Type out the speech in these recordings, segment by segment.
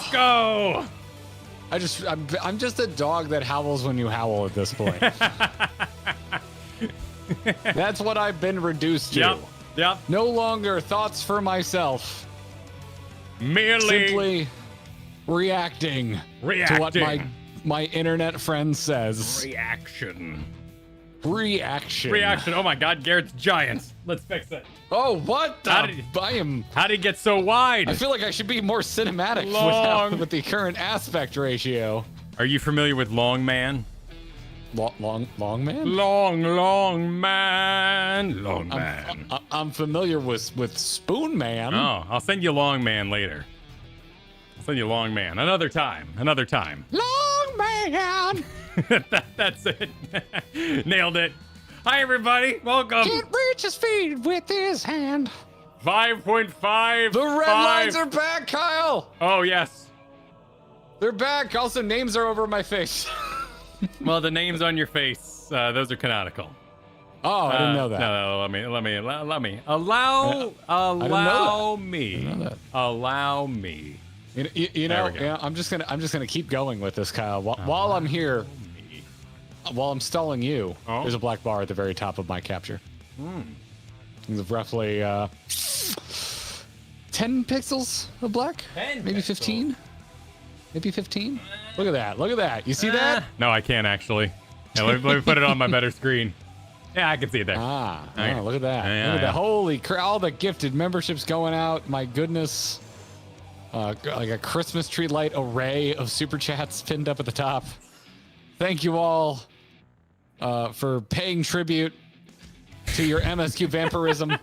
Let's go. I'm just a dog that howls when you howl at this point. That's what I've been reduced to. Yep. No longer thoughts for myself. Merely simply reacting to what my internet friend says. Reaction. Reaction. Oh my God, Garrett's giant. Let's fix it. Oh, what? How did he get so wide? I feel like I should be more cinematic with the current aspect ratio. Are you familiar with Long Man? Long man? Long man. I'm familiar with Spoon Man. Oh, I'll send you Long Man later. I'll send you Long Man. Another time. Long Man. That's it. Nailed it. Hi, everybody. Welcome. Can't reach his feet with his hand. 5.5. The red lines are back, Kyle. Oh, yes. They're back. Also, names are over my face. Well, the names on your face, those are canonical. Oh, I didn't know that. No, let me. Allow me. Allow me. You know, I'm just gonna keep going with this, Kyle. While I'm here, while I'm stalling you, there's a black bar at the very top of my capture. It's roughly 10 pixels of black, maybe 15. Maybe 15. Look at that. You see that? No, I can't actually. Yeah, let me put it on my better screen. Yeah, I can see it there. Look at that. Look at that. Holy crap! All the gifted memberships going out. My goodness. Like a Christmas tree light array of super chats pinned up at the top. Thank you all for paying tribute to your MSQ vampirism.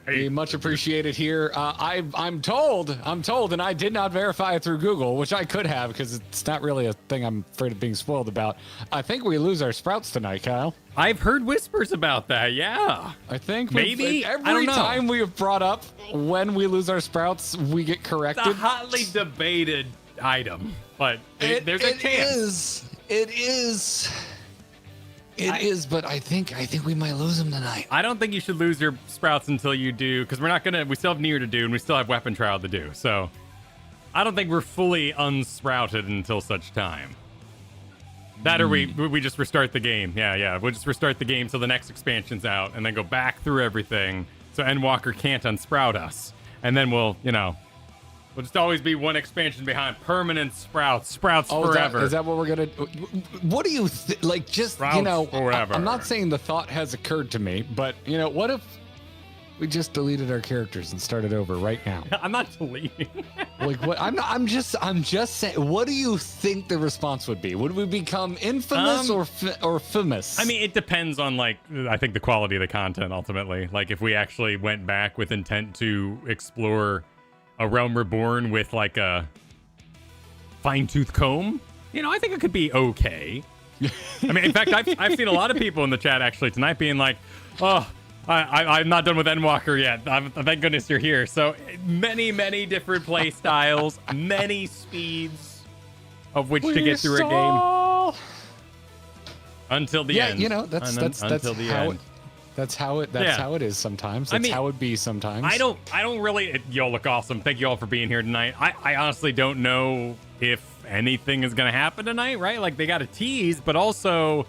We much appreciated here. I'm told, and I did not verify it through Google, which I could have because it's not really a thing I'm afraid of being spoiled about. I think we lose our sprouts tonight, Kyle. I've heard whispers about that, yeah. I think maybe every time we have brought up when we lose our sprouts, we get corrected. It's a hotly debated item, but there's a chance. It is, but I think we might lose them tonight. I don't think you should lose your sprouts until you do, because we still have Neir to do, and we still have weapon trial to do. So I don't think we're fully unsprouted until such time. That or we just restart the game. Yeah. We'll just restart the game till the next expansion's out, and then go back through everything so Endwalker can't unsprout us. And then we'll just always be one expansion behind. Permanent sprouts forever. Is that what we're gonna? What do you like? Just sprouts forever. I'm not saying the thought has occurred to me, but what if we just deleted our characters and started over right now? I'm not deleting. Like what? I'm just saying. What do you think the response would be? Would we become infamous or famous? I mean, it depends on I think the quality of the content ultimately. Like if we actually went back with intent to explore a Realm Reborn with like a fine-tooth comb, I think it could be okay. I mean, in fact, I've seen a lot of people in the chat actually tonight being like, oh, I'm not done with Endwalker yet. Thank goodness you're here. So many different play styles, many speeds of which to get through a game. Until the end. That's until the end. That's how it is sometimes. That's how it be sometimes. I don't really. Y'all look awesome. Thank you all for being here tonight. I honestly don't know if anything is gonna happen tonight, right? Like they got a tease, but also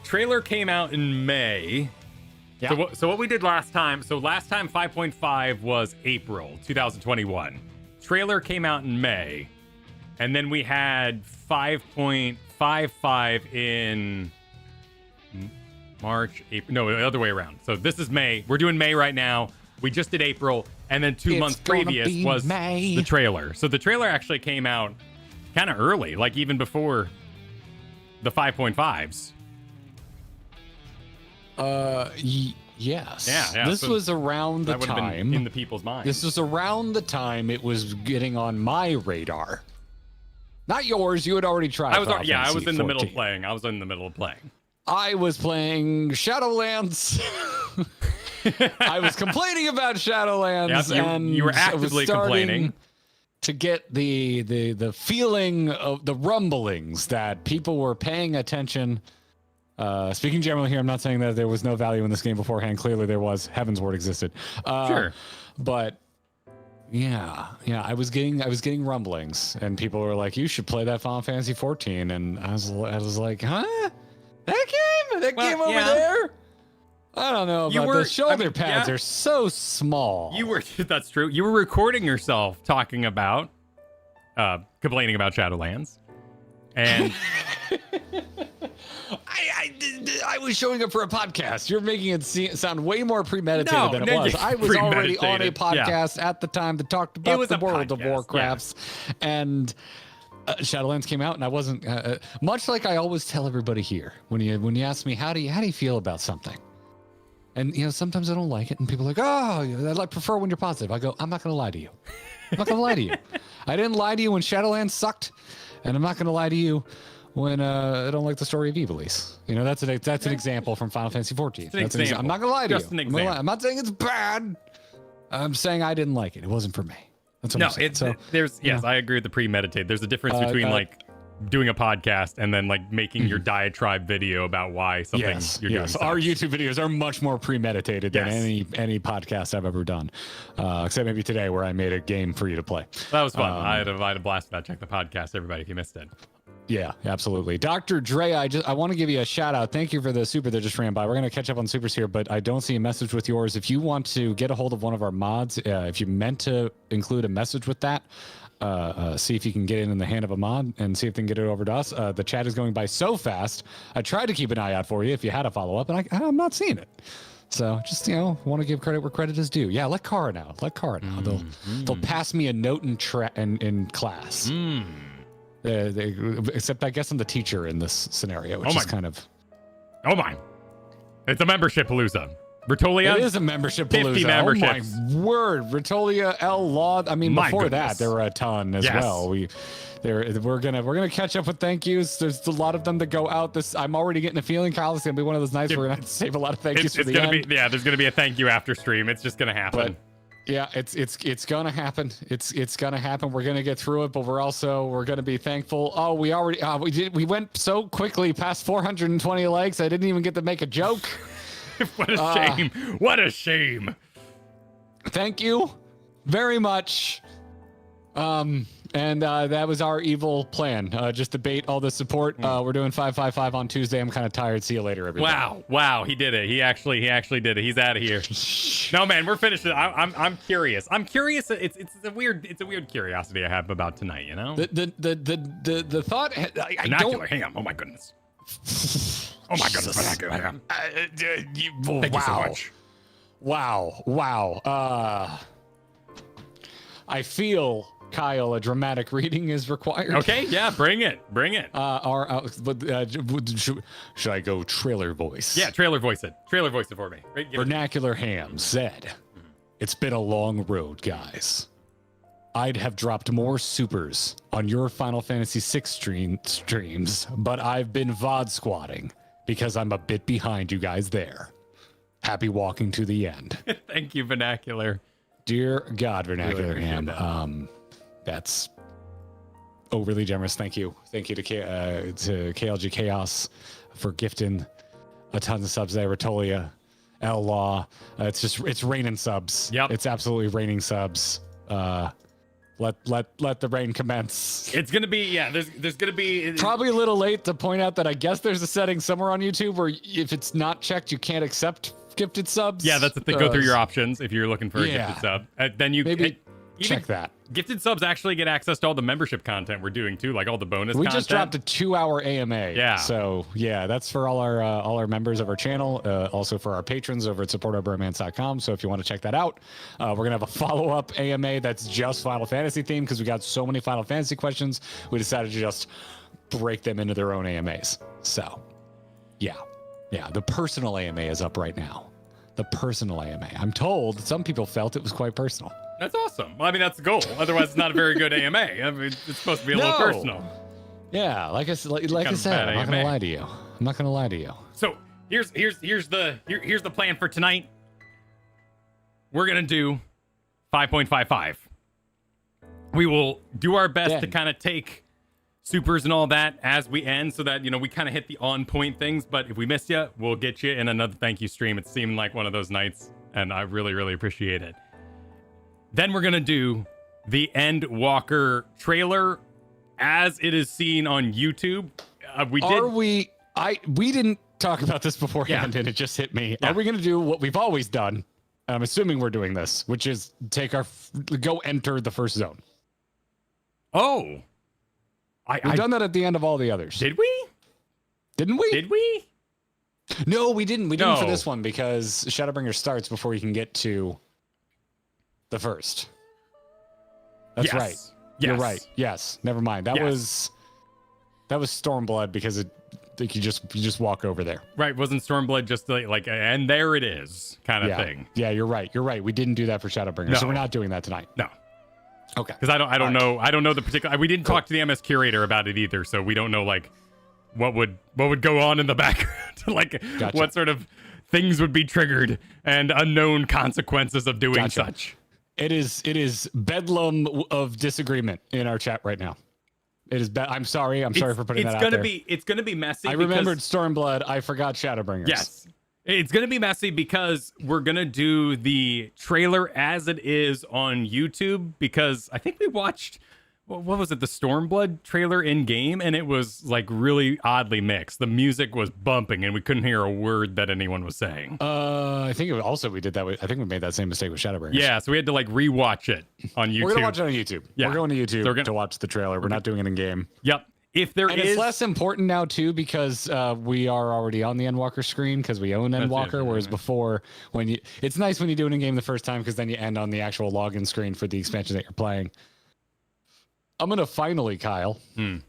trailer came out in May. Yeah. So what we did last time. So last time 5.5 was April 2021. Trailer came out in May, and then we had 5.55 in March, April. No, the other way around. So this is May. We're doing May right now. We just did April, and then 2 months previous was May. The trailer. So the trailer actually came out kind of early, like even before the 5.5s. Yes. Yeah. This was around the that would have time been in the people's minds. This was around the time it was getting on my radar. Not yours. You had already tried. I was in the middle of playing. I was playing Shadowlands. I was complaining about Shadowlands, and you were actively complaining to get the feeling of the rumblings that people were paying attention. Speaking generally here, I'm not saying that there was no value in this game beforehand. Clearly there was. Heaven's Word existed. Sure. But Yeah, I was getting rumblings, and people were like, "You should play that Final Fantasy 14," and I was like, "Huh? That game over there? I don't know about the shoulder pads are so small." That's true. You were recording yourself talking about, complaining about Shadowlands, and I was showing up for a podcast. You're making it sound way more premeditated than it was. I was already on a podcast at the time that talked about the World of Warcrafts, and Shadowlands came out, and I wasn't much like I always tell everybody here when you ask me how do you feel about something, and sometimes I don't like it, and people are like, oh, I prefer when you're positive. I go, I'm not gonna lie to you. I'm not gonna lie to you. I didn't lie to you when Shadowlands sucked, and I'm not gonna lie to you when I don't like the story of Ivalice. That's an example from Final Fantasy 14. I'm not gonna lie to you. I'm not saying it's bad. I'm saying I didn't like it. It wasn't for me. That's what I'm saying. I agree with the premeditated. There's a difference between like doing a podcast and then like making your diatribe video about why something you're doing. Our YouTube videos are much more premeditated than any podcast I've ever done, except maybe today where I made a game for you to play. That was fun. I had a blast with that. Check the podcast, everybody, if you missed it. Yeah, absolutely. Dr. Dre, I want to give you a shout out. Thank you for the super that just ran by. We're going to catch up on supers here, but I don't see a message with yours. If you want to get a hold of one of our mods, if you meant to include a message with that, see if you can get it in the hand of a mod and see if they can get it over to us. The chat is going by so fast. I tried to keep an eye out for you if you had a follow up, and I'm not seeing it. So just want to give credit where credit is due. Yeah, let Kara know. They'll pass me a note in class. Except I guess I'm the teacher in this scenario, which is kind of... Oh my. It's a membership palooza. Ritolia? It is a membership palooza. 50 memberships. Oh my word. Ritolia, L Law. I mean, before that, there were a ton as well. We're gonna catch up with thank yous. There's a lot of them that go out. I'm already getting a feeling, Kyle, it's gonna be one of those nights where we're gonna have to save a lot of thank yous for the end. There's gonna be a thank you after stream. It's just gonna happen. But, yeah, it's gonna happen. It's gonna happen. We're gonna get through it, but we're gonna be thankful. Oh, we went so quickly past 420 likes. I didn't even get to make a joke. What a shame. What a shame. Thank you very much. And that was our evil plan. Just to bait all the support. We're doing 555 on Tuesday. I'm kind of tired. See you later, everybody. Wow. He did it. He actually did it. He's out of here. No, man, we're finished. I'm curious. It's a weird curiosity I have about tonight. The thought. Vernacular ham. Oh my goodness. Oh my goodness. Vernacular ham. Thank you so much. Wow. I feel, Kyle, a dramatic reading is required. Okay, yeah, bring it. Should I go trailer voice? Yeah, trailer voice it for me. Right, Vernacular ham, Zed. It's been a long road, guys. I'd have dropped more supers on your Final Fantasy VI streams, but I've been VOD squatting because I'm a bit behind you guys there. Happy walking to the end. Thank you, Vernacular. Dear God, Vernacular ham. That's overly generous. Thank you to KLG Chaos for gifting a ton of subs there. Ritolia, L Law. It's raining subs. Yep. It's absolutely raining subs. Let the rain commence. It's gonna be there's gonna be probably a little late to point out that I guess there's a setting somewhere on YouTube where if it's not checked, you can't accept gifted subs. Yeah, that's the thing. Go through your options if you're looking for a gifted sub. Then you maybe check that. Gifted subs actually get access to all the membership content we're doing too, like all the bonus content. We just dropped a 2-hour AMA. Yeah. So that's for all our members of our channel, also for our patrons over at supportourbromance.com. So if you want to check that out, we're gonna have a follow-up AMA that's just Final Fantasy themed because we got so many Final Fantasy questions. We decided to just break them into their own AMAs. So yeah, the personal AMA is up right now. The personal AMA. I'm told some people felt it was quite personal. That's awesome. Well, I mean, that's the goal. Otherwise, it's not a very good AMA. I mean, it's supposed to be a little personal. Yeah, like I said, I'm not gonna lie to you. So here's the plan for tonight. We're gonna do 5.55. We will do our best to kind of take supers and all that as we end, so that we kind of hit the on point things. But if we missed you, we'll get you in another thank you stream. It seemed like one of those nights, and I really, really appreciate it. Then we're going to do the Endwalker trailer as it is seen on YouTube. We didn't talk about this beforehand, and it just hit me. Yeah. Are we going to do what we've always done? I'm assuming we're doing this, which is go enter the first zone. Oh. We've done that at the end of all the others. Did we? Didn't we? Did we? No, we didn't. We didn't for this one because Shadowbringer starts before you can get to the first. That's right. Yes. You're right. Yes. Never mind. That was Stormblood because you just walk over there. Right. Wasn't Stormblood just like and there it is kind of thing? Yeah, you're right. You're right. We didn't do that for Shadowbringer, so we're not doing that tonight. No. Okay. Because I don't know the particular. We didn't talk to the MS curator about it either, so we don't know like what would go on in the background, like what sort of things would be triggered and unknown consequences of doing such. It is bedlam of disagreement in our chat right now. It is. I'm sorry. I'm sorry for putting that out there. It's gonna be messy. I remembered Stormblood. I forgot Shadowbringers. Yes, it's gonna be messy because we're gonna do the trailer as it is on YouTube because I think we watched. What was it? The Stormblood trailer in game, and it was like really oddly mixed. The music was bumping, and we couldn't hear a word that anyone was saying. I think we did that. I think we made that same mistake with Shadowbringers. Yeah, so we had to like rewatch it on YouTube. We're gonna watch it on YouTube. Yeah. We're going to YouTube to watch the trailer. We're not doing it in game. Yep. It's less important now too because we are already on the Endwalker screen because we own Endwalker. Whereas before, it's nice when you do it in game the first time because then you end on the actual login screen for the expansion that you're playing. I'm going to finally, Kyle. I'm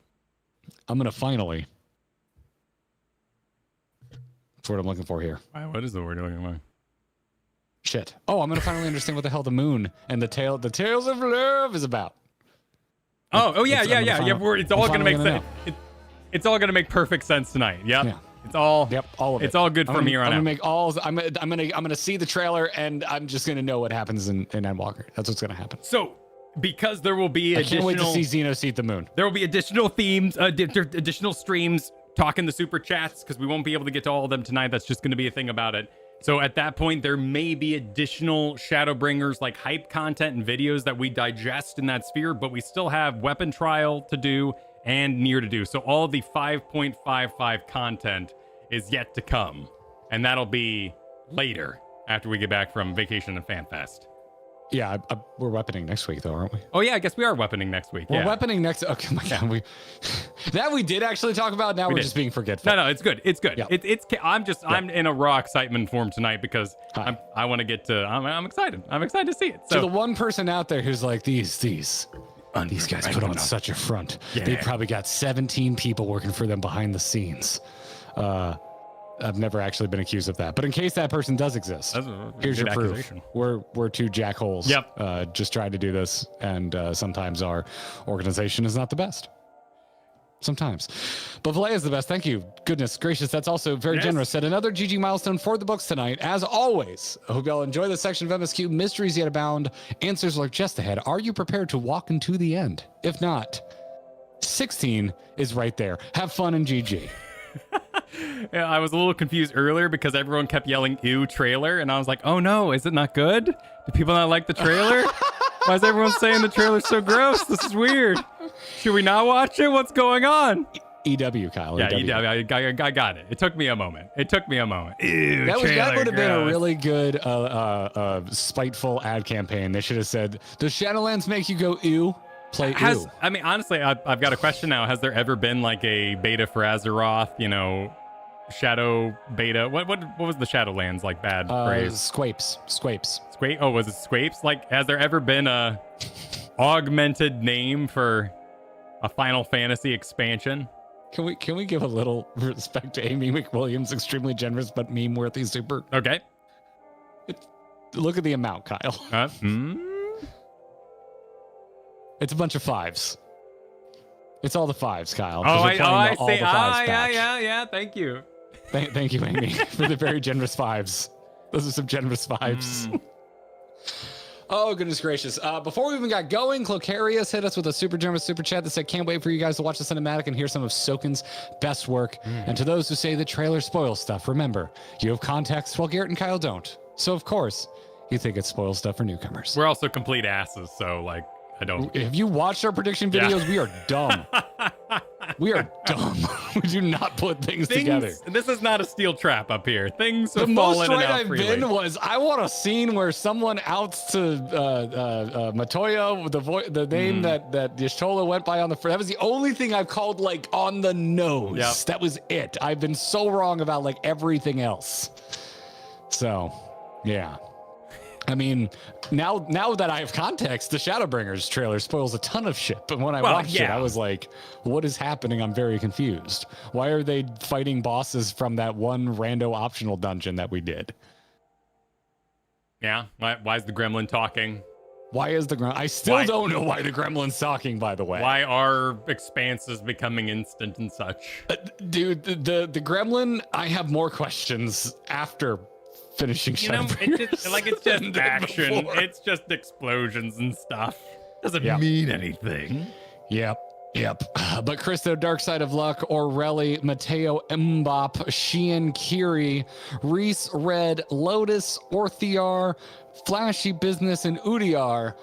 going to finally. That's what I'm looking for here. What is the word you're looking for? Shit. Oh, I'm going to finally understand what the hell the moon and the Tales of Love is about. Yeah. It's all going to make sense. It's all going to make perfect sense tonight. Yep. Yeah. It's all. Yep. All of it. It's all good from here on out. I'm going to see the trailer and I'm just going to know what happens in Endwalker. That's what's going to happen. So. Because there will be I can't wait to see Xeno Seat the Moon. There will be additional themes, additional streams, talking the super chats, because we won't be able to get to all of them tonight. That's just going to be a thing about it. So at that point, there may be additional Shadowbringers, like hype content and videos that we digest in that sphere, but we still have Weapon Trial to do and Neir to do. So all the 5.55 content is yet to come. And that'll be later, after we get back from vacation and FanFest. Yeah, we're weaponing next week, though, aren't we? Oh, yeah, I guess we are weaponing next week. We're weaponing next... Okay, my God. That we did actually talk about. Now we're just being forgetful. No, it's good. It's good. Yep. I'm in a raw excitement form tonight because I want to get to... I'm excited. I'm excited to see it. So the one person out there who's like, these guys put on such a front. Yeah. They probably got 17 people working for them behind the scenes. I've never actually been accused of that, but in case that person does exist, here's your proof. We're two jackholes. Yep. Just trying to do this, and sometimes our organization is not the best. Sometimes, but Valet is the best. Thank you. Goodness gracious, that's also very generous. Set another GG milestone for the books tonight. As always, I hope y'all enjoy this section of MSQ. Mysteries yet abound. Answers lurk just ahead. Are you prepared to walk into the end? If not, 16 is right there. Have fun and GG. Yeah, I was a little confused earlier because everyone kept yelling "ew" trailer, and I was like, "Oh no, is it not good? Do people not like the trailer? Why is everyone saying the trailer's so gross? This is weird. Should we not watch it? What's going on?" EW, Kyle. Yeah, EW. I got it. It took me a moment. Ew, that would have been a really good, spiteful ad campaign. They should have said, "Does Shadowlands make you go ew?" Play ew. I mean, honestly, I've got a question now. Has there ever been like a beta for Azeroth? Shadow beta. What was the Shadowlands like bad phrase? Squapes. Oh, was it Squapes? Like, has there ever been a augmented name for a Final Fantasy expansion? Can we give a little respect to Amy McWilliams' extremely generous but meme-worthy super? Okay. Look at the amount, Kyle. It's a bunch of fives. It's all the fives, Kyle. I see. Yeah. Thank you. Thank you, Amy, for the very generous fives. Those are some generous fives. Oh, goodness gracious. Before we even got going, Clocarius hit us with a super generous super chat that said, "Can't wait for you guys to watch the cinematic and hear some of Soken's best work." And to those who say the trailer spoils stuff, remember, you have context while Garrett and Kyle don't. So, of course, You think it spoils stuff for newcomers. We're also complete asses, so like I don't. Have you watched our prediction videos? Yeah. We are dumb. We are dumb. We do not put things together. This is not a steel trap up here. Things have fallen out. The most right I've been was I want a scene where someone outs to Matoya, the name that Y'shtola went by on the front. That was the only thing I've called like on the nose. Yep. That was it. I've been so wrong about like everything else. So, yeah. I mean, now that I have context, the Shadowbringers trailer spoils a ton of shit. But when I watched it, I was like, what is happening? I'm very confused. Why are they fighting bosses from that one rando optional dungeon that we did? Yeah. Why is the gremlin talking? Why is the gremlin? I still don't know why the gremlin's talking, by the way. Why are expanses becoming instant and such? Dude, the gremlin, I have more questions after finishing Shadowbringers. It's just action. It's just explosions and stuff. Doesn't mean anything. Yep. But Christo, Dark Side of Luck, Aureli, Mateo, Mbop, Sheehan, Kiri, Reese, Red, Lotus, Orthiar, Flashy Business, and Udiar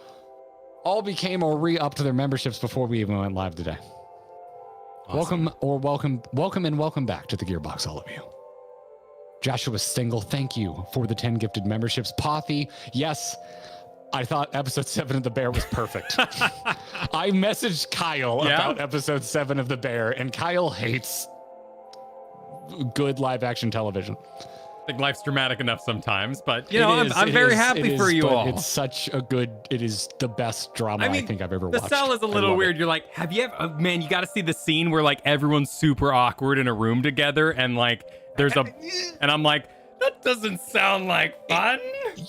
all became or re-upped to their memberships before we even went live today. Awesome. Welcome back to the Gearbox, all of you. Joshua Stingle, thank you for the 10 gifted memberships. Pothy, yes, I thought episode 7 of The Bear was perfect. I messaged Kyle about episode 7 of The Bear, and Kyle hates good live action television. I think life's dramatic enough sometimes, but I'm very happy for you all. It's such a good, it is the best drama I think I've ever watched. The cell is a little weird. You're like, have you ever, man, you got to see the scene where like everyone's super awkward in a room together and like, and I'm like, that doesn't sound like fun.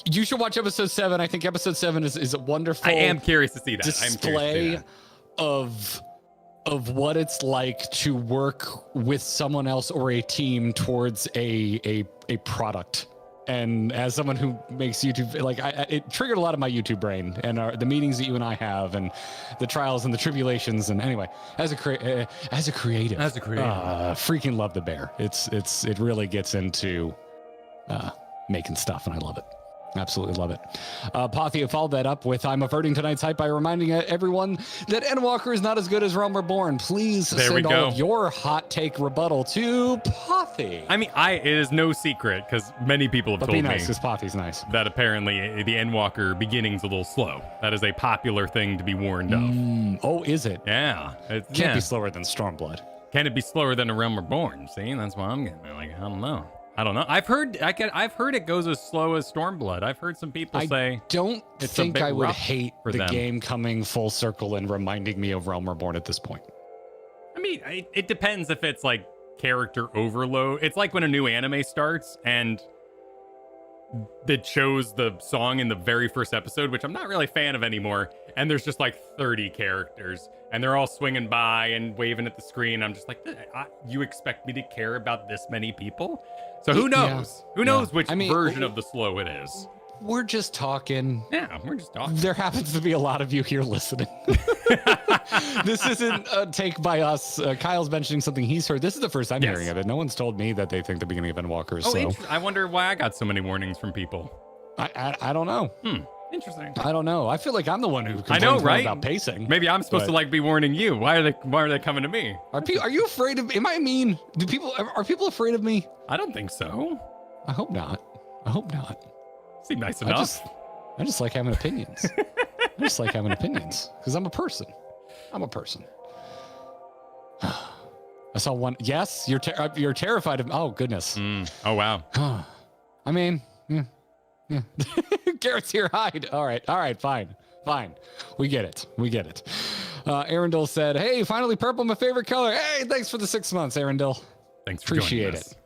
You should watch episode 7. I think episode 7 is a wonderful. I am curious to see that. Display of what it's like to work with someone else or a team towards a product. And as someone who makes YouTube, like it triggered a lot of my YouTube brain and the meetings that you and I have and the trials and the tribulations. And anyway, as a creative, freaking love The Bear. It really gets into making stuff, and I love it. Absolutely love it. Pothy followed that up with, I'm averting tonight's hype by reminding everyone that Endwalker is not as good as Realm Reborn. Please send all of your hot take rebuttal to Pothy. I mean, it is no secret, because many people have told me because Pothy's nice. That apparently the Endwalker beginning's a little slow. That is a popular thing to be warned of. Oh, is it? Yeah. It can't be slower than Stormblood. Can it be slower than a Realm Reborn? See, that's why I'm getting like, I don't know. I've heard it goes as slow as Stormblood. I've heard some people say. I don't think I would hate the game coming full circle and reminding me of Realm Reborn at this point. I mean, it depends if it's like character overload. It's like when a new anime starts and it shows the song in the very first episode, which I'm not really a fan of anymore. And there's just like 30 characters and they're all swinging by and waving at the screen. I'm just like, you expect me to care about this many people? So who knows? Who knows which version of the slow it is? We're just talking. Yeah, we're just talking. There happens to be a lot of you here listening. This isn't a take by us. Kyle's mentioning something he's heard. This is the first I'm hearing of it. No one's told me that they think the beginning of Endwalker. I wonder why I got so many warnings from people. I don't know. Interesting. I don't know. I feel like I'm the one who complains about pacing. Maybe I'm supposed to like be warning you. Why are they coming to me? Are you afraid of? Am I mean? Are people afraid of me? I don't think so. I hope not. Seem nice enough. I just like having opinions. Because I'm a person. I saw one. Yes, you're terrified of. Oh goodness. Oh wow. I mean, yeah. Garrett's here. Hide. All right. Fine. We get it. Arundel said, "Hey, finally purple, my favorite color. Hey, thanks for the 6 months, Arundel. Thanks for appreciate it."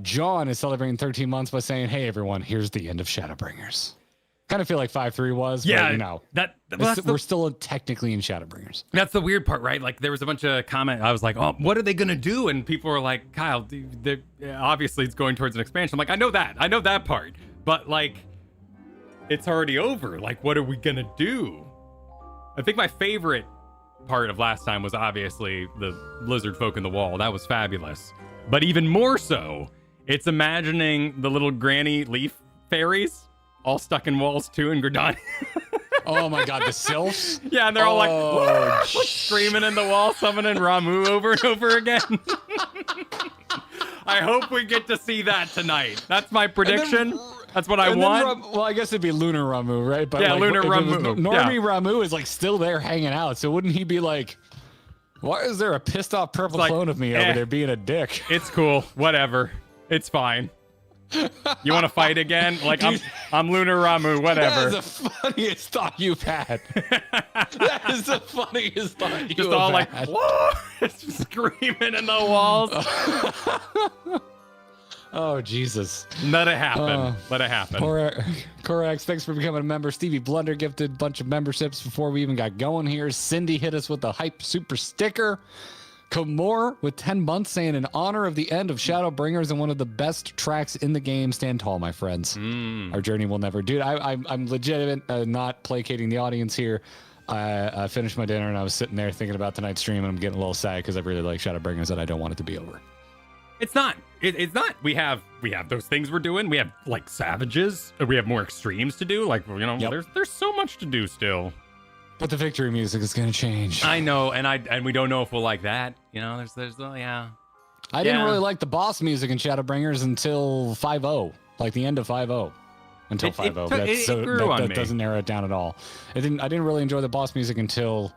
John is celebrating 13 months by saying, "Hey, everyone, here's the end of Shadowbringers." Kind of feel like 5.3 was, but we're still technically in Shadowbringers. That's the weird part, right? Like there was a bunch of comment. I was like, "Oh, what are they gonna do?" And people were like, "Kyle, obviously it's going towards an expansion." I'm like, I know that part, but like, it's already over. Like, what are we gonna do? I think my favorite part of last time was obviously the lizard folk in the wall. That was fabulous. But even more so, it's imagining the little granny leaf fairies all stuck in walls too in Gridani. Oh my god, the sylphs? Yeah, and they're all like screaming in the wall, summoning Ramuh over and over again. I hope we get to see that tonight. That's my prediction. That's what I want. Well, I guess it'd be Lunar Ramuh, right? But yeah, like, Lunar Ramuh. Normie Ramuh is like still there hanging out, so wouldn't he be like, why is there a pissed off purple clone of me over there being a dick? It's cool. Whatever. It's fine. You want to fight again? Like, I'm Lunar Ramuh, whatever. That is the funniest thought you've had. That is the funniest thought you've had. Just all like, whoa! It's screaming in the walls. Oh, Jesus. Let it happen. Let it happen. Coeurl, thanks for becoming a member. Stevie Blunder gifted a bunch of memberships before we even got going here. Cindy hit us with the hype super sticker. Coeurl with 10 months saying, in honor of the end of Shadowbringers and one of the best tracks in the game, stand tall, my friends. Our journey will never. Dude, I'm legitimate, not placating the audience here. I finished my dinner and I was sitting there thinking about tonight's stream, and I'm getting a little sad because I really like Shadowbringers and I don't want it to be over. It's not. It's not. We have those things we're doing. We have like savages. We have more extremes to do. Like, you know, there's so much to do still. But the victory music is gonna change. I know, and we don't know if we'll like that. You know, there's yeah. I didn't really like the boss music in Shadowbringers until 5.0, like the end of 5.0 until 5.0. That doesn't narrow it down at all. I didn't really enjoy the boss music until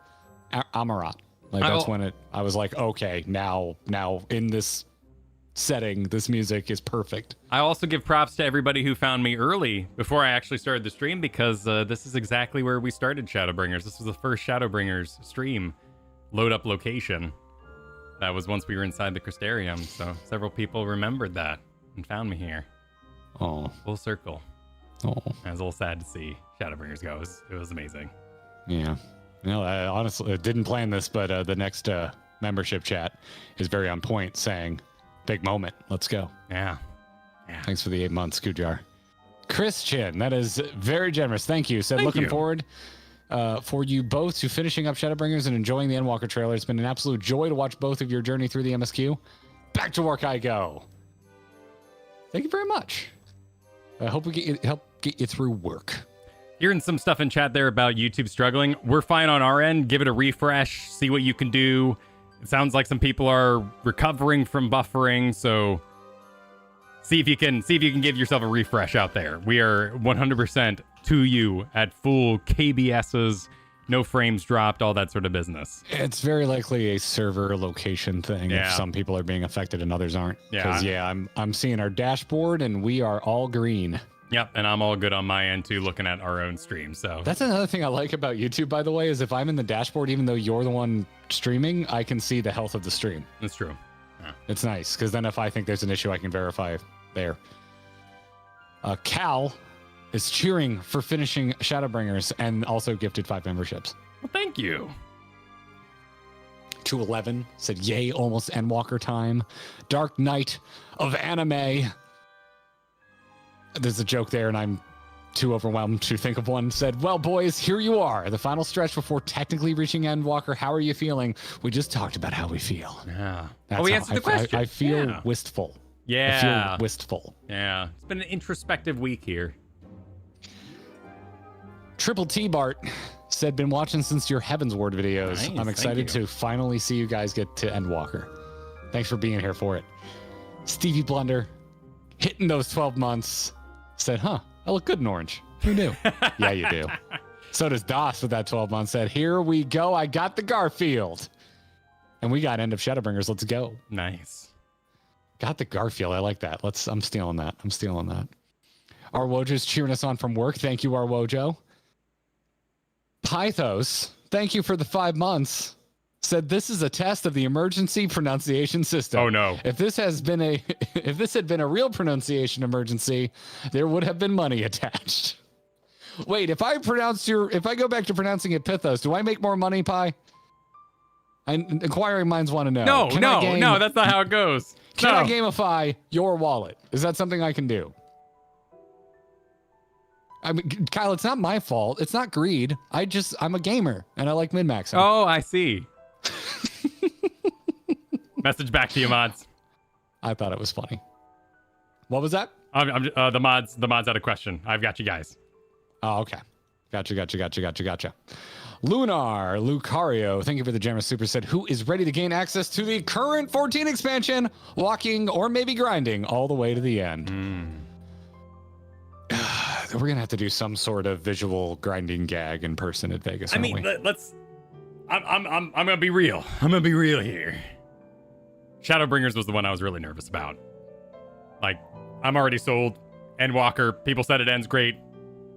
Amarat. Like that's when I was like, okay, now in this setting, this music is perfect. I also give props to everybody who found me early before I actually started the stream, because this is exactly where we started Shadowbringers. This was the first Shadowbringers stream load up location. That was once we were inside the Crystarium, so several people remembered that and found me here. Oh, full circle. Oh, I was a little sad to see Shadowbringers go. It was amazing. Yeah. No, I honestly didn't plan this, but the next membership chat is very on point, saying, big moment. Let's go. Yeah. Thanks for the 8 months, Kujar. Christian, that is very generous. Thank you. Said, looking forward for you both to finishing up Shadowbringers and enjoying the Endwalker trailer. It's been an absolute joy to watch both of your journey through the MSQ. Back to work I go. Thank you very much. I hope we help get you through work. Hearing some stuff in chat there about YouTube struggling. We're fine on our end. Give it a refresh. See what you can do. It sounds like some people are recovering from buffering, so see if you can give yourself a refresh out there. We are 100% to you at full KBSs, no frames dropped, all that sort of business. It's very likely a server location thing. If some people are being affected and others aren't. Because I'm seeing our dashboard and we are all green. Yep, and I'm all good on my end too, looking at our own stream. So that's another thing I like about YouTube, by the way, is if I'm in the dashboard, even though you're the one streaming, I can see the health of the stream. That's true. Yeah. It's nice, because then if I think there's an issue, I can verify there. Cal is cheering for finishing Shadowbringers and also gifted 5 memberships. Well, thank you. 211 said, yay, almost Endwalker time. Dark Knight of Anime. There's a joke there, and I'm too overwhelmed to think of one. Said, well, boys, here you are. The final stretch before technically reaching Endwalker. How are you feeling? We just talked about how we feel. Yeah. We answered the question. I feel wistful. Yeah. I feel wistful. Yeah. It's been an introspective week here. Triple T Bart said, been watching since your Heaven's Ward videos. Nice, I'm excited to finally see you guys get to Endwalker. Thanks for being here for it. Stevie Blunder, hitting those 12 months. Said, I look good in orange. Who knew? Yeah, you do. So does DOS with that 12 months. Said, here we go. I got the Garfield. And we got End of Shadowbringers. Let's go. Nice. Got the Garfield. I like that. I'm stealing that. Our Wojo's cheering us on from work. Thank you, our Wojo. Pythos, thank you for the 5 months. Said, this is a test of the emergency pronunciation system. Oh no. If this had been a real pronunciation emergency, there would have been money attached. Wait, if I go back to pronouncing it Pithos, do I make more money, Pi? Inquiring minds want to know. No, that's not how it goes. Can I gamify your wallet? Is that something I can do? I mean, Kyle, it's not my fault. It's not greed. I'm a gamer and I like min-maxing. Oh, I see. Message back to you, mods. I thought it was funny. What was that? The mods had a question. I've got you guys. Oh, okay. Gotcha. Lucario, thank you for the generous super set. Who is ready to gain access to the current 14 expansion, walking or maybe grinding all the way to the end? We're gonna have to do some sort of visual grinding gag in person at Vegas. I mean, let's. I'm gonna be real. I'm gonna be real here. Shadowbringers was the one I was really nervous about. Like, I'm already sold. Endwalker, people said it ends great.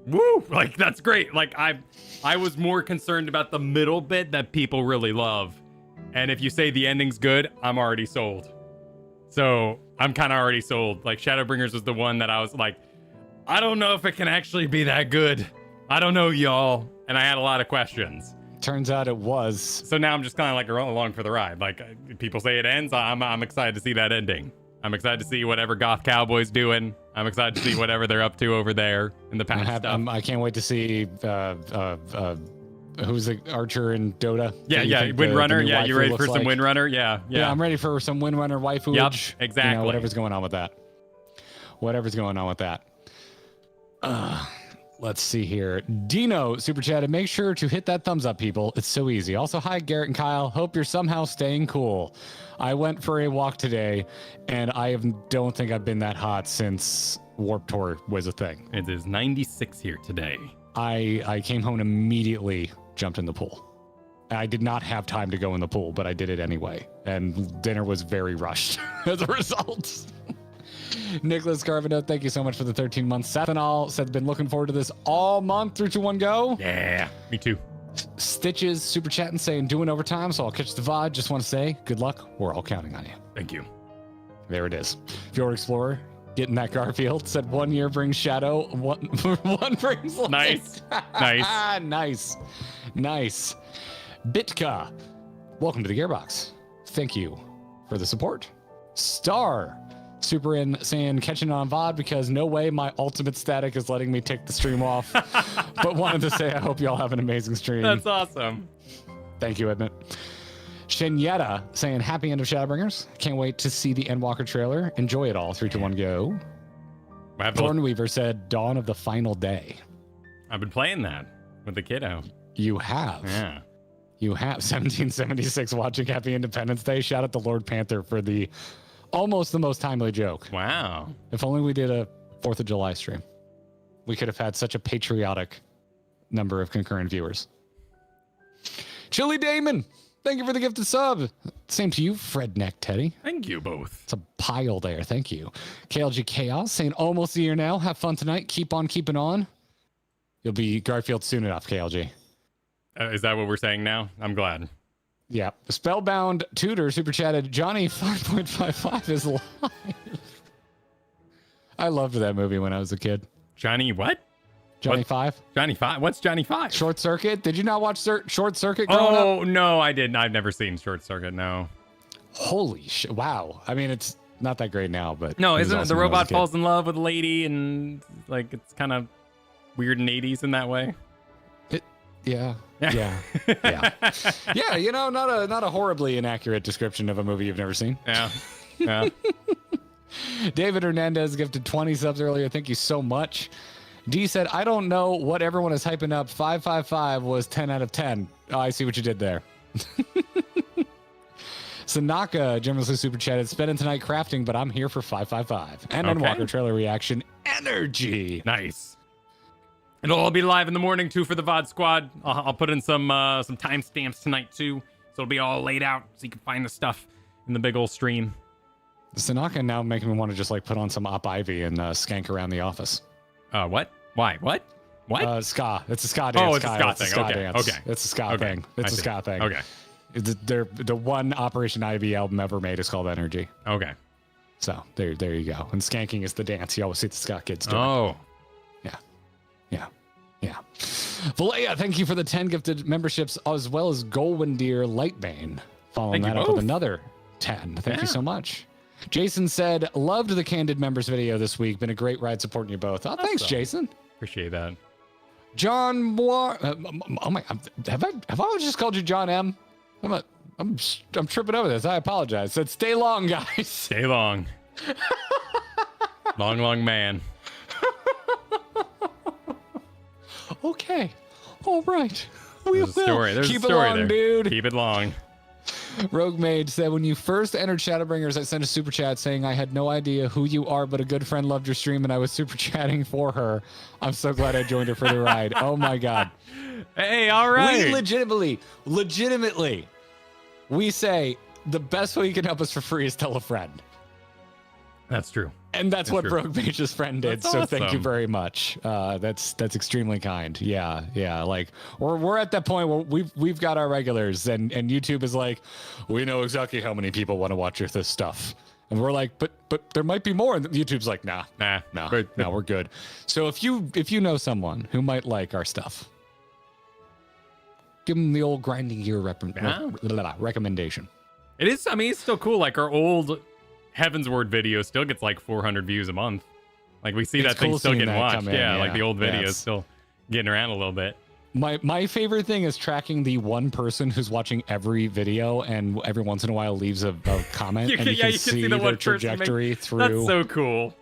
Woo! Like, that's great. Like, I was more concerned about the middle bit that people really love. And if you say the ending's good, I'm already sold. So I'm kind of already sold. Like, Shadowbringers was the one that I was like, I don't know if it can actually be that good. I don't know, y'all. And I had a lot of questions. Turns out it was. So now I'm just kind of like along for the ride. Like, people say it ends. I'm excited to see that ending. I'm excited to see whatever Goth Cowboy's doing. I'm excited to see whatever they're up to over there in the past stuff. I can't wait to see who's the archer in Dota. Yeah, Windrunner. Yeah, you ready for some Windrunner? Yeah, I'm ready for some Windrunner waifu. Yep, exactly. You know, whatever's going on with that. Let's see here. Dino super chatted. Make sure to hit that thumbs up, people. It's so easy. Also, hi, Garrett and Kyle. Hope you're somehow staying cool. I went for a walk today, and I don't think I've been that hot since Warped Tour was a thing. It is 96 here today. I came home and immediately jumped in the pool. I did not have time to go in the pool, but I did it anyway. And dinner was very rushed as a result. Nicholas Carvino, thank you so much for the 13 months. Sathanol said, been looking forward to this all month. 3, 2, 1, go. Yeah, me too. Stitches super chatting saying doing overtime, so I'll catch the VOD. Just want to say good luck. We're all counting on you. Thank you. There it is. Fjord Explorer getting that Garfield said 1 year brings Shadow, one brings light. Nice. Bitka, welcome to the Gearbox. Thank you for the support. Star super in saying catching on VOD because no way my ultimate static is letting me take the stream off. But wanted to say I hope you all have an amazing stream. That's awesome. Thank you, Edmund. Shenyetta saying happy end of Shadowbringers. Can't wait to see the Endwalker trailer. Enjoy it all. 3, 2, 1, go. Thornweaver said dawn of the final day. I've been playing that with the kiddo. You have. Yeah. You have. 1776 watching Happy Independence Day. Shout out to Lord Panther for the almost the most timely joke. Wow. If only we did a 4th of July stream. We could have had such a patriotic number of concurrent viewers. Chili Damon, thank you for the gifted sub. Same to you, Fred Neck Teddy. Thank you both. It's a pile there. Thank you. KLG Chaos saying almost a year now. Have fun tonight. Keep on keeping on. You'll be Garfield soon enough, KLG. Is that what we're saying now? I'm glad. Yeah. Spellbound Tutor super chatted. Johnny 5.55 is live. I loved that movie when I was a kid. Johnny what? Johnny 5? Johnny 5? What's Johnny 5? Short Circuit? Did you not watch Short Circuit growing up? Oh, no, I didn't. I've never seen Short Circuit, no. Holy shit. Wow. I mean, it's not that great now, but... No, isn't it the robot falls in love with a lady and, like, it's kind of weird in 80s in that way? Yeah. Yeah, you know, not a horribly inaccurate description of a movie you've never seen. Yeah. David Hernandez gifted 20 subs earlier. Thank you so much. D said, I don't know what everyone is hyping up. 555 was 10 out of 10. Oh, I see what you did there. Sanaka generously super chatted, spending tonight crafting, but I'm here for 555. And Endwalker trailer reaction energy. Nice. It'll all be live in the morning too for the VOD squad. I'll put in some timestamps tonight too, so it'll be all laid out so you can find the stuff in the big old stream. Sanaka now making me want to just like put on some Op Ivy and skank around the office. What? Why? What? Ska. It's a ska dance. Oh, it's a ska thing. Okay. It's a ska thing. It's a ska thing. Okay. The one Operation Ivy album ever made is called Energy. Okay. So there you go. And skanking is the dance you always see the ska kids doing. Oh. Yeah. Valea, thank you for the 10 gifted memberships, as well as Golwendeer Lightbane. Following that up with another 10. Thank you so much. Jason said, loved the Candid members video this week. Been a great ride supporting you both. Oh, thanks, Jason. Appreciate that. John Moore. Oh my, have I always just called you John M? I'm tripping over this. I apologize. Said, stay long, guys. Stay long. Long man. Okay. All right. There's a story. There's Keep a story it long, there. dude. Keep it long. Rogue Mage said, when you first entered Shadowbringers, I sent a super chat saying I had no idea who you are, but a good friend loved your stream and I was super chatting for her. I'm so glad I joined her for the ride. Oh my God. Hey, all right. We legitimately, we say the best way you can help us for free is tell a friend. That's true. And that's what Rogue Mage's friend did. That's so awesome. thank you very much. That's extremely kind. Yeah. Like we're at that point where we've got our regulars, and YouTube is like, we know exactly how many people want to watch this stuff, and we're like, but there might be more. And YouTube's like, nah, we're good. So if you know someone who might like our stuff, give them the old grinding gear recommendation. It is. I mean, it's still cool. Like our old Heaven's Word video still gets like 400 views a month. Like we see that thing still getting watched. Yeah, like the old video is still getting around a little bit. My favorite thing is tracking the one person who's watching every video and every once in a while leaves a comment. You can see their trajectory through. That's so cool.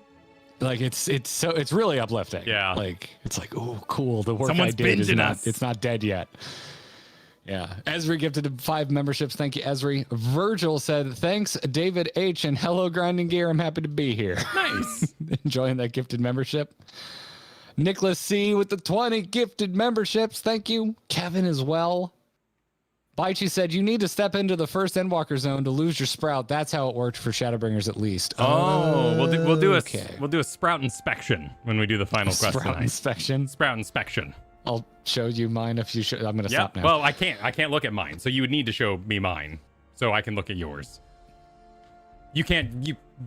Like it's really uplifting. Yeah. Like it's like, oh cool, the work Someone's I did is us. it's not dead yet. Yeah. Esri gifted 5 memberships. Thank you, Esri. Virgil said, thanks, David H. And hello, Grinding Gear. I'm happy to be here. Nice. Enjoying that gifted membership. Nicholas C. with the 20 gifted memberships. Thank you. Kevin as well. Baichi said, you need to step into the first Endwalker zone to lose your sprout. That's how it worked for Shadowbringers at least. We'll do a sprout inspection when we do the final quest tonight. Sprout inspection. I'll show you mine if you should. I'm gonna stop now. Well, I can't look at mine, so you would need to show me mine so I can look at yours. You can't.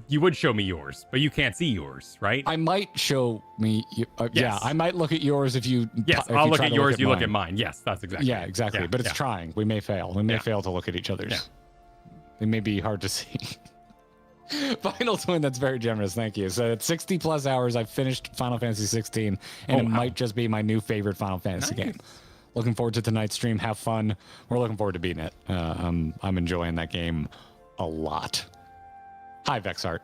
You would show me yours, but you can't see yours, right? I might show me. Yes. Yeah, I might look at yours if you. Yes, I'll look at yours. You look at mine. Yes, that's exactly. Yeah, exactly. Yeah, but it's trying. We may fail. We may fail to look at each other's. Yeah. It may be hard to see. Final Twin, that's very generous. Thank you. So at 60 plus hours, I've finished Final Fantasy 16, and it might just be my new favorite Final Fantasy game. Looking forward to tonight's stream. Have fun. We're looking forward to beating it. I'm enjoying that game a lot. Hi, Vexart.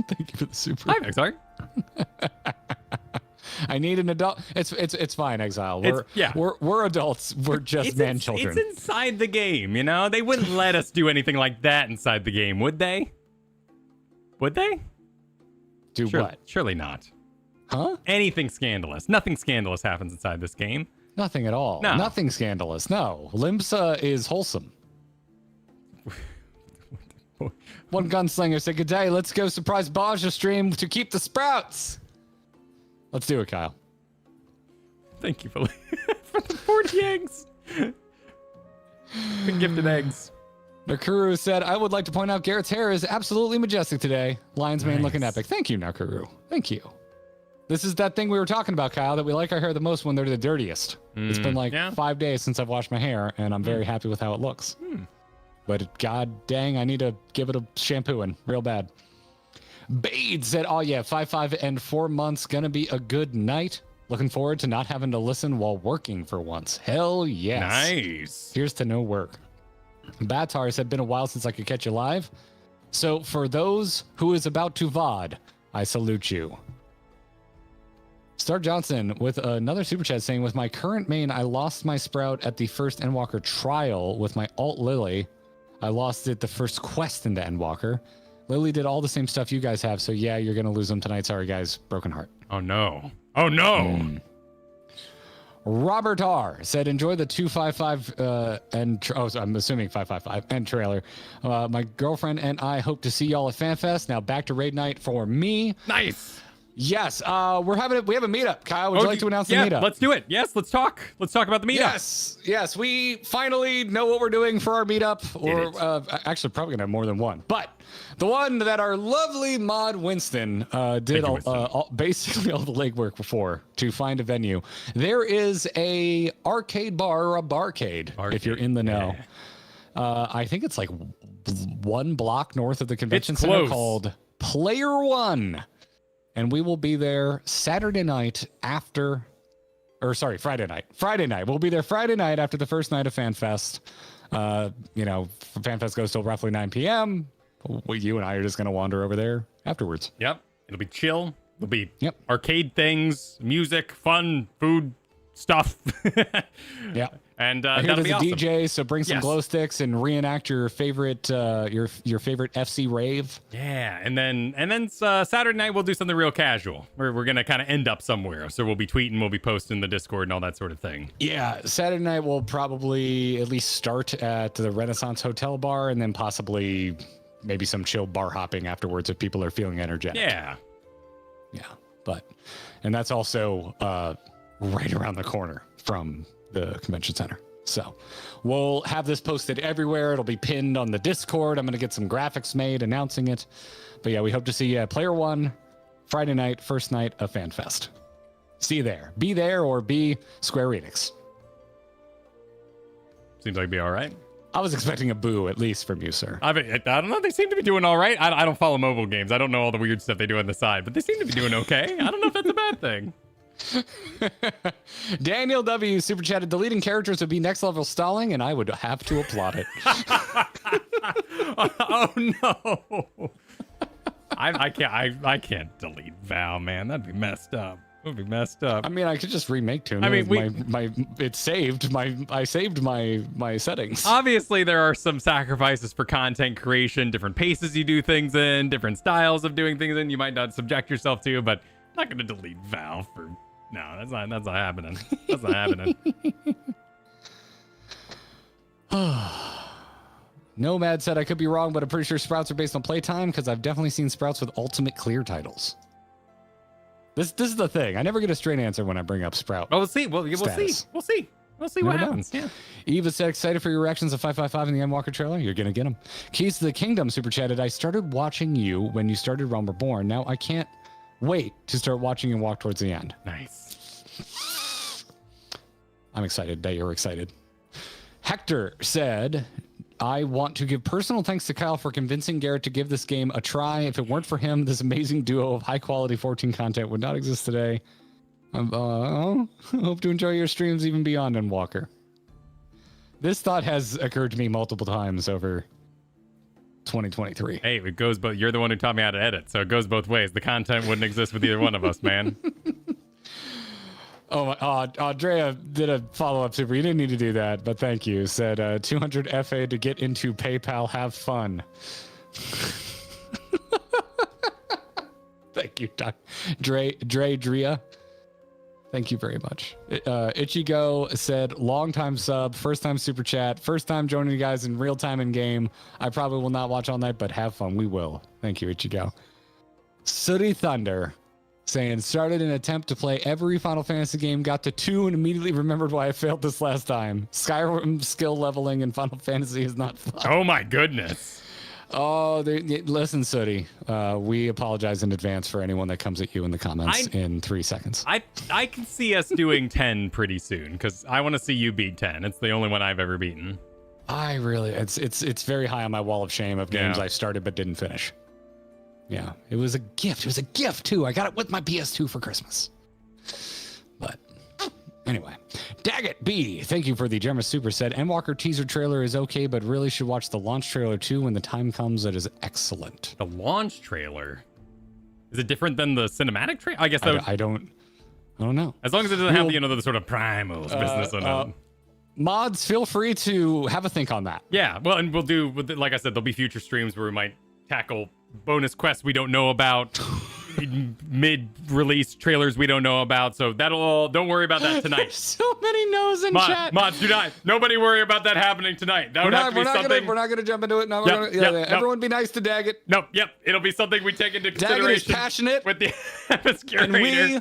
Thank you for the super. Hi, Vexart. I need an adult. It's fine, Exile. We're adults. We're just children. It's inside the game, you know? They wouldn't let us do anything like that inside the game, would they? Would they? What? Surely not. Huh? Anything scandalous. Nothing scandalous happens inside this game. Nothing at all. No. Nothing scandalous. No. Limsa is wholesome. One gunslinger said, good day. Let's go surprise Baja stream to keep the sprouts. Let's do it, Kyle. Thank you for the 40 eggs. Gifted eggs. Nakuru said, I would like to point out Garrett's hair is absolutely majestic today. Lion's mane looking epic. Thank you, Nakuru. Thank you. This is that thing we were talking about, Kyle, that we like our hair the most when they're the dirtiest. It's been like 5 days since I've washed my hair, and I'm very happy with how it looks. But god dang, I need to give it a shampooing real bad. Bade said, oh yeah, 5 and 4 months, gonna be a good night. Looking forward to not having to listen while working for once. Hell yes. Nice. Here's to no work. Batar said, been a while since I could catch you live. So for those who is about to VOD, I salute you. Star Johnson with another super chat saying, with my current main, I lost my sprout at the first Endwalker trial with my alt Lily. I lost it the first quest into Endwalker. Lily did all the same stuff you guys have, so yeah, you're going to lose them tonight. Sorry, guys. Broken heart. Oh, no. Oh, no. Robert R. said, enjoy the 255 I'm assuming 555 and trailer. My girlfriend and I hope to see y'all at FanFest. Now back to raid night for me. Nice. Yes, we have a meetup. Kyle, would you like to announce the meetup? Let's do it. Yes, let's talk. Let's talk about the meetup. Yes, we finally know what we're doing for our meetup. Or actually, probably gonna have more than one. But the one that our lovely mod Winston did basically all the legwork before to find a venue. There is a arcade bar or a barcade, if you're in the know. I think it's like 1 block north of the convention center called Player One. And we will be there Friday night. Friday night. We'll be there Friday night after the first night of FanFest. FanFest goes till roughly 9 p.m. You and I are just going to wander over there afterwards. Yep. It'll be chill. There'll be Yep. arcade things, music, fun, food, stuff. Yeah. And I hear that'll there's be a awesome. DJ, so bring some Yes. glow sticks and reenact your favorite your favorite FC rave. Yeah, and then Saturday night we'll do something real casual. We're gonna kind of end up somewhere, so we'll be tweeting, we'll be posting the Discord and all that sort of thing. Yeah, Saturday night we'll probably at least start at the Renaissance Hotel bar, and then possibly maybe some chill bar hopping afterwards if people are feeling energetic. Yeah. And that's also right around the corner from the convention center. So we'll have this posted everywhere. It'll be pinned on the Discord. I'm going to get some graphics made announcing it. But yeah, we hope to see you Player One Friday night, first night of FanFest. See you there. Be there or be Square Enix. Seems like it'd be all right. I was expecting a boo, at least from you, sir. I don't know. They seem to be doing all right. I don't follow mobile games. I don't know all the weird stuff they do on the side, but they seem to be doing okay. I don't know if that's a bad thing. Daniel W. super chatted, deleting characters would be next level stalling, and I would have to applaud it. Oh no. I can't delete Val, man. That'd be messed up. It would be messed up. I mean, I could just remake Tuna. I mean, I saved my settings. Obviously, there are some sacrifices for content creation, different paces you do things in, different styles of doing things in. You might not subject yourself to, but I'm not going to delete Val for. No, that's not happening. That's not happening. Nomad said, I could be wrong, but I'm pretty sure Sprouts are based on playtime because I've definitely seen Sprouts with ultimate clear titles. This is the thing. I never get a straight answer when I bring up Sprout. Oh, we'll see. We'll see. We'll see what happens. Yeah. Eva said, excited for your reactions of 555 in the Endwalker trailer. You're going to get them. Keys to the Kingdom super chatted. I started watching you when you started Realm Reborn. Now I can't wait to start watching and walk towards the end. Nice. I'm excited that you're excited. Hector said, I want to give personal thanks to Kyle for convincing Garrett to give this game a try. If it weren't for him, this amazing duo of high-quality 14 content would not exist today. Hope to enjoy your streams even beyond Endwalker. This thought has occurred to me multiple times over 2023. Hey, it goes both. You're the one who taught me how to edit, so it goes both ways. The content wouldn't exist with either one of us, man. Oh, Andrea did a follow-up super. You didn't need to do that, but thank you. Said 200 FA to get into PayPal. Have fun. Thank you, Drea. Thank you very much. Ichigo said, long time sub, first time super chat, first time joining you guys in real time in game. I probably will not watch all night, but have fun. We will. Thank you, Ichigo. Sooty Thunder saying, started an attempt to play every Final Fantasy game, got to 2 and immediately remembered why I failed this last time. Skyrim skill leveling in Final Fantasy is not fun. Oh my goodness. Oh, listen, Sooty. We apologize in advance for anyone that comes at you in the comments in 3 seconds. I can see us doing 10 pretty soon because I want to see you beat 10. It's the only one I've ever beaten. I really, it's very high on my wall of shame of games I started but didn't finish. Yeah, it was a gift. It was a gift too. I got it with my PS2 for Christmas. But anyway, Daggett B, thank you for the generous super set. Endwalker teaser trailer is okay, but really should watch the launch trailer too when the time comes. It is excellent. The launch trailer? Is it different than the cinematic trailer? I guess that I don't know. As long as it doesn't have the sort of primals business on it. Mods, feel free to have a think on that. Yeah, well, and we'll do, like I said, there'll be future streams where we might tackle bonus quests we don't know about, mid-release trailers we don't know about, so that'll all, don't worry about that tonight. There's so many no's in chat. Mods, do not, nobody worry about that happening tonight. That would have to be something. We're not gonna jump into it. No, everyone be nice to Daggett. It'll be something we take into Daggett consideration. is passionate with the MSQ and we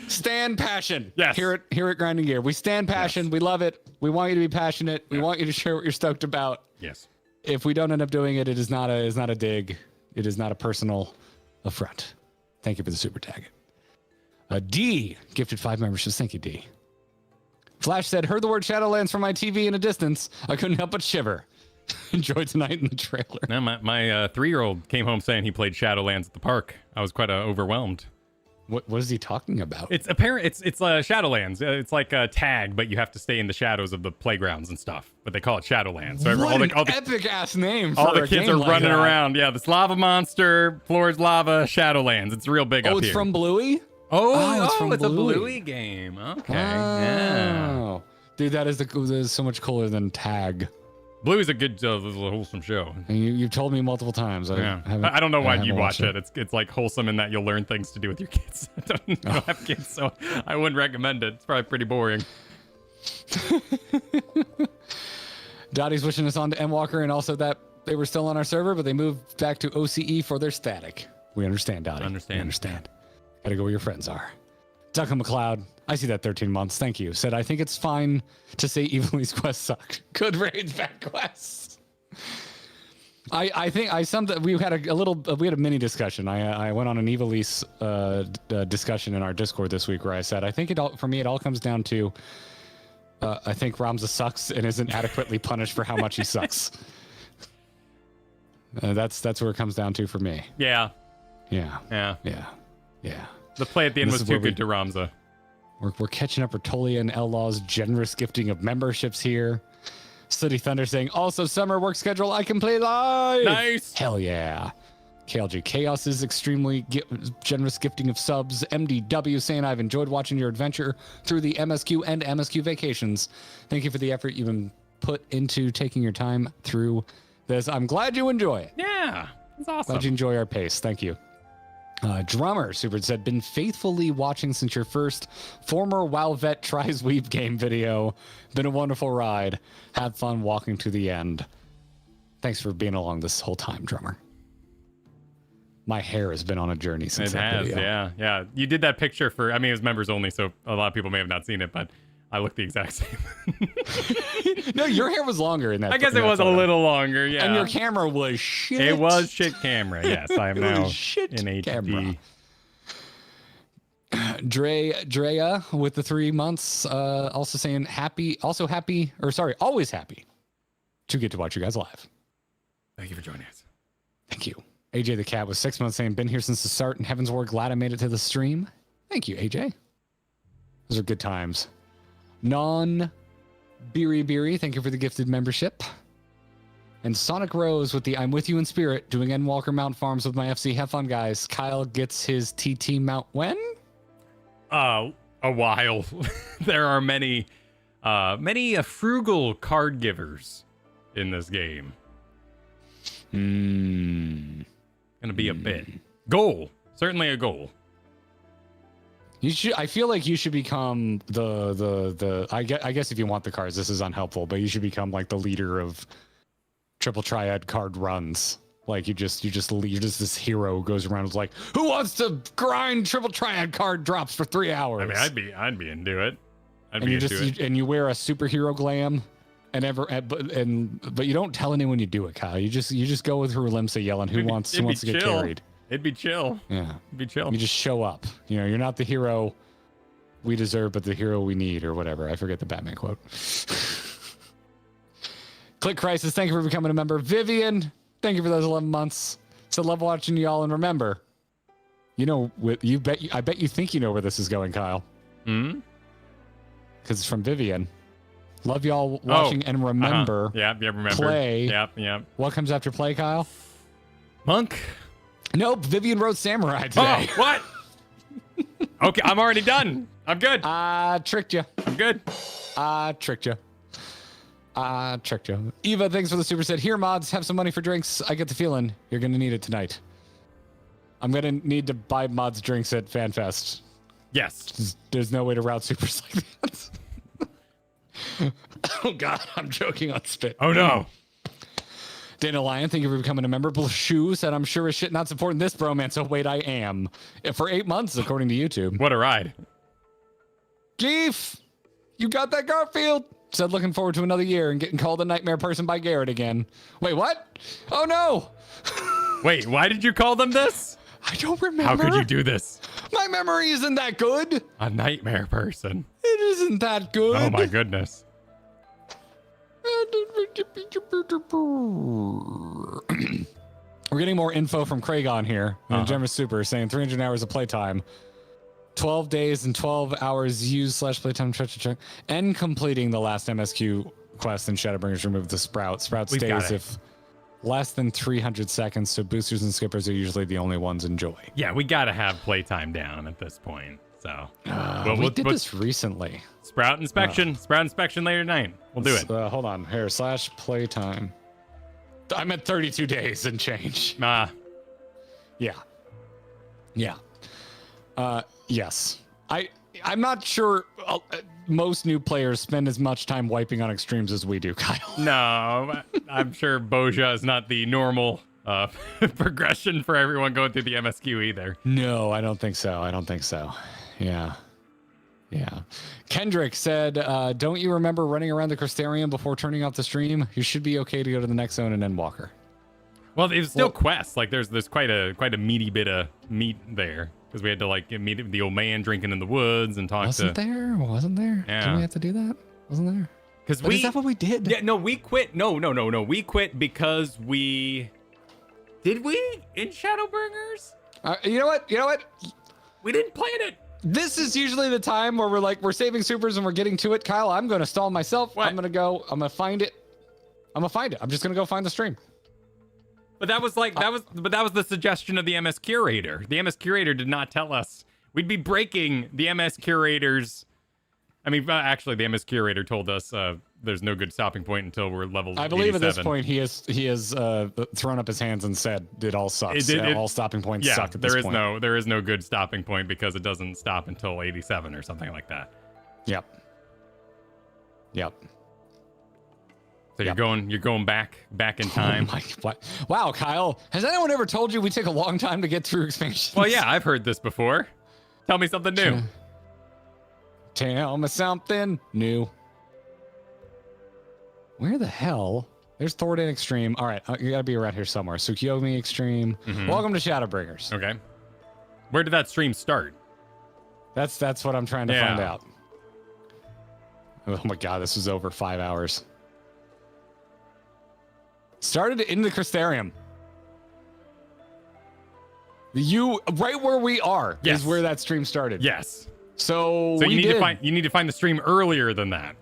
stand passion. Yes. Here at Grinding Gear. We stand passion. Yes. We love it. We want you to be passionate. We want you to share what you're stoked about. Yes. If we don't end up doing it, it is not a dig. It is not a personal affront. Thank you for the super tag. D gifted 5 memberships. Thank you, D. Flash said, heard the word Shadowlands from my TV in a distance. I couldn't help but shiver. Enjoy tonight in the trailer. No, my 3-year-old came home saying he played Shadowlands at the park. I was quite overwhelmed. What is he talking about? It's apparent. It's Shadowlands. It's like a tag, but you have to stay in the shadows of the playgrounds and stuff. But they call it Shadowlands. So what an epic ass name! All for the a kids game are like running that. around. Yeah, this lava monster, floor is lava, Shadowlands. It's real big up here. It's from Bluey. It's a Bluey game. Okay. Yeah. Dude, that is so much cooler than Tag. Bluey's a good, wholesome show. And you've told me multiple times. I don't know why you watch it. It's like wholesome in that you'll learn things to do with your kids. I don't have kids, so I wouldn't recommend it. It's probably pretty boring. Dottie's wishing us on to Endwalker, and also that they were still on our server, but they moved back to OCE for their static. We understand, Dottie. We understand. Gotta go where your friends are. Ducka McLeod, I see that 13 months. Thank you. Said, I think it's fine to say Evilly's quests suck. Good raids, bad quests. I think we had a mini discussion. I went on an Evilly's discussion in our Discord this week where I said, I think it all comes down to I think Ramza sucks and isn't adequately punished for how much he sucks. That's where it comes down to for me. Yeah. The play at the end was too good to Ramza. We're catching up Retolia and L-Law's generous gifting of memberships here. City Thunder saying, also summer work schedule, I can play live. Nice. Hell yeah. KLG Chaos's extremely generous gifting of subs. MDW saying, I've enjoyed watching your adventure through the MSQ and MSQ vacations. Thank you for the effort you've been put into taking your time through this. I'm glad you enjoy it. Yeah, that's awesome. Glad you enjoy our pace. Thank you. Drummer Super said, been faithfully watching since your first former WoW vet tries weep game video. Been a wonderful ride. Have fun walking to the end. Thanks for being along this whole time, Drummer. My hair has been on a journey since that video. Yeah. You did that picture for, it was members only, so a lot of people may have not seen it, but I look the exact same. No, your hair was longer in that. I guess it was a little longer, yeah. And your camera was shit. It was shit camera, yes. I am now shit in HD. Camera. Drea with the 3 months, also saying always happy to get to watch you guys live. Thank you for joining us. Thank you. AJ the Cat with 6 months saying, been here since the start in Heaven's War. Glad I made it to the stream. Thank you, AJ. Those are good times. Beery, thank you for the gifted membership. And Sonic Rose with the I'm with you in spirit, doing Endwalker mount farms with my FC. Have fun, guys. Kyle gets his TT mount when? A while. There are many frugal card givers in this game. Gonna be a bit. Goal. Certainly a goal. You should. I feel like you should become I guess if you want the cards, this is unhelpful, but you should become like the leader of triple triad card runs. Like you're just this hero who goes around and is like, who wants to grind triple triad card drops for 3 hours? I'd be into it. And you wear a superhero glam, but you don't tell anyone you do it, Kyle. You just go with Rulimsa yelling, who wants to get carried? It'd be chill. Yeah. It'd be chill. You just show up. You're not the hero we deserve, but the hero we need, or whatever. I forget the Batman quote. Click Crisis, thank you for becoming a member. Vivian, thank you for those 11 months. So love watching y'all, and remember, I bet you think you know where this is going, Kyle. Hmm? Because it's from Vivian. Love y'all watching, and remember. Remember. Play. Yep. What comes after play, Kyle? Monk. Nope, Vivian wrote Samurai today. Oh, what? Okay, I'm already done. I'm good. Tricked you. I'm good. Tricked you. Eva, thanks for the super set. Here, mods, have some money for drinks. I get the feeling you're going to need it tonight. I'm going to need to buy mods drinks at FanFest. Yes. There's no way to route supers like that. Oh, God, I'm joking on spit. Oh, no. Dana Lyon, thank you for becoming a member. Blashu said, I'm sure as shit not supporting this bromance. Oh, wait, I am. For 8 months, according to YouTube. What a ride. Geef, you got that, Garfield? Said, looking forward to another year and getting called a nightmare person by Garrett again. Wait, what? Oh, no. Wait, why did you call them this? I don't remember. How could you do this? My memory isn't that good. A nightmare person. It isn't that good. Oh, my goodness. We're getting more info from Kragon here. Generous Super saying 300 hours of playtime. 12 days and 12 hours used / playtime check and completing the last MSQ quest in Shadowbringers remove the Sprout. Sprout stays if less than 300 seconds, so boosters and skippers are usually the only ones enjoy. Yeah, we gotta have playtime down at this point. So we did this recently. Sprout inspection later tonight. We'll do it. Hold on, here / playtime. I'm at 32 days and change. Yeah. Yes. I'm not sure most new players spend as much time wiping on extremes as we do, Kyle. No, I'm sure Boja is not the normal progression for everyone going through the MSQ either. No, I don't think so. Yeah. Kendrick said, don't you remember running around the Crystarium before turning off the stream? You should be okay to go to the next zone and Endwalker. Well, it's still quests. Like there's quite a meaty bit of meat there. Because we had to like meet the old man drinking in the woods and talk Wasn't there? Yeah. Didn't we have to do that? Wasn't there? Because is that what we did? Yeah, no, we quit. No. We quit because we... Did we? In Shadowbringers? You know what? We didn't plan it. This is usually the time where we're saving supers and we're getting to it. Kyle, I'm going to stall myself. What? I'm going to find it. I'm just going to go find the stream. But that was the suggestion of the MS Curator. The MS Curator did not tell us. We'd be breaking the MS Curator's... I mean, actually, the MS Curator told us there's no good stopping point until we're level 87. I believe at this point he has thrown up his hands and said it all sucks. All stopping points suck at this point. There is no good stopping point because it doesn't stop until 87 or something like that. Yep. So you're going back in time. Wow, Kyle. Has anyone ever told you we take a long time to get through expansions? Well, yeah, I've heard this before. Tell me something new. Tell me something new. Where the hell? There's Thordan Extreme. All right, you gotta be around here somewhere. Tsukiyomi Extreme. Mm-hmm. Welcome to Shadowbringers. Okay. Where did that stream start? That's what I'm trying to find out. Oh my god, this was over 5 hours. Started in the Crystarium. Right where we are is where that stream started. Yes. So you need to find the stream earlier than that.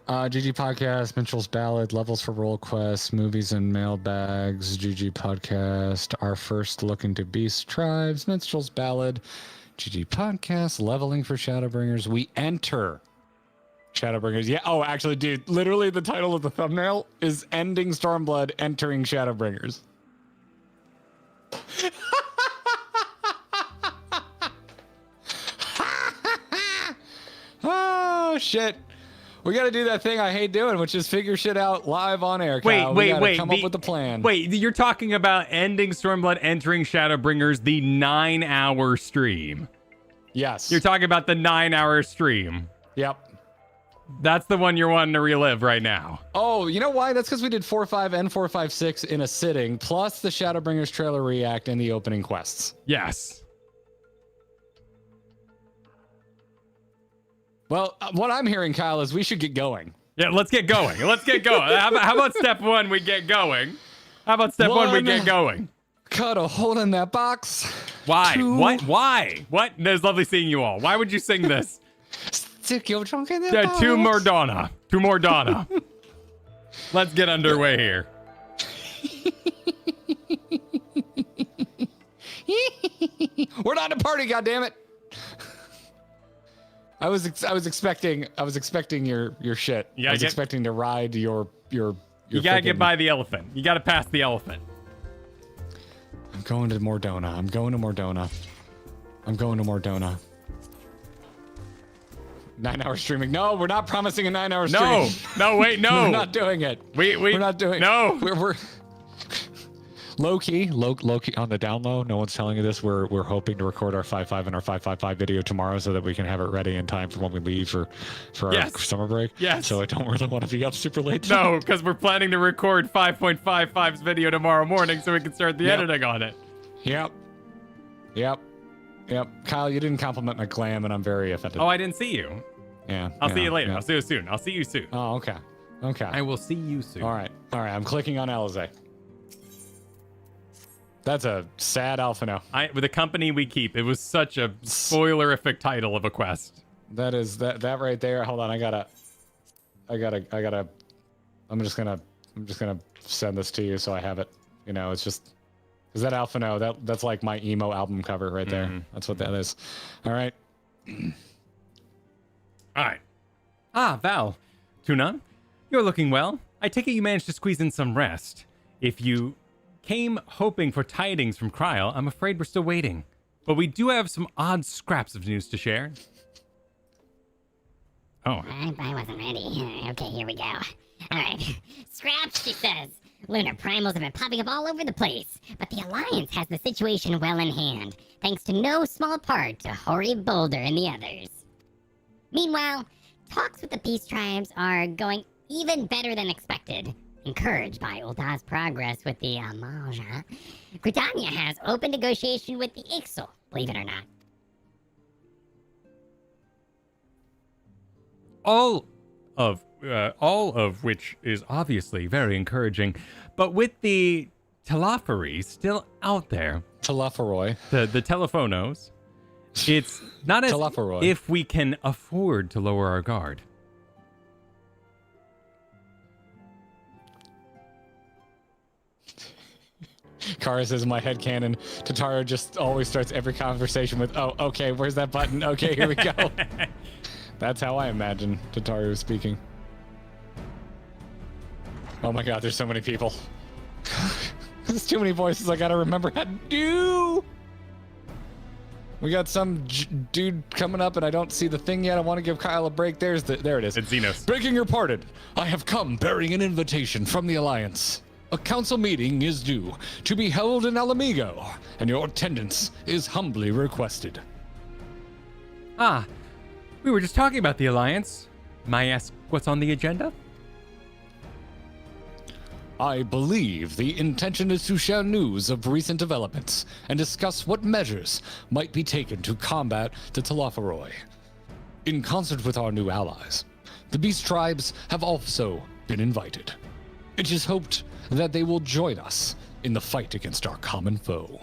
GG Podcast, Mitchell's Ballad, Levels for Roll Quests, Movies and Mailbags, GG Podcast, Our First Look into Beast Tribes, Mitchell's Ballad, GG Podcast, Leveling for Shadowbringers. We enter Shadowbringers. Yeah. Oh, actually, dude, literally the title of the thumbnail is Ending Stormblood, Entering Shadowbringers. Oh, shit. We got to do that thing I hate doing, which is figure shit out live on air. Kyle. Wait. Come up with the plan. Wait, you're talking about Ending Stormblood, Entering Shadowbringers, the 9-hour stream. Yes. You're talking about the 9-hour stream. Yep. That's the one you're wanting to relive right now. Oh, you know why? That's because we did 4.5 and 4.5.6 in a sitting, plus the Shadowbringers trailer react and the opening quests. Yes. Well, what I'm hearing, Kyle, is we should get going. Yeah, let's get going. How about step one, we get going? How about step one, we get going? Cut a hole in that box. Why? What? Why? What? It's lovely seeing you all. Why would you sing this? Stick your trunk in that box. Two more Donna. Let's get underway here. We're not a party, goddammit. I was expecting your shit. I was expecting to ride your You gotta get by the elephant. You gotta pass the elephant. I'm going to Mordona. 9-hour streaming. No, we're not promising a 9-hour stream. No, wait, no. We're not doing it. We're not doing it. No. We're low key on the down low. No one's telling you this. We're hoping to record our 5.5 and our 5.5 video tomorrow so that we can have it ready in time for when we leave for our summer break. Yes. So I don't really want to be up super late. No, because we're planning to record 5.55's video tomorrow morning so we can start the editing on it. Yep. Kyle, you didn't compliment my glam, and I'm very offended. Oh, I didn't see you. Yeah. I'll see you later. Yeah. I'll see you soon. Oh, okay. I will see you soon. All right. I'm clicking on Alizé. That's a sad Alphino. With the company we keep. It was such a spoilerific title of a quest. That is that right there. Hold on, I'm just gonna send this to you so I have it. You know, it's just is that Alphino? That's like my emo album cover right there. Mm-hmm. That's what that is. All right. All right. Ah, Val. Tuna, you're looking well. I take it you managed to squeeze in some rest. If you came hoping for tidings from Coeurl, I'm afraid we're still waiting. But we do have some odd scraps of news to share. Oh. I wasn't ready. Okay, here we go. Alright. Scraps, she says. Lunar primals have been popping up all over the place, but the Alliance has the situation well in hand, thanks to no small part to Hoary Boulder and the others. Meanwhile, talks with the Beast Tribes are going even better than expected. Encouraged by Ulda's progress with the Amaja, Gridania has open negotiation with the Ixal, believe it or not. All of which is obviously very encouraging, but with the Telophory still out there, Telophory, the Telephonos, it's not as Telophory. if we can afford to lower our guard. Kara says, my headcanon, Tataru just always starts every conversation with, oh, okay, where's that button? Okay, here we go. That's how I imagine Tataru speaking. Oh my god, there's so many people. There's too many voices I gotta remember how to do. We got some dude coming up and I don't see the thing yet. I want to give Kyle a break. There it is. It's Xenos. Breaking your pardon. I have come bearing an invitation from the Alliance. A council meeting is due to be held in Alamigo, and your attendance is humbly requested. Ah, we were just talking about the Alliance. May I ask what's on the agenda? I believe the intention is to share news of recent developments and discuss what measures might be taken to combat the Telophory. In concert with our new allies, the Beast Tribes have also been invited. It is hoped that they will join us in the fight against our common foe.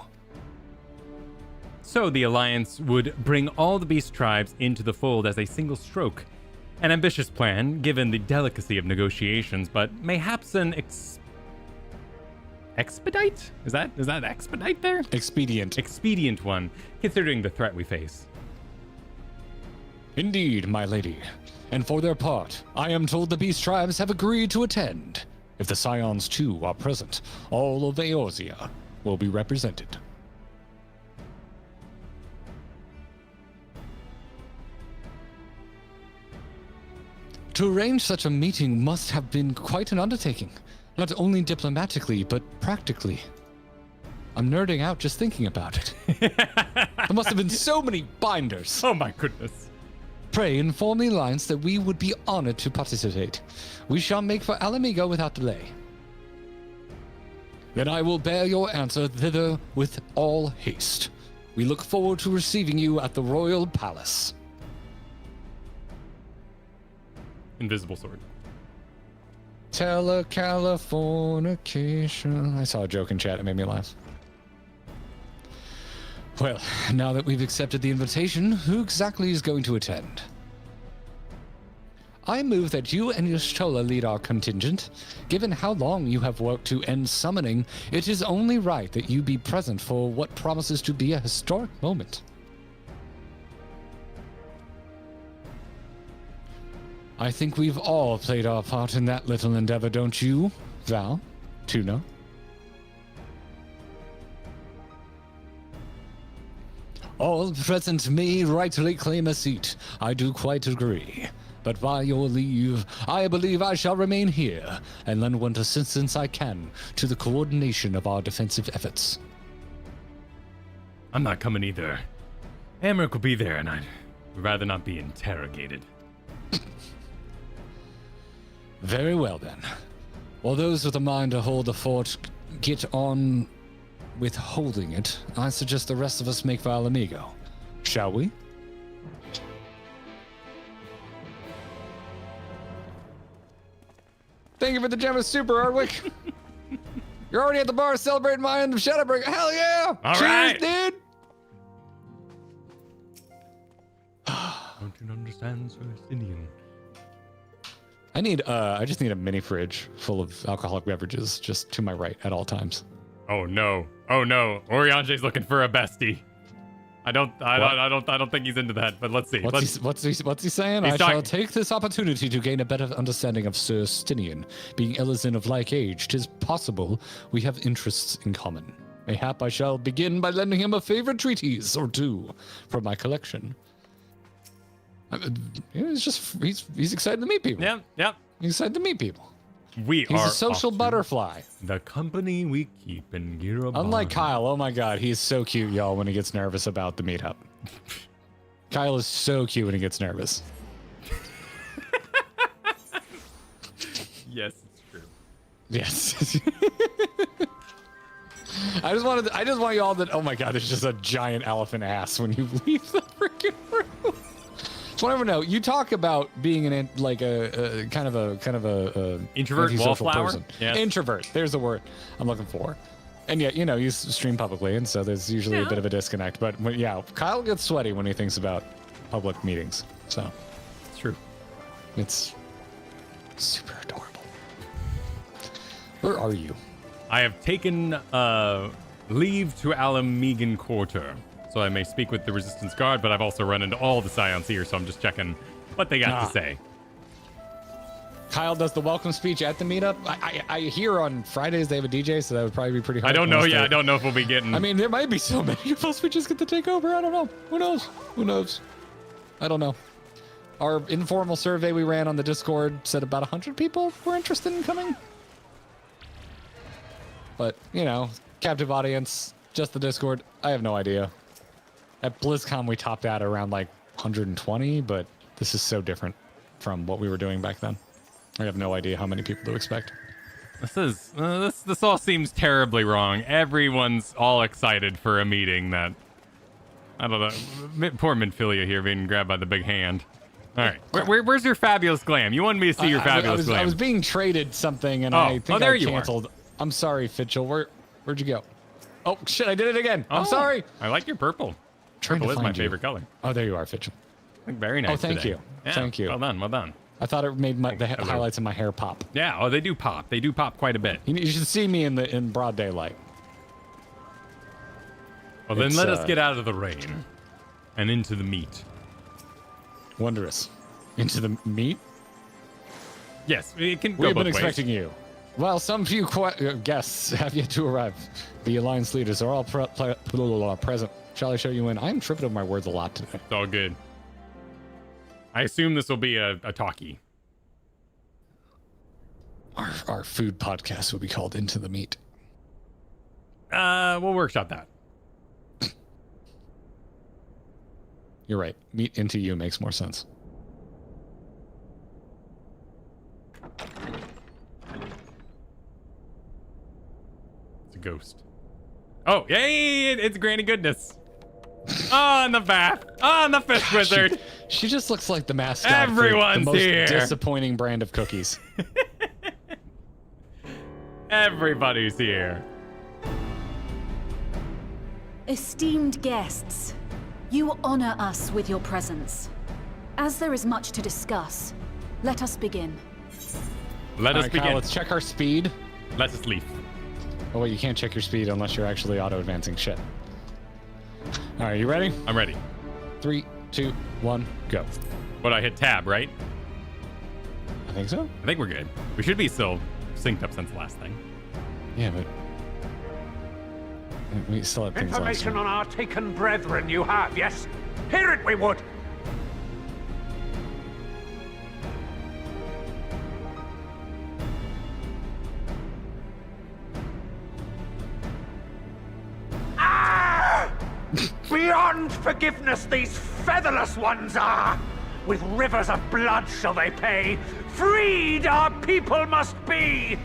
So the Alliance would bring all the Beast Tribes into the fold as a single stroke. An ambitious plan, given the delicacy of negotiations, but mayhaps an expedite? Is that expedite there? Expedient one, considering the threat we face. Indeed, my lady. And for their part, I am told the Beast Tribes have agreed to attend. If the Scions too are present, all of Eorzea will be represented. To arrange such a meeting must have been quite an undertaking, not only diplomatically, but practically. I'm nerding out just thinking about it. There must have been so many binders. Oh my goodness. Pray inform the Alliance that we would be honored to participate. We shall make for Alamigo without delay. Then I will bear your answer thither with all haste. We look forward to receiving you at the Royal Palace. Invisible sword. Telecalifornication. I saw a joke in chat. It made me laugh. Well, now that we've accepted the invitation, who exactly is going to attend? I move that you and Y'shtola lead our contingent. Given how long you have worked to end summoning, it is only right that you be present for what promises to be a historic moment. I think we've all played our part in that little endeavor, don't you, Val? Tuna? All present may rightly claim a seat. I do quite agree. But by your leave, I believe I shall remain here and lend what assistance I can to the coordination of our defensive efforts. I'm not coming either. Amric will be there, and I'd rather not be interrogated. Very well, then. While those with a mind to hold the fort get on with holding it, I suggest the rest of us make for Alamigo. Shall we? Thank you for the gem of super, Ardwick. You're already at the bar celebrating my end of Shadowbringers. Hell yeah! All Cheers, right. dude! Don't you understand, Celestinian? I just need a mini fridge full of alcoholic beverages just to my right at all times. Oh no. Oriange's looking for a bestie. I don't think he's into that, but let's see. What's he saying? I shall take this opportunity to gain a better understanding of Sir Stinian. Being Elizin of like age, 'tis possible we have interests in common. Mayhap I shall begin by lending him a favorite treatise or two from my collection. He's excited to meet people. Yep. He's excited to meet people. He's a social butterfly. The company we keep in Girobon. Unlike Kyle, oh my god, he's so cute, y'all, when he gets nervous about the meetup. Kyle is so cute when he gets nervous. Yes, it's true. Yes. I just want y'all that, oh my god, there's just a giant elephant ass when you leave the freaking room. So I never know. You talk about being a kind of a introvert, wallflower. Person. Yes. Introvert. There's the word I'm looking for. And yet, you stream publicly, and so there's usually a bit of a disconnect. But Kyle gets sweaty when he thinks about public meetings. So it's true. It's super adorable. Where are you? I have taken leave to Alamegan Quarter, so I may speak with the Resistance Guard, but I've also run into all the Scions here, so I'm just checking what they got to say. Kyle does the welcome speech at the meetup. I hear on Fridays they have a DJ, so that would probably be pretty hard. I don't know. Yeah, I don't know if we'll be getting. I mean, there might be so many of us we just get to take over. I don't know. Who knows? I don't know. Our informal survey we ran on the Discord said about 100 people were interested in coming. But, captive audience, just the Discord. I have no idea. At BlizzCon, we topped out around 120, but this is so different from what we were doing back then. I have no idea how many people to expect. This all seems terribly wrong. Everyone's all excited for a meeting that, I don't know. Poor Minfilia here being grabbed by the big hand. All right, where's your fabulous glam? You wanted me to see your fabulous glam. I was being traded something, and I think there I you canceled. are. I'm sorry, Fitchell. Where'd you go? Oh shit! I did it again. I'm sorry. I like your purple. Purple is my favorite color. Oh, there you are, Fitchell. Very nice. Oh, thank today. you. Yeah, Thank you. Well done. I thought it made the highlights of my hair pop. Yeah. Oh, they do pop. They do pop quite a bit. You should see me in broad daylight. Well, then let us get out of the rain and into the meat. Wondrous. Into the meat? Yes, it can go We've both been ways. expecting you. Well, some few guests have yet to arrive. The Alliance leaders are all present. Shall I show you in? I'm tripping over my words a lot today. It's all good. I assume this will be a talkie. Our food podcast will be called Into the Meat. We'll workshop that. You're right. Meat into you makes more sense. It's a ghost. Oh, yay! It's Granny Goodness. Oh, and the bath. Oh, and the fish wizard. She just looks like the mascot. Everyone's for the most here. Disappointing brand of cookies. Everybody's here. Esteemed guests, you honor us with your presence. As there is much to discuss, let us begin. Let us begin. Kyle, let's check our speed. Let us leave. Oh wait, you can't check your speed unless you're actually auto-advancing shit. All right, you ready? I'm ready. 3, 2, 1, go. But I hit tab, right? I think so. I think we're good. We should be still synced up since the last thing. Yeah, but we still have things Information on our taken brethren you have, yes? Hear it we would! Ah! Beyond forgiveness these featherless ones are! With rivers of blood shall they pay! Freed our people must be!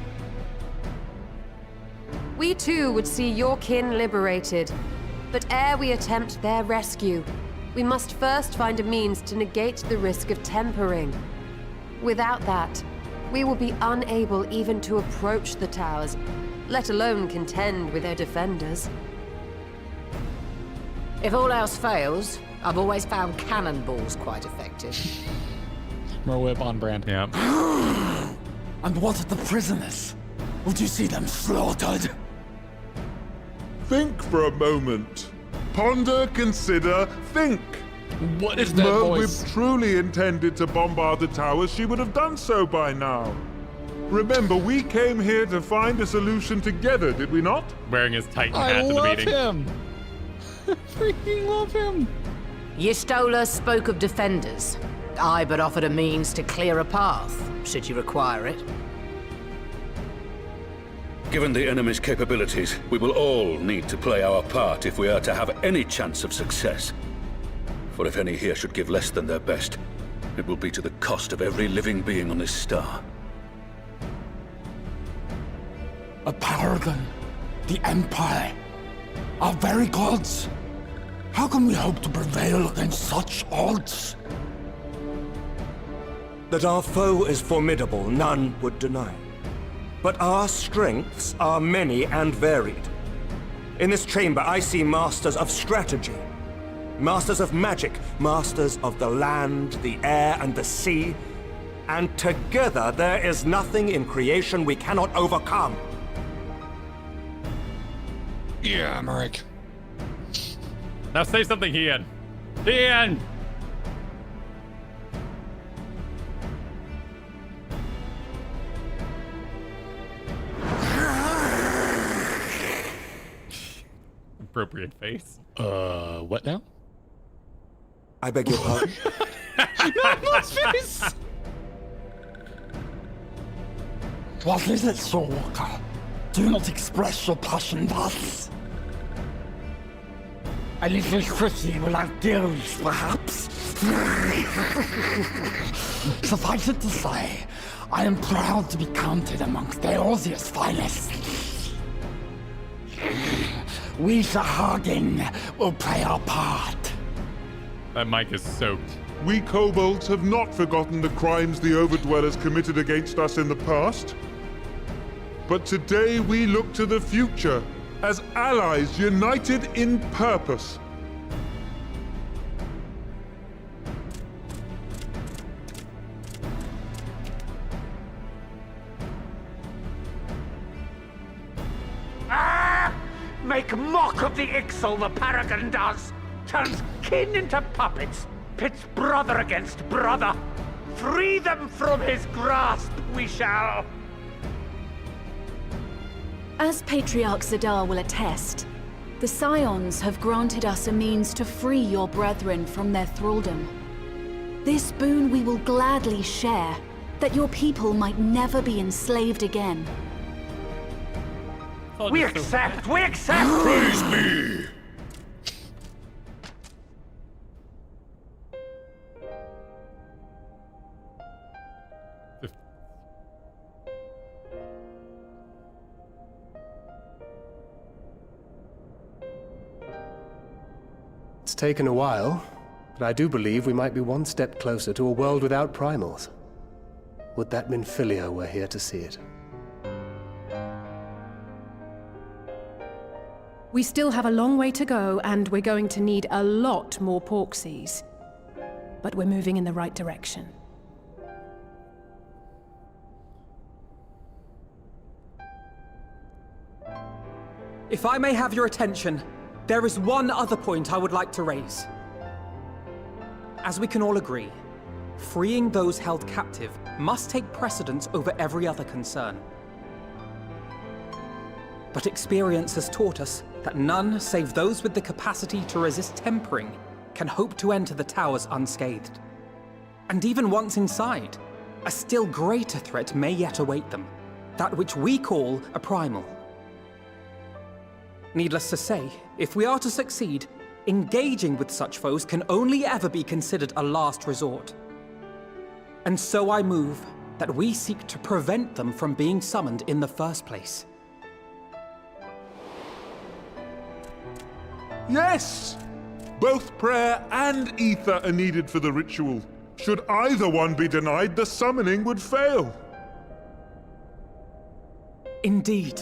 We too would see your kin liberated, but ere we attempt their rescue, we must first find a means to negate the risk of tempering. Without that, we will be unable even to approach the towers, let alone contend with their defenders. If all else fails, I've always found cannonballs quite effective. Merwhip on brand. Yeah. And what of the prisoners? Would you see them slaughtered? Think for a moment. Ponder, consider, think. What is that voice? If Merwhip truly intended to bombard the towers, she would have done so by now. Remember, we came here to find a solution together, did we not? Wearing his Titan I hat to the love meeting. him. I freaking love him. Yistola spoke of defenders. I but offered a means to clear a path, should you require it. Given the enemy's capabilities, we will all need to play our part if we are to have any chance of success. For if any here should give less than their best, it will be to the cost of every living being on this star. A paragon, the Empire, our very gods. How can we hope to prevail against such odds? That our foe is formidable, none would deny. But our strengths are many and varied. In this chamber, I see masters of strategy, masters of magic, masters of the land, the air, and the sea. And together, there is nothing in creation we cannot overcome. Yeah, Merrick. Now say something, Ian. Ian! Appropriate face. What now? I beg your pardon? Not face! What is it, Shirogane? Do not express your passion thus. A little Chrissy will have gills, perhaps. Suffice it to say, I am proud to be counted amongst Eorzea's finest. We Shirogane will play our part. That mic is soaked. We kobolds have not forgotten the crimes the Overdwellers committed against us in the past. But today we look to the future as allies united in purpose. Make mock of the Ixal, the Paragon does! Turns kin into puppets! Pits brother against brother! Free them from his grasp, we shall! As Patriarch Zadar will attest, the Scions have granted us a means to free your brethren from their thraldom. This boon we will gladly share, that your people might never be enslaved again. We accept! We accept! Praise me! It's taken a while, but I do believe we might be one step closer to a world without primals. Would that Minfilia were here to see it. We still have a long way to go, and we're going to need a lot more Porksies. But we're moving in the right direction. If I may have your attention, there is one other point I would like to raise. As we can all agree, freeing those held captive must take precedence over every other concern. But experience has taught us that none save those with the capacity to resist tempering can hope to enter the towers unscathed. And even once inside, a still greater threat may yet await them, that which we call a primal. Needless to say, if we are to succeed, engaging with such foes can only ever be considered a last resort. And so I move that we seek to prevent them from being summoned in the first place. Yes! Both prayer and ether are needed for the ritual. Should either one be denied, the summoning would fail. Indeed.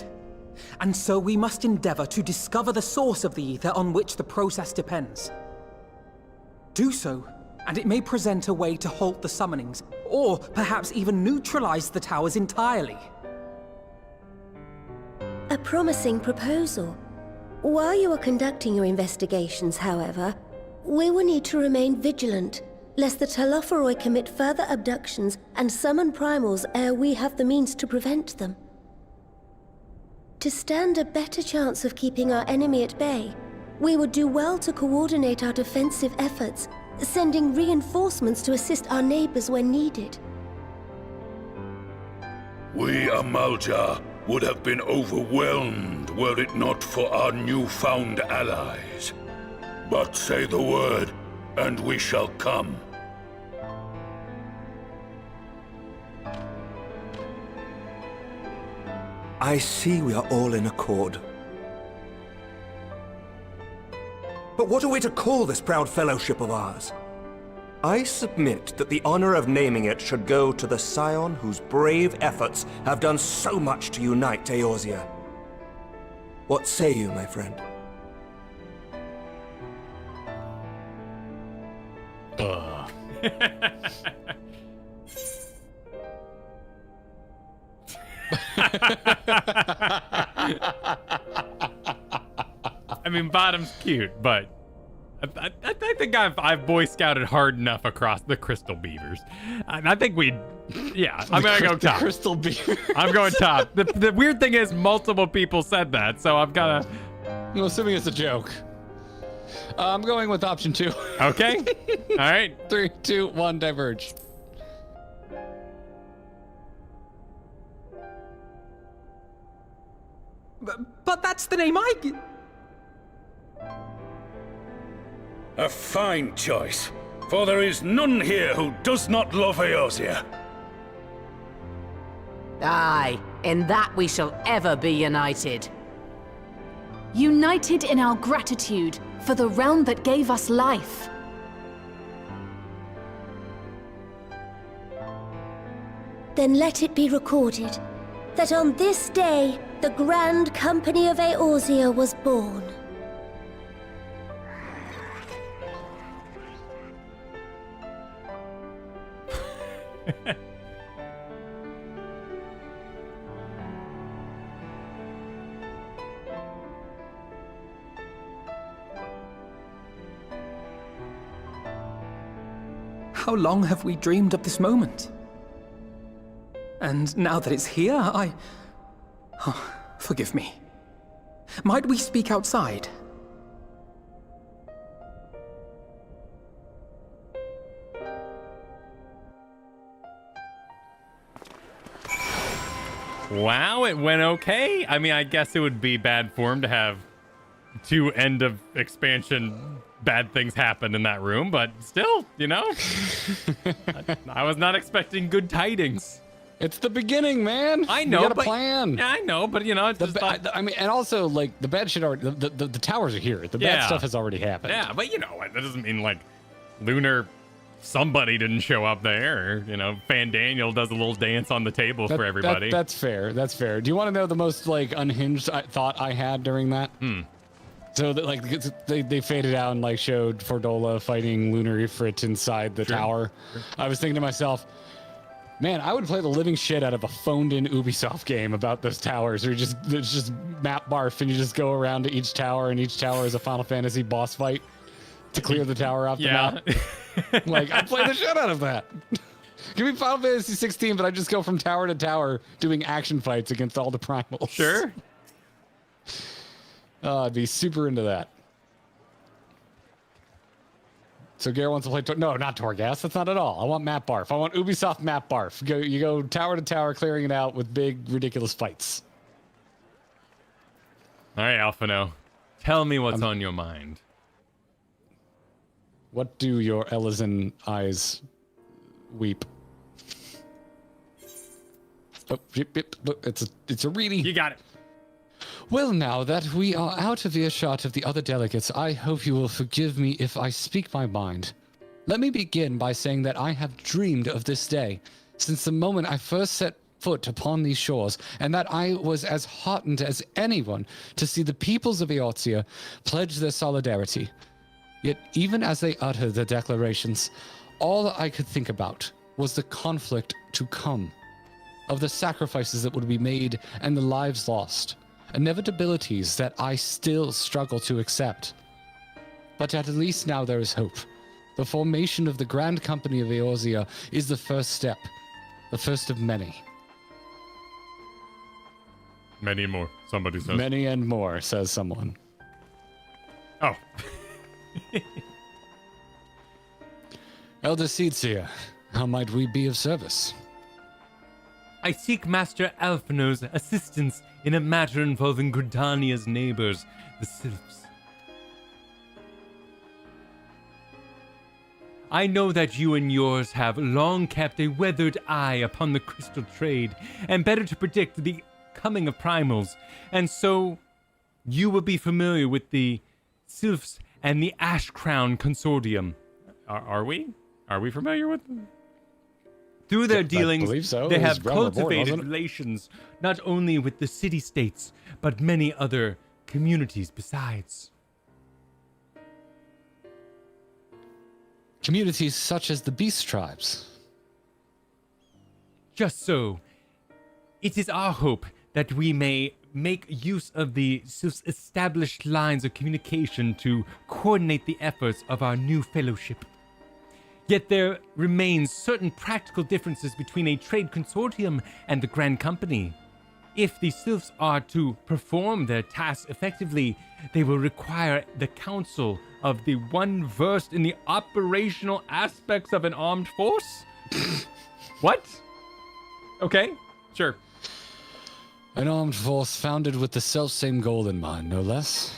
and so we must endeavor to discover the source of the ether on which the process depends. Do so, and it may present a way to halt the summonings, or perhaps even neutralize the towers entirely. A promising proposal. While you are conducting your investigations, however, we will need to remain vigilant, lest the Telophoroi commit further abductions and summon primals ere we have the means to prevent them. To stand a better chance of keeping our enemy at bay, we would do well to coordinate our defensive efforts, sending reinforcements to assist our neighbors when needed. We, Amalja, would have been overwhelmed were it not for our newfound allies. But say the word, and we shall come. I see we are all in accord. But what are we to call this proud fellowship of ours? I submit that the honor of naming it should go to the scion whose brave efforts have done so much to unite Eorzea. What say you, my friend? I mean, Bottom's cute, but I think I've Boy Scouted hard enough across the Crystal Beavers. I think I'm gonna go top. Crystal Beaver. I'm going top. The weird thing is, multiple people said that, so I've gotta. I'm assuming it's a joke. I'm going with option 2. Okay. All right. 3, 2, 1, diverge. But that's the name I... A fine choice, for there is none here who does not love Eorzea. Aye, in that we shall ever be united. United in our gratitude for the realm that gave us life. Then let it be recorded that on this day, the Grand Company of Eorzea was born. How long have we dreamed of this moment? And now that it's here, Oh, forgive me. Might we speak outside? Wow, it went okay. I mean, I guess it would be bad form to have 2 end of expansion bad things happen in that room, but still, I was not expecting good tidings. It's the beginning, man. I know, you got a but plan. Yeah, I know, but it's just I mean, and also like the bad shit already. The towers are here. The bad stuff has already happened. Yeah, but that doesn't mean like Lunar. Somebody didn't show up there. Fan Daniel does a little dance on the table for everybody. That's fair. That's fair. Do you want to know the most like unhinged thought I had during that? So that, they faded out and showed Fordola fighting Lunar Ifrit inside the tower. Sure. I was thinking to myself, man, I would play the living shit out of a phoned-in Ubisoft game about those towers. Or it's just map barf, and you just go around to each tower, and each tower is a Final Fantasy boss fight to clear the tower off the map. I'd play the shit out of that. Give me Final Fantasy 16, but I just go from tower to tower doing action fights against all the primals. Sure. I'd be super into that. So Garrett wants to play... No, not Torghast. That's not at all. I want map barf. I want Ubisoft map barf. You go tower to tower, clearing it out with big, ridiculous fights. All right, Alphino. Tell me what's on your mind. What do your Elysian eyes weep? Oh, it's a really... You got it. Well, now that we are out of earshot of the other delegates, I hope you will forgive me if I speak my mind. Let me begin by saying that I have dreamed of this day since the moment I first set foot upon these shores, and that I was as heartened as anyone to see the peoples of Eorzea pledge their solidarity. Yet even as they uttered their declarations, all I could think about was the conflict to come, of the sacrifices that would be made and the lives lost, inevitabilities that I still struggle to accept. But at least now there is hope. The formation of the Grand Company of Eorzea is the first step, the first of many. Many more, somebody says. Many and more, says someone. Oh. Elder Seedseer, how might we be of service? I seek Master Alphino's assistance in a matter involving Gridania's neighbors, the Sylphs. I know that you and yours have long kept a weathered eye upon the crystal trade, and better to predict the coming of primals, and so you will be familiar with the Sylphs and the Ash Crown Consortium. Are we? Are we familiar with them? Through their dealings, I believe so. They have Realm Reborn, cultivated wasn't it? relations not only with the city-states, but many other communities besides. Communities such as the Beast Tribes. Just so. It is our hope that we may make use of the established lines of communication to coordinate the efforts of our new fellowship. Yet there remains certain practical differences between a trade consortium and the Grand Company. If the Sylphs are to perform their tasks effectively, they will require the counsel of the one versed in the operational aspects of an armed force? What? Okay, sure. An armed force founded with the self-same goal in mind, no less.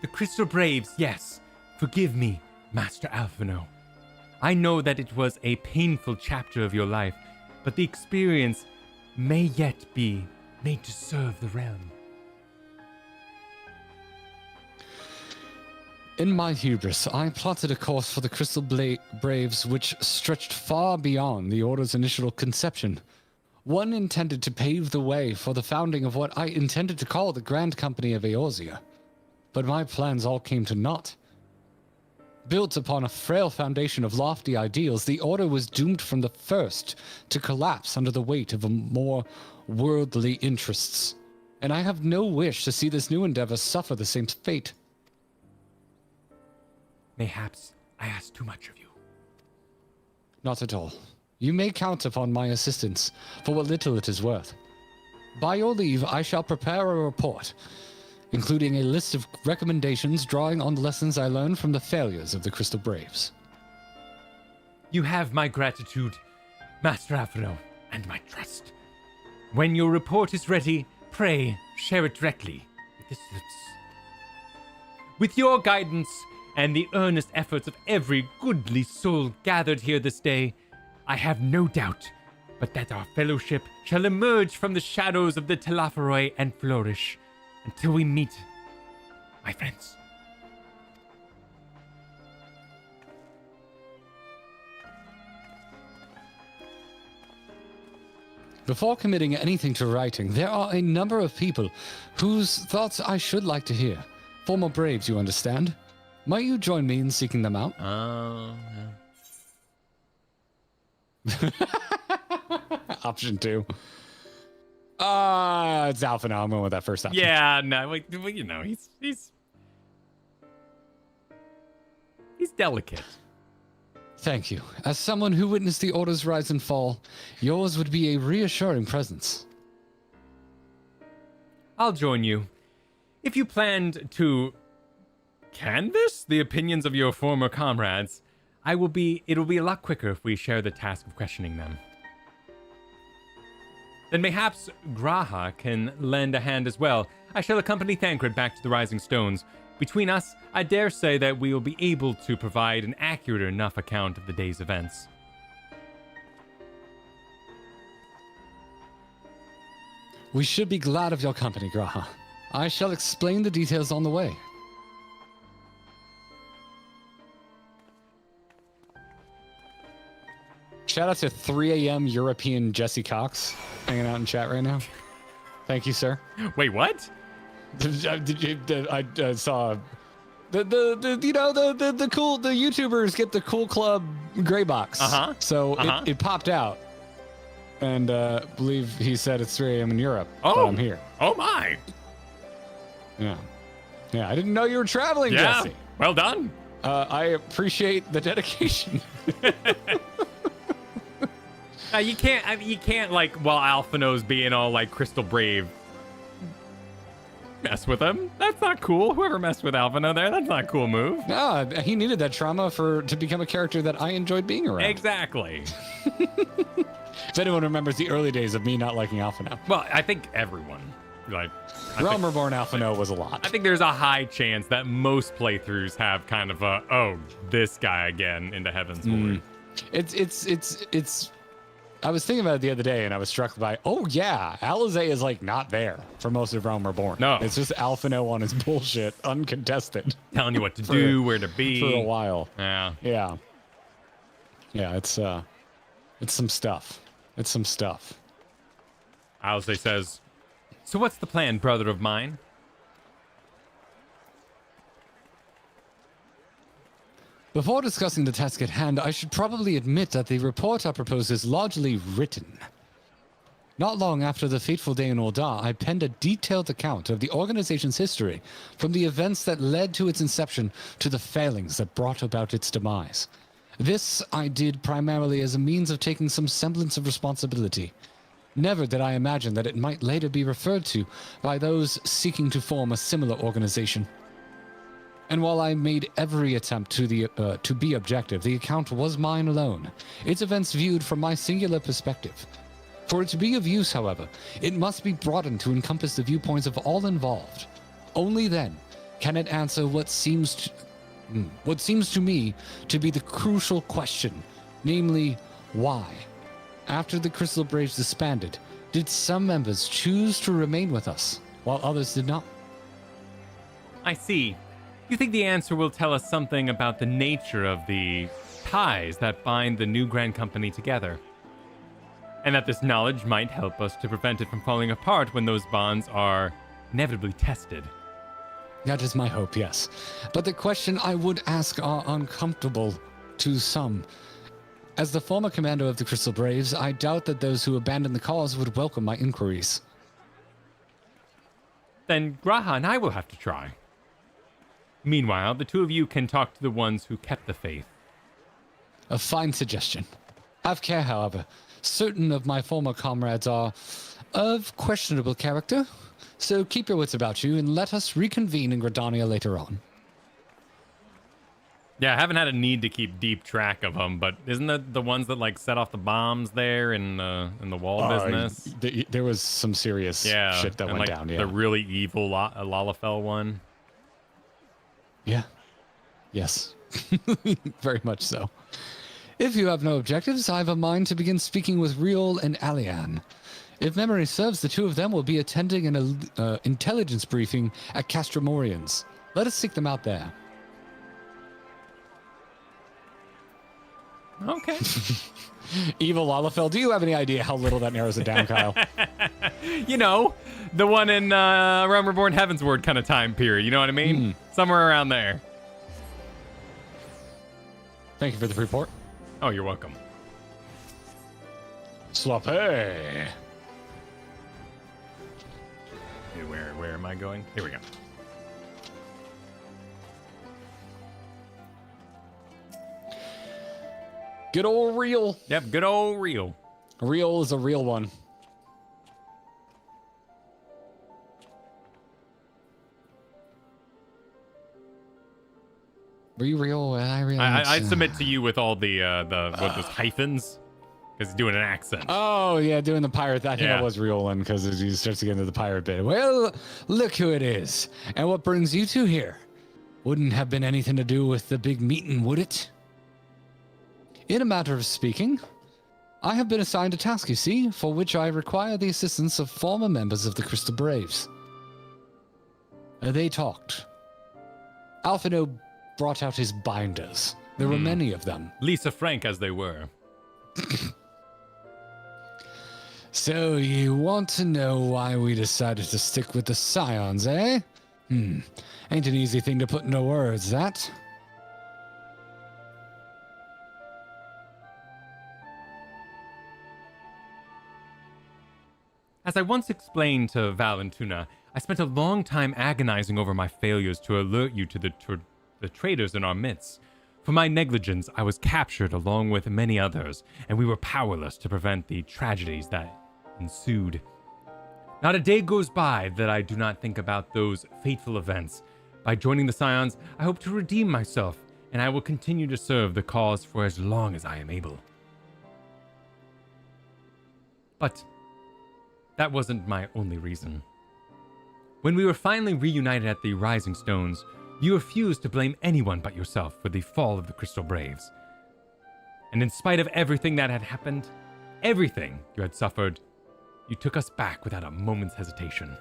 The Crystal Braves, yes. Forgive me, Master Alphino. I know that it was a painful chapter of your life, but the experience may yet be made to serve the realm. In my hubris, I plotted a course for the Crystal Braves which stretched far beyond the Order's initial conception. One intended to pave the way for the founding of what I intended to call the Grand Company of Eorzea. But my plans all came to naught. Built upon a frail foundation of lofty ideals, the Order was doomed from the first to collapse under the weight of more worldly interests. And I have no wish to see this new endeavor suffer the same fate. Mayhaps I ask too much of you. Not at all. You may count upon my assistance for what little it is worth. By your leave, I shall prepare a report, including a list of recommendations drawing on the lessons I learned from the failures of the Crystal Braves. You have my gratitude, Master Alphino, and my trust. When your report is ready, pray share it directly with the Sylphs. With your guidance and the earnest efforts of every goodly soul gathered here this day, I have no doubt but that our fellowship shall emerge from the shadows of the Telophoroi and flourish until we meet, my friends. Before committing anything to writing, there are a number of people whose thoughts I should like to hear. Former Braves, you understand. Might you join me in seeking them out? Option 2. It's Alpha now. I'm going with that first option. Yeah, no, you know, he's delicate. Thank you. As someone who witnessed the Order's rise and fall, yours would be a reassuring presence. I'll join you. If you planned to canvass the opinions of your former comrades, it'll be a lot quicker if we share the task of questioning them. Then mayhaps Graha can lend a hand as well. I shall accompany Thancred back to the Rising Stones. Between us, I dare say that we will be able to provide an accurate enough account of the day's events. We should be glad of your company, Graha. I shall explain the details on the way. shout out to 3 a.m. European Jesse Cox hanging out in chat right now. Thank you, sir. Wait, what? I saw the YouTubers get the cool club gray box. So it popped out, and believe he said it's 3 a.m. in Europe. But I'm here. Oh my. Yeah. I didn't know you were traveling, Yeah. Jesse. Well done. I appreciate the dedication. You can't like while Alphino's being all like Crystal Brave. Mess with him. That's not cool. Whoever messed with Alphino there, that's not a cool move. No, he needed that trauma to become a character that I enjoyed being around. Exactly. If anyone remembers the early days of me not liking Alphino. Well, I think everyone. Like, Realm Reborn Alphino was a lot. I think there's a high chance that most playthroughs have kind of a, this guy again into Heaven's Hoard. It's I was thinking about it the other day, and I was struck by, Alizé is like not there for most of Realm Reborn. No. It's just Alphino on his bullshit, uncontested. Telling you what to do, where to be. For a while. Yeah. Yeah, it's some stuff. It's some stuff. Alizé says, so what's the plan, brother of mine? Before discussing the task at hand, I should probably admit that the report I propose is largely written. Not long after the fateful day in Ul'dah, I penned a detailed account of the organization's history, from the events that led to its inception to the failings that brought about its demise. This I did primarily as a means of taking some semblance of responsibility. Never did I imagine that it might later be referred to by those seeking to form a similar organization. And while I made every attempt to be objective, the account was mine alone, its events viewed from my singular perspective. For it to be of use, however, it must be broadened to encompass the viewpoints of all involved. Only then can it answer what seems to me to be the crucial question, namely, why? After the Crystal Braves disbanded, did some members choose to remain with us, while others did not? I see. You think the answer will tell us something about the nature of the ties that bind the new Grand Company together, and that this knowledge might help us to prevent it from falling apart when those bonds are inevitably tested. That is my hope, yes. But the question I would ask are uncomfortable to some. As the former commander of the Crystal Braves, I doubt that those who abandoned the cause would welcome my inquiries. Then Graha and I will have to try. Meanwhile, the two of you can talk to the ones who kept the faith. A fine suggestion. Have care, however. Certain of my former comrades are of questionable character, so keep your wits about you and let us reconvene in Gridania later on. Yeah, I haven't had a need to keep deep track of them, but isn't that the ones that like set off the bombs there in the wall business? There was some serious shit that went down. Yeah, the really evil Lalafell one. Yeah. Yes. Very much so. If you have no objectives, I have a mind to begin speaking with Riol and Alian. If memory serves, the two of them will be attending an intelligence briefing at Castramorians. Let us seek them out there. Okay. Evil Lalafell, do you have any idea how little that narrows it down, Kyle? You know, the one in Realm Reborn Heavensward kind of time period. You know what I mean? Somewhere around there. Thank you for the report. Oh, you're welcome. Sloppy. Where am I going? Here we go. Good old Riol. Yep, good old Riol. Riol is a real one. Were you real? I submit to you with all the what those hyphens, because he's doing an accent. Oh yeah, doing the pirate. I think that was Riolan, because he starts to get into the pirate bit. Well, look who it is, and what brings you two here? Wouldn't have been anything to do with the big meeting, would it? In a matter of speaking, I have been assigned a task, you see, for which I require the assistance of former members of the Crystal Braves. They talked. Alphino brought out his binders. There were many of them. Lisa Frank as they were. So you want to know why we decided to stick with the Scions, eh? Ain't an easy thing to put into words, that. As I once explained to Valentuna, I spent a long time agonizing over my failures to alert you to the traitors in our midst. For my negligence, I was captured along with many others, and we were powerless to prevent the tragedies that ensued. Not a day goes by that I do not think about those fateful events. By joining the Scions, I hope to redeem myself, and I will continue to serve the cause for as long as I am able. But that wasn't my only reason. When we were finally reunited at the Rising Stones, you refused to blame anyone but yourself for the fall of the Crystal Braves. And in spite of everything that had happened, everything you had suffered, you took us back without a moment's hesitation.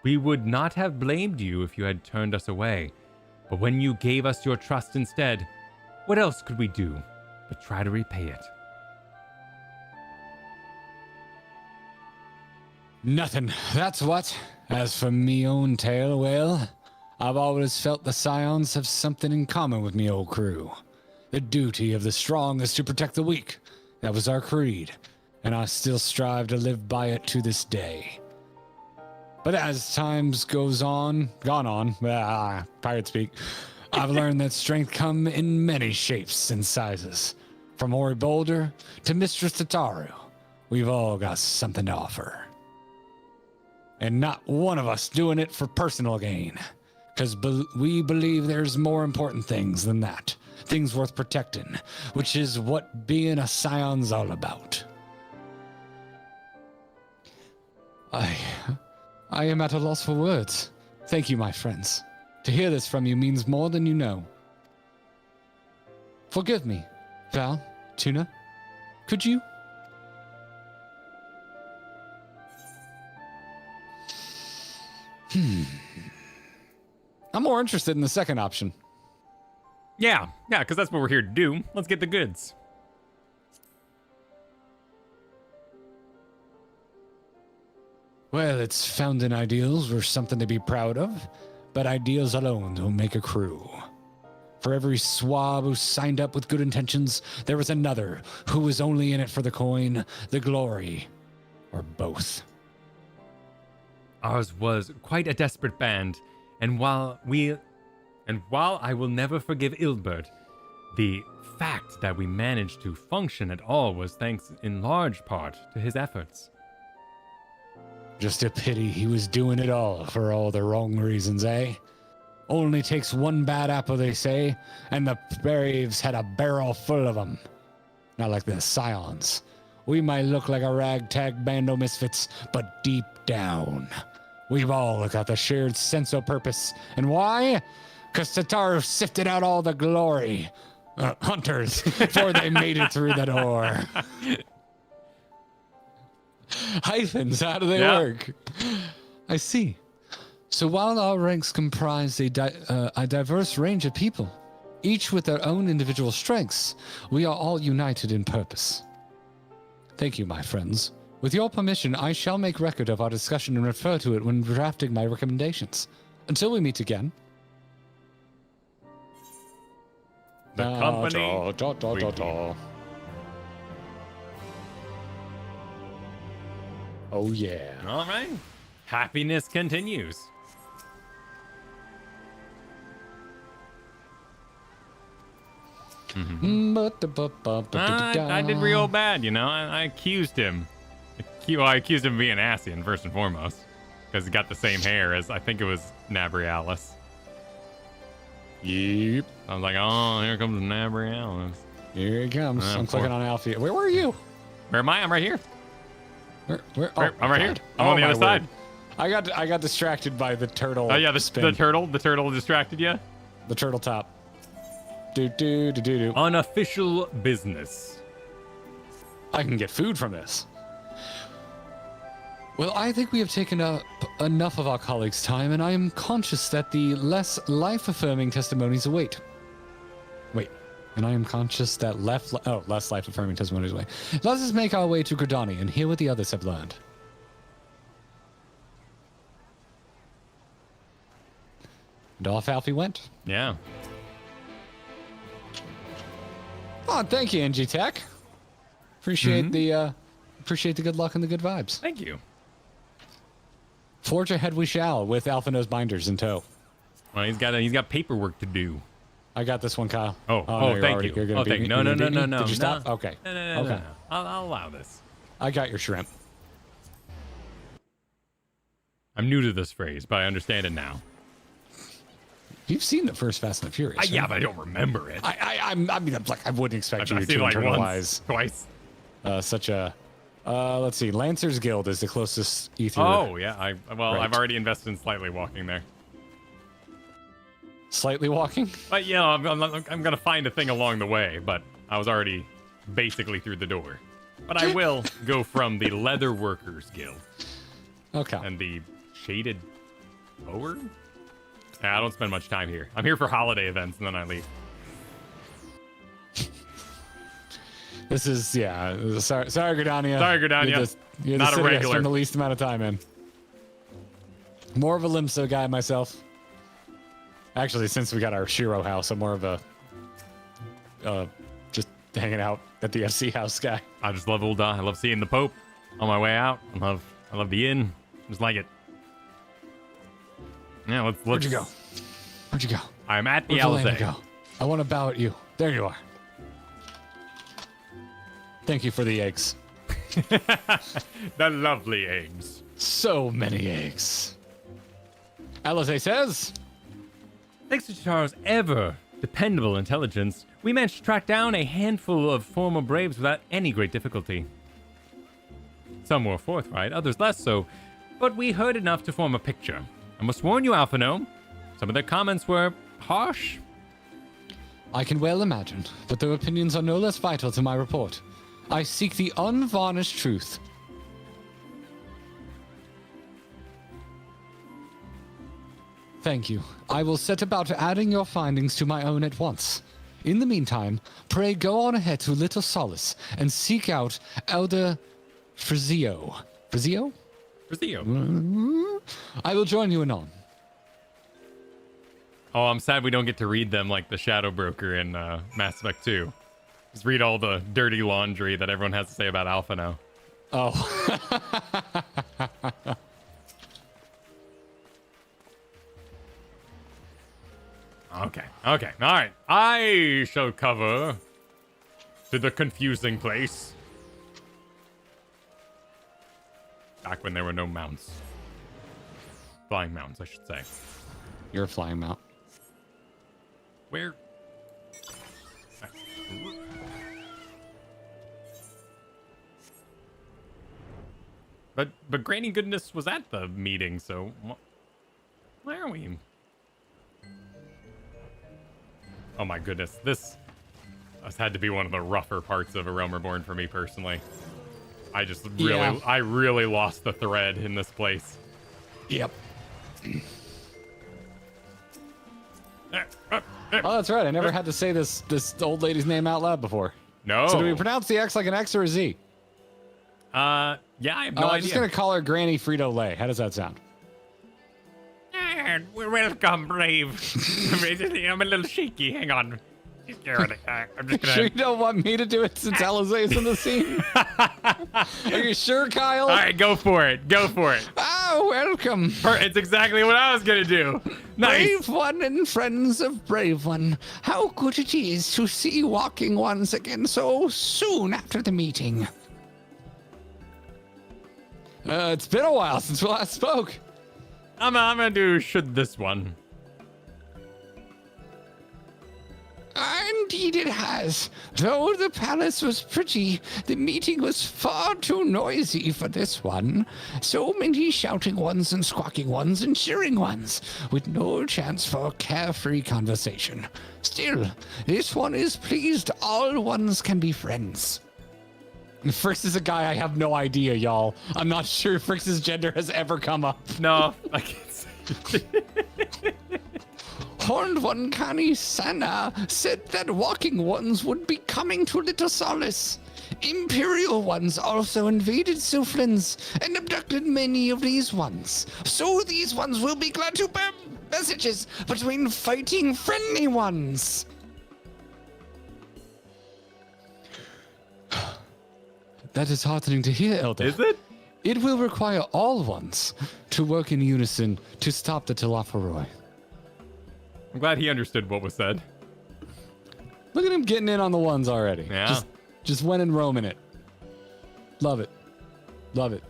We would not have blamed you if you had turned us away, but when you gave us your trust instead, what else could we do but try to repay it? Nothing, that's what. As for me own tale, well, I've always felt the Scions have something in common with me old crew. The duty of the strong is to protect the weak. That was our creed, and I still strive to live by it to this day. But as times gone on, pirate speak, I've learned that strength come in many shapes and sizes. From Ori Boulder to Mistress Tataru, we've all got something to offer. And not one of us doing it for personal gain. Because we believe there's more important things than that. Things worth protecting, which is what being a Scion's all about. I am at a loss for words. Thank you, my friends. To hear this from you means more than you know. Forgive me, Val, Tuna. Could you? I'm more interested in the second option. Yeah, because that's what we're here to do. Let's get the goods. Well, it's founding ideals were something to be proud of, but ideals alone don't make a crew. For every swab who signed up with good intentions, there was another who was only in it for the coin, the glory, or both. Ours was quite a desperate band, and while I will never forgive Ilbert, the fact that we managed to function at all was thanks in large part to his efforts. Just a pity he was doing it all for all the wrong reasons, eh? Only takes one bad apple, they say, and the Braves had a barrel full of them. Not like the Scions. We might look like a ragtag band of misfits, but deep down, we've all got the shared sense of purpose. And why? Because Tataru sifted out all the glory hunters before they made it through the door. Hyphens, how do they work? I see. So while our ranks comprise a diverse range of people, each with their own individual strengths, we are all united in purpose. Thank you, my friends. With your permission, I shall make record of our discussion and refer to it when drafting my recommendations. Until we meet again. The company. Oh, yeah. All right. Happiness continues. I did real bad, you know. I accused him. I accused him of being Ascian, first and foremost. Because he got the same hair as, I think it was Nabrialis. Yep. I was like, oh, here comes Nabrialis. Here he comes. I'm clicking on Alfie. Where were you? Where am I? I'm right here. Where? Oh, I'm right here. I'm on the other side. I got distracted by the turtle. Oh yeah, the turtle. The turtle distracted you. The turtle top. Do. Unofficial business. I can get food from this. Well, I think we have taken up enough of our colleagues' time, and I am conscious that the less life-affirming testimonies await. Wait, And I am conscious that less life affirming testimony is way. Let us make our way to Gridani and hear what the others have learned. And off Alfie went. Yeah. Oh, thank you, NG Tech. Appreciate the good luck and the good vibes. Thank you. Forge ahead we shall with Alpha Nose binders in tow. Well, he's got paperwork to do. I got this one, Kyle. No, thank you. You're gonna beat me. No. Did you stop? Okay. No. I'll allow this. I got your shrimp. I'm new to this phrase, but I understand it now. You've seen the first Fast and the Furious. Yeah, right? but I don't remember it. I wouldn't expect you I've to seen like internalize twice. Such a. Let's see. Lancer's Guild is the closest ether. Oh yeah, I've already invested in slightly walking there. Slightly walking? But yeah, I'm gonna find a thing along the way. But I was already basically through the door. But I will go from the Leather Workers Guild. Okay. And the Shaded Coeurl? I don't spend much time here. I'm here for holiday events and then I leave. This is sorry, Gridania. Sorry, Gridania. You're not the a city I regular. spend the least amount of time in. More of a Limso guy myself. Actually, since we got our Shiro house, I'm more of a just hanging out at the FC house guy. I just love I love seeing the Pope on my way out. I love the inn. Just like it. Yeah, let's. Where'd you go? Where'd you go? I'm at the Where'd Alizé. go? I want to bow at you. There you are. Thank you for the eggs. The lovely eggs. So many eggs. Alizé says, thanks to Charles' ever dependable intelligence, we managed to track down a handful of former Braves without any great difficulty. Some were forthright, others less so, but we heard enough to form a picture. I must warn you, Alphino, some of their comments were harsh. I can well imagine, but their opinions are no less vital to my report. I seek the unvarnished truth. Thank you. I will set about adding your findings to my own at once. In the meantime, pray go on ahead to Little Solace and seek out Elder Frizio. Frizio? Frizio. I will join you anon. Oh, I'm sad we don't get to read them like the Shadow Broker in Mass Effect 2. Just read all the dirty laundry that everyone has to say about Alpha now. Oh. Okay. All right. I shall cover to the confusing place. Back when there were no mounts. Flying mounts, I should say. You're a flying mount. Where? But Granny Goodness was at the meeting, so why are we? Oh my goodness, this had to be one of the rougher parts of A Realm Reborn for me personally. I just I really lost the thread in this place. Yep. Oh, that's right. I never had to say this old lady's name out loud before. No. So do we pronounce the X like an X or a Z? Yeah, I have no idea. I'm just gonna call her Granny Frito-Lay. How does that sound? Welcome, brave. I'm a little shaky. Hang on. I'm just gonna. Sure you don't want me to do it since Alizé's in the scene? Are you sure, Kyle? All right, go for it. Go for it. Oh, welcome. It's exactly what I was gonna do. Nice. Brave One and friends of Brave One, how good it is to see you walking once again so soon after the meeting. It's been a while since we last spoke. I'm gonna do this one. Indeed it has. Though the palace was pretty, the meeting was far too noisy for this one. So many shouting ones and squawking ones and cheering ones, with no chance for carefree conversation. Still, this one is pleased all ones can be friends. Frix is a guy I have no idea, y'all. I'm not sure Frix's gender has ever come up. No, I can't say. Horned One Kani Sana said that walking ones would be coming to Little Solace. Imperial ones also invaded Soufflins and abducted many of these ones. So these ones will be glad to bear messages between fighting friendly ones. That is heartening to hear, Elder. Is it? It will require all ones to work in unison to stop the Telophoroi. I'm glad he understood what was said. Look at him getting in on the ones already. Yeah. Just went and roaming it. Love it. Love it.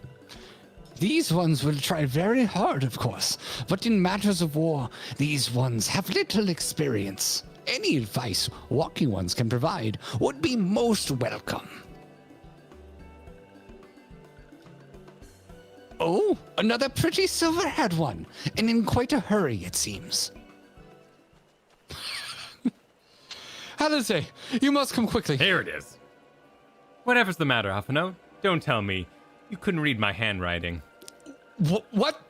These ones will try very hard, of course, but in matters of war, these ones have little experience. Any advice walking ones can provide would be most welcome. Oh, another pretty silver-haired one, and in quite a hurry, it seems. Halise, you must come quickly. Here it is. Whatever's the matter, Alphino? Don't tell me. You couldn't read my handwriting. What?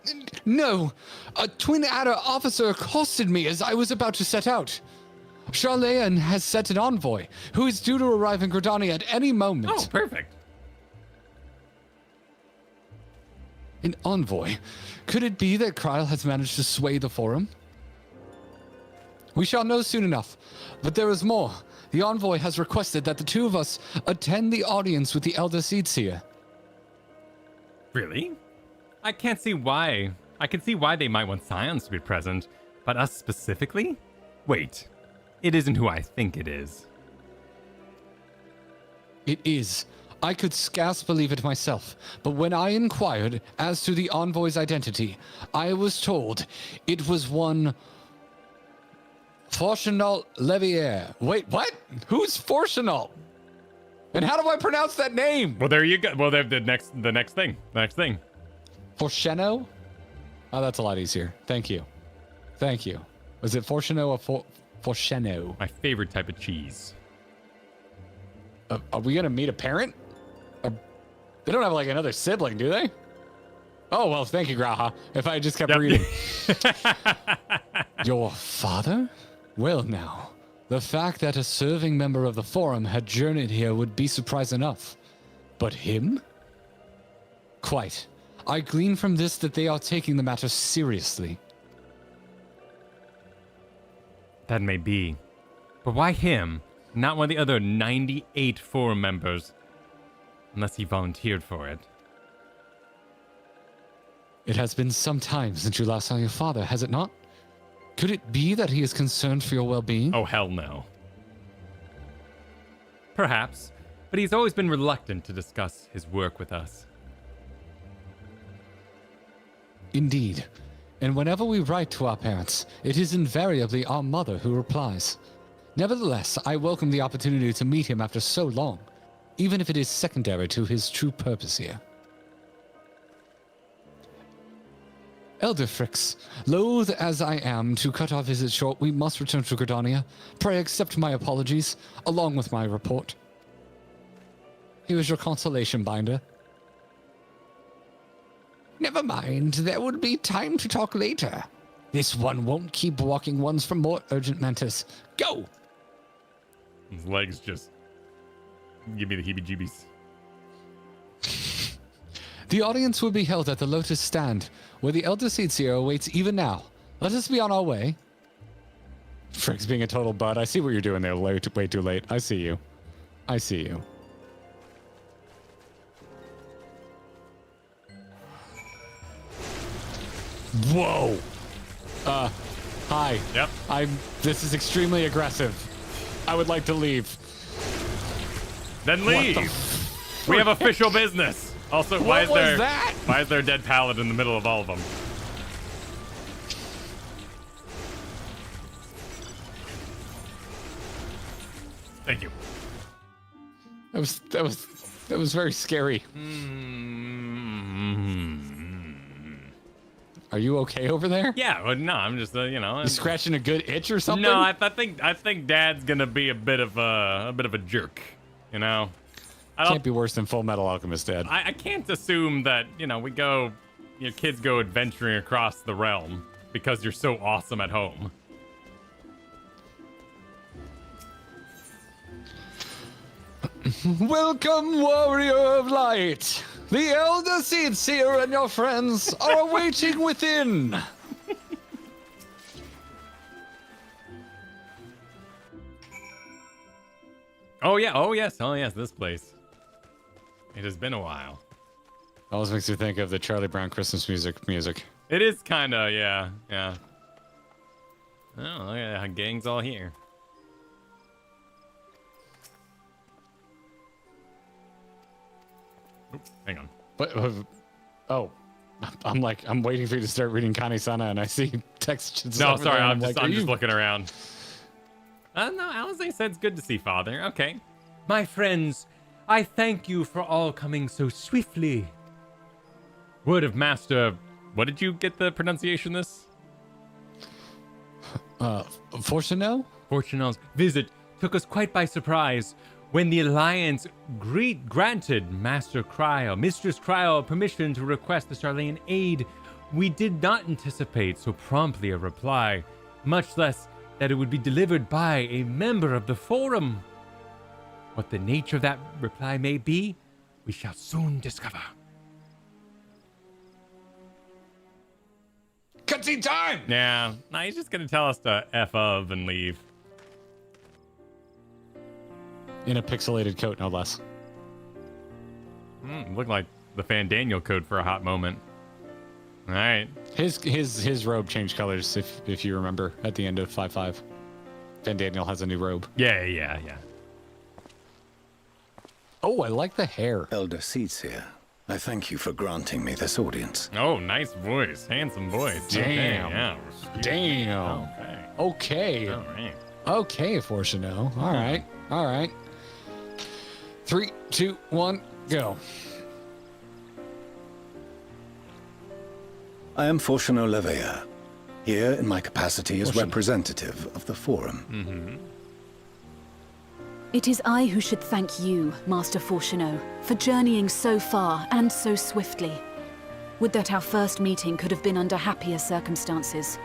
No. A Twin Adder officer accosted me as I was about to set out. Charlayan has sent an envoy, who is due to arrive in Gridania at any moment. Oh, perfect. An envoy? Could it be that Coeurl has managed to sway the Forum? We shall know soon enough. But there is more. The envoy has requested that the two of us attend the audience with the Elder Seedseer. Really? I can't see why. I can see why they might want Scions to be present, but us specifically? Wait, it isn't who I think it is. It is. I could scarce believe it myself, but when I inquired as to the envoy's identity, I was told it was one Fortunal Levier. Wait, what? Who's Fortunal? And how do I pronounce that name? Well, there you go. Well, the next thing. Forcheno? Oh, that's a lot easier. Thank you. Thank you. Was it Forcheno or Forcheno? My favorite type of cheese. Are we gonna meet a parent? They don't have like another sibling, do they? Oh, well, thank you, Graha. If I just kept reading. Your father? Well, now, the fact that a serving member of the Forum had journeyed here would be surprise enough. But him? Quite. I glean from this that they are taking the matter seriously. That may be. But why him? Not one of the other 98 Forum members? Unless he volunteered for it. It has been some time since you last saw your father, has it not? Could it be that he is concerned for your well-being? Oh, hell no. Perhaps, but he's always been reluctant to discuss his work with us. Indeed. And whenever we write to our parents, it is invariably our mother who replies. Nevertheless, I welcome the opportunity to meet him after so long, even if it is secondary to his true purpose here. Elder Frix, loath as I am to cut our visit short, we must return to Gridania. Pray accept my apologies, along with my report. Here is your consolation binder. Never mind, there will be time to talk later. This one won't keep walking ones from more urgent matters. Go! His legs just give me the heebie-jeebies. The audience will be held at the Lotus Stand, where the Elder Seedseer awaits even now. Let us be on our way. Frick's being a total bud. I see what you're doing there, way too late. I see you. I see you. Whoa! Hi. Yep. This is extremely aggressive. I would like to leave. Then leave! We have official business! Also, why is there a dead pallet in the middle of all of them? Thank you. That was very scary. Are you okay over there? Yeah, well, no, I'm just You scratching a good itch or something? No, I think Dad's gonna be a bit of a jerk, you know. Can't be worse than Full Metal Alchemist, Dad. I can't assume that, kids go adventuring across the realm because you're so awesome at home. Welcome, warrior of light. The Elder Seer and your friends are awaiting within. Oh yeah, oh yes, this place. It has been a while. Always makes me think of the Charlie Brown Christmas music. It is kinda, yeah. Oh, look at that, gang's all here. Oops, hang on. I'm waiting for you to start reading Kani-sana, and I see text. No, sorry, I'm just you... looking around. No, Alize said it's good to see Father. Okay. My friends, I thank you for all coming so swiftly. Word of Master, what did you get the pronunciation this? Fortunel? Fortunel's visit took us quite by surprise. When the Alliance granted Mistress Cryo permission to request the Sharlayan aid, we did not anticipate so promptly a reply, much less that it would be delivered by a member of the Forum. What the nature of that reply may be, we shall soon discover. Cutscene time! Yeah, he's just gonna tell us to F of and leave. In a pixelated coat, no less. Looked like the Fandaniel code for a hot moment. All right. His robe changed colors, if you remember, at the end of 5.5. Fandaniel has a new robe. Yeah. Oh, I like the hair. Elder Seer, I thank you for granting me this audience. Oh, nice voice. Handsome voice. Damn. Okay, yeah. Damn. Okay. All right. Okay, Fortunel. All right. 3, 2, 1, go. I am Fortunel Leveilleur, here in my capacity as representative of the Forum. It is I who should thank you, Master Fortuneau, for journeying so far and so swiftly. Would that our first meeting could have been under happier circumstances.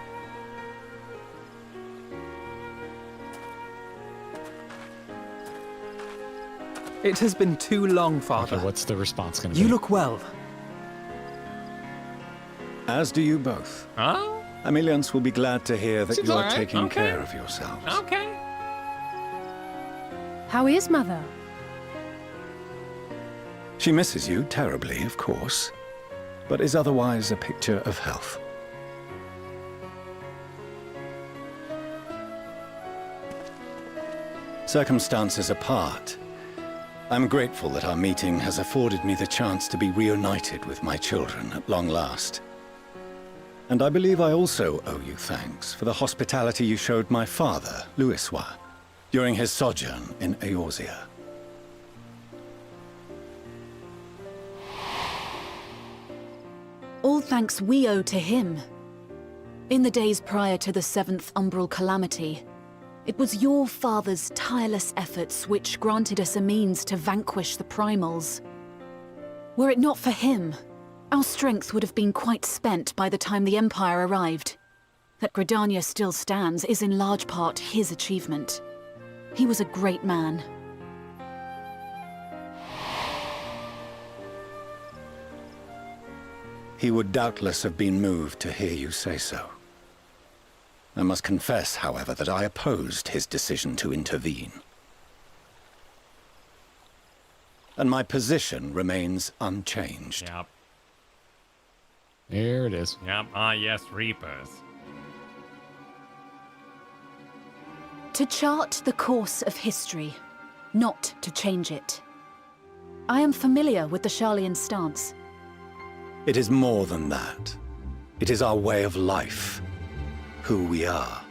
It has been too long, Father. Okay, what's the response going to be? You look well. As do you both. Oh? Ameliance will be glad to hear that you are right. taking care of yourselves. Okay. How is Mother? She misses you terribly, of course, but is otherwise a picture of health. Circumstances apart, I'm grateful that our meeting has afforded me the chance to be reunited with my children at long last. And I believe I also owe you thanks for the hospitality you showed my father, Louisoix, during his sojourn in Eorzea. All thanks we owe to him. In the days prior to the 7th Umbral Calamity, it was your father's tireless efforts which granted us a means to vanquish the Primals. Were it not for him, our strength would have been quite spent by the time the Empire arrived. That Gridania still stands is in large part his achievement. He was a great man. He would doubtless have been moved to hear you say so. I must confess, however, that I opposed his decision to intervene. And my position remains unchanged. Yep. Here it is. Yep. Yes, Reapers. To chart the course of history, not to change it. I am familiar with the Sharlayan stance. It is more than that. It is our way of life. Who we are.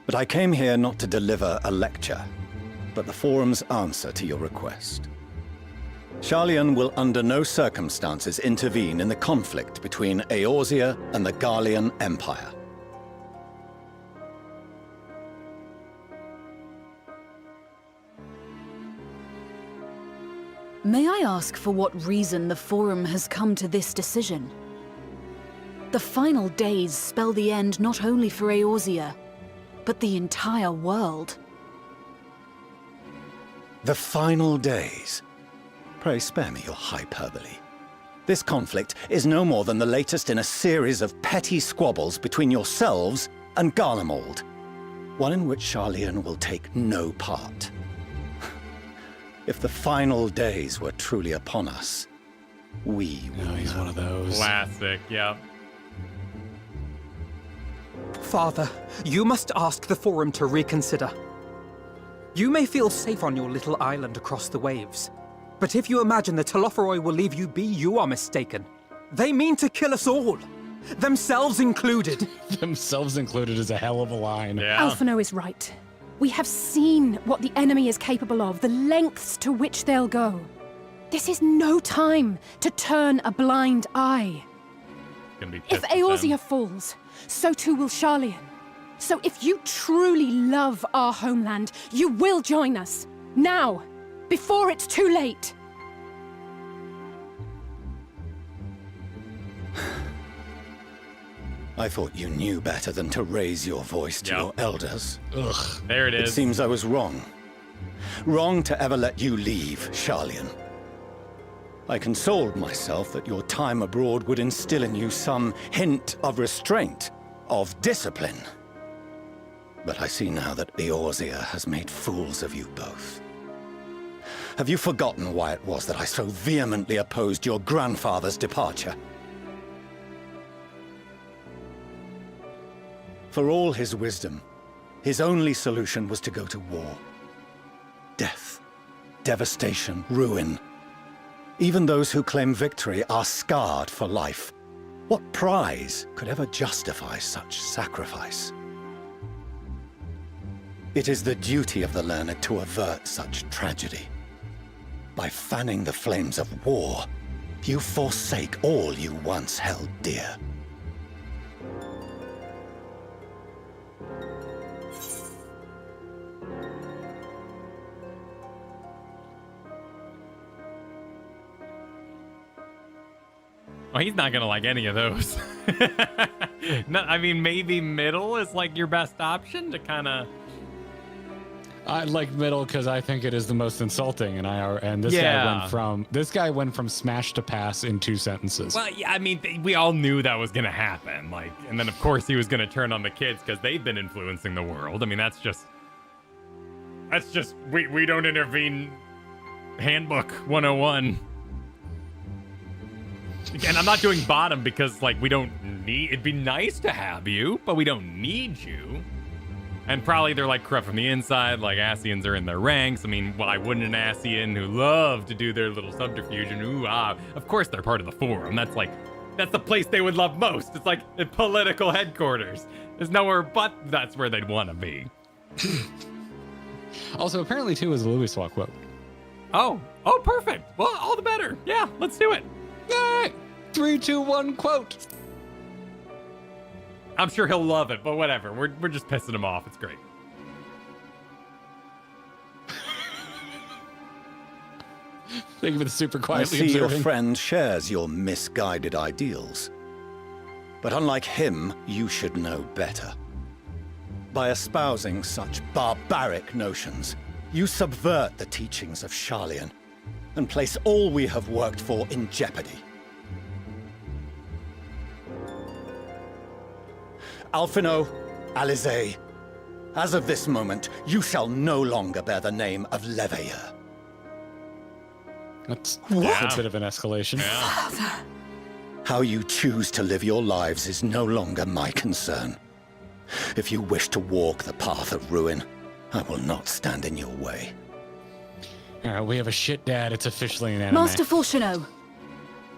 But I came here not to deliver a lecture, but the Forum's answer to your request. Sharlayan will under no circumstances intervene in the conflict between Eorzea and the Garlean Empire. May I ask for what reason the Forum has come to this decision? The final days spell the end not only for Eorzea, but the entire world. The final days. Pray spare me your hyperbole. This conflict is no more than the latest in a series of petty squabbles between yourselves and Garlemald. One in which Sharlayan will take no part. If the final days were truly upon us, we will. No, he's one of those. Classic, yeah. Father, you must ask the Forum to reconsider. You may feel safe on your little island across the waves, but if you imagine the Telophoroi will leave you be, you are mistaken. They mean to kill us all, themselves included. Themselves included is a hell of a line. Yeah. Alphino is right. We have seen what the enemy is capable of, the lengths to which they'll go. This is no time to turn a blind eye. If Eorzea falls, so too will Sharlayan. So if you truly love our homeland, you will join us. Now, before it's too late. I thought you knew better than to raise your voice to your elders. Ugh, there it is. It seems I was wrong. Wrong to ever let you leave, Sharlayan. I consoled myself that your time abroad would instill in you some hint of restraint, of discipline. But I see now that Eorzea has made fools of you both. Have you forgotten why it was that I so vehemently opposed your grandfather's departure? For all his wisdom, his only solution was to go to war. Death, devastation, ruin. Even those who claim victory are scarred for life. What prize could ever justify such sacrifice? It is the duty of the learned to avert such tragedy. By fanning the flames of war, you forsake all you once held dear. Oh, he's not gonna like any of those. No, I mean, maybe middle is like your best option to kind of. I like middle because I think it is the most insulting, and this guy went from smash to pass in 2 sentences. Well, yeah, I mean, we all knew that was gonna happen. Like, and then of course he was gonna turn on the kids because they've been influencing the world. I mean, that's just we don't intervene. Handbook 101. Again, I'm not doing bottom because, like, we don't need... It'd be nice to have you, but we don't need you. And probably they're, like, corrupt from the inside, like, Ascians are in their ranks. I mean, why wouldn't an Ascian who love to do their little subterfuge and of course they're part of the Forum. That's, like, that's the place they would love most. It's, like, the political headquarters. There's nowhere but that's where they'd want to be. Also, apparently, too, is a Louis Swap quote. Oh, perfect. Well, all the better. Yeah, let's do it. Yay! 3, 2, 1, quote. I'm sure he'll love it, but whatever. We're just pissing him off. It's great. Thank you for the super quietly I see observing. your friend shares your misguided ideals. But unlike him, you should know better. By espousing such barbaric notions, you subvert the teachings of Sharlayan and place all we have worked for in jeopardy. Alphino, Alisaie, as of this moment, you shall no longer bear the name of Leveilleur. That's a bit of an escalation. Yeah. How you choose to live your lives is no longer my concern. If you wish to walk the path of ruin, I will not stand in your way. Alright, we have a shit dad. It's officially an anime. Master Fortuneau,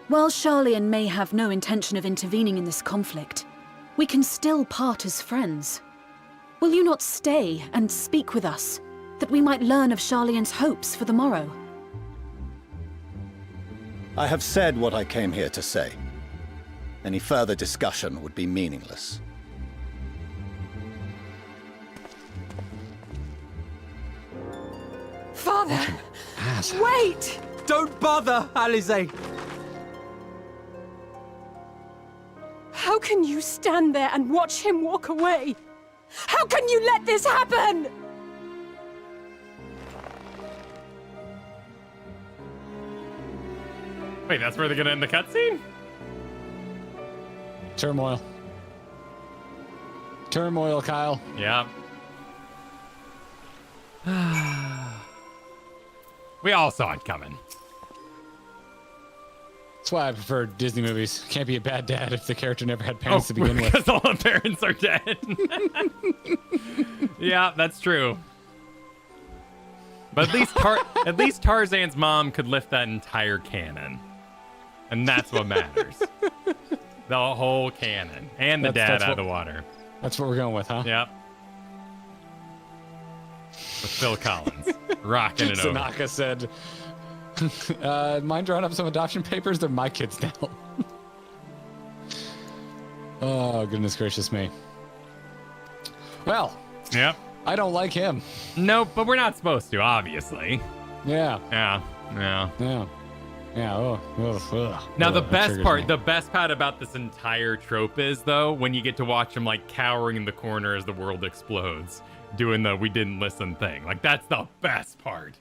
while Sharlayan may have no intention of intervening in this conflict, we can still part as friends. Will you not stay and speak with us, that we might learn of Sharlayan's hopes for the morrow? I have said what I came here to say. Any further discussion would be meaningless. Father! Wait! Don't bother, Alisaie! How can you stand there and watch him walk away? How can you let this happen? Wait, that's where they're gonna end the cutscene? Turmoil. Turmoil, Kyle. Yeah. We all saw it coming. That's why I prefer Disney movies. Can't be a bad dad if the character never had parents to begin with. Because all the parents are dead. Yeah, that's true. But at least Tarzan's mom could lift that entire cannon. And that's what matters. The whole cannon. And the dad out of the water. That's what we're going with, huh? Yep. With Phil Collins. Rocking it over. Tanaka said, mind drawing up some adoption papers? They're my kids now. Oh, goodness gracious me. Well. Yep. I don't like him. Nope, but we're not supposed to, obviously. Yeah. Yeah. Yeah. Yeah. Yeah. Now the best part about this entire trope is though when you get to watch him like cowering in the corner as the world explodes, doing the "we didn't listen" thing. Like that's the best part.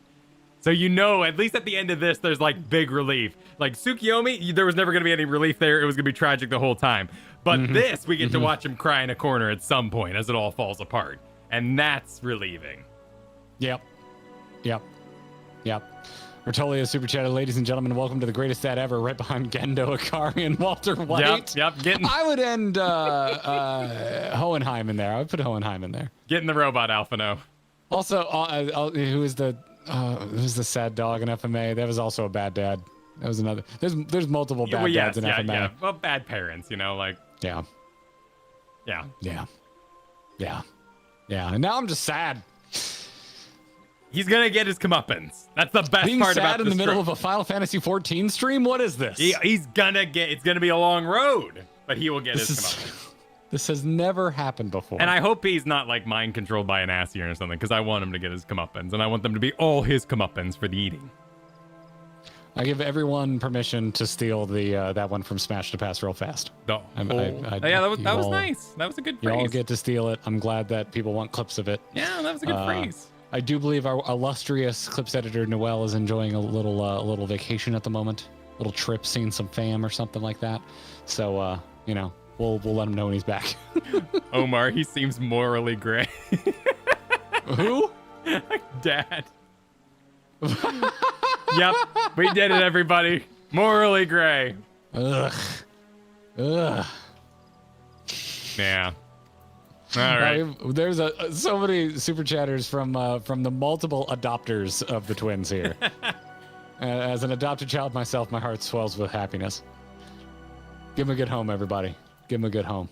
So you know, at least at the end of this, there's like big relief. Like Tsukiyomi, there was never gonna be any relief there. It was gonna be tragic the whole time. But this, we get to watch him cry in a corner at some point as it all falls apart, and that's relieving. Yep. Bertolio super chatted, ladies and gentlemen, welcome to the greatest dad ever, right behind Gendo, Akari, and Walter White. Yep. I would end Hohenheim in there. I would put Hohenheim in there. Getting the robot Alphino. Also, who's the sad dog in FMA? That was also a bad dad. That was another. There's multiple bad dads in FMA. Yeah. Well, bad parents, you know, like. Yeah. Yeah. And now I'm just sad. He's gonna get his comeuppance. That's the best Being part sad about in the middle of a Final Fantasy XIV stream. What is this? He's gonna get. It's gonna be a long road, but he will get his comeuppance. This has never happened before. And I hope he's not like mind controlled by an Asian or something, because I want him to get his comeuppance, and I want them to be all his comeuppance for the eating. I give everyone permission to steal the that one from Smash to Pass real fast. That was nice. That was a good phrase. You all get to steal it. I'm glad that people want clips of it. Yeah, that was a good phrase. I do believe our illustrious clips editor Noel is enjoying a little vacation at the moment, little trip, seeing some fam or something like that. So we'll let him know when he's back. Omar, he seems morally gray. Who? Dad. Yep, we did it, everybody. Morally gray. Ugh. Yeah. All right. There's so many super chatters from the multiple adopters of the twins here. As an adopted child myself, my heart swells with happiness. Give him a good home, everybody. Give him a good home.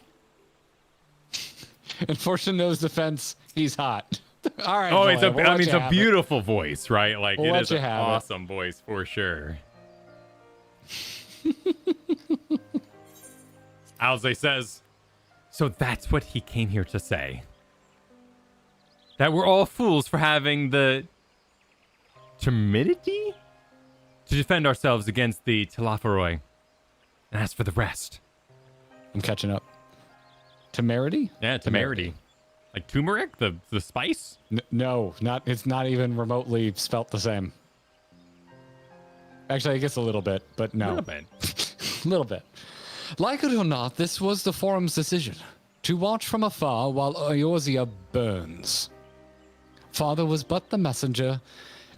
In Fortuno's defense, he's hot. All right. Oh, boy, it's a beautiful voice, right? Like we'll it is an awesome voice for sure. Alze says, so that's what he came here to say. That we're all fools for having the timidity to defend ourselves against the Telophoroi. And as for the rest, I'm catching up. Temerity? Yeah, temerity. Like turmeric, the spice? No, not. It's not even remotely spelt the same. Actually, I guess a little bit, but no. A little bit. Little bit. Like it or not, this was the forum's decision. To watch from afar while Eorzea burns. Father was but the messenger,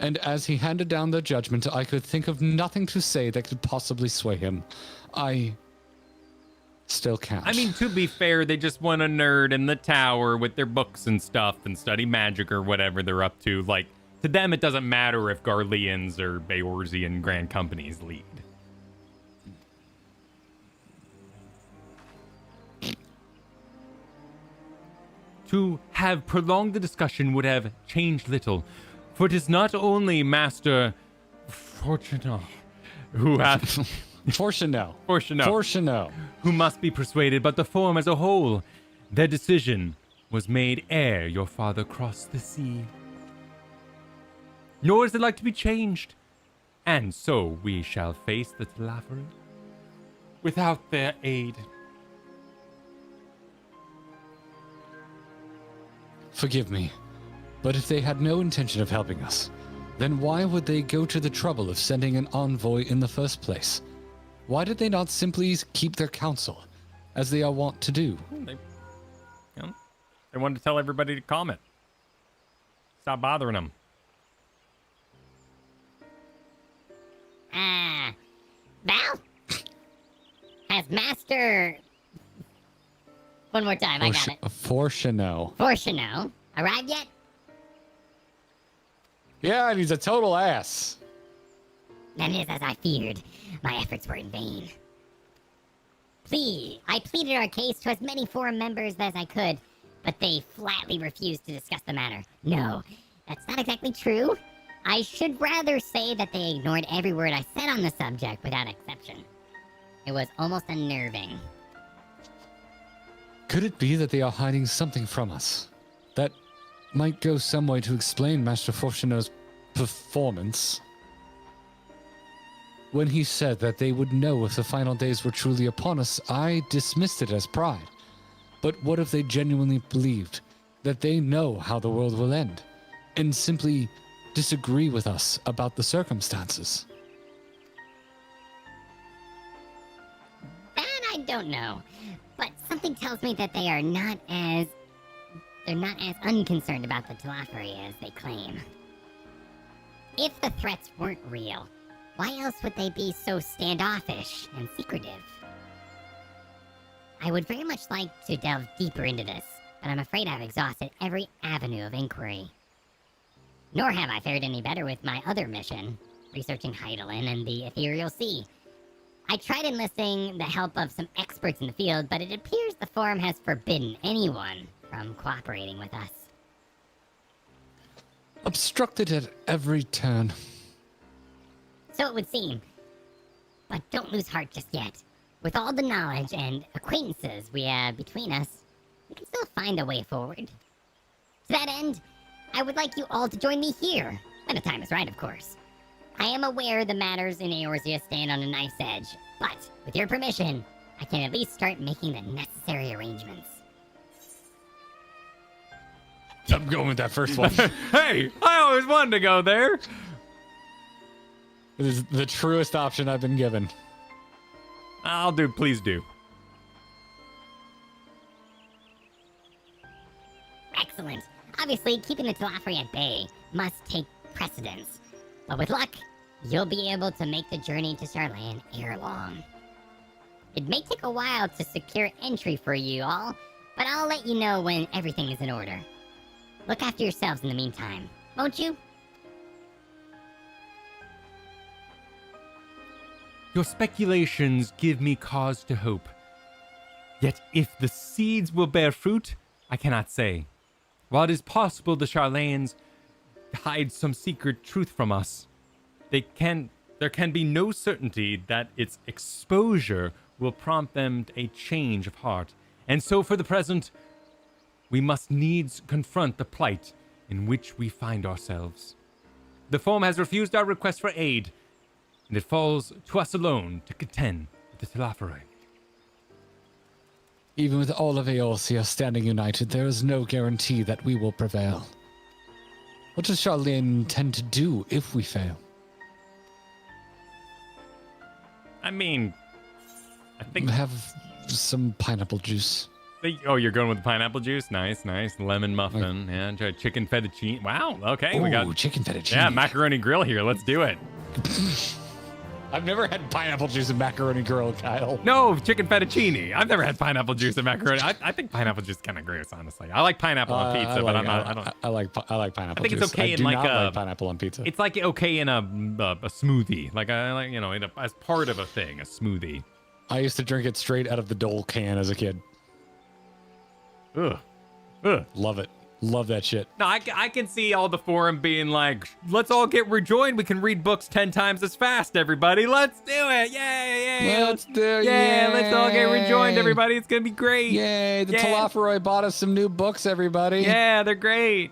and as he handed down their judgment, I could think of nothing to say that could possibly sway him. I still can't. I mean, to be fair, they just want a nerd in the tower with their books and stuff and study magic or whatever they're up to. Like, to them, it doesn't matter if Garleans or Eorzean grand companies lead. To have prolonged the discussion would have changed little, for it is not only Master Fortuno who hath... Fortuno, who must be persuaded, but the forum as a whole. Their decision was made ere your father crossed the sea. Nor is it like to be changed. And so we shall face the Telophoroi without their aid. Forgive me, but if they had no intention of helping us, then why would they go to the trouble of sending an envoy in the first place? Why did they not simply keep their counsel, as they are wont to do? They wanted to tell everybody to comment. Stop bothering them. Val? Has Master... One more time, I got it. Forshino arrived yet? Yeah, and he's a total ass. Then it is as I feared. My efforts were in vain. I pleaded our case to as many forum members as I could, but they flatly refused to discuss the matter. No, that's not exactly true. I should rather say that they ignored every word I said on the subject without exception. It was almost unnerving. Could it be that they are hiding something from us? That might go some way to explain Master Fortuno's performance. When he said that they would know if the final days were truly upon us, I dismissed it as pride. But what if they genuinely believed that they know how the world will end, and simply disagree with us about the circumstances? That I don't know. But something tells me that they're not as unconcerned about the Telophari as they claim. If the threats weren't real, why else would they be so standoffish and secretive? I would very much like to delve deeper into this, but I'm afraid I've exhausted every avenue of inquiry. Nor have I fared any better with my other mission, researching Heidelin and the Ethereal Sea. I tried enlisting the help of some experts in the field, but it appears the Forum has forbidden anyone from cooperating with us. Obstructed at every turn. So it would seem. But don't lose heart just yet. With all the knowledge and acquaintances we have between us, we can still find a way forward. To that end, I would like you all to join me here, when the time is right, of course. I am aware the matters in Eorzea stand on a knife's edge, but with your permission, I can at least start making the necessary arrangements. I'm going with that first one. Hey, I always wanted to go there. It is the truest option I've been given. Please do. Excellent. Obviously, keeping the Telophari at bay must take precedence. But with luck, you'll be able to make the journey to Charlan ere long. It may take a while to secure entry for you all, but I'll let you know when everything is in order. Look after yourselves in the meantime, won't you? Your speculations give me cause to hope. Yet if the seeds will bear fruit, I cannot say. While it is possible the Charlanes hide some secret truth from us, there can be no certainty that its exposure will prompt them a change of heart. And so for the present, we must needs confront the plight in which we find ourselves. The Forum has refused our request for aid, and it falls to us alone to contend with the Telophari. Even with all of Eorzea standing united, there is no guarantee that we will prevail. What does Charlene intend to do if we fail? I mean, I think... Have some pineapple juice. Oh, you're going with the pineapple juice? Nice. Lemon muffin. Yeah, try chicken fettuccine. Wow, okay. We got chicken fettuccine. Yeah, macaroni grill here. Let's do it. I've never had pineapple juice and macaroni grill, Kyle. No, chicken fettuccine. I've never had pineapple juice and macaroni. I think pineapple juice is kind of gross, honestly. I like pineapple on pizza, but I'm not. I like pineapple. I think juice. it's okay I in like like pineapple on pizza. It's like okay in a smoothie, as part of a thing, a smoothie. I used to drink it straight out of the Dole can as a kid. Ugh. Love it. Love that shit. No, I can see all the forum being like, let's all get rejoined. We can read books 10 times as fast, everybody. Let's do it. Yay. Let's do it. Yeah, let's all get rejoined, everybody. It's going to be great. Yay. The Telophari bought us some new books, everybody. Yeah, they're great.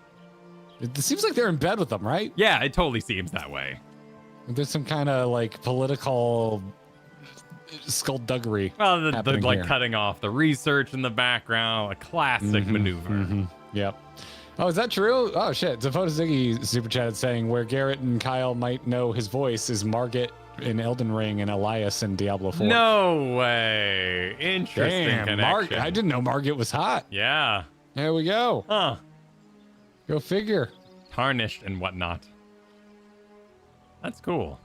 It seems like they're in bed with them, right? Yeah, it totally seems that way. There's some kind of like political skullduggery. Well, the like here. cutting off the research in the background, a classic maneuver. Yep. Oh, is that true? Oh, shit. Ziggy super chatted saying where Garrett and Kyle might know his voice is Margit in Elden Ring and Elias in Diablo 4. No way. Interesting connection. I didn't know Margit was hot. Yeah. There we go. Huh. Go figure. Tarnished and whatnot. That's cool.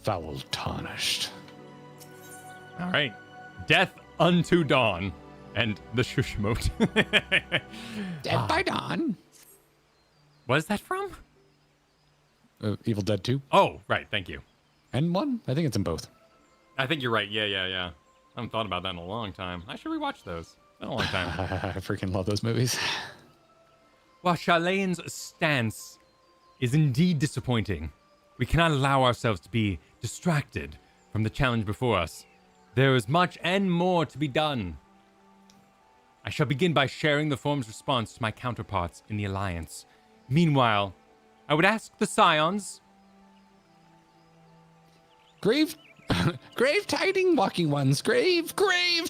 Foul tarnished. All right. Death unto dawn. And the Shushmote. Dead by dawn. What is that from? Evil Dead 2. Oh, right. Thank you. And 1? I think it's in both. I think you're right. Yeah. I haven't thought about that in a long time. I should rewatch those. It's been a long time. I freaking love those movies. While Sharlayan's stance is indeed disappointing, we cannot allow ourselves to be distracted from the challenge before us. There is much and more to be done. I shall begin by sharing the Form's response to my counterparts in the Alliance. Meanwhile, I would ask the Scions... Grave tiding, walking ones. Grave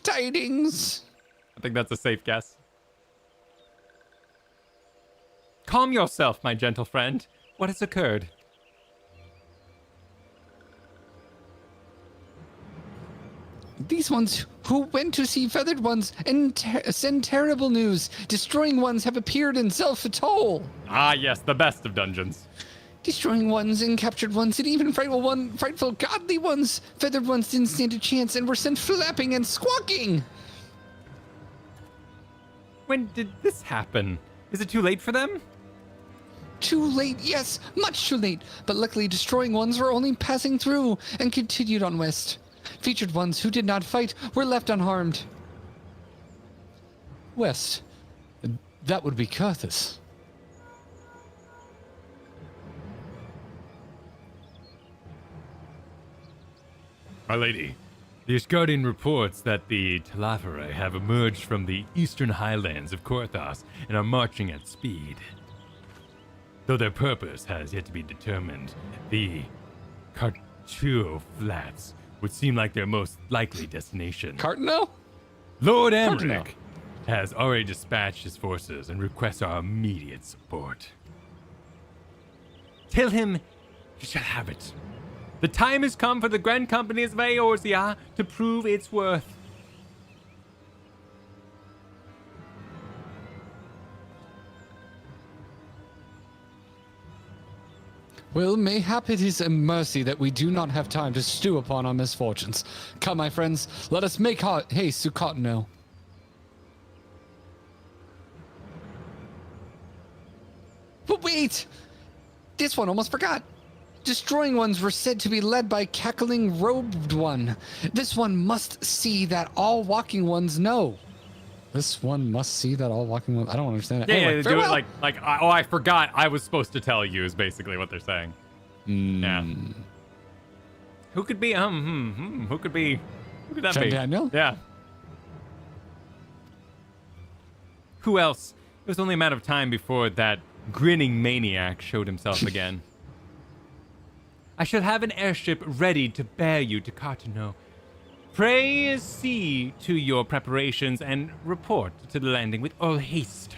tidings. I think that's a safe guess. Calm yourself, my gentle friend. What has occurred? These ones who went to see feathered ones and send terrible news. Destroying ones have appeared in Zelfatol. Ah, yes, the best of dungeons. Destroying ones and captured ones, and even frightful godly ones. Feathered ones didn't stand a chance and were sent flapping and squawking. When did this happen? Is it too late for them? Too late, yes, much too late. But luckily, destroying ones were only passing through and continued on west. Featured ones who did not fight were left unharmed. West. That would be Carthus. My lady, the Ishgardian reports that the Telafari have emerged from the eastern highlands of Korthos and are marching at speed. Though their purpose has yet to be determined, the Cartuo Flats would seem like their most likely destination. Cardinal? Lord Ambrick has already dispatched his forces and requests our immediate support. Tell him he shall have it. The time has come for the Grand Company of Eorzea to prove its worth. Well, mayhap it is a mercy that we do not have time to stew upon our misfortunes. Come, my friends, let us make haste to Cottonelle. But wait! This one almost forgot. Destroying ones were said to be led by cackling robed one. This one must see that all walking ones know. This one must see that all walking ones... I don't understand it. Yeah, anyway, yeah, do it like, oh, I forgot I was supposed to tell you is basically what they're saying. Yeah. Who could be, who could that be? Daniel? Yeah. Who else? It was only a matter of time before that grinning maniac showed himself again. I shall have an airship ready to bear you to Cartano. Pray see to your preparations and report to the landing with all haste.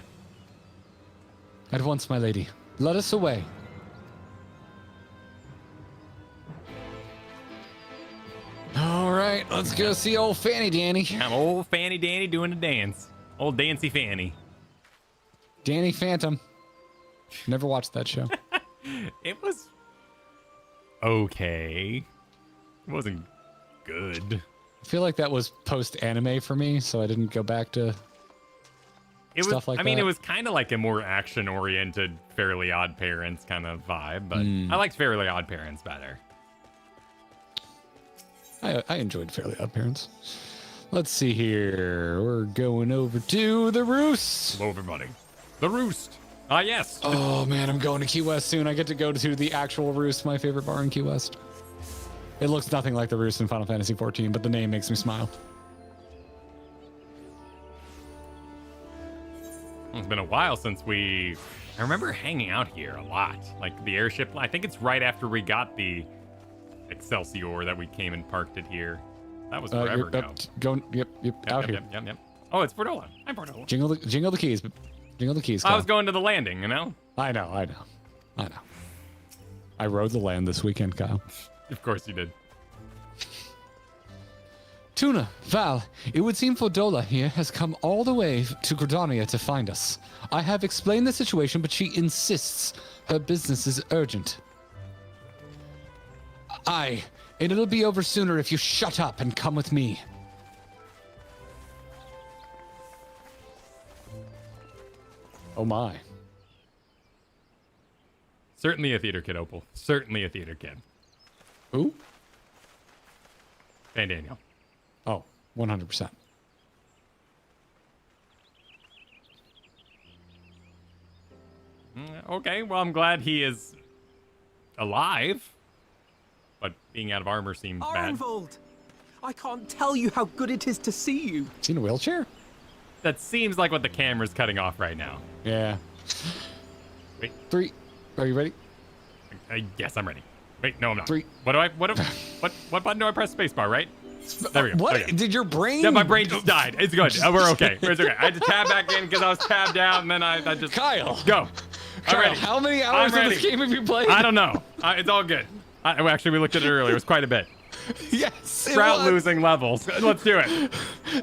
At once, my lady. Let us away. All right, let's go see old Fanny Danny. I'm old Fanny Danny doing the dance. Old Dancy Fanny. Danny Phantom. Never watched that show. It was okay. It wasn't good. I feel like that was post-anime for me, so I didn't go back to stuff like that. I mean, it was kind of like a more action-oriented Fairly Odd Parents kind of vibe, but I liked Fairly Odd Parents better. I enjoyed Fairly Odd Parents. Let's see here. We're going over to the Roost. Hello, everybody. The Roost. Ah, yes. Oh, man, I'm going to Key West soon. I get to go to the actual Roost, my favorite bar in Key West. It looks nothing like the Roost in Final Fantasy XIV, but the name makes me smile. It's been a while since I remember hanging out here a lot. Like the airship, I think it's right after we got the Excelsior that we came and parked it here. That was forever ago. Yep, out here. Yep. Oh, it's Portola. I'm Portola. Jingle the keys. Jingle the keys, I Kyle. was going to the landing, you know? I know. I rode the land this weekend, Kyle. Of course you did. Tuna, Val, it would seem Fordola here has come all the way to Gridania to find us. I have explained the situation, but she insists her business is urgent. Aye, and it'll be over sooner if you shut up and come with me. Oh my. Certainly a theater kid, Opal. Certainly a theater kid. Who? Van Daniel. Oh, 100%. Okay, well, I'm glad he is alive. But being out of armor seems bad. Arnvold! I can't tell you how good it is to see you. Is he in a wheelchair? That seems like what the camera's cutting off right now. Yeah. Wait. 3. Are you ready? Yes, I'm ready. Wait, no, I'm not. 3. What button do I press? Spacebar, right? There we go. What? Okay. Did your brain? Yeah, my brain just died. It's good. We're okay. It's okay. I had to tab back in because I was tabbed out, and then I just... Kyle! Go. I'm Kyle, ready. how many hours of this game have you played? I don't know. It's all good. Actually, we looked at it earlier. It was quite a bit. Yes, Sprout losing levels. Let's do it.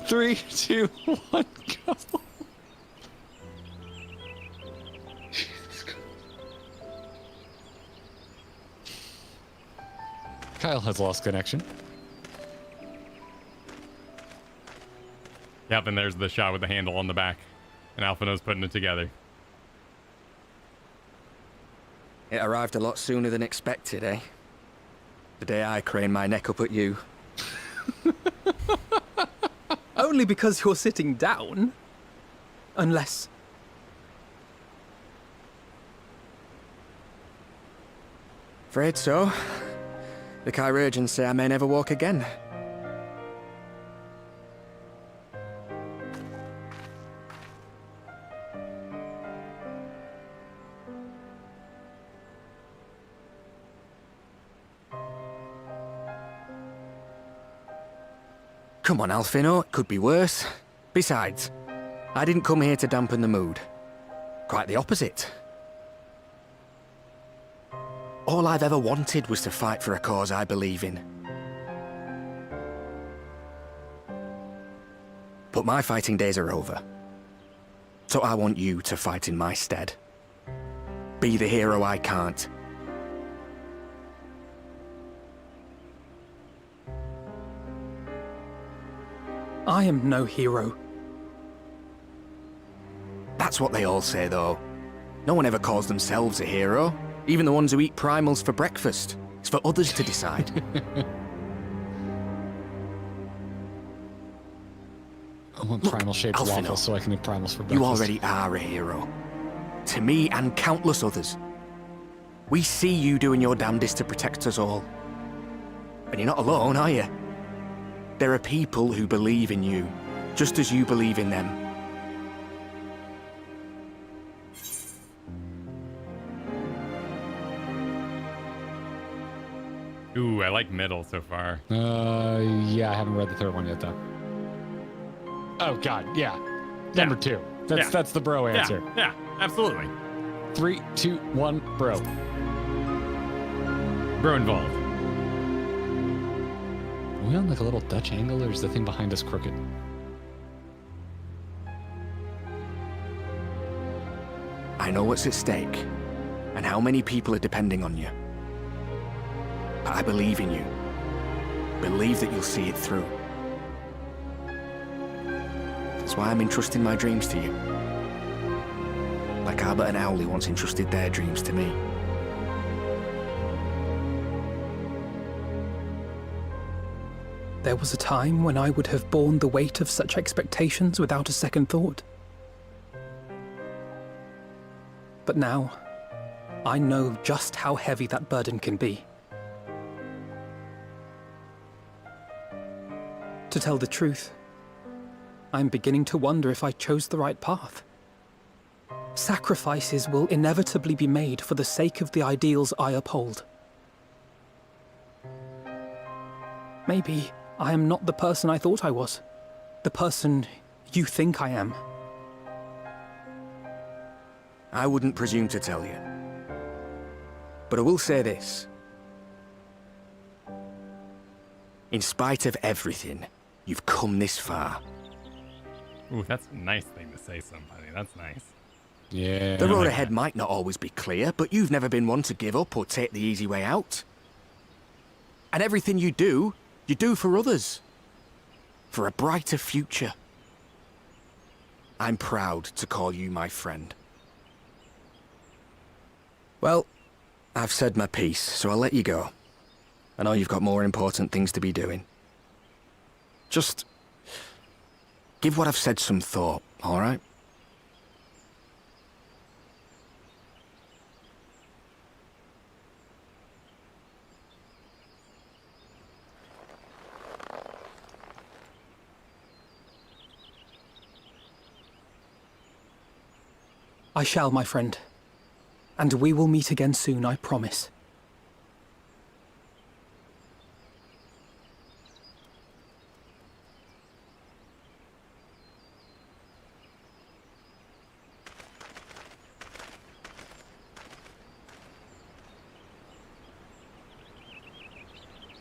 3, 2, 1, go. Kyle has lost connection. Yep, and there's the shot with the handle on the back. And Alphino's putting it together. It arrived a lot sooner than expected, eh? The day I craned my neck up at you. Only because you're sitting down. Unless... Afraid so. The Chirurgeons say I may never walk again. Come on, Alphino, it could be worse. Besides, I didn't come here to dampen the mood. Quite the opposite. All I've ever wanted was to fight for a cause I believe in. But my fighting days are over. So I want you to fight in my stead. Be the hero I can't. I am no hero. That's what they all say, though. No one ever calls themselves a hero. Even the ones who eat primals for breakfast. It's for others to decide. I want primal-shaped waffles so I can eat primals for breakfast. You already are a hero. To me and countless others. We see you doing your damnedest to protect us all. And you're not alone, are you? There are people who believe in you, just as you believe in them. Ooh, I like middle so far. Yeah, I haven't read the third one yet, though. Oh, God, yeah. Number 2. That's the bro answer. Yeah, absolutely. 3, 2, 1, bro. Bro involved. Are we on like a little Dutch angle, or is the thing behind us crooked? I know what's at stake, and how many people are depending on you. But I believe in you. Believe that you'll see it through. That's why I'm entrusting my dreams to you. Like Albert and Owley once entrusted their dreams to me. There was a time when I would have borne the weight of such expectations without a second thought. But now, I know just how heavy that burden can be. To tell the truth, I'm beginning to wonder if I chose the right path. Sacrifices will inevitably be made for the sake of the ideals I uphold. Maybe I am not the person I thought I was. The person you think I am. I wouldn't presume to tell you. But I will say this. In spite of everything, you've come this far. Ooh, that's a nice thing to say, somebody. That's nice. Yeah. The road ahead might not always be clear, but you've never been one to give up or take the easy way out. And everything you do for others. For a brighter future. I'm proud to call you my friend. Well, I've said my piece, so I'll let you go. I know you've got more important things to be doing. Just give what I've said some thought, all right? I shall, my friend. And we will meet again soon, I promise.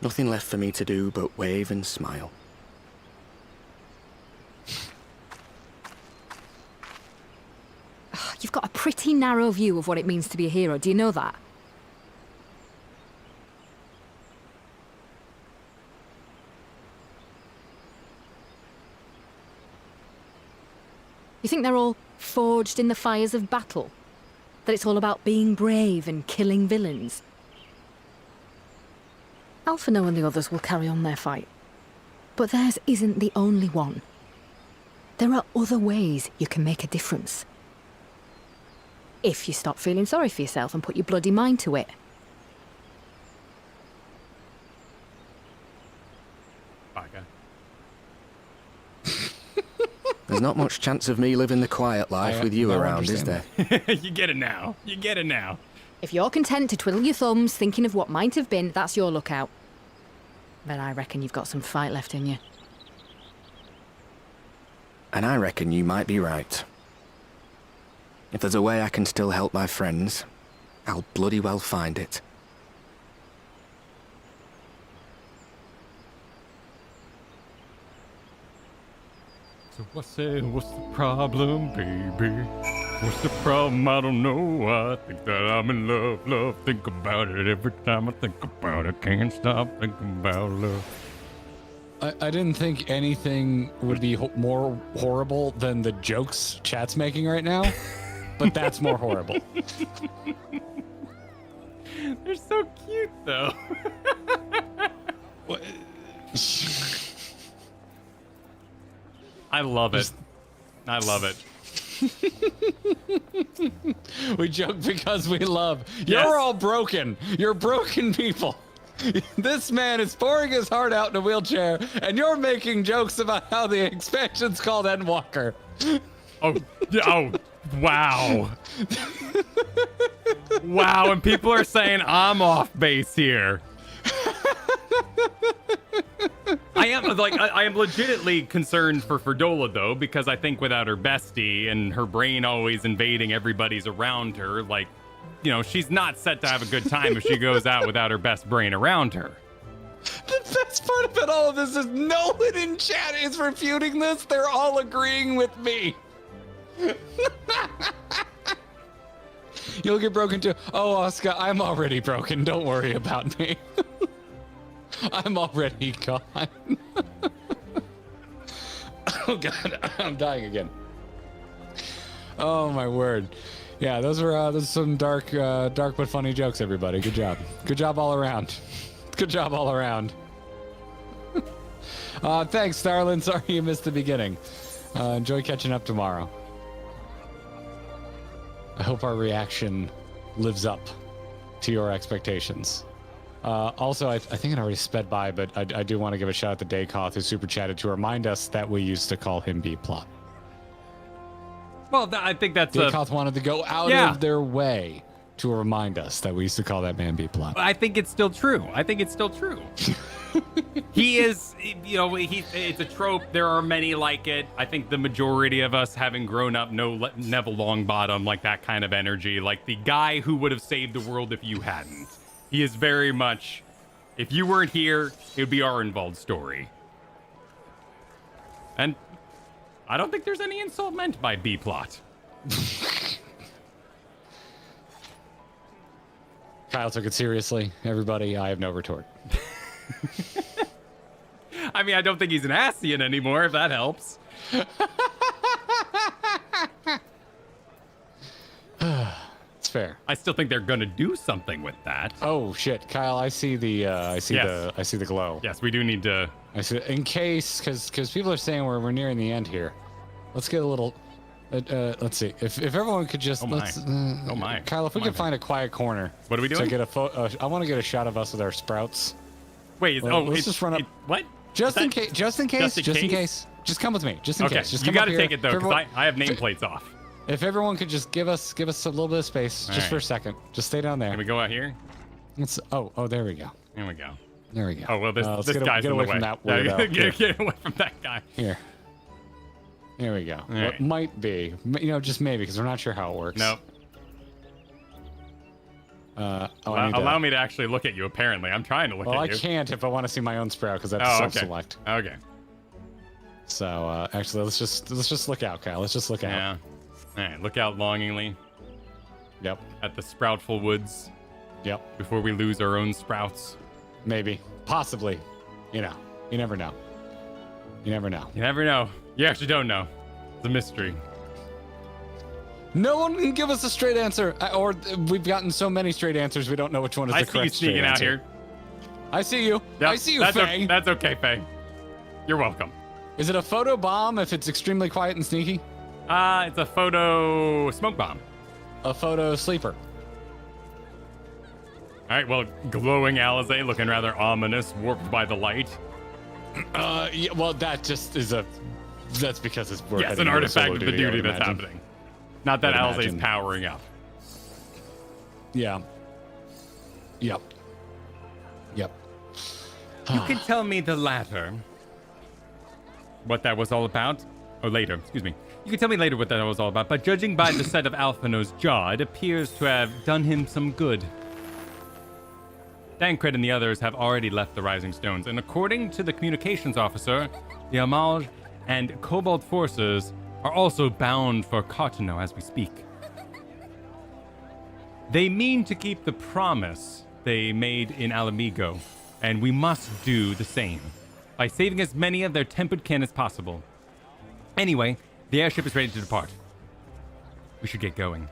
Nothing left for me to do but wave and smile. You've got a pretty narrow view of what it means to be a hero. Do you know that? You think they're all forged in the fires of battle? That it's all about being brave and killing villains? Alphino and the others will carry on their fight. But theirs isn't the only one. There are other ways you can make a difference. If you stop feeling sorry for yourself and put your bloody mind to it. There's not much chance of me living the quiet life with you around, is there? You get it now. You get it now. If you're content to twiddle your thumbs thinking of what might have been, that's your lookout. But I reckon you've got some fight left in you. And I reckon you might be right. If there's a way I can still help my friends, I'll bloody well find it. So what's the problem, baby? What's the problem? I don't know. I think that I'm in love. Think about it every time I think about it. Can't stop thinking about love. I didn't think anything would be more horrible than the jokes chat's making right now, but that's more horrible. They're so cute, though. I love it. I love it. We joke because we love. Yes. You're all broken. You're broken people. This man is pouring his heart out in a wheelchair, and you're making jokes about how the expansion's called Endwalker. Oh, wow. Wow, and people are saying I'm off base here. I am legitimately concerned for Ferdola, though, because I think without her bestie and her brain always invading everybody's around her, like, you know, she's not set to have a good time if she goes out without her best brain around her. The best part about all of this is no one in chat is refuting this. They're all agreeing with me. You'll get broken too. Oh, Oscar, I'm already broken. Don't worry about me. I'm already gone. Oh God, I'm dying again. Oh my word. Yeah, those were some dark but funny jokes, everybody. Good job. Good job all around. Good job all around. Thanks, Starlin. Sorry you missed the beginning. Enjoy catching up tomorrow. I hope our reaction lives up to your expectations. Also, I think it already sped by, but I do want to give a shout out to Daykoth, who super chatted to remind us that we used to call him B-Plot. Well, I think that's Daykoth wanted to go out of their way to remind us that we used to call that man B-Plot. I think it's still true. I think it's still true. He is, it's a trope. There are many like it. I think the majority of us, having grown up, know Neville Longbottom, like that kind of energy, like the guy who would have saved the world if you hadn't. He is very much, if you weren't here, it would be Arenvald's story. And I don't think there's any insult meant by B-plot. Kyle took it seriously. Everybody, I have no retort. I mean, I don't think he's an Ascian anymore, if that helps. It's fair. I still think they're gonna do something with that. Oh shit, Kyle! I see the the glow. Yes, we do need to. I see. In case, because people are saying we're nearing the end here. Let's get a little. Let's see. If everyone could just. Oh my. Kyle, if we could find a quiet corner. What are we doing? To get a photo. I want to get a shot of us with our sprouts. Wait. Let's just run up. What? Just in case. Just in case. Just come with me. Just in case. Just you come got to take it though, because I have nameplates off. If everyone could just give us a little bit of space, just for a second. Just stay down there. Can we go out here? Oh, there we go. There we go. There we go. Oh well, this guy's get in away the way. from that weirdo. Get away from that guy. Here. There we go. Right. What might be, just maybe, because we're not sure how it works. Nope. Allow me to actually look at you. Apparently, I'm trying to look at you. Well, I can't if I want to see my own sprout because I have to self-select. Okay. So actually, let's just look out, Kyle. Let's just look out. Yeah. All right. Look out longingly. Yep. At the sproutful woods. Yep. Before we lose our own sprouts. Maybe. Possibly. You never know. You never know. You never know. You actually don't know. It's a mystery. No one can give us a straight answer, or we've gotten so many straight answers we don't know which one is the correct straight answer. I see you sneaking out here. I see you. Yep. I see you, Faye. That's okay, Faye. You're welcome. Is it a photo bomb if it's extremely quiet and sneaky? It's a photo smoke bomb. A photo sleeper. All right, well, glowing Alizé looking rather ominous, warped by the light. Yeah, well, that just is that's because it's it's an artifact of the duty that's happening. Not that Alizé's powering up. Yeah. Yep. You can tell me the latter. What that was all about? Or later, excuse me. You can tell me later what that was all about, but judging by the sight of Alphino's jaw, it appears to have done him some good. Dankred and the others have already left the Rising Stones, and according to the communications officer, the Amage and Cobalt forces are also bound for Cartano as we speak. They mean to keep the promise they made in Alamigo, and we must do the same, by saving as many of their tempered kin as possible. Anyway, the airship is ready to depart. We should get going.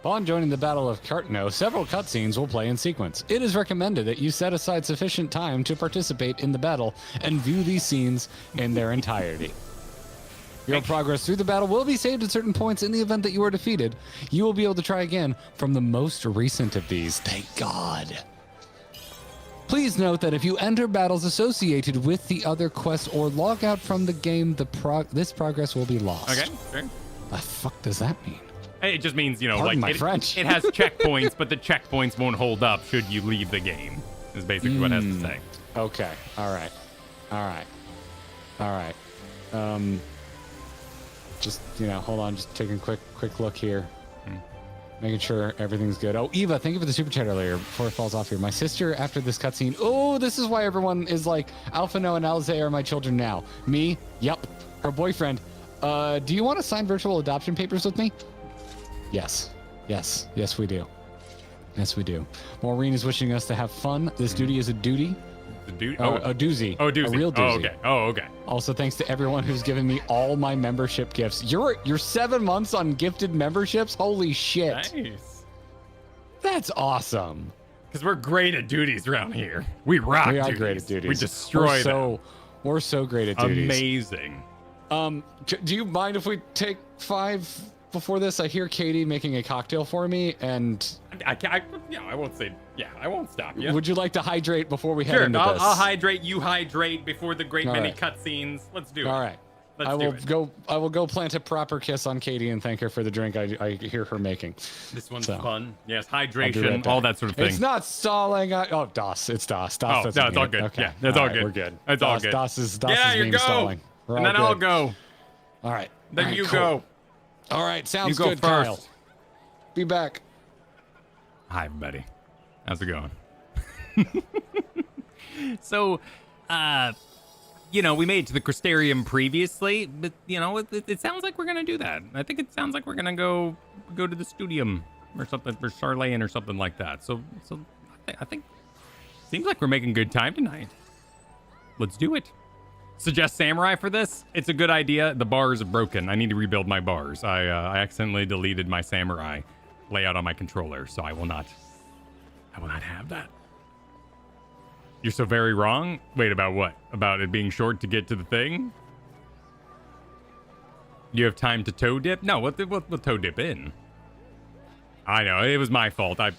Upon joining the Battle of Cartano, several cutscenes will play in sequence. It is recommended that you set aside sufficient time to participate in the battle and view these scenes in their entirety. Your progress through the battle will be saved at certain points in the event that you are defeated. You will be able to try again from the most recent of these. Thank God. Please note that if you enter battles associated with the other quests or log out from the game, this progress will be lost. Okay, sure. The fuck does that mean? It just means, Pardon my French. It has checkpoints, but the checkpoints won't hold up should you leave the game, is basically what it has to say. Okay. All right. Just, hold on. Just taking a quick look here. Making sure everything's good. Oh, Eva, thank you for the super chat earlier before it falls off here. My sister, after this cutscene, this is why everyone is like, Alphino and Alizé are my children now. Me? Yep. Her boyfriend. Do you want to sign virtual adoption papers with me? Yes, we do. Yes, we do. Maureen is wishing us to have fun. This duty is a duty. A duty? A doozy. Oh, doozy. A real doozy. Oh, okay. Also, thanks to everyone who's given me all my membership gifts. You're 7 months on gifted memberships? Holy shit. Nice. That's awesome. Because we're great at duties around here. We rock We are duties. great at duties. We destroy them. We're so great at duties. Amazing. Do you mind if we take 5 before this? I hear Katie making a cocktail for me, and I won't say. Yeah, I won't stop you. Would you like to hydrate before we head into this? I'll hydrate. You hydrate before the great All many right. cutscenes. Let's do it. All right. I will go plant a proper kiss on Katie and thank her for the drink I hear her making. This one's fun. Yes, hydration, all that sort of thing. It's not stalling. Das. It's Das. Das no, it's all good. Okay. Yeah, it's all good. We're good. It's all good. Das is you go. stalling. And then I'll go. All right. Then you cool. go. All right. Sounds you go good, first. Kyle. Be back. Hi, everybody. How's it going? So, we made it to the Crystarium previously, but, it sounds like we're going to do that. I think it sounds like we're going to go to the Studium or something, for Charlane or something like that. So I think seems like we're making good time tonight. Let's do it. Suggest Samurai for this? It's a good idea. The bars are broken. I need to rebuild my bars. I accidentally deleted my Samurai layout on my controller, so I will not have that. You're so very wrong? Wait, about what? About it being short to get to the thing? You have time to toe dip? No, we'll toe dip in. I know, it was my fault. I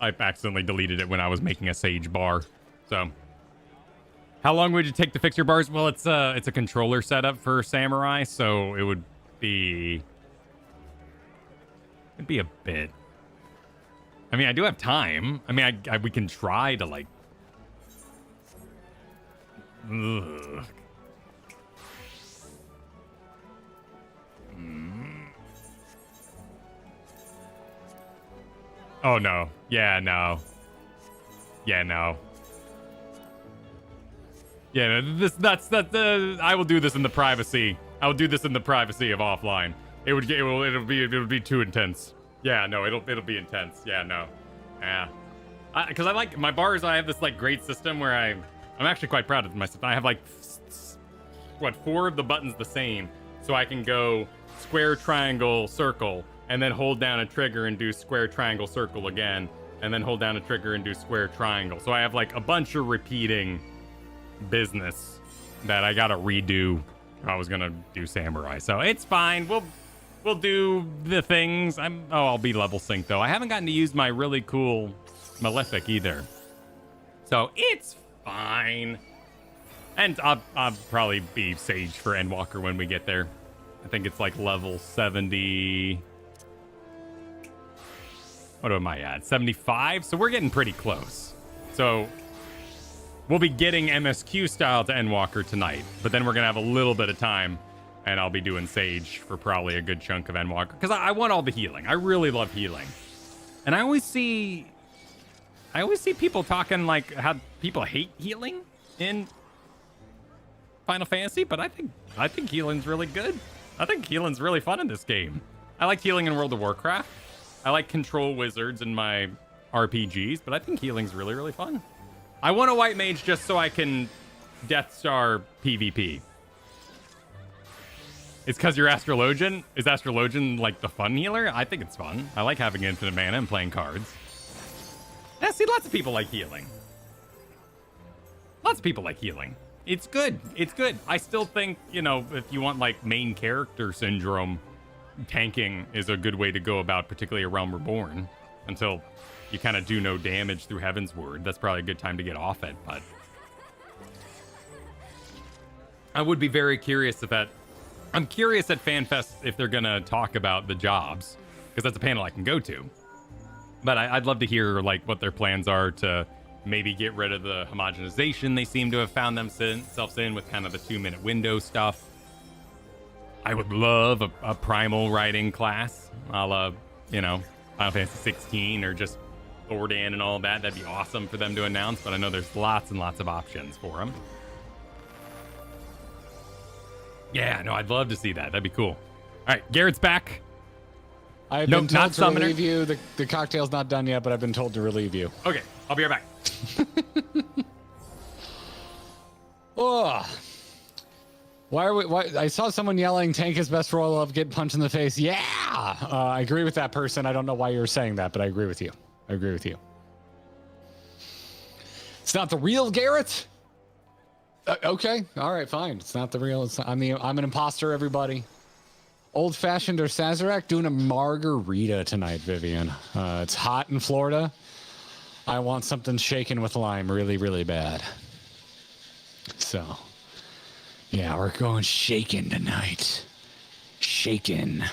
accidentally deleted it when I was making a Sage bar. So, how long would it take to fix your bars? Well, it's a controller setup for Samurai, so it'd be a bit. I mean, I do have time. I mean, we can try to like. Ugh. Oh no. Yeah, no. Yeah, no. Yeah, that's I will do this in the privacy. I will do this in the privacy of offline. It'll be too intense. Yeah, no, it'll be intense. Yeah, no. Yeah. Because I like my bars. I have this like great system where I'm actually quite proud of myself. I have like 4 of the buttons the same, so I can go square, triangle, circle, and then hold down a trigger and do square, triangle, circle again, and then hold down a trigger and do square, triangle. So I have like a bunch of repeating business that I gotta redo if I was gonna do Samurai. So it's fine. We'll do the things. I'll be level synced though. I haven't gotten to use my really cool Malefic either, so it's fine. And I'll probably be Sage for Endwalker when we get there. I think it's like level 70. What am I at? 75? So we're getting pretty close. So we'll be getting MSQ style to Endwalker tonight, but then we're going to have a little bit of time, and I'll be doing Sage for probably a good chunk of Endwalker, because I want all the healing. I really love healing. And I always see people talking like how people hate healing in Final Fantasy, but I think healing's really good. I think healing's really fun in this game. I like healing in World of Warcraft. I like control wizards in my RPGs, but I think healing's really, really fun. I want a white mage just so I can Death Star PvP. It's because you're Astrologian? Is Astrologian like the fun healer? I think it's fun. I like having infinite mana and playing cards. Yeah, see, lots of people like healing. Lots of people like healing. It's good. It's good. I still think, if you want like main character syndrome, tanking is a good way to go about, particularly a Realm Reborn, until you kind of do no damage through Heaven's Word. That's probably a good time to get off it, but I would be very curious I'm curious at FanFest if they're going to talk about the jobs, because that's a panel I can go to. But I'd love to hear like what their plans are to maybe get rid of the homogenization they seem to have found themselves in with kind of the 2-minute window stuff. I would love a primal writing class, a la, Final Fantasy 16 or just Thordan and all that. That'd be awesome for them to announce, but I know there's lots and lots of options for them. Yeah, no, I'd love to see that. That'd be cool. All right, Garrett's back. I've been told to relieve you. The cocktail's not done yet, but I've been told to relieve you. Okay, I'll be right back. Oh. Why I saw someone yelling, "Tank is best for all of get punched in the face." Yeah, I agree with that person. I don't know why you're saying that, but I agree with you. It's not the real Garrett. Okay, all right, fine. It's not the real. I'm an imposter. Everybody. Old fashioned or Sazerac? Doing a margarita tonight, Vivian. It's hot in Florida. I want something shaken with lime really, really bad. So. Yeah, we're going shaken tonight. Shaken.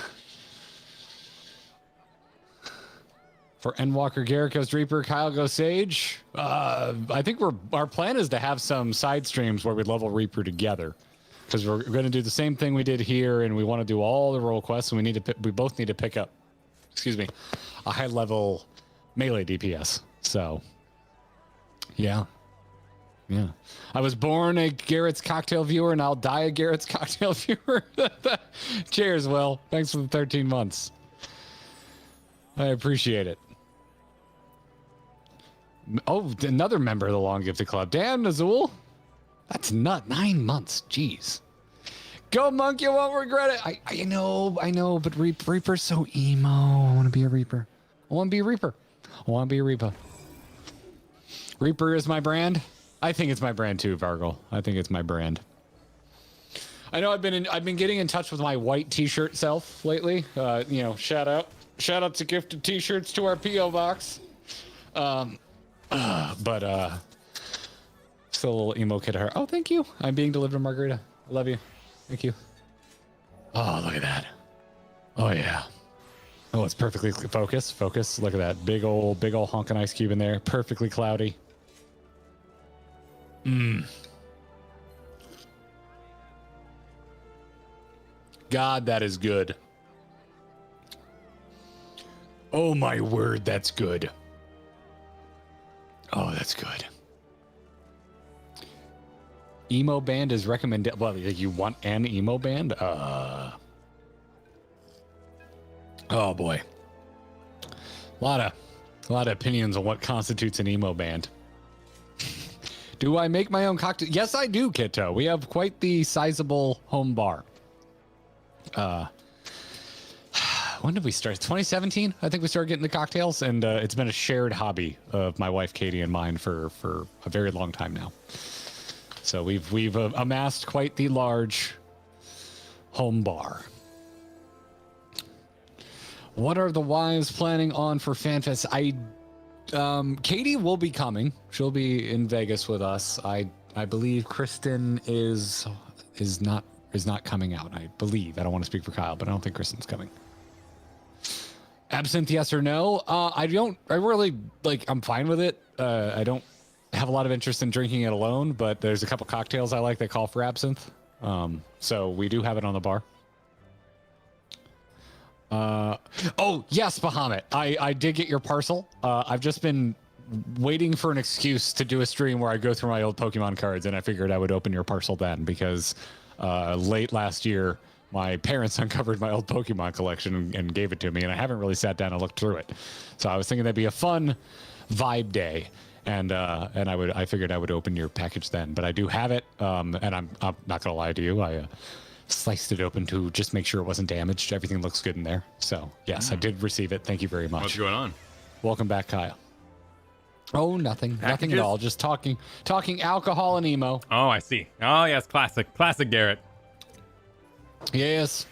For Endwalker, Garrett goes Reaper, Kyle goes Sage. I think our plan is to have some side streams where we level Reaper together, because we're going to do the same thing we did here, and we want to do all the role quests. And we both need to pick up, a high level melee DPS. So, yeah. I was born a Garrett's Cocktail viewer, and I'll die a Garrett's Cocktail viewer. Cheers, Will. Thanks for the 13 months. I appreciate it. Oh, another member of the Long Gifted Club. Damn, Nazul. That's 9 months. Jeez. Go, Monk. You won't regret it. I know, but Reaper's so emo. I want to be a Reaper. Reaper is my brand. I think it's my brand too, Vargal. I think it's my brand. I know I've been getting in touch with my white t-shirt self lately. Shout out to gifted t-shirts to our PO box. But still a little emo kid heart. Oh, thank you. I'm being delivered to Margarita. I love you. Thank you. Oh, look at that. Oh yeah. Oh, it's perfectly focused. Look at that big old honking ice cube in there. Perfectly cloudy. God, that is good. Oh my word, that's good. Oh, that's good. Emo band is recommended. Well, you want an emo band? Oh boy. A lot of opinions on what constitutes an emo band. Do I make my own cocktail? Yes, I do, Kito. We have quite the sizable home bar. When did we start? 2017, I think we started getting the cocktails, and it's been a shared hobby of my wife Katie and mine for a very long time now. So we've amassed quite the large home bar. What are the wives planning on for FanFest? Katie will be coming. She'll be in Vegas with us. I believe Kristen is not coming out. I believe. I don't want to speak for Kyle, but I don't think Kristen's coming. Absinthe, yes or no? I really I'm fine with it. I don't have a lot of interest in drinking it alone, but there's a couple cocktails I like that call for absinthe. So we do have it on the bar. Oh yes, Bahamut. I did get your parcel. I've just been waiting for an excuse to do a stream where I go through my old Pokemon cards, and I figured I would open your parcel then, because late last year my parents uncovered my old Pokemon collection and gave it to me, and I haven't really sat down and looked through it. So I was thinking that'd be a fun vibe day, and I figured I would open your package then. But I do have it, and I'm not gonna lie to you, I sliced it open to just make sure it wasn't damaged. Everything looks good in there. So yes, I did receive it. Thank you very much. What's going on? Welcome back, Kyle. Oh, nothing at all. Just talking alcohol and emo. Oh, I see. Oh yes, classic Garrett. Yes.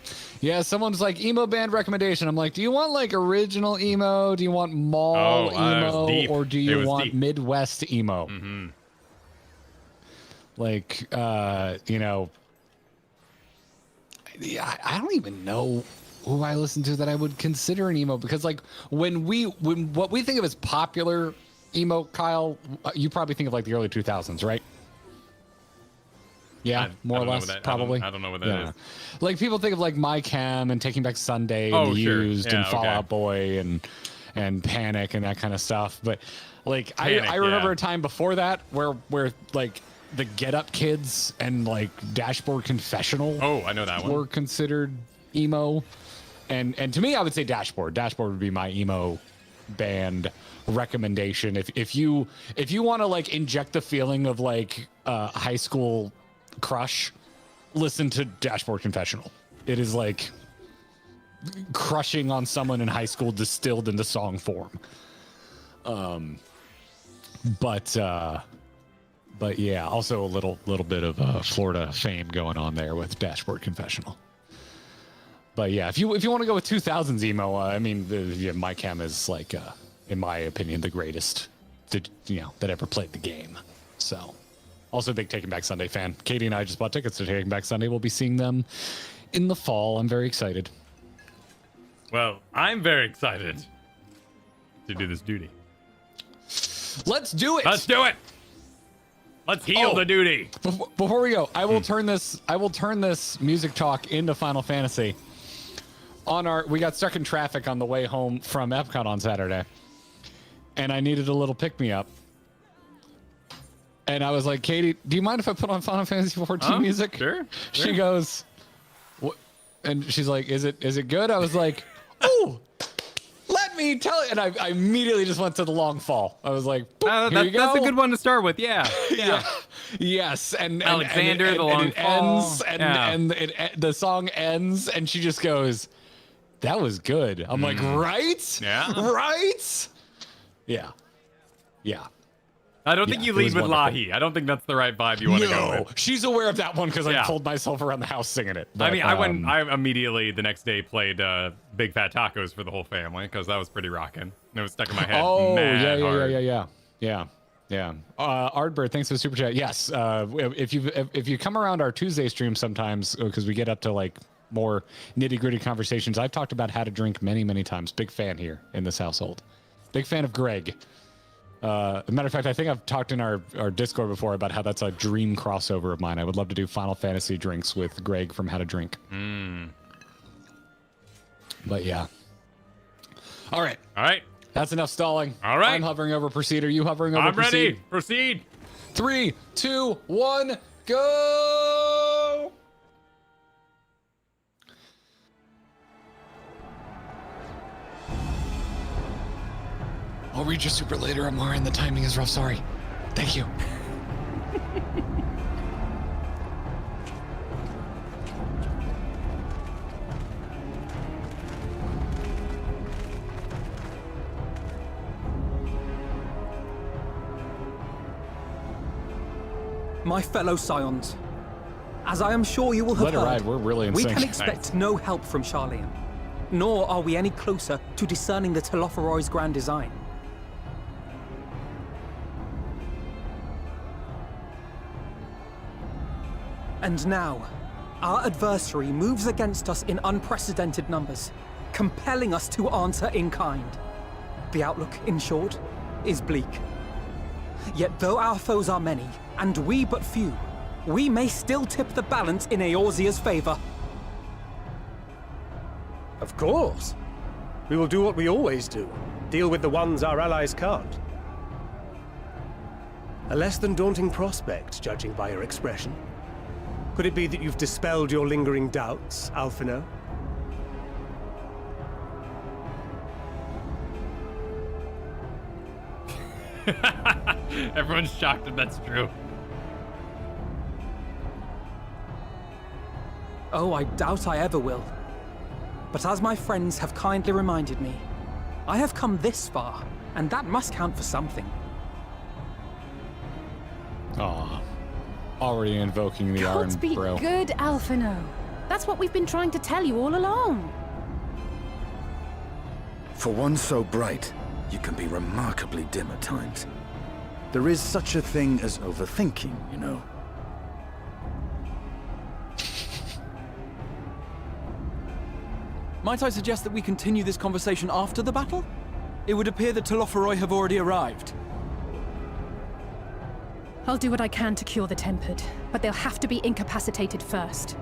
Someone's like, emo band recommendation. I'm like, do you want like original emo? Do you want mall emo? Or do you want Midwest emo? Mm-hmm. Like, I don't even know who I listen to that I would consider an emo, because like when what we think of as popular emo, Kyle, you probably think of like the early 2000s, right? Yeah, more or less, probably. I don't know what that is. Like people think of like My Chem and Taking Back Sunday and Used and Fall Out Boy and Panic and that kind of stuff. But like I remember a time before that where like the Get Up Kids and like Dashboard Confessional. Oh, I know that one. Were considered emo, and to me, I would say Dashboard. Dashboard would be my emo band recommendation. If you want to like inject the feeling of like high school crush, listen to Dashboard Confessional. It is like crushing on someone in high school distilled into song form. But yeah, also a little bit of Florida fame going on there with Dashboard Confessional. But yeah, if you want to go with 2000s emo, I mean, My Chem is like, in my opinion, the greatest that ever played the game. So Also a big Taking Back Sunday fan. Katie and I just bought tickets to Taking Back Sunday. We'll be seeing them in the fall. I'm very excited. Well, I'm very excited to do this duty. Let's do it. Let's do it. Let's heal the duty. Before we go, I will turn this music talk into Final Fantasy. We got stuck in traffic on the way home from Epcot on Saturday, and I needed a little pick me up. And I was like, Katie, do you mind if I put on Final Fantasy XIV music? Sure. She goes, what? And she's like, is it good? I was like, oh, let me tell you. And I immediately just went to the long fall. I was like, here you go. That's a good one to start with. Yeah. Yeah. Yes. And Alexander, and the long it fall. ends, and the song ends, and she just goes, that was good. I'm like, right? Yeah. Right? Yeah. Yeah. I don't think you lead with Lahi. I don't think that's the right vibe you want to go with. She's aware of that one because I pulled myself around the house singing it. But, I immediately the next day played Big Fat Tacos for the whole family because that was pretty rocking. It was stuck in my head. Oh, mad hard. Yeah. Ardbird, thanks for the super chat. Yes, if you come around our Tuesday stream sometimes, because we get up to like more nitty gritty conversations. I've talked about How to Drink many times. Big fan here in this household. Big fan of Greg. As a matter of fact, I think I've talked in our Discord before about how that's a dream crossover of mine. I would love to do Final Fantasy drinks with Greg from How to Drink. But yeah. All right. That's enough stalling. All right. I'm hovering over proceed. Are you hovering over proceed? I'm ready. Proceed. 3, 2, 1, go! I'll read your super later, Amarian. The timing is rough. Sorry. Thank you. My fellow Scions, as I am sure you will have Let it heard, ride. We're really in we sync. can expect no help from Charlian, nor are we any closer to discerning the Telophoroi's grand design. And now, our adversary moves against us in unprecedented numbers, compelling us to answer in kind. The outlook, in short, is bleak. Yet though our foes are many, and we but few, we may still tip the balance in Eorzea's favor. Of course. We will do what we always do. Deal with the ones our allies can't. A less than daunting prospect, judging by your expression. Could it be that you've dispelled your lingering doubts, Alphino? Everyone's shocked that that's true. Oh, I doubt I ever will. But as my friends have kindly reminded me, I have come this far, and that must count for something. Aw. Already invoking the Gods Arn be bro. good, Alphino. That's what we've been trying to tell you all along. For one so bright, you can be remarkably dim at times. There is such a thing as overthinking, you know. Might I suggest that we continue this conversation after the battle? It would appear that Telophoroi have already arrived. I'll do what I can to cure the Tempered, but they'll have to be incapacitated first.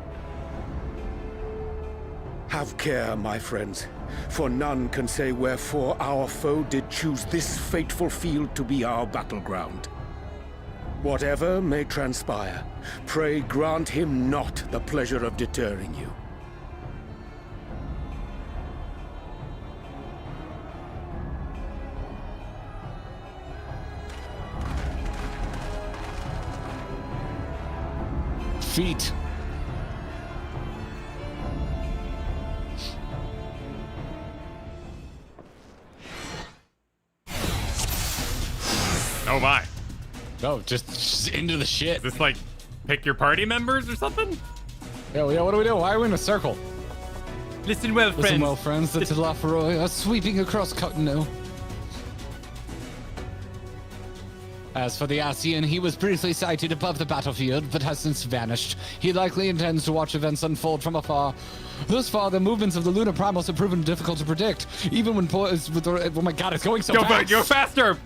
Have care, my friends, for none can say wherefore our foe did choose this fateful field to be our battleground. Whatever may transpire, pray grant him not the pleasure of deterring you. Feet. Oh my. Oh, just into the shit. Is this like pick your party members or something? Yeah, what do we do? Why are we in a circle? Listen well, friends. Listen well, friends. The Telophoroi are sweeping across Coeurl. As for the Ascian, he was briefly sighted above the battlefield, but has since vanished. He likely intends to watch events unfold from afar. Thus far, the movements of the lunar primals have proven difficult to predict, even when oh my god, it's going so fast! Go faster!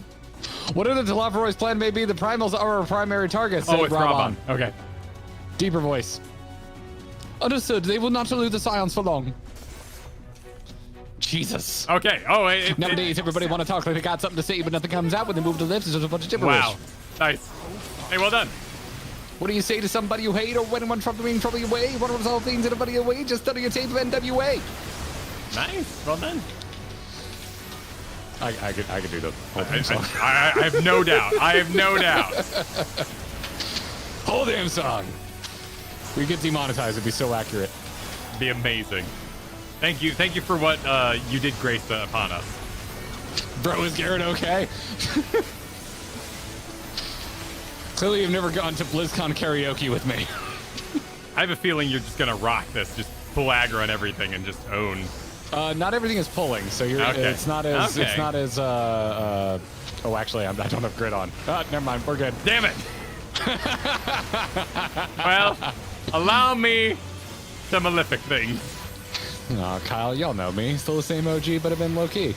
Whatever the Telophoroid's plan may be, the primals are our primary target, said it's Raban. Okay. Deeper voice. Understood. They will not elude the Scions for long. Jesus. Okay. Nowadays, everybody want to talk like they got something to say, but nothing comes out when they move to lips. It's just a bunch of gibberish. Wow. Nice. Hey, well done. What do you say to somebody you hate, or when anyone troubling your way? What are all things anybody your way? Just study a tape of NWA. Nice. Well done. I could do the whole thing. I have no doubt. I have no doubt. Whole damn song. We get demonetized. It'd be so accurate. Be amazing. Thank you for what you did grace upon us. Bro, is Garrett okay? Clearly, you've never gone to BlizzCon karaoke with me. I have a feeling you're just gonna rock this, just pull aggro on everything and just own. Not everything is pulling, so you're. Okay. It's not as. Okay. It's not as. Oh, actually, I don't have grid on. Never mind. We're good. Damn it. Well, allow me some malefic things. Aw, Kyle, y'all know me. Still the same OG, but I've been low key.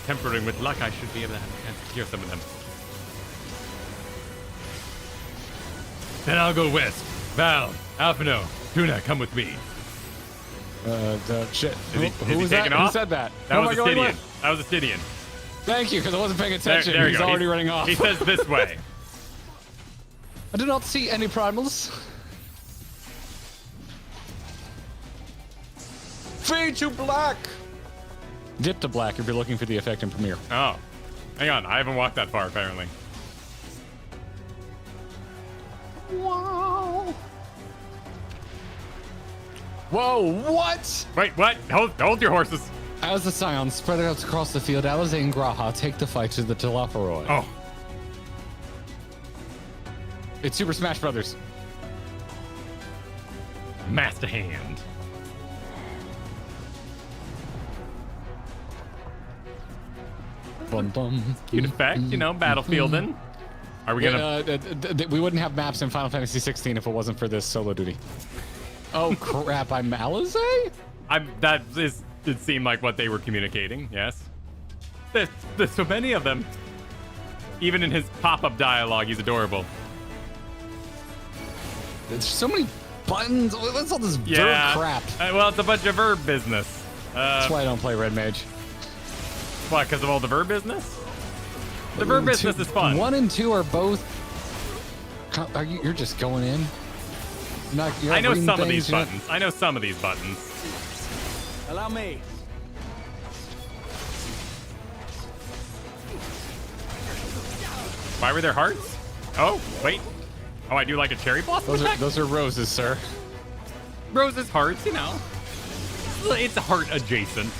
Tempering with luck, I should be able to have a chance to cure some of them. Then I'll go west. Val, Alphino, Tuna, come with me. Shit. Who was that? Who said that? That was a Stydian. That was a Stydian. Thank you, because I wasn't paying attention. There He's already running off. He says this way. I do not see any primals. Fade to black. Dip to black if you're looking for the effect in Premiere. Oh. Hang on. I haven't walked that far, apparently. Wow. Whoa, what? Wait, what? Hold your horses. As the Scions spread out across the field, Alize and Graha take the fight to the Telophoroid. Oh. It's Super Smash Brothers. Master Hand. Bum bum. Cute effect, you know, battlefielding. Are we gonna? We wouldn't have maps in Final Fantasy 16 if it wasn't for this solo duty. Oh crap! I'm Alize. It seemed like what they were communicating. Yes. There's so many of them. Even in his pop-up dialogue, he's adorable. There's so many buttons. What's all this verb crap? Well, it's a bunch of verb business. That's why I don't play Red Mage. Why? Because of all the verb business? The verb business is fun. 1 and 2 are both. You're just going in. I know some of these buttons. I know some of these buttons. Allow me. Why were there hearts? Oh, wait. Oh, I do like a cherry blossom effect? Those are roses, sir. Roses, hearts, you know. It's heart adjacent.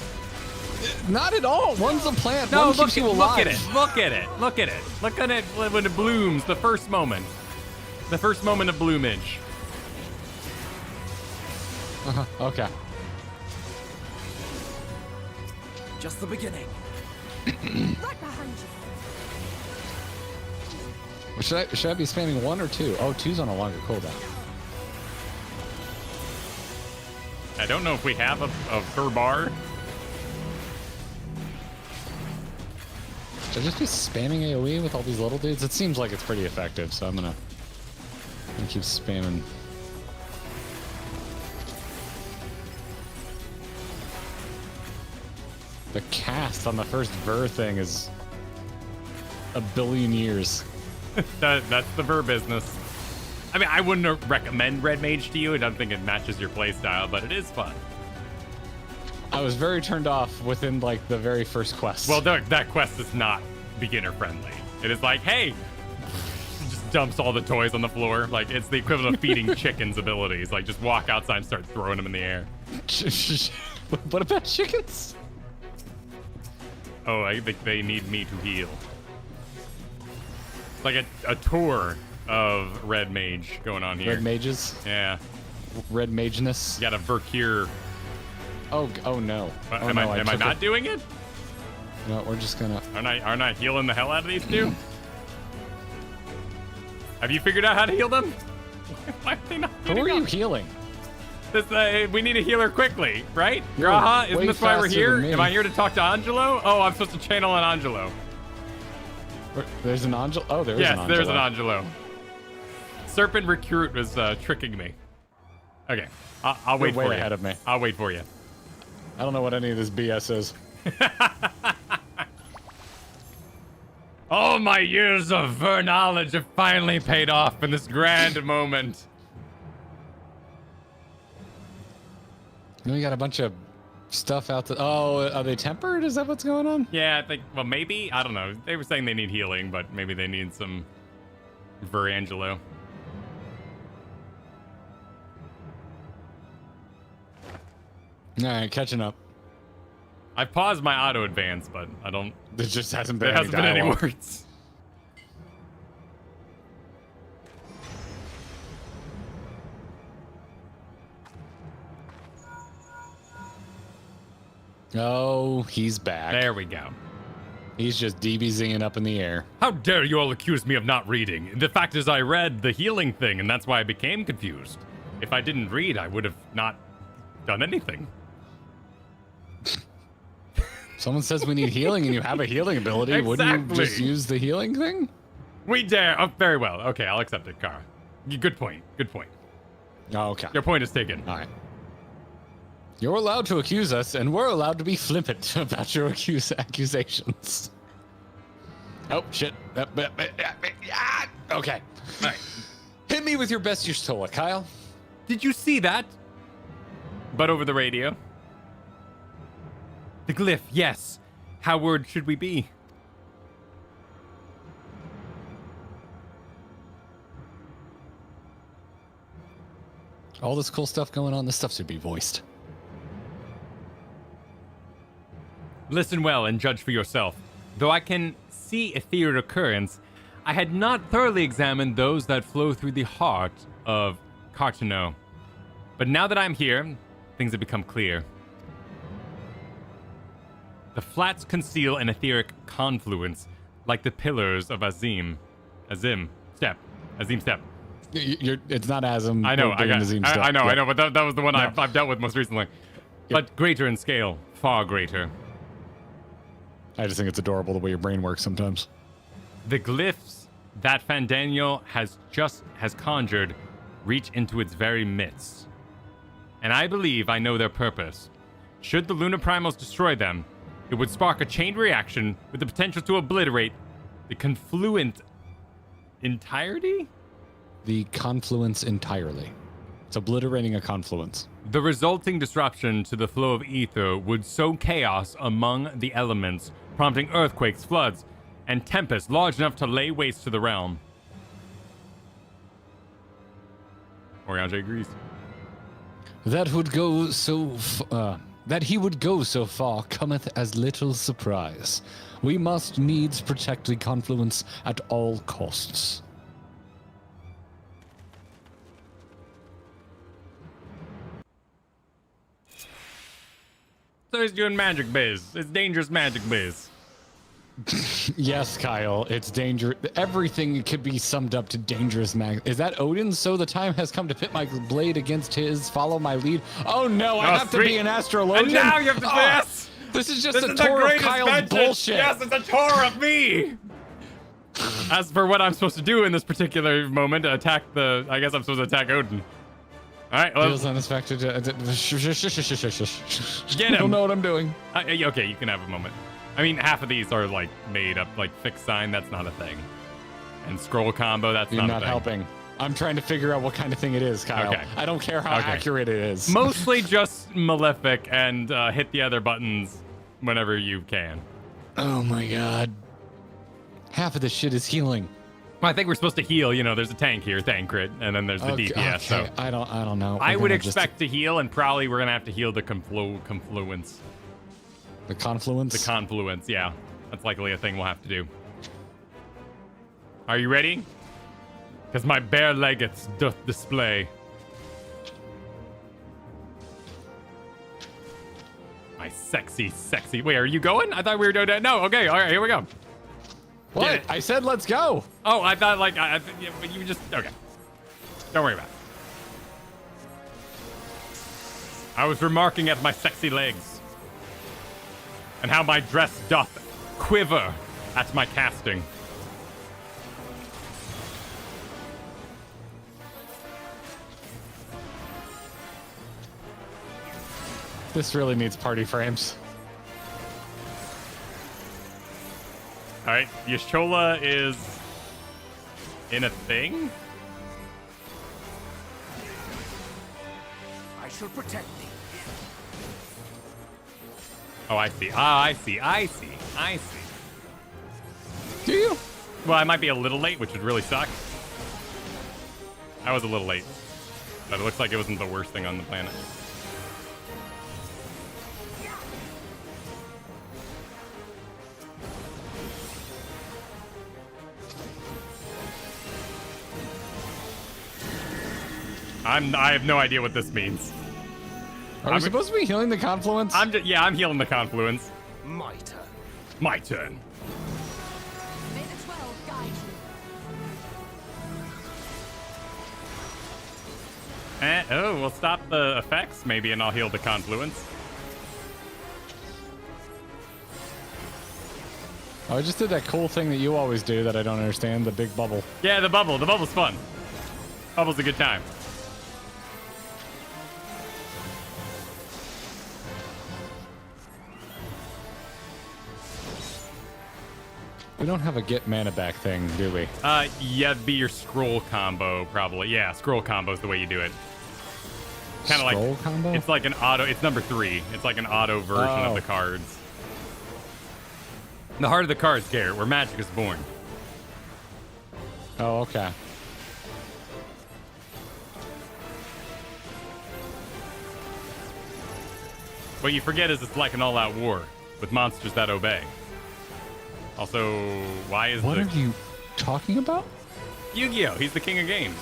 Not at all. One's a plant. No, one keeps you alive. Look at it. Look at it. Look at it. Look at it when it blooms. The first moment. The first moment of bloomage. Okay. Just the beginning. Right behind you. Should I be spamming 1 or 2? Oh, 2's on a longer cooldown. I don't know if we have a Furbar. Should I just be spamming AoE with all these little dudes? It seems like it's pretty effective, so I'm gonna keep spamming. The cast on the first Ver thing is a billion years. That's the Ver business. I mean, I wouldn't recommend Red Mage to you. I don't think it matches your playstyle, but it is fun. I was very turned off within like the very first quest. Well, that quest is not beginner friendly. It is like, hey, it just dumps all the toys on the floor. Like it's the equivalent of feeding chickens abilities. Like just walk outside and start throwing them in the air. What about chickens? Oh, I think they need me to heal. It's like a tour of Red Mage going on here. Red Mages? Yeah. Red Mageness? You got a Vercure Oh no. Oh, am no, I not doing it? No, we're just gonna... Aren't I healing the hell out of these two? Have you figured out how to heal them? Why are they not? Who are you healing? This, we need a healer quickly, right? You're Graha, isn't way this why we're faster here? than me. Am I here to talk to Angelo? Oh, I'm supposed to channel an Angelo. There's an Angelo? Oh, there is an Yes, Angelo. there's an Angelo. Serpent Recruit was tricking me. Okay, I'll wait for you. Way ahead of me. I'll wait for you. I don't know what any of this BS is. All my years of knowledge have finally paid off in this grand moment. We got a bunch of stuff out there. Oh, are they tempered? Is that what's going on? Yeah, I think, well, maybe. I don't know. They were saying they need healing, but maybe they need some Verangelo. All right, catching up. I paused my auto advance, but I don't. There just hasn't been There hasn't been any dialogue. words. Oh, he's back. There we go. He's just DBZing up in the air. How dare you all accuse me of not reading? The fact is I read the healing thing, and that's why I became confused. If I didn't read, I would have not done anything. Someone says we need healing and you have a healing ability. Wouldn't you just use the healing thing? We dare. Oh, very well. Okay, I'll accept it, Kara. Good point. Good point. Oh, okay. Your point is taken. All right. You're allowed to accuse us, and we're allowed to be flippant about your accusations. Oh, shit. Okay. All right. Hit me with your best Yustola, Kyle. Did you see that? But over the radio. The glyph, yes. How word should we be? All this cool stuff going on, this stuff should be voiced. Listen well and judge for yourself. Though I can see ethereal occurrence, I had not thoroughly examined those that flow through the heart of Cartano. But now that I'm here, things have become clear. The flats conceal an etheric confluence, like the pillars of Azim Step. It's not Azim. I know, I know, but that was the one No. I've dealt with most recently. But greater in scale, far greater. I just think it's adorable the way your brain works sometimes. The glyphs that Fandaniel has conjured reach into its very midst. And I believe I know their purpose. Should the Lunar Primals destroy them, it would spark a chain reaction with the potential to obliterate the confluent entirety? The confluence entirely. It's obliterating a confluence. The resulting disruption to the flow of ether would sow chaos among the elements, prompting earthquakes, floods, and tempests large enough to lay waste to the realm. Oriange agrees. That would go so that he would go so far cometh as little surprise. We must needs protect the confluence at all costs. So he's doing magic biz. It's dangerous magic biz. Yes, Kyle, it's dangerous. Everything could be summed up to dangerous mag. Is that Odin? So the time has come to pit my blade against his. Follow my lead. Oh no, I have to be an astrologian. And now you have to yes. This is just this a is tour the of greatest Kyle's vengeance. bullshit. Yes, it's a tour of me. As for what I'm supposed to do in this particular moment, attack the. I guess I'm supposed to attack Odin. All right. Well, Feels unexpected. Get him. I don't know what I'm doing. Okay, you can have a moment. I mean, half of these are like made up, like fixed sign. That's not a thing. And scroll combo. That's You're not not a thing. helping. I'm trying to figure out what kind of thing it is, Kyle. Okay. I don't care how accurate it is. Mostly just Malefic and hit the other buttons whenever you can. Oh my god. Half of this shit is healing. Well, I think we're supposed to heal. You know, there's a tank here, Thancred, and then there's the DPS. So I don't know. I We're would gonna just- expect to heal, and probably we're gonna have to heal the confluence. The confluence? The confluence, yeah. That's likely a thing we'll have to do. Are you ready? Because my bare leggings doth display. sexy. Wait, are you going? I thought we were doing that. No, okay, all right, here we go. What? I said let's go. Oh, I thought like yeah, but you just okay. Don't worry about it. I was remarking at my sexy legs and how my dress doth quiver at my casting. This really needs party frames. All right, Y'shtola is in a thing. I shall protect thee. Oh, I see. I see. Do you? Well, I might be a little late, which would really suck. I was a little late, but it looks like it wasn't the worst thing on the planet. I have no idea what this means. Are we supposed to be healing the confluence? I'm healing the confluence. My turn. My turn. May the 12 guide you. Oh, we'll stop the effects maybe, and I'll heal the confluence. Oh, I just did that cool thing that you always do that I don't understand, the big bubble. Yeah, the bubble. The bubble's fun. Bubble's a good time. We don't have a get mana back thing, do we? Yeah, it'd be your scroll combo, probably. Yeah, scroll combo is the way you do it. Kind of like Scroll combo? It's like an auto. It's number 3. It's like an auto version of the cards. The heart of the cards, Garrett, where magic is born. Oh, okay. What you forget is it's like an all-out war with monsters that obey. Also, why is What are you talking about? Yu-Gi-Oh! He's the king of games.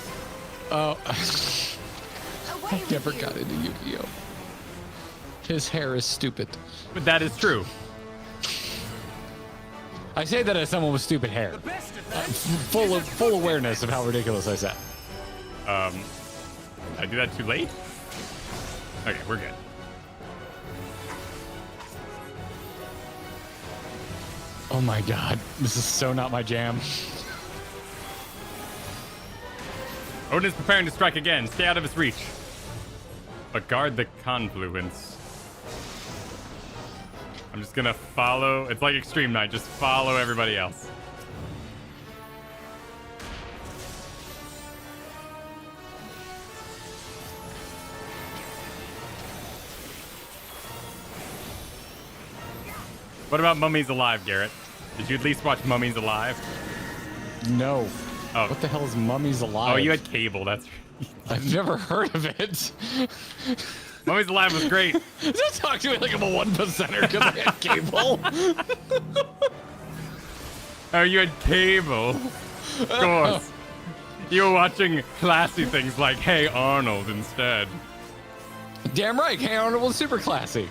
Oh, I never got into Yu-Gi-Oh! His hair is stupid. But that is true. I say that as someone with stupid hair. Full awareness of how ridiculous I said. I do that too late? Okay, we're good. Oh my god, this is so not my jam. Odin is preparing to strike again. Stay out of his reach. But guard the confluence. I'm just gonna follow. It's like Extreme Night. Just follow everybody else. What about Mummies Alive, Garrett? Did you at least watch Mummies Alive? No. Oh. What the hell is Mummies Alive? Oh, you had cable. That's. I've never heard of it. Mummies Alive was great. Don't talk to me like I'm a 1%er because I had cable. Oh, you had cable. Of course. You were watching classy things like Hey Arnold instead. Damn right. Hey Arnold was super classy.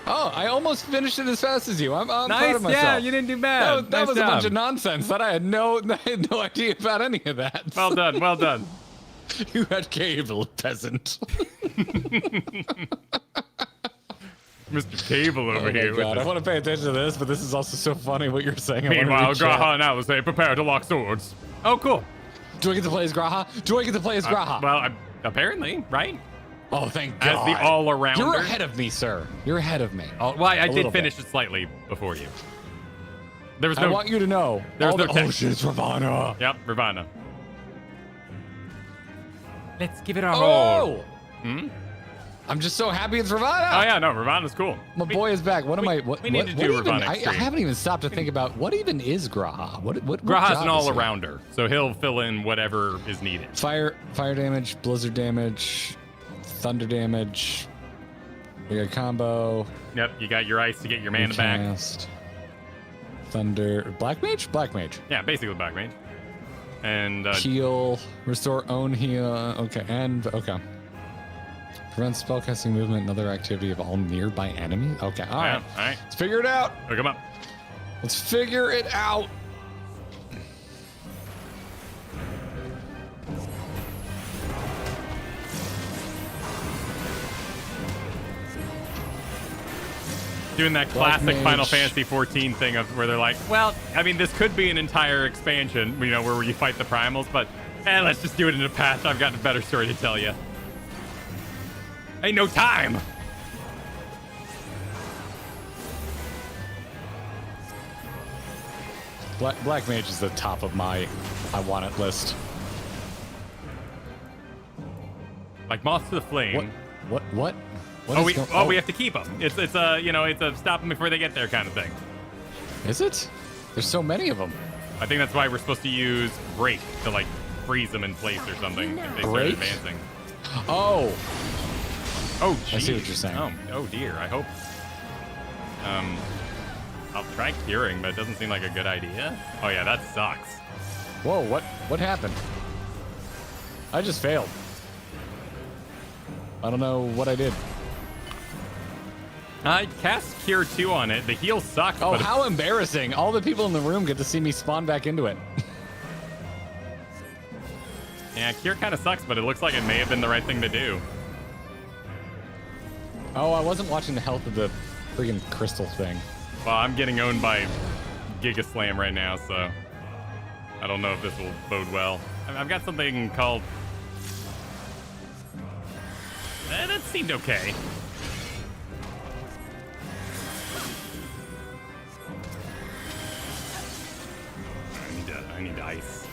Oh, I almost finished it as fast as you. I'm Nice, proud of myself. yeah, you didn't do bad. That Nice was job. a bunch of nonsense. That I had no idea about any of that. Well done, well done. You had cable, peasant. Mr. Cable over here. God, I want to pay attention to this, but this is also so funny what you're saying. Meanwhile, Graha and Alice, they prepare to lock swords. Oh, cool. Do I get to play as Graha? Well, apparently, right? Oh, thank God. As the all-arounder. You're ahead of me, sir. You're ahead of me. Oh, well, I did finish it slightly before you. There was no. I want you to know. There was no oh shit, it's Ravana. Yep, Ravana. Let's give it a Oh! Hmm? I'm just so happy it's Ravana. Oh yeah, no, Ravana's cool. My boy is back. What am I? What, we need what, to what do even, Ravana I Extreme. haven't even stopped to think about what even is Graha. What Graha's job an is he? all-arounder, so he'll fill in whatever is needed. Fire damage, blizzard damage, thunder damage. We got a combo. Yep, you got your ice to get your mana back. Recast. Thunder. Black mage? Black mage. Yeah, basically black mage. And Heal. Restore own heal. Okay. And okay. Prevents spellcasting movement and other activity of all nearby enemies. Okay, all right. All right. Let's figure it out. Look him up. Let's figure it out. Doing that classic Mage. Final Fantasy 14 thing of where they're like, well, I mean, this could be an entire expansion, you know, where you fight the primals, but let's just do it in a patch. I've got a better story to tell you. Ain't no time. Black Mage is the top of my I want it list. Like Moth to the Flame. What? We have to keep them. It's a, you know, it's a stop them before they get there kind of thing. Is it? There's so many of them. I think that's why we're supposed to use Break to like freeze them in place or something if they start Break? advancing. Oh, geez. I see what you're saying. Oh dear. I hope. I'll try curing, but it doesn't seem like a good idea. Oh yeah, that sucks. Whoa, what happened? I just failed. I don't know what I did. I cast Cure 2 on it. The heal sucks. Oh, but how embarrassing. All the people in the room get to see me spawn back into it. Yeah, Cure kind of sucks, but it looks like it may have been the right thing to do. Oh, I wasn't watching the health of the friggin' crystal thing. Well, I'm getting owned by Giga Slam right now, so I don't know if this will bode well. I've got something called... that seemed okay. I need ice.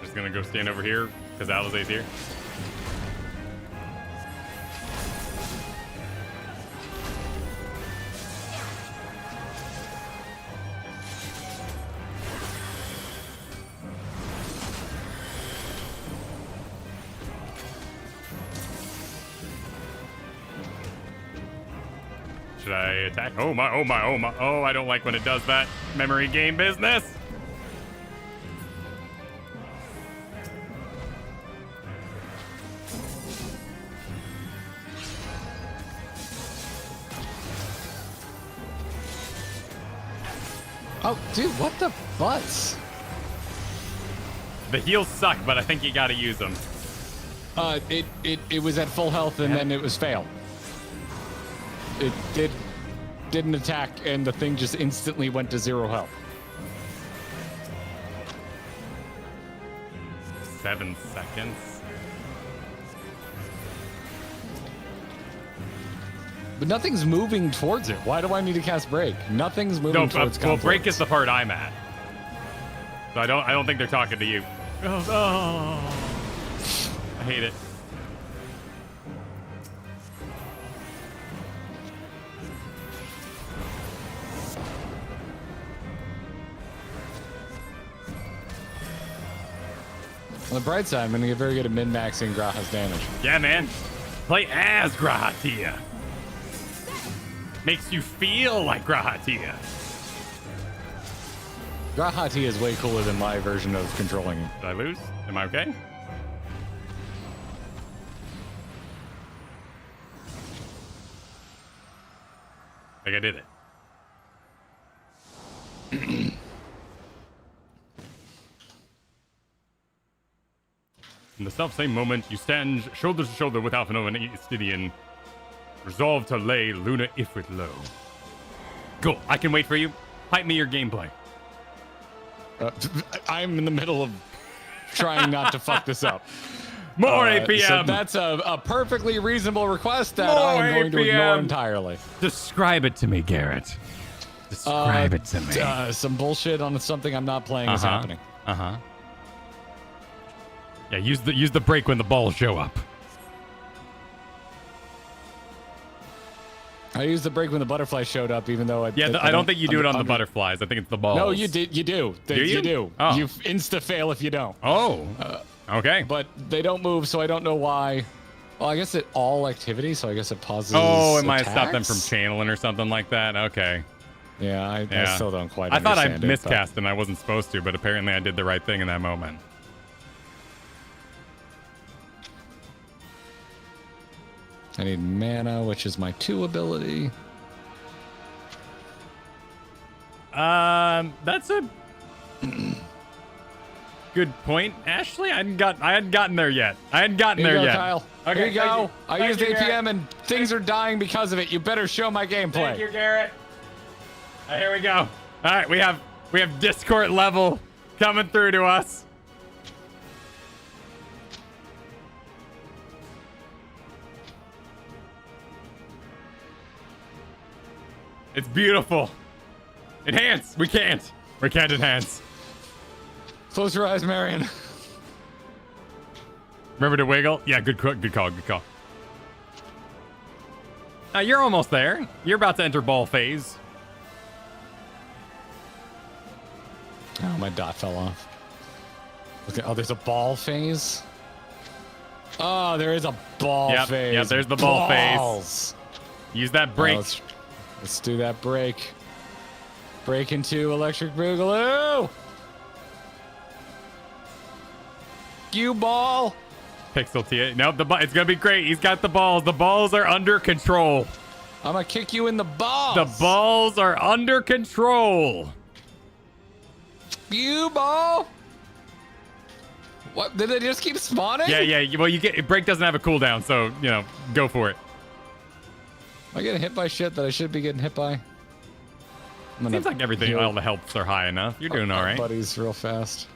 Just gonna go stand over here because Alize's here. Should I attack? Oh my, oh my, oh my. Oh, I don't like when it does that. Memory game business. Oh, dude, what the butts? The heals suck, but I think you gotta use them. It was at full health and then it was fail. It didn't attack and the thing just instantly went to 0 health. 7 seconds. But nothing's moving towards it. Why do I need to cast Break? Nothing's moving towards well, confluence. Break is the part I'm at. So I don't think they're talking to you. Oh, I hate it. On the bright side, I'm going to get very good at min-maxing Graha's damage. Yeah, man. Play as Grahatia. Makes you feel like Grahatia. Grahatia is way cooler than my version of controlling him. Did I lose? Am I okay? I think I did it. In the self-same moment, you stand shoulder to shoulder with Alphanova and Estidian, resolved to lay Luna Ifrit low. Cool, I can wait for you. Pipe me your gameplay. I'm in the middle of trying not to fuck this up. More APM! So that's a perfectly reasonable request that I'm going to ignore entirely. Describe it to me, Garrett. Describe it to me. Some bullshit on something I'm not playing is happening. Uh-huh. Yeah, use the break when the balls show up. I used the break when the butterfly showed up, even though I don't think you do it on the butterflies. I think it's the balls. No, you do. You do. You do. Oh. You insta fail if you don't. Oh. Okay. But they don't move, so I don't know why. Well, I guess it all activity, so I guess it pauses. Oh, it might have stopped them from channeling or something like that. Okay. Yeah, I still don't quite I thought I understand it, miscast and I wasn't supposed to, but apparently I did the right thing in that moment. I need mana, which is my 2 ability. That's a good point, Ashley. I hadn't gotten there yet. Here you go, yet. Kyle. Okay, Here you go. I Thank used you, APM Garrett. and things are dying because of it. You better show my gameplay. Thank you, Garrett. Here we go. All right, we have Discord level coming through to us. It's beautiful. Enhance. We can't enhance. Close your eyes, Marion. Remember to wiggle? Yeah, good call. Now you're almost there. You're about to enter ball phase. Oh, my dot fell off. Okay, oh, there's a ball phase? Oh, there is a ball phase. Yeah, there's the ball phase. Use that break. Let's do that break. Break into Electric Boogaloo. You ball. Pixel T. Nope, it's gonna be great. He's got the balls. The balls are under control. I'm gonna kick you in the balls. The balls are under control. You ball. What? Did they just keep spawning? Yeah. Well, break doesn't have a cooldown, so go for it. Am I getting hit by shit that I should be getting hit by? Seems like everything, all the helps are high enough. You're doing all right. Buddies, real fast.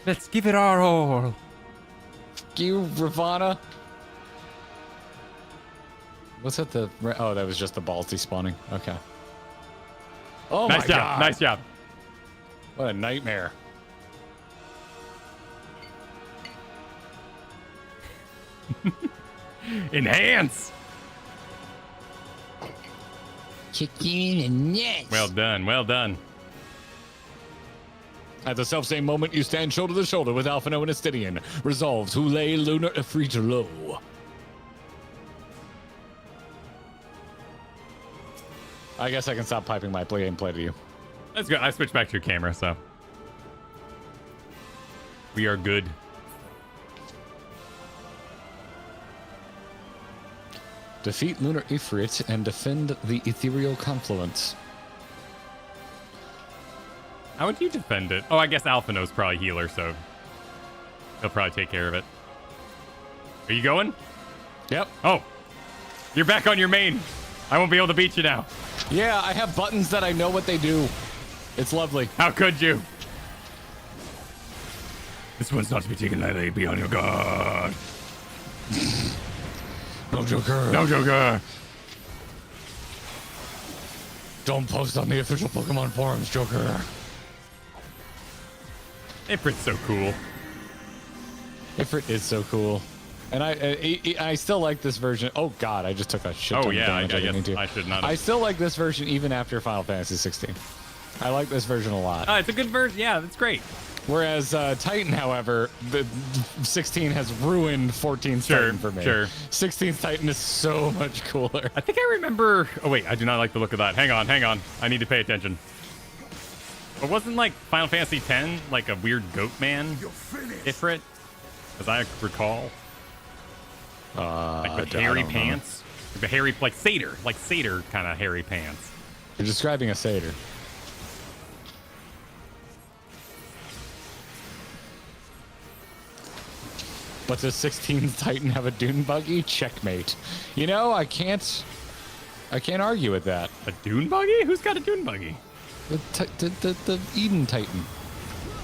Let's give it our all. You, Ravana. What's that? Oh, that was just the balls despawning. Okay. Oh nice my job. god. Nice job. What a nightmare. Enhance. Kick you in the nuts. Well done. At the self-same moment, you stand shoulder to shoulder with Alphino and Astidian. Resolves who lay Lunar Ifrit low. I guess I can stop piping my gameplay to you. That's good. I switched back to your camera, so we are good. Defeat Lunar Ifrit and defend the ethereal confluence. How would you defend it? Oh, I guess Alphino's probably healer, so he'll probably take care of it. Are you going? Yep. Oh, you're back on your main. I won't be able to beat you now. Yeah, I have buttons that I know what they do. It's lovely. How could you? This one's not to be taken lightly. Be on your guard. No Joker. No Joker. Don't post on the official Pokemon forums, Joker. Ifrit's so cool. Ifrit is so cool. And I still like this version. Oh god, I just took a shit ton of damage. I should not have. I still like this version even after Final Fantasy 16. I like this version a lot. It's a good version. Yeah, that's great. Whereas Titan, however, the 16 has ruined 14's Titan for me. Sure. 16's Titan is so much cooler. I think I remember. Oh wait, I do not like the look of that. Hang on. I need to pay attention. But wasn't like Final Fantasy X like a weird goat man Ifrit, as I recall? Like with hairy pants, like the hairy, like satyr kind of hairy pants. You're describing a satyr. But does 16's Titan have a dune buggy? Checkmate. You know, I can't argue with that. A dune buggy? Who's got a dune buggy? The Eden Titan.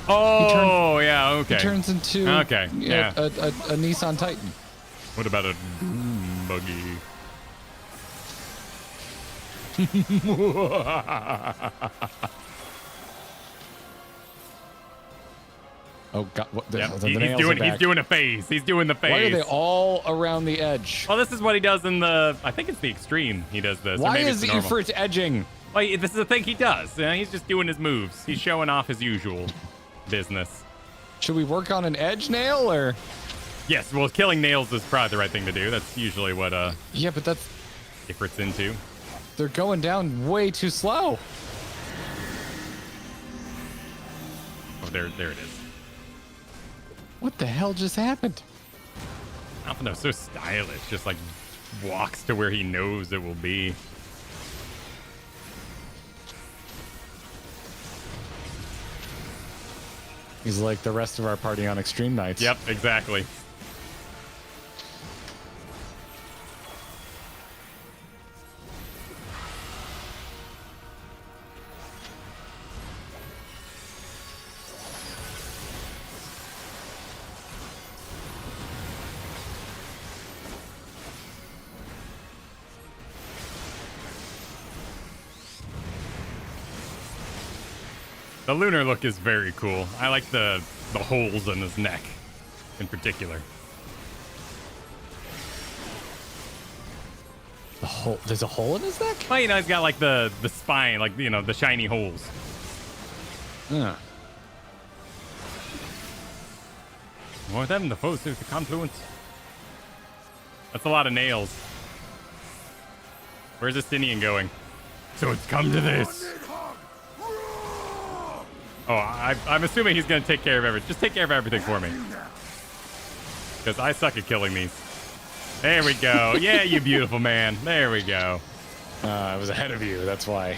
Oh, yeah, okay. He turns into a Nissan Titan. What about a dune buggy? Oh god! What He's doing a phase. He's doing the phase. Why are they all around the edge? Well, this is what he does in the. I think it's the extreme. He does this. Why is Ifrit edging? Well, this is the thing he does. He's just doing his moves. He's showing off his usual business. Should we work on an edge nail or? Yes. Well, killing nails is probably the right thing to do. That's usually what. Yeah, but that's. Ifrit's into. They're going down way too slow. Oh, there it is. What the hell just happened? I don't know, so stylish. Just like walks to where he knows it will be. He's like the rest of our party on extreme nights. Yep, exactly. The lunar look is very cool. I like the holes in his neck in particular. The hole? There's a hole in his neck? Well, you know, he's got like the spine, like, you know, the shiny holes. Yeah. More of them, the foes, there's the confluence. That's a lot of nails. Where's Estinian going? So it's come to this. Oh, I'm assuming he's going to take care of everything. Just take care of everything for me. Because I suck at killing these. There we go. Yeah, you beautiful man. There we go. I was ahead of you. That's why.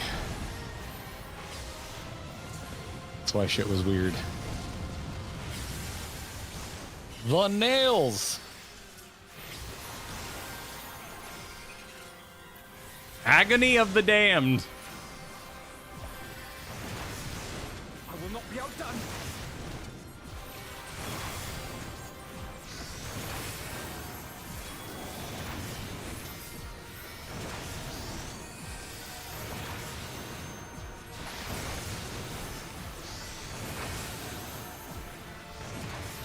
That's why shit was weird. The nails. Agony of the damned. I will not be outdone.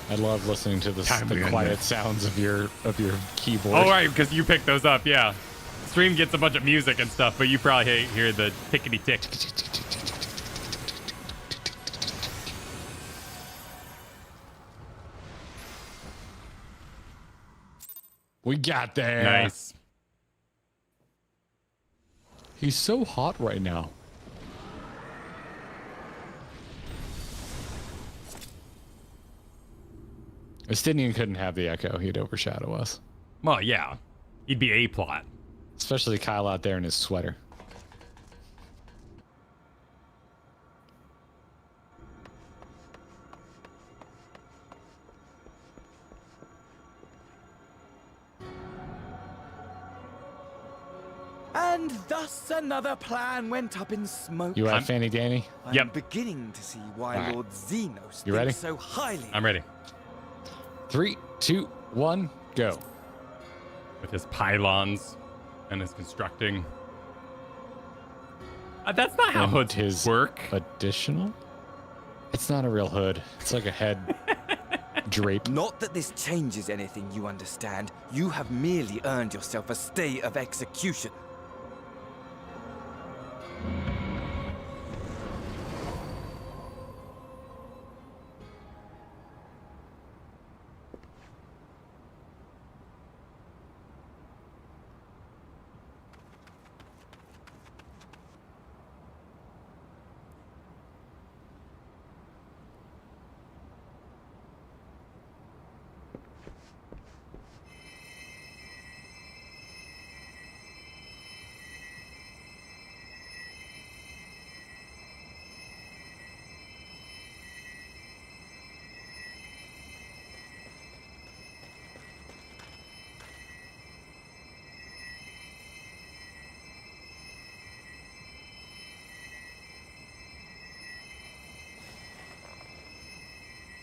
I love listening to the quiet sounds of your keyboard. Oh, right, because you picked those up, yeah. Stream gets a bunch of music and stuff, but you probably hear the tickety tick. We got there. Nice. He's so hot right now. Estinian couldn't have the echo. He'd overshadow us. Well, yeah. He'd be A-plot. Especially Kyle out there in his sweater. And thus another plan went up in smoke. You have Fanny Danny? I'm beginning to see why All right. Lord Xenos You ready? thinks so highly. I'm ready. 3, 2, 1, go. With his pylons and his constructing. That's not how And hoods his work. Additional? It's not a real hood. It's like a head drape. Not that this changes anything, you understand. You have merely earned yourself a stay of execution.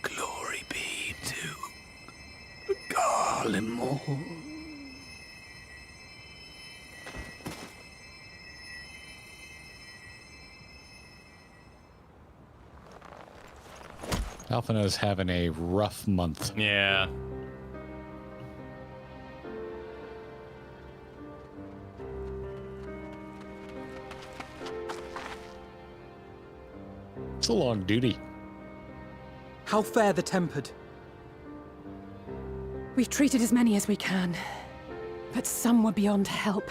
Glory be to Garlemore. Alphina's having a rough month. Yeah. It's a long duty. How fare the tempered? We've treated as many as we can, but some were beyond help.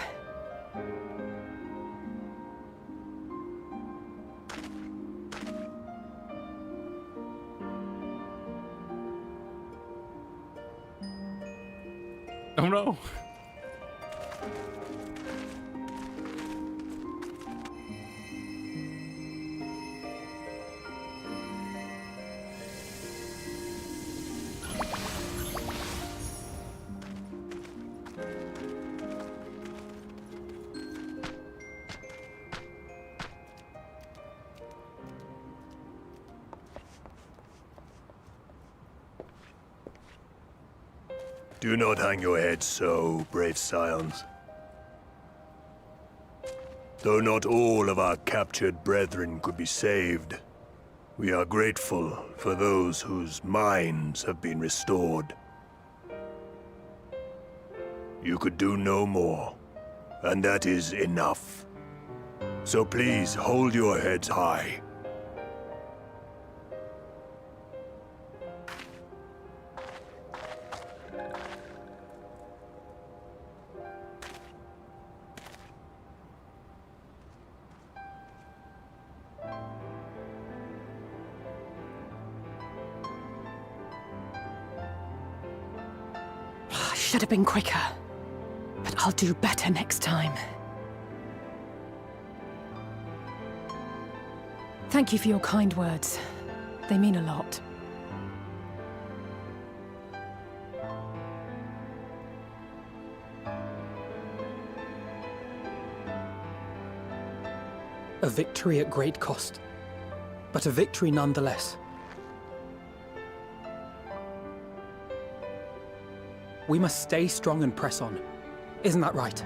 Oh no. Do not hang your heads so, brave scions. Though not all of our captured brethren could be saved, we are grateful for those whose minds have been restored. You could do no more, and that is enough. So please hold your heads high. Should have been quicker. But I'll do better next time. Thank you for your kind words. They mean a lot. A victory at great cost, but a victory nonetheless. We must stay strong and press on. Isn't that right?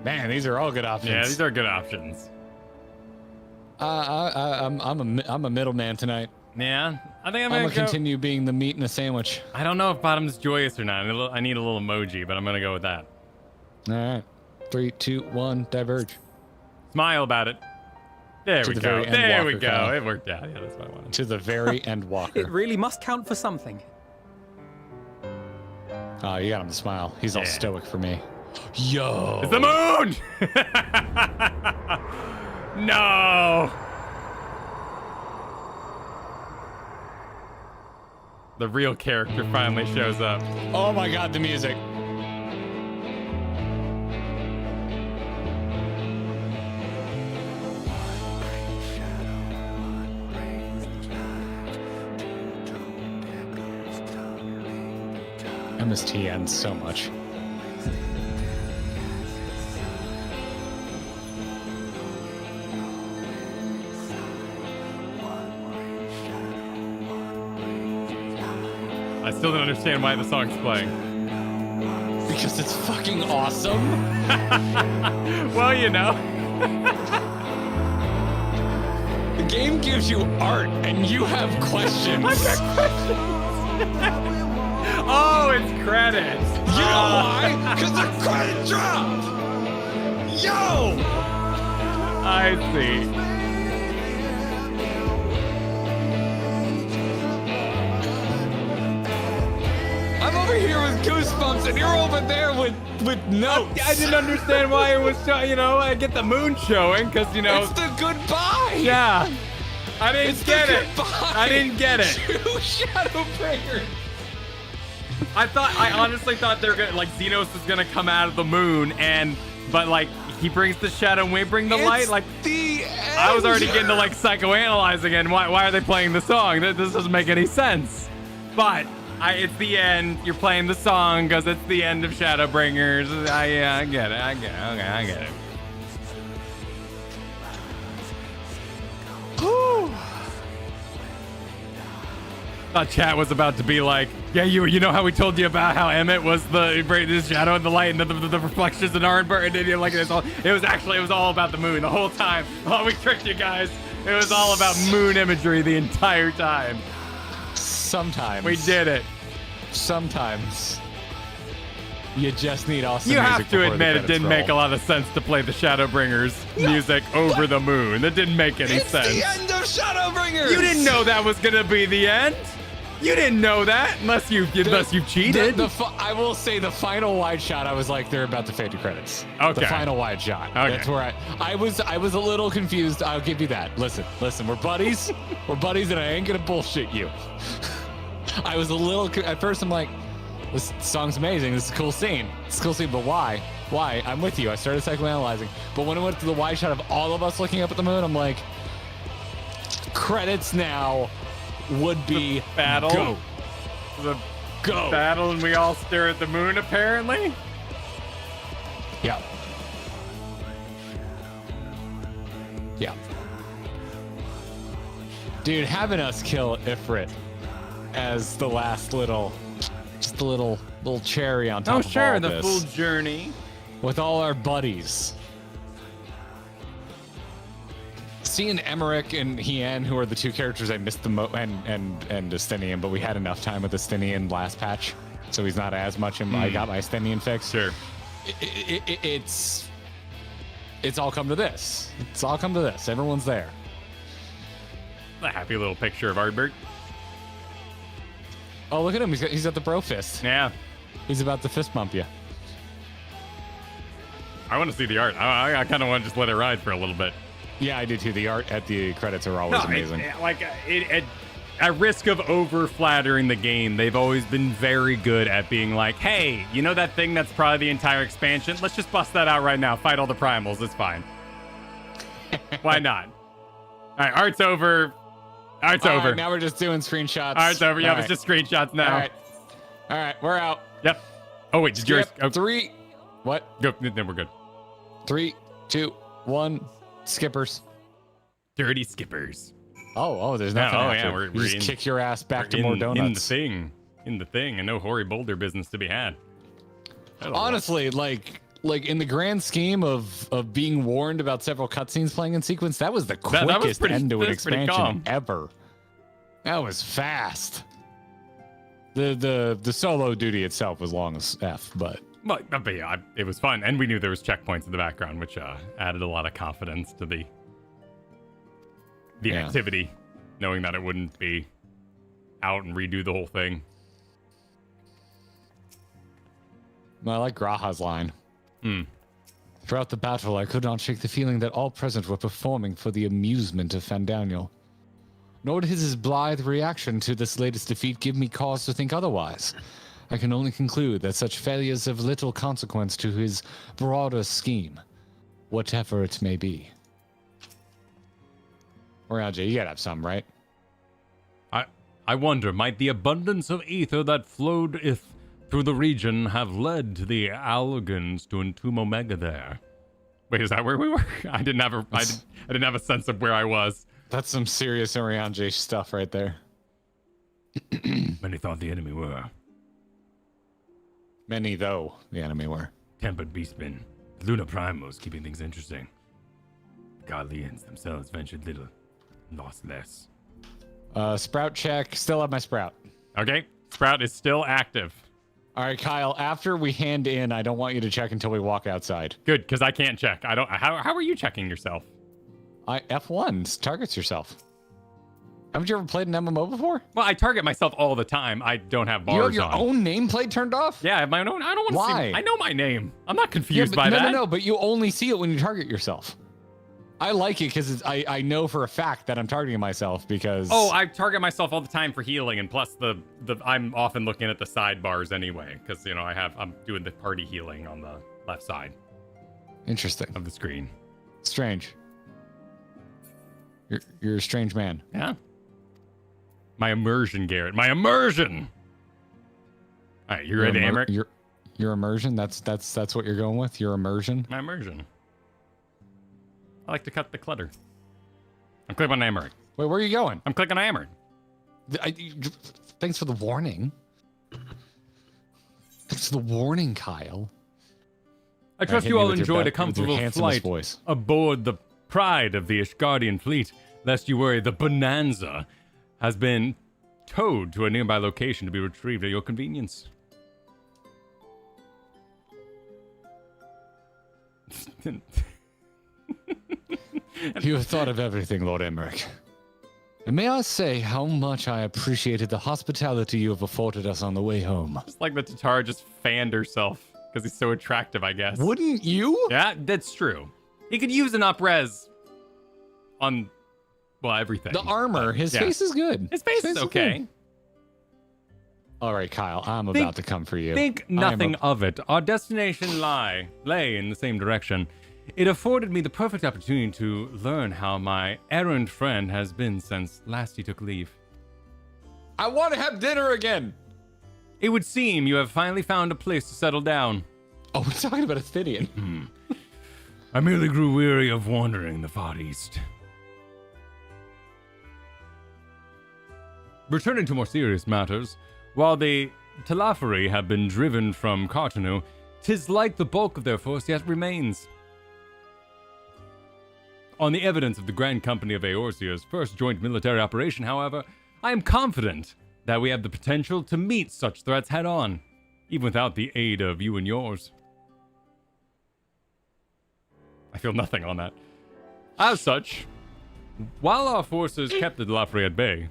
Man, these are all good options. Yeah, these are good options. I'm a middleman tonight. Yeah, I think I'm gonna gonna continue being the meat in the sandwich. I don't know if Bottom's joyous or not. I need a little emoji, but I'm gonna go with that. All right, 3, 2, 1, diverge. Smile about it. There we go. There we go. Kyle. It worked out. Yeah, that's what I wanted. To the very Endwalker. It really must count for something. Oh, you got him to smile. He's all stoic for me. Yo! It's the moon! No! The real character finally shows up. Oh my god, the music. MSTN so much. I still don't understand why the song's playing. Because it's fucking awesome. Well, you know. The game gives you art and you have questions. I've got questions. Oh, it's credits. You know why? Because the credit dropped. Yo! I see. I'm over here with goosebumps and you're over there with notes. I didn't understand why it was, I get the moon showing because, It's the goodbye. Yeah. I didn't get it. I didn't get it. To Shadowbringers. I honestly thought they're gonna, like, Xenos is gonna come out of the moon but like, he brings the shadow and we bring the light. Like, I was already getting to, like, psychoanalyze again. Why are they playing the song? This doesn't make any sense. But it's the end. You're playing the song because it's the end of Shadowbringers. I get it. Okay, I get it. Whew. Thought chat was about to be like, yeah, you know how we told you about how Emmett was the shadow and the light and the reflections in Arnberg, and like it was all about the moon the whole time. Oh, we tricked you guys. It was all about moon imagery the entire time. Sometimes we did it. Sometimes you just need awesome music. You have to admit it didn't make a lot of sense to play the Shadowbringers music over the moon. That didn't make any sense. It's the end of Shadowbringers. You didn't know that was gonna be the end. You didn't know that unless you've cheated. I will say the final wide shot. I was like, they're about to fade to credits. Okay. The final wide shot. Okay. That's where I was a little confused. I'll give you that. Listen. We're buddies. We're buddies, and I ain't gonna bullshit you. I was a little at first. I'm like, this song's amazing. This is a cool scene. It's a cool scene, but why? Why? I'm with you. I started psychoanalyzing, but when it went to the wide shot of all of us looking up at the moon, I'm like, credits now would be battle. Go. The battle, and we all stare at the moon. Apparently. Yeah. Yeah. Dude, having us kill Ifrit as the last little cherry on top of all the this. full journey. With all our buddies. Seeing Emmerich and Hien, who are the two characters I missed the most, and Estinian, but we had enough time with Estinian last patch, so he's not as much. I got my Estinian fix. Sure. It's all come to this. It's all come to this. Everyone's there. A happy little picture of Artbert. Oh, look at him. He's got the bro fist. Yeah. He's about to fist bump you. I want to see the art. I kind of want to just let it ride for a little bit. Yeah, I do too. The art at the credits are always amazing. At risk of over flattering the game, they've always been very good at being like, hey, you know that thing that's probably the entire expansion? Let's just bust that out right now. Fight all the primals. It's fine. Why not? All right, art's over. Art's over. Right, now we're just doing screenshots. Art's over. Yeah, it's just screenshots now. All right, we're out. Yep. Oh, wait, did yours? Oh. 3. What? Go. Then we're good. 3, 2, 1. Skippers. Dirty skippers. Oh, there's nothing. Oh, after. yeah, we're just kick your ass back to more donuts. In the thing, and no hoary boulder business to be had. Honestly, like in the grand scheme of being warned about several cutscenes playing in sequence, that was the quickest end to an expansion ever. That was fast. The solo duty itself was long as F, but yeah, it was fun, and we knew there was checkpoints in the background, which added a lot of confidence to the activity, knowing that it wouldn't be out and redo the whole thing. I like Graha's line. Throughout the battle, I could not shake the feeling that all present were performing for the amusement of Fandaniel. Nor did his blithe reaction to this latest defeat give me cause to think otherwise. I can only conclude that such failures have little consequence to his broader scheme, whatever it may be. Orianji, you gotta have some, right? I wonder, might the abundance of ether that flowed through the region have led to the Allagans to entomb Omega there? Wait, is that where we were? I didn't have a sense of where I was. That's some serious Orianji stuff right there. Many thought the enemy were. Many, though, the enemy were. Tempered beastmen. Lunar primals keeping things interesting. The Guardians themselves ventured little, lost less. Sprout check. Still have my Sprout. Okay. Sprout is still active. All right, Kyle, after we hand in, I don't want you to check until we walk outside. Good, because I can't check. How are you checking yourself? F1 targets yourself. Haven't you ever played an MMO before? Well, I target myself all the time. I don't have bars on. You have your own nameplate turned off? Yeah, I have my own. I don't want to see. I know my name. I'm not confused by that. No, but you only see it when you target yourself. I like it because I know for a fact that I'm targeting myself because... Oh, I target myself all the time for healing, and plus I'm often looking at the sidebars anyway because I'm doing the party healing on the left side. Interesting. Of the screen. Strange. You're a strange man. Yeah. My immersion, Garrett. My immersion. All right, you ready, Emmerich? Your immersion. That's what you're going with. Your immersion. My immersion. I like to cut the clutter. I'm clicking on Emmerich. Wait, where are you going? I'm clicking on Emmerich. Thanks for the warning. Thanks for the warning, Kyle. I trust you all enjoyed a comfortable flight aboard the Pride of the Ishgardian fleet. Lest you worry, the Bonanza has been towed to a nearby location to be retrieved at your convenience. You have thought of everything, Lord Emmerich. And may I say how much I appreciated the hospitality you have afforded us on the way home. Just like the Tatar just fanned herself because he's so attractive, I guess. Wouldn't you? Yeah, that's true. He could use an up-res on, well, everything. The armor. His face is good. His face is okay. Good. All right, Kyle, I'm about to come for you. Think nothing of it. Our destination lay in the same direction. It afforded me the perfect opportunity to learn how my errant friend has been since last he took leave. I want to have dinner again. It would seem you have finally found a place to settle down. Oh, we're talking about Athenian. I merely grew weary of wandering the Far East. Returning to more serious matters, while the Telafari have been driven from Cartanu, 'tis like the bulk of their force yet remains. On the evidence of the Grand Company of Eorzea's first joint military operation, however, I am confident that we have the potential to meet such threats head-on, even without the aid of you and yours. I feel nothing on that. As such, while our forces kept the Telafari at bay,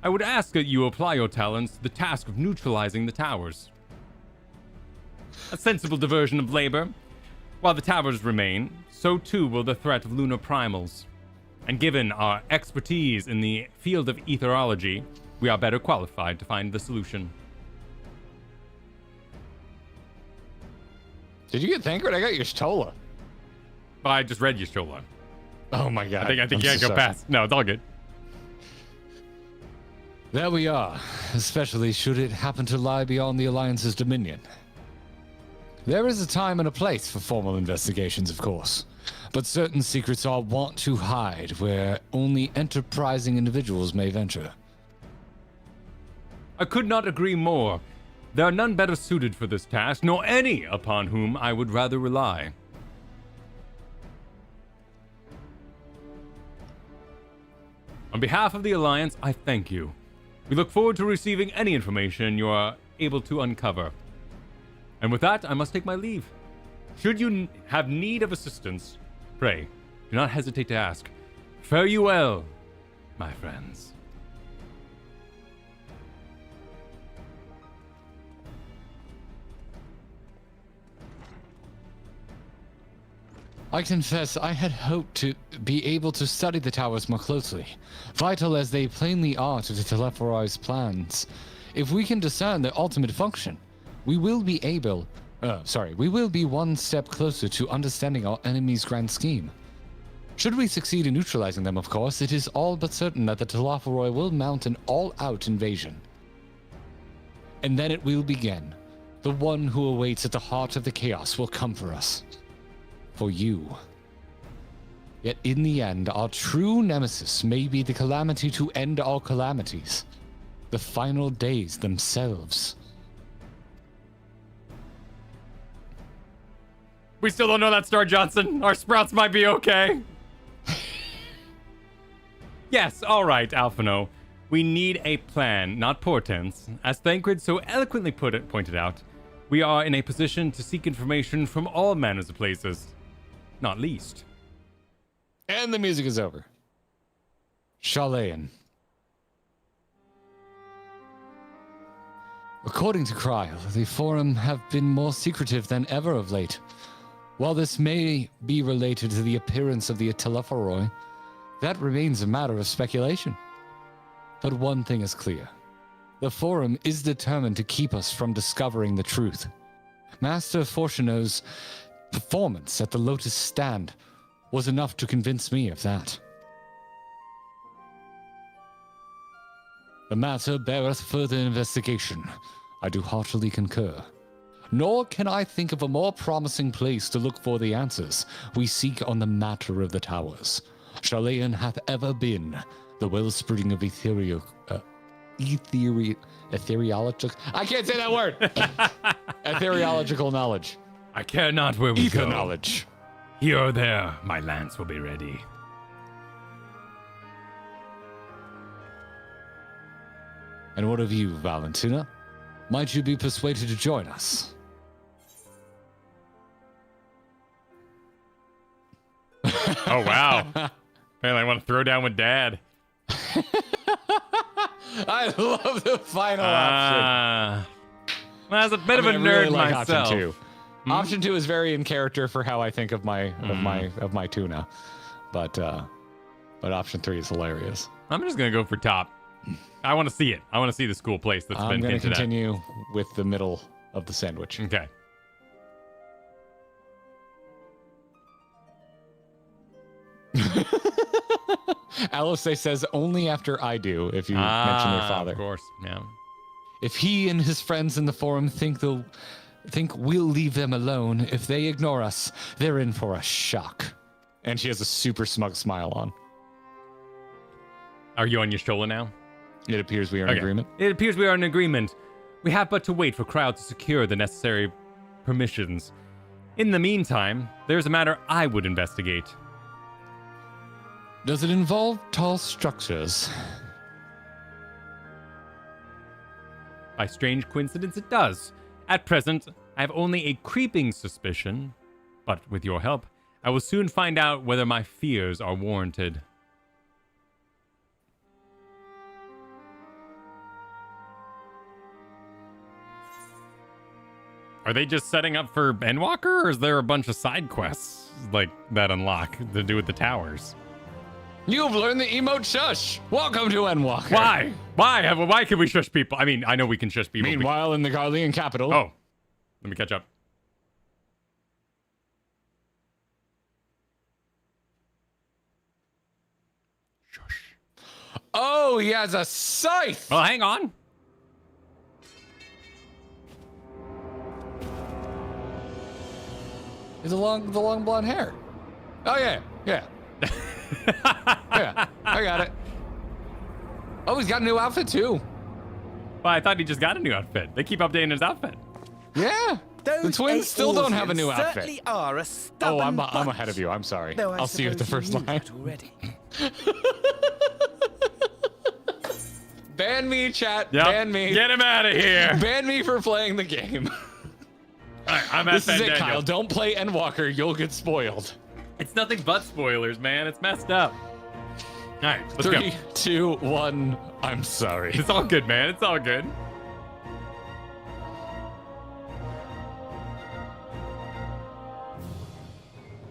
I would ask that you apply your talents to the task of neutralizing the towers. A sensible diversion of labor. While the towers remain, so too will the threat of lunar primals. And given our expertise in the field of etherology, we are better qualified to find the solution. Did you get Thancred? I got your Stola. I just read your Stola. Oh my god. I think you can't go past. No, it's all good. There we are, especially should it happen to lie beyond the Alliance's dominion. There is a time and a place for formal investigations, of course, but certain secrets are wont to hide where only enterprising individuals may venture. I could not agree more. There are none better suited for this task, nor any upon whom I would rather rely. On behalf of the Alliance, I thank you. We look forward to receiving any information you are able to uncover. And with that, I must take my leave. Should you have need of assistance, pray, do not hesitate to ask. Fare you well, my friends. I confess I had hoped to be able to study the towers more closely, vital as they plainly are to the Telefari's plans. If we can discern their ultimate function, we will be one step closer to understanding our enemy's grand scheme. Should we succeed in neutralizing them, of course, it is all but certain that the Telafari will mount an all-out invasion. And then it will begin. The one who awaits at the heart of the chaos will come for us. For you. Yet in the end, our true nemesis may be the calamity to end all calamities. The final days themselves. We still don't know that, Star Johnson. Our sprouts might be okay. Yes, all right, Alphino. We need a plan, not portents. As Thancred so eloquently pointed out, we are in a position to seek information from all manners of places. Not least. And the music is over. Shalayan. According to Coeurl, the Forum have been more secretive than ever of late. While this may be related to the appearance of the Telefari, that remains a matter of speculation. But one thing is clear. The Forum is determined to keep us from discovering the truth. Master Fortuno's performance at the Lotus Stand was enough to convince me of that. The matter beareth further investigation. I do heartily concur. Nor can I think of a more promising place to look for the answers we seek on the matter of the towers. Shalayan hath ever been the wellspring of ethereological... I can't say that word! Ethereological knowledge. I care not where we Ether go. knowledge. Here or there, my lance will be ready. And what of you, Valentina? Might you be persuaded to join us? Oh, wow. Apparently I want to throw down with Dad. I love the final option. Well, as a bit of a I nerd really like myself. Option 2. Option 2 is very in character for how I think of my tuna, but option 3 is hilarious. I'm just gonna go for top. I want to see it. I want to see the school place that's been hinted at. I'm gonna continue with the middle of the sandwich. Okay. Alice says only after I do if you mention your father. Of course, yeah. If he and his friends in the forum think we'll leave them alone, if they ignore us, they're in for a shock. And she has a super smug smile on. Are you on Y'shtola now? It appears we are in agreement. It appears we are in agreement. We have but to wait for Crowd to secure the necessary permissions. In the meantime, there's a matter I would investigate. Does it involve tall structures? By strange coincidence, it does. At present, I have only a creeping suspicion, but with your help, I will soon find out whether my fears are warranted. Are they just setting up for Endwalker, or is there a bunch of side quests like that unlock to do with the towers? You've learned the emote shush. Welcome to Endwalker. Why? Why can we shush people? I mean, I know we can shush people. Meanwhile, in the Garlean capital. Oh, let me catch up. Shush. Oh, he has a scythe. Well, hang on. He's the long blonde hair. Oh yeah. Yeah, I got it. Oh, he's got a new outfit too. Well, I thought he just got a new outfit. They keep updating his outfit. Yeah. The twins still don't have a new outfit. Certainly are a stubborn I'm ahead of you. I'm sorry. I'll see you at the first line. Ban me, chat. Yep. Ban me. Get him out of here. Ban me for playing the game. All right, I'm at This is it, Daniel. Kyle. Don't play Endwalker. You'll get spoiled. It's nothing but spoilers, man. It's messed up. All right, let's go. 3, 2, 1. I'm sorry. It's all good, man. It's all good.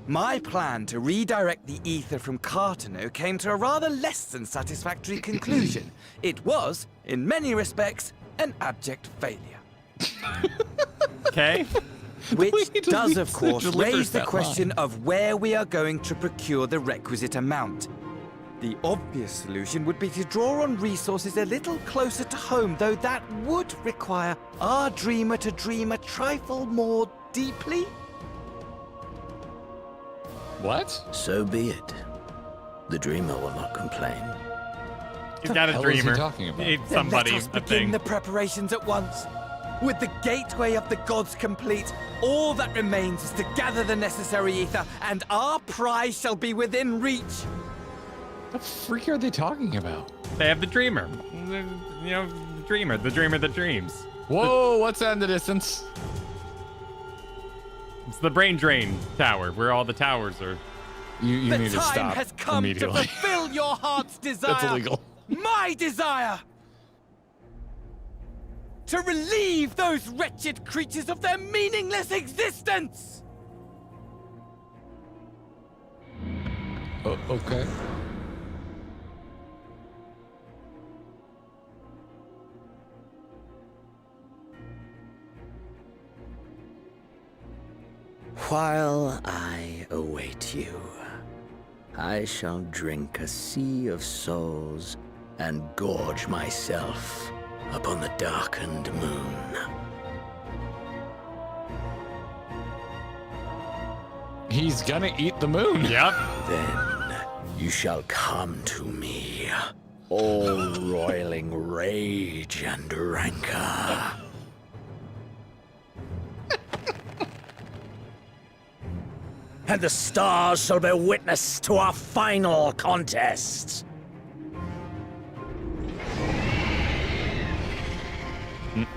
My plan to redirect the ether from Cartano came to a rather less than satisfactory conclusion. It was, in many respects, an abject failure. Okay. Which does, of course, delivers raise the that question line. of where we are going to procure the requisite amount. The obvious solution would be to draw on resources a little closer to home, though that would require our dreamer to dream a trifle more deeply. What? So be it. The dreamer will not complain. He's got a hell is he dreamer. talking about? It's Then somebody, let us a begin thing. the preparations at once. With the gateway of the gods complete, all that remains is to gather the necessary ether, and our prize shall be within reach. What the freak are they talking about? They have the dreamer. You know, the dreamer that dreams. Whoa, what's that in the distance? It's the brain drain tower, where all the towers are. You The need to time stop has come to immediately. fulfill your heart's desire. That's illegal. My desire! To relieve those wretched creatures of their meaningless existence! Oh, okay. While I await you, I shall drink a sea of souls and gorge myself upon the darkened moon. He's gonna eat the moon. Yep. Then you shall come to me, all roiling rage and rancor. And the stars shall bear witness to our final contest.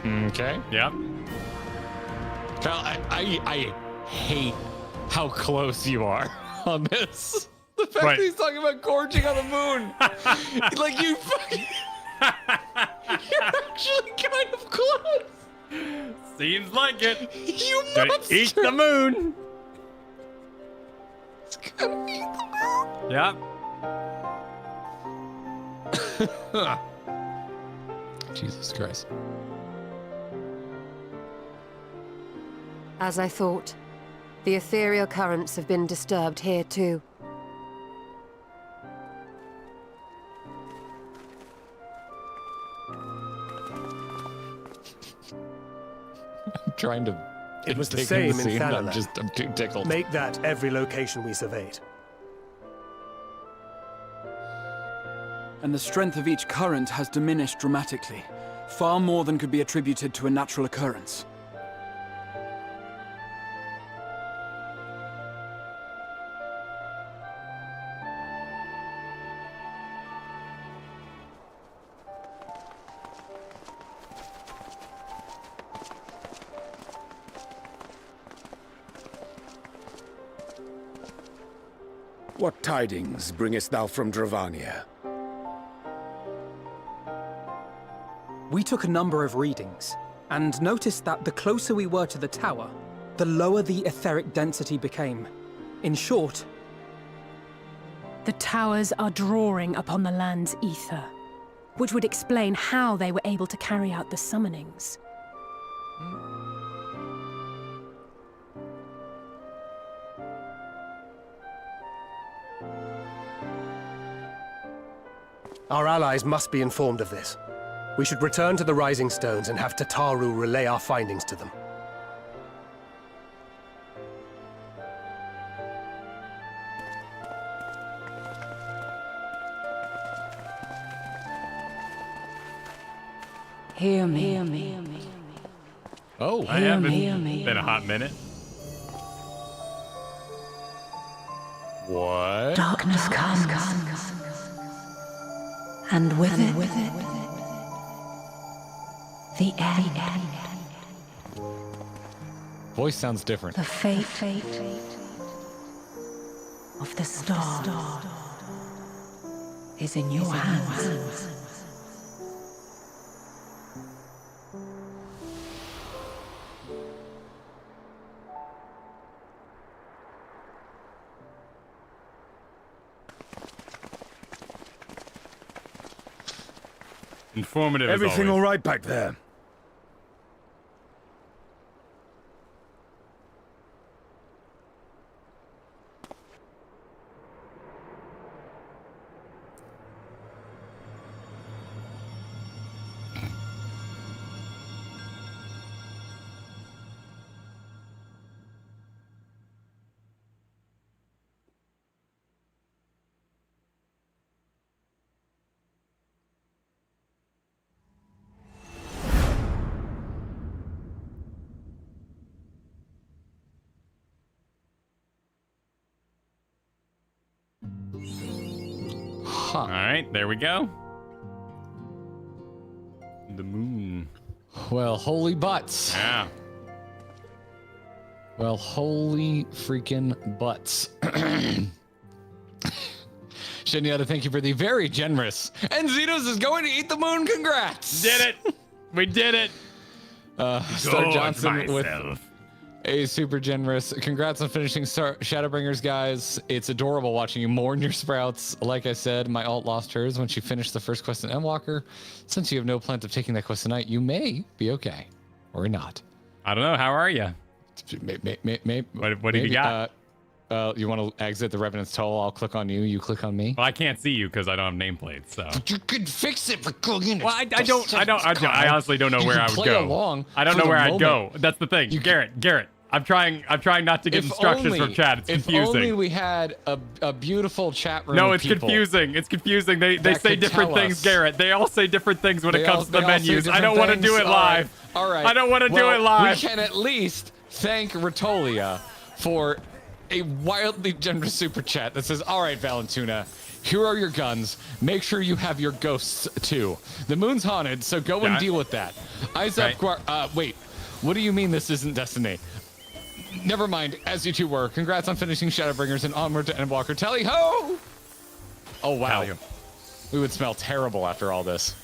Okay. Yep. Kyle, I hate how close you are on this. The fact Right. that he's talking about gorging on the moon. Like you fucking... You're actually kind of close. Seems like it. You Gonna monster. eat the moon. It's gonna eat the moon. Yep. Jesus Christ. As I thought, the ethereal currents have been disturbed here too. I'm trying to. It was the take same in scene, Thanalan. I'm too tickled. Make that every location we surveyed. And the strength of each current has diminished dramatically, far more than could be attributed to a natural occurrence. What tidings bringest thou from Dravania? We took a number of readings, and noticed that the closer we were to the tower, the lower the etheric density became. In short, The towers are drawing upon the land's ether, which would explain how they were able to carry out the summonings. Our allies must be informed of this. We should return to the Rising Stones and have Tataru relay our findings to them. Hear me. Hear me. Oh, I haven't been a hot minute. What? Darkness comes, and with it, the end. Voice sounds different. The fate of the star is in your hands. Informative. Everything as all always. right back there? All right, there we go. The moon. Well, holy butts. Yeah. Well, holy freaking butts. Shenyatta, thank you for the very generous. And Zetos is going to eat the moon. Congrats. Did it. We did it. Star Johnson myself. with a super generous. Congrats on finishing Shadowbringers, guys. It's adorable watching you mourn your sprouts. Like I said, my alt lost hers when she finished the first quest in Endwalker. Since you have no plans of taking that quest tonight, you may be okay. Or not. I don't know. How are you? What have you got? You want to exit the Revenant's Toll? I'll click on you. You click on me. Well, I can't see you because I don't have nameplates. So you could fix it by clicking. Well, I honestly don't know where I would play go. along I don't for know the where I'd moment. go. That's the thing. Garrett. I'm trying not to get instructions from chat. It's confusing. If only we had a beautiful chat room. No, of it's people confusing. It's confusing. They that say could different tell things, us. Garrett. They all say different things when it comes to the They all say menus. I don't different want to do things. it live. All right. I don't want to do Well, it live. We can at least thank Ratolia for a wildly generous super chat that says, all right, Valentuna, here are your guns. Make sure you have your ghosts, too. The moon's haunted, so go and deal with that. Isaac, wait. What do you mean this isn't Destiny? Never mind, as you two were. Congrats on finishing Shadowbringers and onward to Endwalker. Tally ho! Oh, wow. We would smell terrible after all this.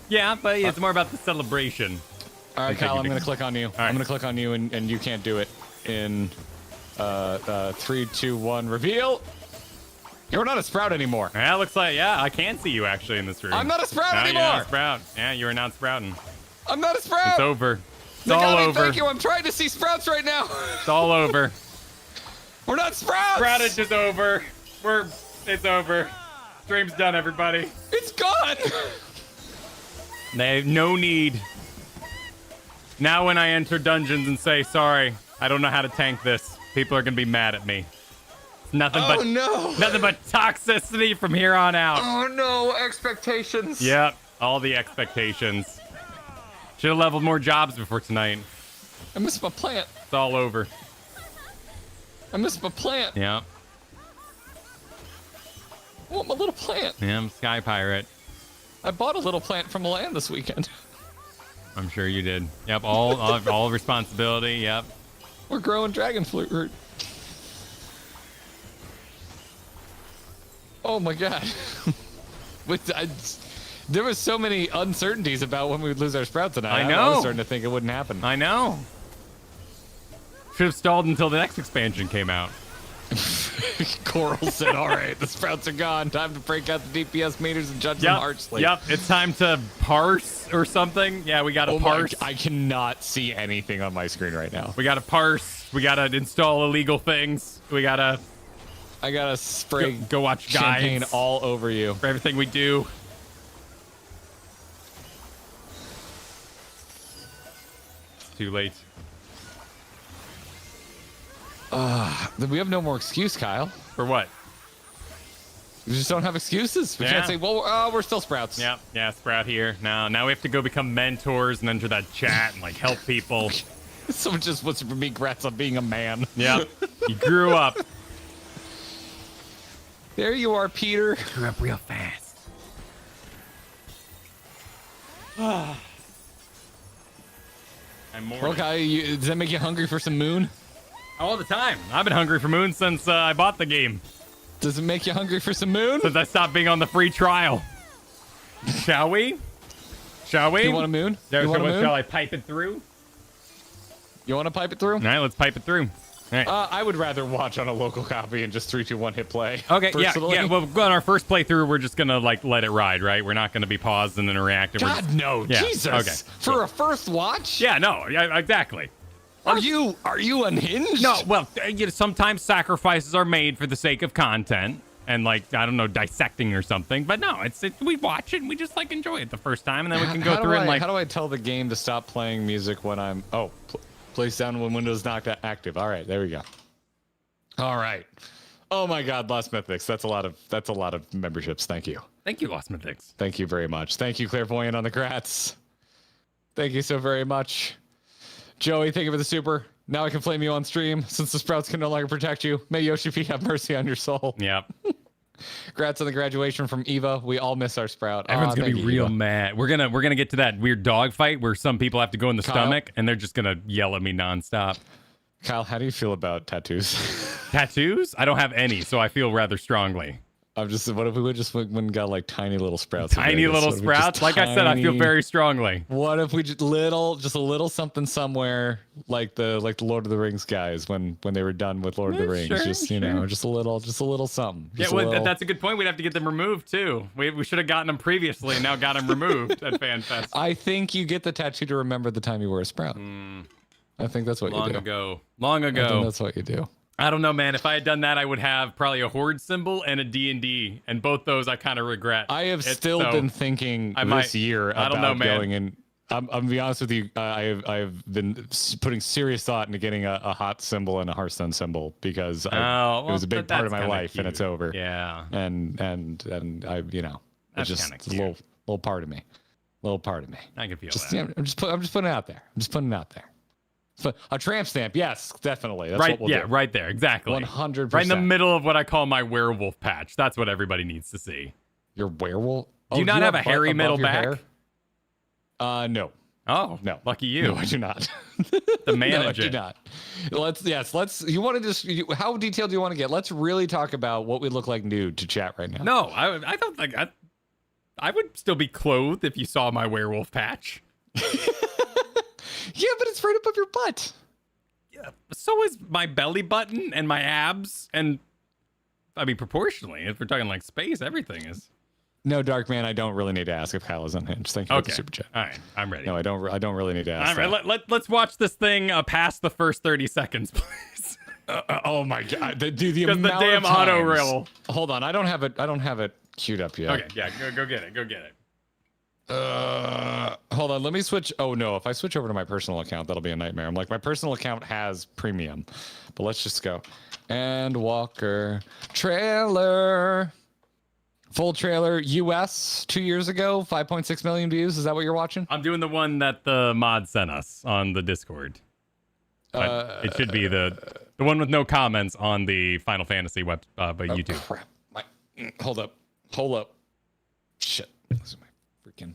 Yeah, but it's more about the celebration. All right, Kyle, I'm going to click on you. I'm going to click on you, and you can't do it in 3, 2, 1, reveal. You're not a Sprout anymore. Yeah, looks like, yeah, I can see you actually in this room. I'm not a Sprout anymore. You're not a Sprout. Yeah, you are not sprouting. I'm not a Sprout. It's over. It's Nagami, all over. Thank you. I'm trying to see Sprouts right now. It's all over. We're not Sprouts. Sproutage is over. It's over. Stream's done, everybody. It's gone. They have no need. Now when I enter dungeons and say, sorry, I don't know how to tank this, people are going to be mad at me. It's nothing but toxicity from here on out. Oh no, expectations. Yep, all the expectations. Should have leveled more jobs before tonight. I missed my plant. It's all over. I missed my plant. Yeah. I want my little plant. Yeah, I'm Sky Pirate. I bought a little plant from Milan this weekend. I'm sure you did. Yep, all responsibility, yep. We're growing dragon fruit. Oh my god. There was so many uncertainties about when we would lose our Sprout tonight. I know. I was starting to think it wouldn't happen. I know. Should have stalled until the next expansion came out. Coeurl said, all right, the Sprouts are gone. Time to break out the DPS meters and judge them harshly. Yep, it's time to parse or something. Yeah, we got to parse. I cannot see anything on my screen right now. We got to parse. We got to install illegal things. We got to... I got to spray go watch champagne guides all over you. For everything we do. It's too late. We have no more excuse, Kyle. For what? We just don't have excuses. We can't say, well, we're still Sprouts. Yeah, Sprout here. Now we have to go become mentors and enter that chat and like help people. Someone just wants to be congrats on being a man. Yeah, you grew up. There you are, Peter. Grew up real fast. I'm more. Okay, does that make you hungry for some moon? All the time. I've been hungry for moon since I bought the game. Does it make you hungry for some moon? Since I stopped being on the free trial. Shall we? Shall we? You want a moon? Shall I pipe it through? You want to pipe it through? All right, let's pipe it through. All right. I would rather watch on a local copy and just 3, 2, 1 hit play. Okay, personally. yeah. Well, on our first playthrough, we're just gonna like let it ride, right? We're not gonna be paused and then reactive. God, no, yeah. Jesus. Okay. For a first watch? Yeah, no, yeah, exactly. Are you unhinged? No, well, sometimes sacrifices are made for the sake of content and like I don't know, dissecting or something. But no, it's we watch it and we just like enjoy it the first time, and then we can go through it and like. How do I tell the game to stop playing music when I'm place down when Windows not active? All right, there we go. All right. Oh my God, Lost Mythics. That's a lot of memberships. Thank you. Thank you, Lost Mythics. Thank you very much. Thank you, Clairvoyant on the Grats. Thank you so very much. Joey, thank you for the super. Now I can flame you on stream since the Sprouts can no longer protect you. May Yoshi P have mercy on your soul. Yep. Congrats on the graduation from Eva. We all miss our Sprout. Everyone's gonna be real mad. We're gonna get to that weird dog fight where some people have to go in the stomach and they're just gonna yell at me nonstop. Kyle, how do you feel about tattoos? Tattoos? I don't have any, so I feel rather strongly. What if we would just went and got like tiny little sprouts? Tiny little sprouts? Like I said, I feel very strongly. What if we just a little something somewhere like the Lord of the Rings guys when they were done with Lord of the Rings? Sure, just a little something. That's a good point. We'd have to get them removed too. We should have gotten them previously and now got them removed at FanFest. I think you get the tattoo to remember the time you were a sprout. I think that's what you do. Long ago. I think that's what you do. I don't know, man. If I had done that, I would have probably a Horde symbol and a D&D, and both those I kind of regret. I have still been thinking this year about going in. I'm gonna be honest with you. I've been putting serious thought into getting a hot symbol and a Hearthstone symbol because it was a big part of my life, and it's over. Yeah. And I it's just a little part of me. I can feel that. Yeah, I'm just putting it out there. A tramp stamp, yes, definitely. That's what we'll do. Right there, exactly. 100%. Right in the middle of what I call my werewolf patch. That's what everybody needs to see. Your werewolf? Do you not have a hairy middle back? No. Oh, no. Lucky you. No, I do not. The manager. No, I do not. Let's. You want to how detailed do you want to get? Let's really talk about what we look like nude to chat right now. No, I don't think. I would still be clothed if you saw my werewolf patch. Yeah, but it's right above your butt. Yeah, so is my belly button and my abs, and I mean proportionally. If we're talking like space, everything is. No, Dark Man, I don't really need to ask if Kyle is unhinged. Thank you for the super chat. All right, I'm ready. No, I don't really need to ask. All right, let's watch this thing past the first 30 seconds, please. Oh my god, dude, the amount amount the damn of times. auto roll. Hold on, I don't have it queued up yet. Okay, yeah, go get it. Go get it. Hold on, let me switch. Oh no, if I switch over to my personal account, that'll be a nightmare. I'm like, my personal account has premium, but let's just go. Endwalker trailer. Full trailer US 2 years ago, 5.6 million views. Is that what you're watching? I'm doing the one that the mod sent us on the Discord. But it should be the one with no comments on the Final Fantasy web by YouTube. Crap. Hold up. Shit. This is my freaking.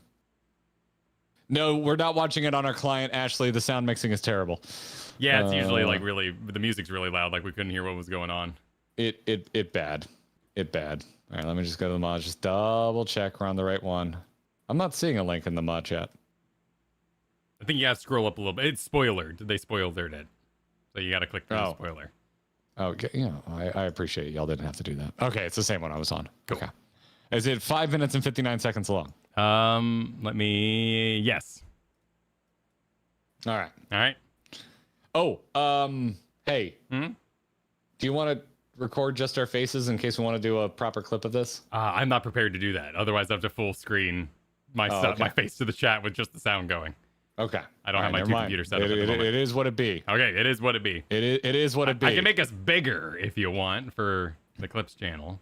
No, we're not watching it on our client, Ashley. The sound mixing is terrible. Yeah, it's usually like really, the music's really loud, like we couldn't hear what was going on. It bad. All right, let me just go to the mod. Just double check we're on the right one. I'm not seeing a link in the mod chat. I think you have to scroll up a little bit. It's spoilered. They spoiled it. So you got to click through the spoiler. Okay, yeah, I appreciate it. Y'all didn't have to do that. Okay, it's the same one I was on. Cool. Okay. Is it 5 minutes and 59 seconds long? Yes. All right. Oh, hey. Do you want to record just our faces in case we want to do a proper clip of this? I'm not prepared to do that. Otherwise, I have to full screen my my face to the chat with just the sound going. Okay. I don't have my two computers set up at the moment. It is what it be. Okay, it is what it be. It is what it be. I can make us bigger if you want for the clips channel.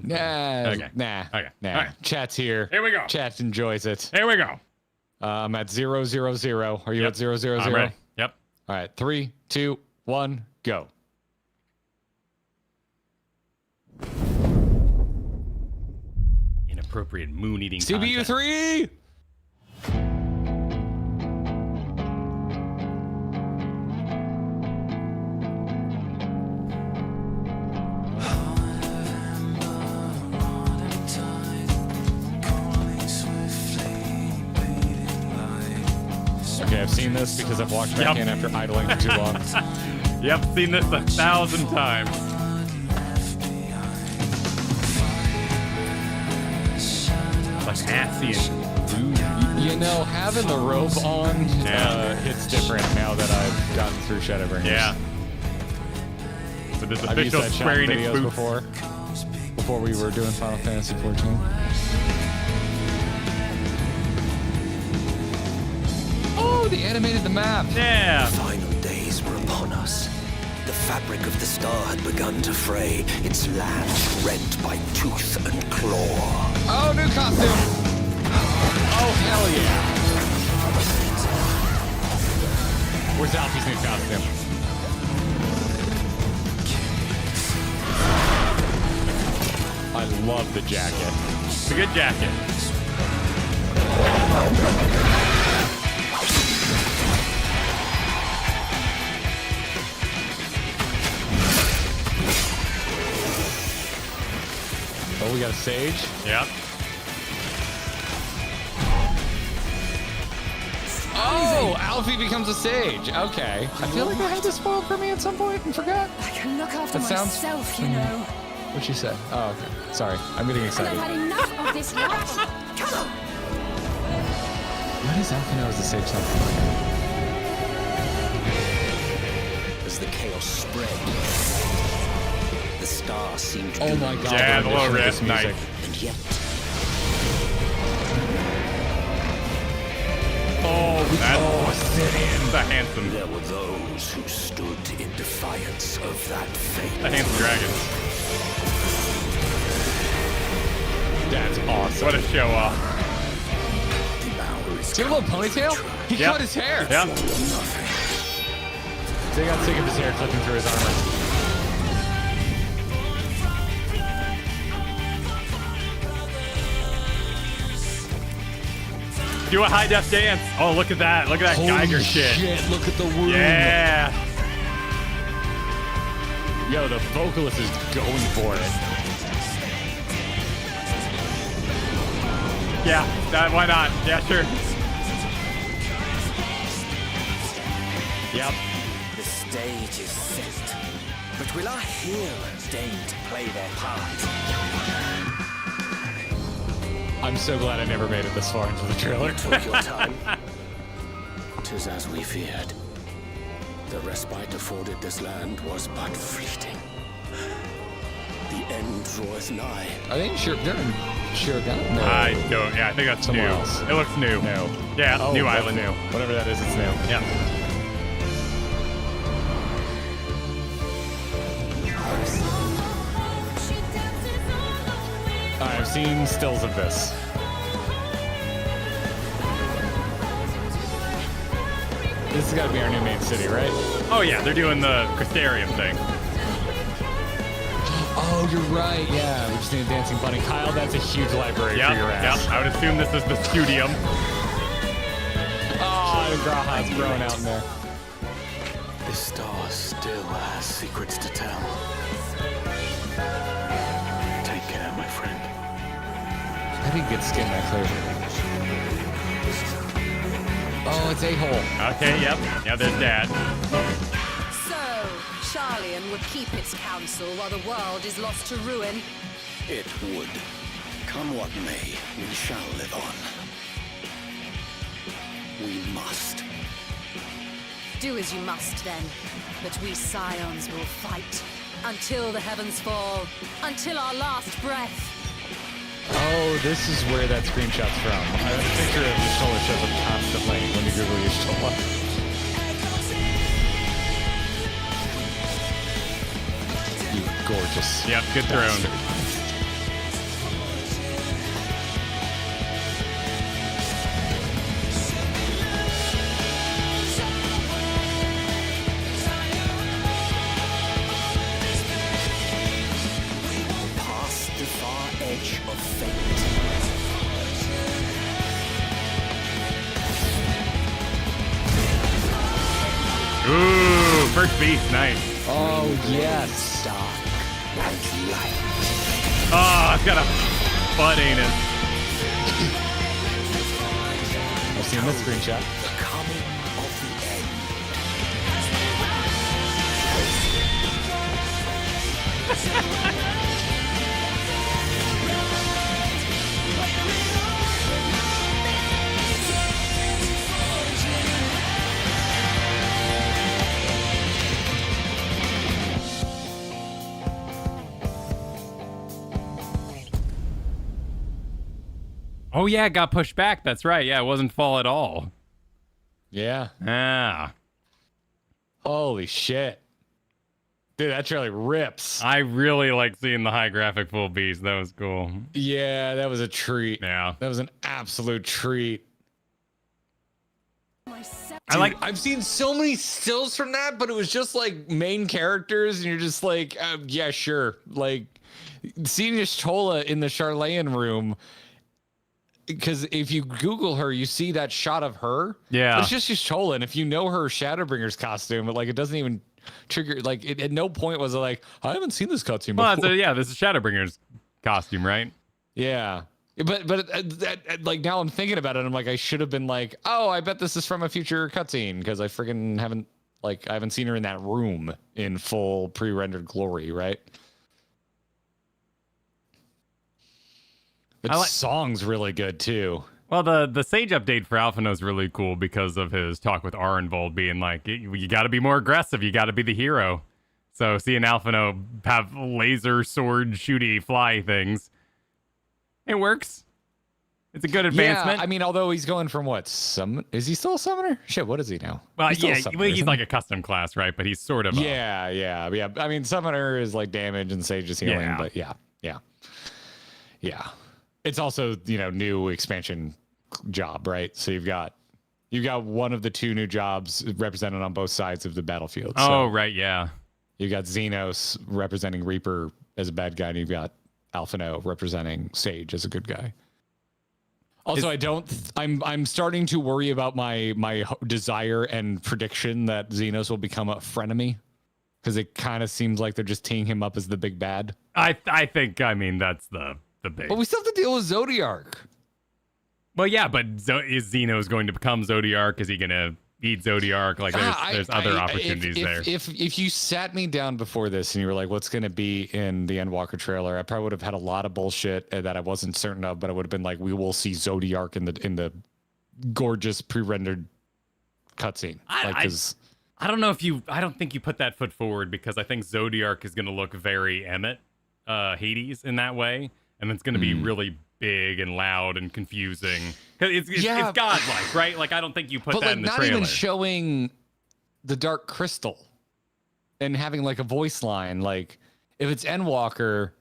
Nah. Okay. Nah. Okay. Nah. All right. Chat's here. Here we go. Chat enjoys it. Here we go. I'm at 000. Are you at 000? I'm ready. Yep. All right. 3, 2, 1, go. Inappropriate moon eating. CPU 3. Okay, I've seen this because I've walked back in after idling for too long. Yep, seen this 1,000 times. Like assy and you know, having the robe on hits different now that I've gotten through Shadowbringers. Yeah. So this I've used official that Square chat Enix videos booth. before we were doing Final Fantasy 14. Oh, they animated the map. Yeah. The final days were upon us. The fabric of the star had begun to fray, its land rent by tooth and claw. Oh, new costume. Oh, hell yeah. Where's Alfie's new costume? I love the jacket. It's a good jacket. Oh, we got a sage? Yep. Oh, Alfie becomes a sage. Okay. I feel like I had this spoiled for me at some point and forgot. I can look after That sounds myself, you know. What'd she say? Oh, okay. Sorry. I'm getting And excited. I've had enough of this life. Come on. Why does Alfie know as a sage something? As the chaos spread, the star seemed to Oh my god. Yeah, the low rendition of res this music. and yet That's the handsome. there were those who stood in defiance of that fate. The handsome dragon. That's awesome. What a show off. See a little ponytail? He cut his hair. Yep. They got sick of his hair clipping through his armor. Do a high def dance. Oh, look at that. Look at that Holy Geiger shit. Look at the room. Yeah. Yo, the vocalist is going for it. Yeah, why not? Yeah, sure. Yep. The stage is set, but will our heroes deign to play their part? I'm so glad I never made it this far into the trailer. Took your time. 'Tis as we feared. The respite afforded this land was but fleeting. The end draweth nigh. I think they're in Shirogane. No. I don't. Yeah, I think that's Somewhere new. else. It looks new. No. Yeah, Oh, new that's island. new. Whatever that is, it's new. Yeah. I've seen stills of this. This has got to be our new main city, right? Oh yeah, they're doing the Crystarium thing. Oh, you're right. Yeah, we just need a dancing bunny. Kyle, that's a huge library for your ass. Yep. I would assume this is the studium. Oh, and Graha's growing out in there. This star still has secrets to tell. Take care, my friend. I didn't get skin that clear. Oh, it's a-hole. Okay, yep. Yeah, there's Dad. So, Charlian would keep its counsel while the world is lost to ruin. It would. Come what may, we shall live on. We must. Do as you must then, but we Scions will fight until the heavens fall, until our last breath. Oh, this is where that screenshot's from. I have a picture of Y'shtola shows up constantly when you Google Y'shtola. You gorgeous. Yep, good throne. Past the far edge of fate. Ooh, first beast, nice. Oh, yes. Dark and light. Oh, it's got a butt, ain't it? I've seen this screenshot. The coming of the end. Oh yeah, it got pushed back. That's right. Yeah, it wasn't fall at all. Yeah. Ah. Holy shit. Dude, that trailer rips. I really like seeing the high graphic full beast. That was cool. Yeah, that was a treat. Yeah. That was an absolute treat. Dude, I've seen so many stills from that, but it was just like main characters, and you're just like, yeah, sure. Like, seeing Y'shtola in the Charlayan room, because if you Google her, you see that shot of her. Yeah. It's just Y'shtola, and if you know her Shadowbringers costume, but like it doesn't even trigger. Like, at no point was it like, I haven't seen this cutscene before. Well, yeah, this is Shadowbringers costume, right? Yeah. But like now I'm thinking about it, I'm like, I should have been like, oh, I bet this is from a future cutscene, because I friggin' haven't seen her in that room in full pre-rendered glory, right? But song's really good too. Well, the Sage update for Alphino is really cool because of his talk with Arenvold being like, you got to be more aggressive, you got to be the hero. So seeing Alphino have laser sword shooty fly things, it works. It's a good advancement. Yeah, I mean, although he's going from what? Is he still a summoner? Shit, what is he now? Well, He's still a yeah, summoner, he's isn't like he? a custom class, right? But he's sort of Yeah. I mean, summoner is like damage and Sage is healing, but yeah. It's also, new expansion job, right? So you've got one of the two new jobs represented on both sides of the battlefield. Oh, right, yeah. You got Xenos representing Reaper as a bad guy, and you've got Alphino representing Sage as a good guy. Also, I'm starting to worry about my desire and prediction that Xenos will become a frenemy, because it kind of seems like they're just teeing him up as the big bad. I think, that's the big. But we still have to deal with Zodiark. Well, yeah, but is Xenos going to become Zodiark? Is he going to eat Zodiark? Like, there's other opportunities there. If you sat me down before this and you were like, what's going to be in the Endwalker trailer, I probably would have had a lot of bullshit that I wasn't certain of, but I would have been like, we will see Zodiark in the gorgeous pre-rendered cutscene. I don't know I don't think you put that foot forward, because I think Zodiark is going to look very Emmett, Hades in that way. And it's going to be really big and loud and confusing. It's godlike, right? Like, I don't think you put that in the trailer. Not even showing the Dark Crystal and having like a voice line. Like, if it's Endwalker,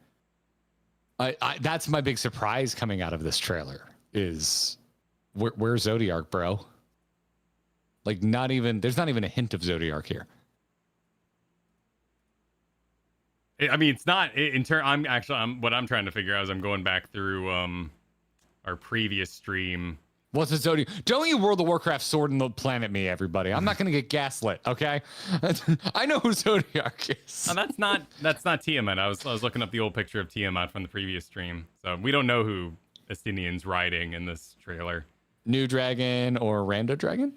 that's my big surprise coming out of this trailer is where's Zodiark, bro? Like, there's not even a hint of Zodiark here. I mean, it's not what I'm trying to figure out is I'm going back through our previous stream. What's the Zodiac? Don't you World of Warcraft sword in the planet me, everybody. I'm not going to get gaslit, okay? I know who Zodiark is. Oh, that's not Tiamat. I was looking up the old picture of Tiamat from the previous stream. So we don't know who Estinian's riding in this trailer. New Dragon or Rando Dragon?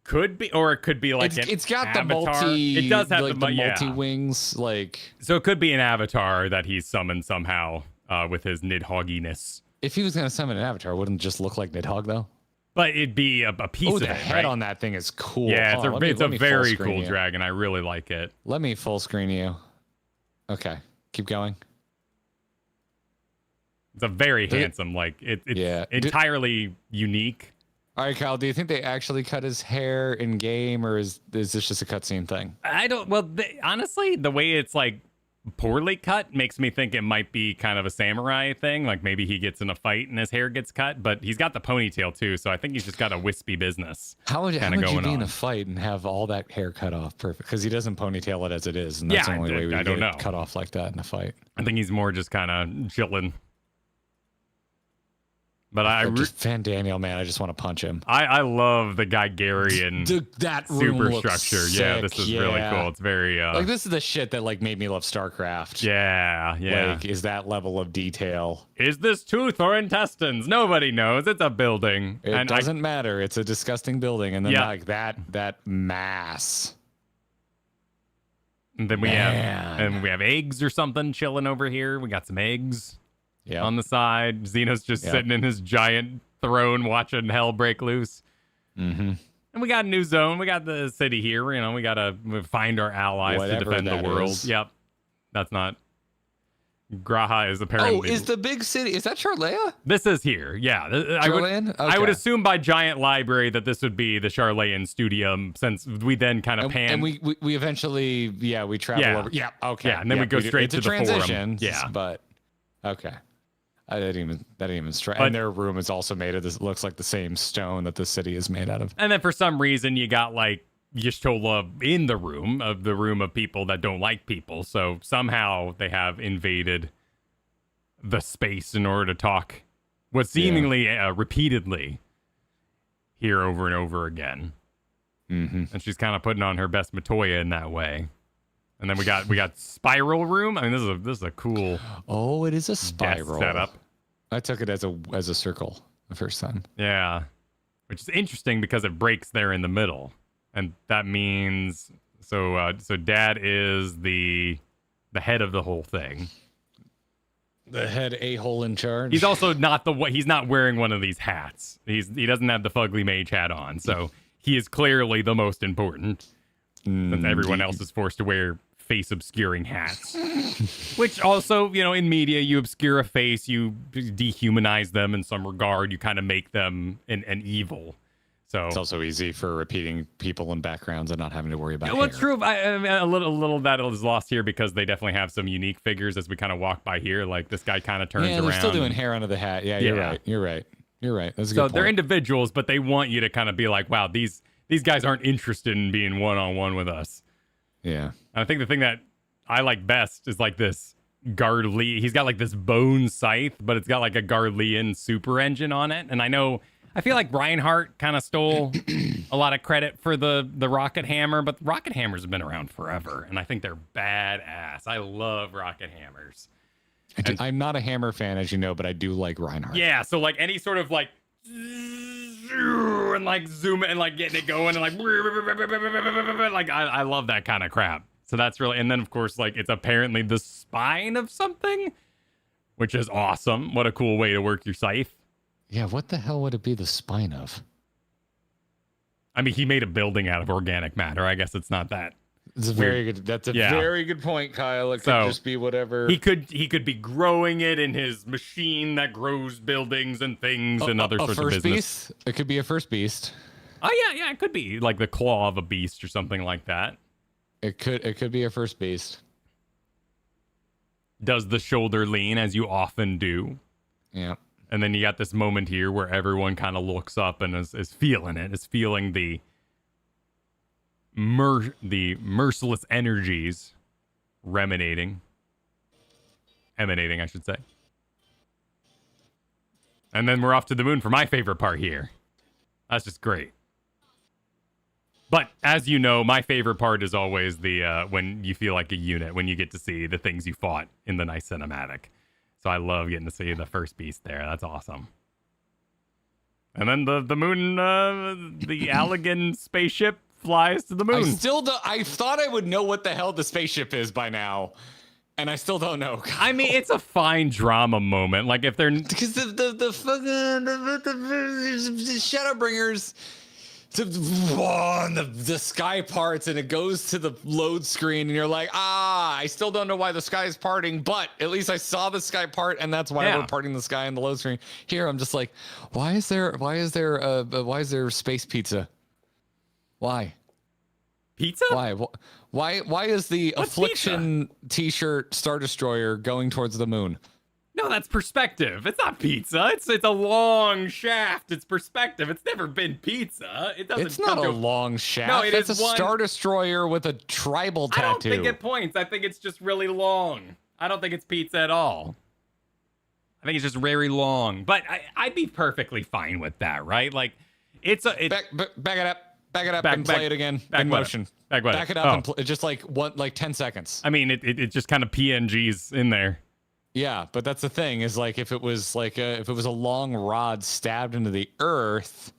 Could be, or it could be like it's got avatar. It does have like the multi wings, like. So it could be an avatar that he's summoned somehow with his Nidhogginess. If he was going to summon an avatar, wouldn't it just look like Nidhogg though? But it'd be a piece of it. The head right? on that thing is cool. Yeah, it's a very cool dragon. I really like it. Let me full screen you. Okay, keep going. It's a very handsome, like it's entirely unique. All right, Kyle, do you think they actually cut his hair in game, or is this just a cutscene thing? I don't. Well, honestly, the way it's like poorly cut makes me think it might be kind of a samurai thing. Like maybe he gets in a fight and his hair gets cut, but he's got the ponytail too, so I think he's just got a wispy business. How would you be in a fight and have all that hair cut off perfect? Because he doesn't ponytail it as it is, and that's the only way we get it cut off like that in a fight. I think he's more just kind of chilling. But just Fan Daniel, man, I just want to punch him. I love the Gigerian that room superstructure. Sick, yeah, this is really cool. It's very like this is the shit that like made me love StarCraft. Yeah. Like, is that level of detail? Is this tooth or intestines? Nobody knows. It's a building. It doesn't matter. It's a disgusting building, and then like that mass. And then we have eggs or something chilling over here. We got some eggs. Yeah. On the side, Xeno's just sitting in his giant throne watching hell break loose. Mm-hmm. And we got a new zone. We got the city here. You know, we got to find our allies to defend the world. Yep. That's not. Graha is apparently. Oh, is the big city? Is that Charlea? This is here. Yeah. I would assume by giant library that this would be the Charlean Studium, since we then kind of pan. And we eventually, we travel over. Yeah. Okay. Yeah. And then we go straight to the forum. Yeah. But, okay. I didn't even strike. And their room is also made of this. Looks like the same stone that the city is made out of. And then for some reason you got like Y'shtola in the room of people that don't like people. So somehow they have invaded the space in order to talk what seemingly repeatedly here over and over again. Mm-hmm. And she's kind of putting on her best Matoya in that way. And then we got spiral room. I mean, this is a cool. Oh, it is a spiral setup. I took it as a circle the first time. Yeah, which is interesting because it breaks there in the middle, and that means so Dad is the head of the whole thing. The head a-hole in charge. He's also he's not wearing one of these hats. He doesn't have the fugly mage hat on, so he is clearly the most important. Since everyone else is forced to wear face obscuring hats. Which also, in media, you obscure a face, you dehumanize them in some regard, you kind of make them an evil. So it's also easy for repeating people and backgrounds and not having to worry about hair. It's true. A little of that is lost here because they definitely have some unique figures as we kind of walk by here. Like this guy kind of turns around. Yeah, they're still doing hair under the hat. Yeah, you're right. That's a good point. They're individuals, but they want you to kind of be like, wow, these guys aren't interested in being one-on-one with us. Yeah. And I think the thing that I like best is like this Gardlean. He's got like this bone scythe, but it's got like a Gardlean super engine on it. And I feel like Reinhardt kind of stole a lot of credit for the rocket hammer, but rocket hammers have been around forever. And I think they're badass. I love rocket hammers. I'm not a hammer fan, as you know, but I do like Reinhardt. Yeah. So like any sort of like and like zoom and like getting it going and like I love that kind of crap. So that's really, and then of course like it's apparently the spine of something, which is awesome. What a cool way to work your scythe. Yeah, what the hell would it be the spine of? I mean, he made a building out of organic matter. I guess it's not that. It's a very good. That's a very good point, Kyle. It could just be whatever. He could be growing it in his machine that grows buildings and things and other sorts of business. Beast? It could be a first beast. Oh yeah, it could be like the claw of a beast or something like that. It could be a first beast. Does the shoulder lean as you often do? Yeah. And then you got this moment here where everyone kind of looks up and is feeling it, is feeling the merciless energies emanating, I should say. And then we're off to the moon for my favorite part here. That's just great. But as you know, my favorite part is always the when you feel like a unit, when you get to see the things you fought in the nice cinematic. So I love getting to see the first beast there. That's awesome. And then the moon, the Allegan spaceship flies to the moon. I thought I would know what the hell the spaceship is by now, and I still don't know. I mean, it's a fine drama moment. Like if they're because the fucking the Shadowbringers. The sky parts and it goes to the load screen and you're like, I still don't know why the sky is parting, but at least I saw the sky part and that's why we're parting the sky in the load screen. Here I'm just like, why is there space pizza? Why? Pizza? Why is the What's Affliction t-shirt Star Destroyer going towards the moon? No, that's perspective. It's not pizza. It's a long shaft. It's perspective. It's never been pizza. It's not a long shaft. No, it's a Star Destroyer with a tribal tattoo. I don't think it points. I think it's just really long. I don't think it's pizza at all. I think it's just very long. But I'd be perfectly fine with that, right? Like, back it up and play it again in motion. Back it up and just like 10 seconds. I mean, it just kind of PNGs in there. Yeah, but that's the thing is like if it was a long rod stabbed into the earth,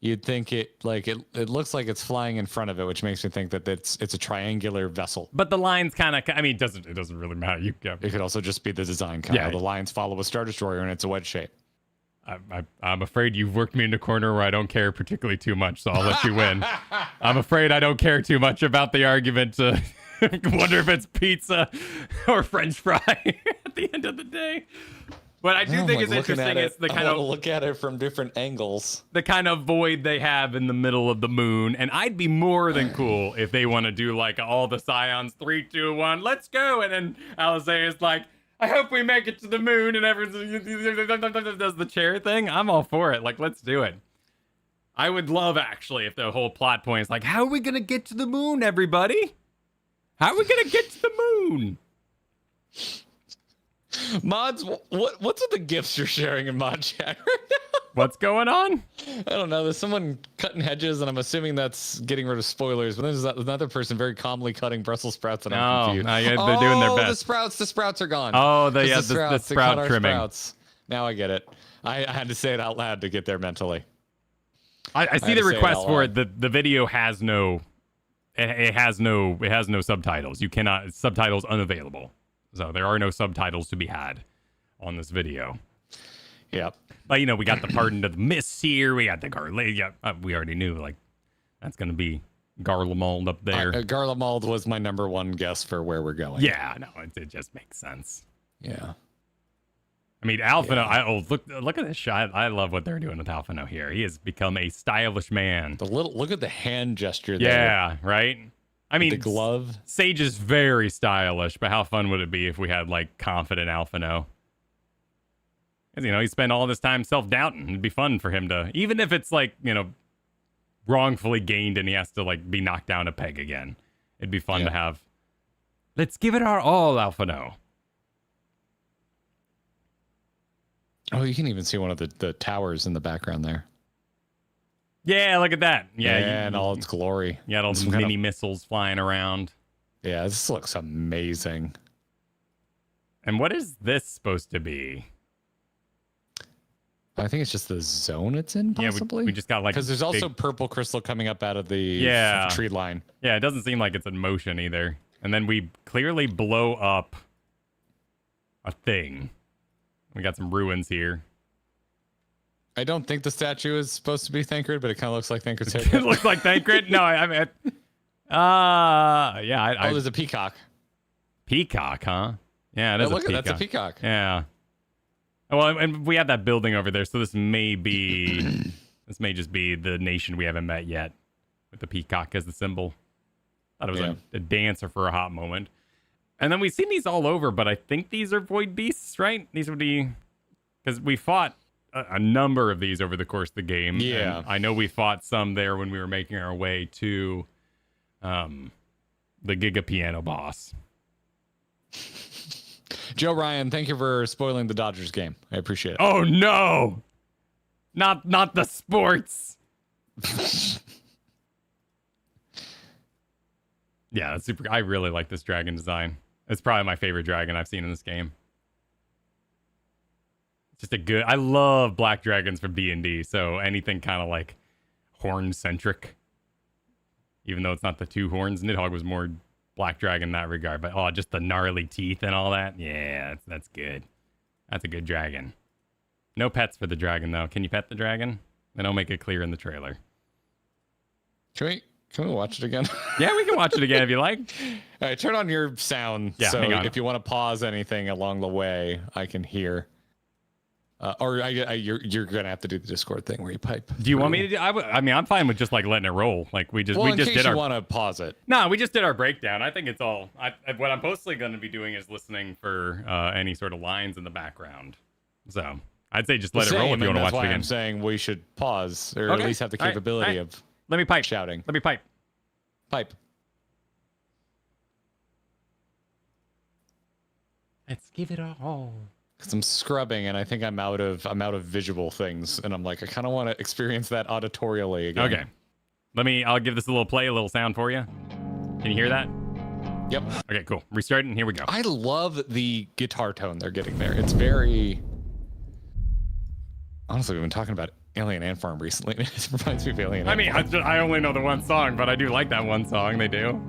you'd think it looks like it's flying in front of it, which makes me think that it's a triangular vessel. But the lines kind of, I mean, it doesn't really matter. It could also just be the design. The lines follow a Star Destroyer and it's a wedge shape. I'm afraid you've worked me in a corner where I don't care particularly too much, so I'll let you win. I'm afraid I don't care too much about the argument. Wonder if it's pizza or French fry at the end of the day. What I do think is interesting is the kind of look at it from different angles. The kind of void they have in the middle of the moon, and I'd be more than cool if they want to do like all the Scions 3, 2, 1, let's go, and then Alizé is like, I hope we make it to the moon, and everyone does the chair thing. I'm all for it. Like, let's do it. I would love actually if the whole plot point is like, how are we gonna get to the moon, everybody? How are we gonna get to the moon? Mods, what's with the gifts you're sharing in mod chat right now? What's going on? I don't know. There's someone cutting hedges, and I'm assuming that's getting rid of spoilers. But then there's another person very calmly cutting Brussels sprouts, and I'm confused. They're doing their best. The sprouts are gone. Oh, the sprout trimming. Sprouts. Now I get it. I had to say it out loud to get there mentally. I see the request for it. The video has no. It has no subtitles. You cannot, subtitles unavailable. So there are no subtitles to be had on this video. Yep. But we got the Pardon of the Mists here. We got the Garlet. Yeah, we already knew like that's gonna be Garlemald up there. Garlemald was my number one guess for where we're going. Yeah, no, it just makes sense. Yeah. I mean, Alphino. Yeah. Look at this shot. I love what they're doing with Alphino here. He has become a stylish man. Look at the hand gesture there. Yeah, right. I mean, the glove. Sage is very stylish, but how fun would it be if we had like confident Alphino? Because he spent all this time self-doubting. It'd be fun for him to, even if it's like wrongfully gained and he has to like be knocked down a peg again. It'd be fun to have. Let's give it our all, Alphino. Oh, you can even see one of the towers in the background there. Yeah, look at that. Yeah, and all its glory. You got all these mini missiles flying around. Yeah, this looks amazing. And what is this supposed to be? I think it's just the zone it's in, possibly. Yeah, we just got like because there's also purple crystal coming up out of the tree line. Yeah, it doesn't seem like it's in motion either. And then we clearly blow up a thing. We got some ruins here. I don't think the statue is supposed to be Thancred, but it kind of looks like Thancred's It haircut. looks like Thancred? No, I mean, yeah. There's a peacock. Peacock, huh? Yeah, it is a peacock. That's a peacock. Yeah. Well, and we have that building over there, so this may just be the nation we haven't met yet, with the peacock as the symbol. Thought it was a dancer for a hot moment. And then we've seen these all over, but I think these are void beasts, right? These would be, because we fought a number of these over the course of the game. Yeah. And I know we fought some there when we were making our way to the Giga Piano boss. Joe Ryan, thank you for spoiling the Dodgers game. I appreciate it. Oh no! Not the sports. Yeah, that's super. I really like this dragon design. It's probably my favorite dragon I've seen in this game. It's just a good. I love black dragons from D&D. So anything kind of like horn centric. Even though it's not the two horns, Nidhogg was more black dragon in that regard. But just the gnarly teeth and all that. Yeah, that's good. That's a good dragon. No pets for the dragon though. Can you pet the dragon? They don't make it clear in the trailer. Can we watch it again? Yeah, we can watch it again if you like. All right, turn on your sound. Yeah, so hang on. if you want to pause anything along the way, I can hear. You're gonna have to do the Discord thing where you pipe. Do you want me to do? I mean, I'm fine with just like letting it roll. Like we just in did case our. You want to pause it? No, we just did our breakdown. I think it's all. What I'm mostly going to be doing is listening for any sort of lines in the background. So I'd say just let it roll if you want to watch it again. I'm saying we should pause or Okay. at least have the All right. capability All right. of. Let me pipe. Shouting. Let me pipe. Pipe. Let's give it all. Because I'm scrubbing and I think I'm out of visual things, and I'm like, I kind of want to experience that auditorially again. Okay. I'll give this a little play, a little sound for you. Can you hear that? Yep. Okay, cool. Restart and here we go. I love the guitar tone they're getting there. It's very. Honestly, we've been talking about Alien Ant Farm recently. It reminds me of Alien Ant Farm. I only know the one song, but I do like that one song. They do.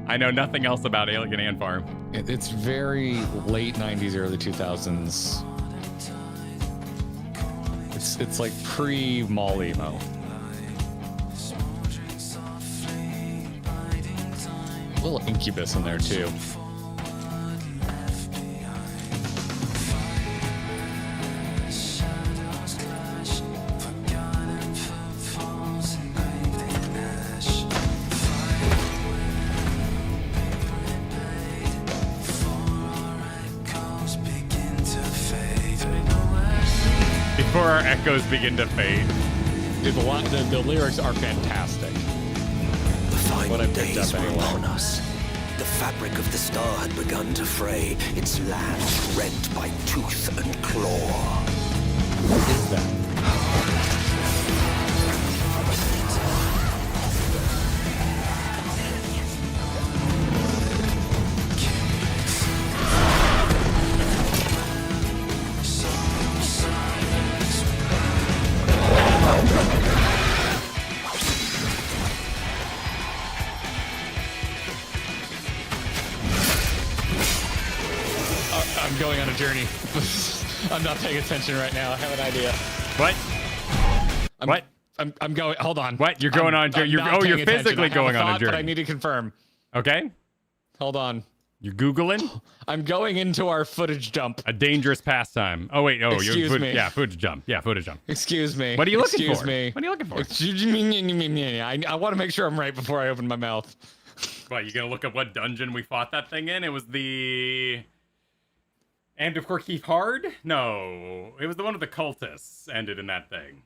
I know nothing else about Alien Ant Farm. It's very late 90s, early 2000s. It's like pre-mall emo. A little Incubus in there too. Before our echoes begin to fade. Dude, the lyrics are fantastic. The final What I picked days up were anyway. upon us. The fabric of the star had begun to fray, its land rent by tooth and claw. What is that? I'm going on a journey. I'm not paying attention right now. I have an idea. What? What? I'm going. Hold on. What? You're going on? You're physically going on a journey. But I need to confirm. Okay. Hold on. You're Googling? I'm going into our footage dump. A dangerous pastime. Oh, wait. Oh, Excuse me. Yeah, footage jump. Yeah, footage jump. Excuse me. What are you looking Excuse for? me. What are you looking for? Excuse me. I want to make sure I'm right before I open my mouth. What, you going to look up what dungeon we fought that thing in? It was the... End of Keith Hard? No. It was the one with the cultists ended in that thing.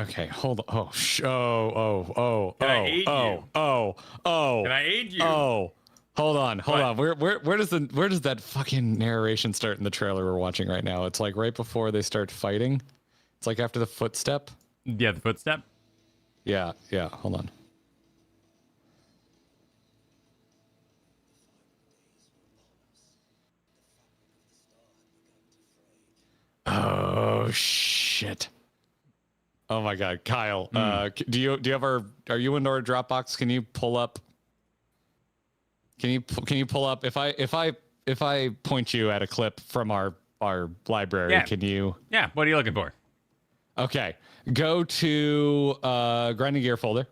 Okay, hold on. Oh, Can I aid you? Can I aid you? Hold on. Where does that fucking narration start in the trailer we're watching right now? It's like right before they start fighting. It's like after the footstep. Yeah, the footstep. Yeah. Hold on. Oh shit. Oh my god, Kyle. Do you have are you in our Dropbox? Can you pull up? Can you pull up if I point you at a clip from our library, can you? Yeah, what are you looking for? Okay. Go to Grinding Gear folder.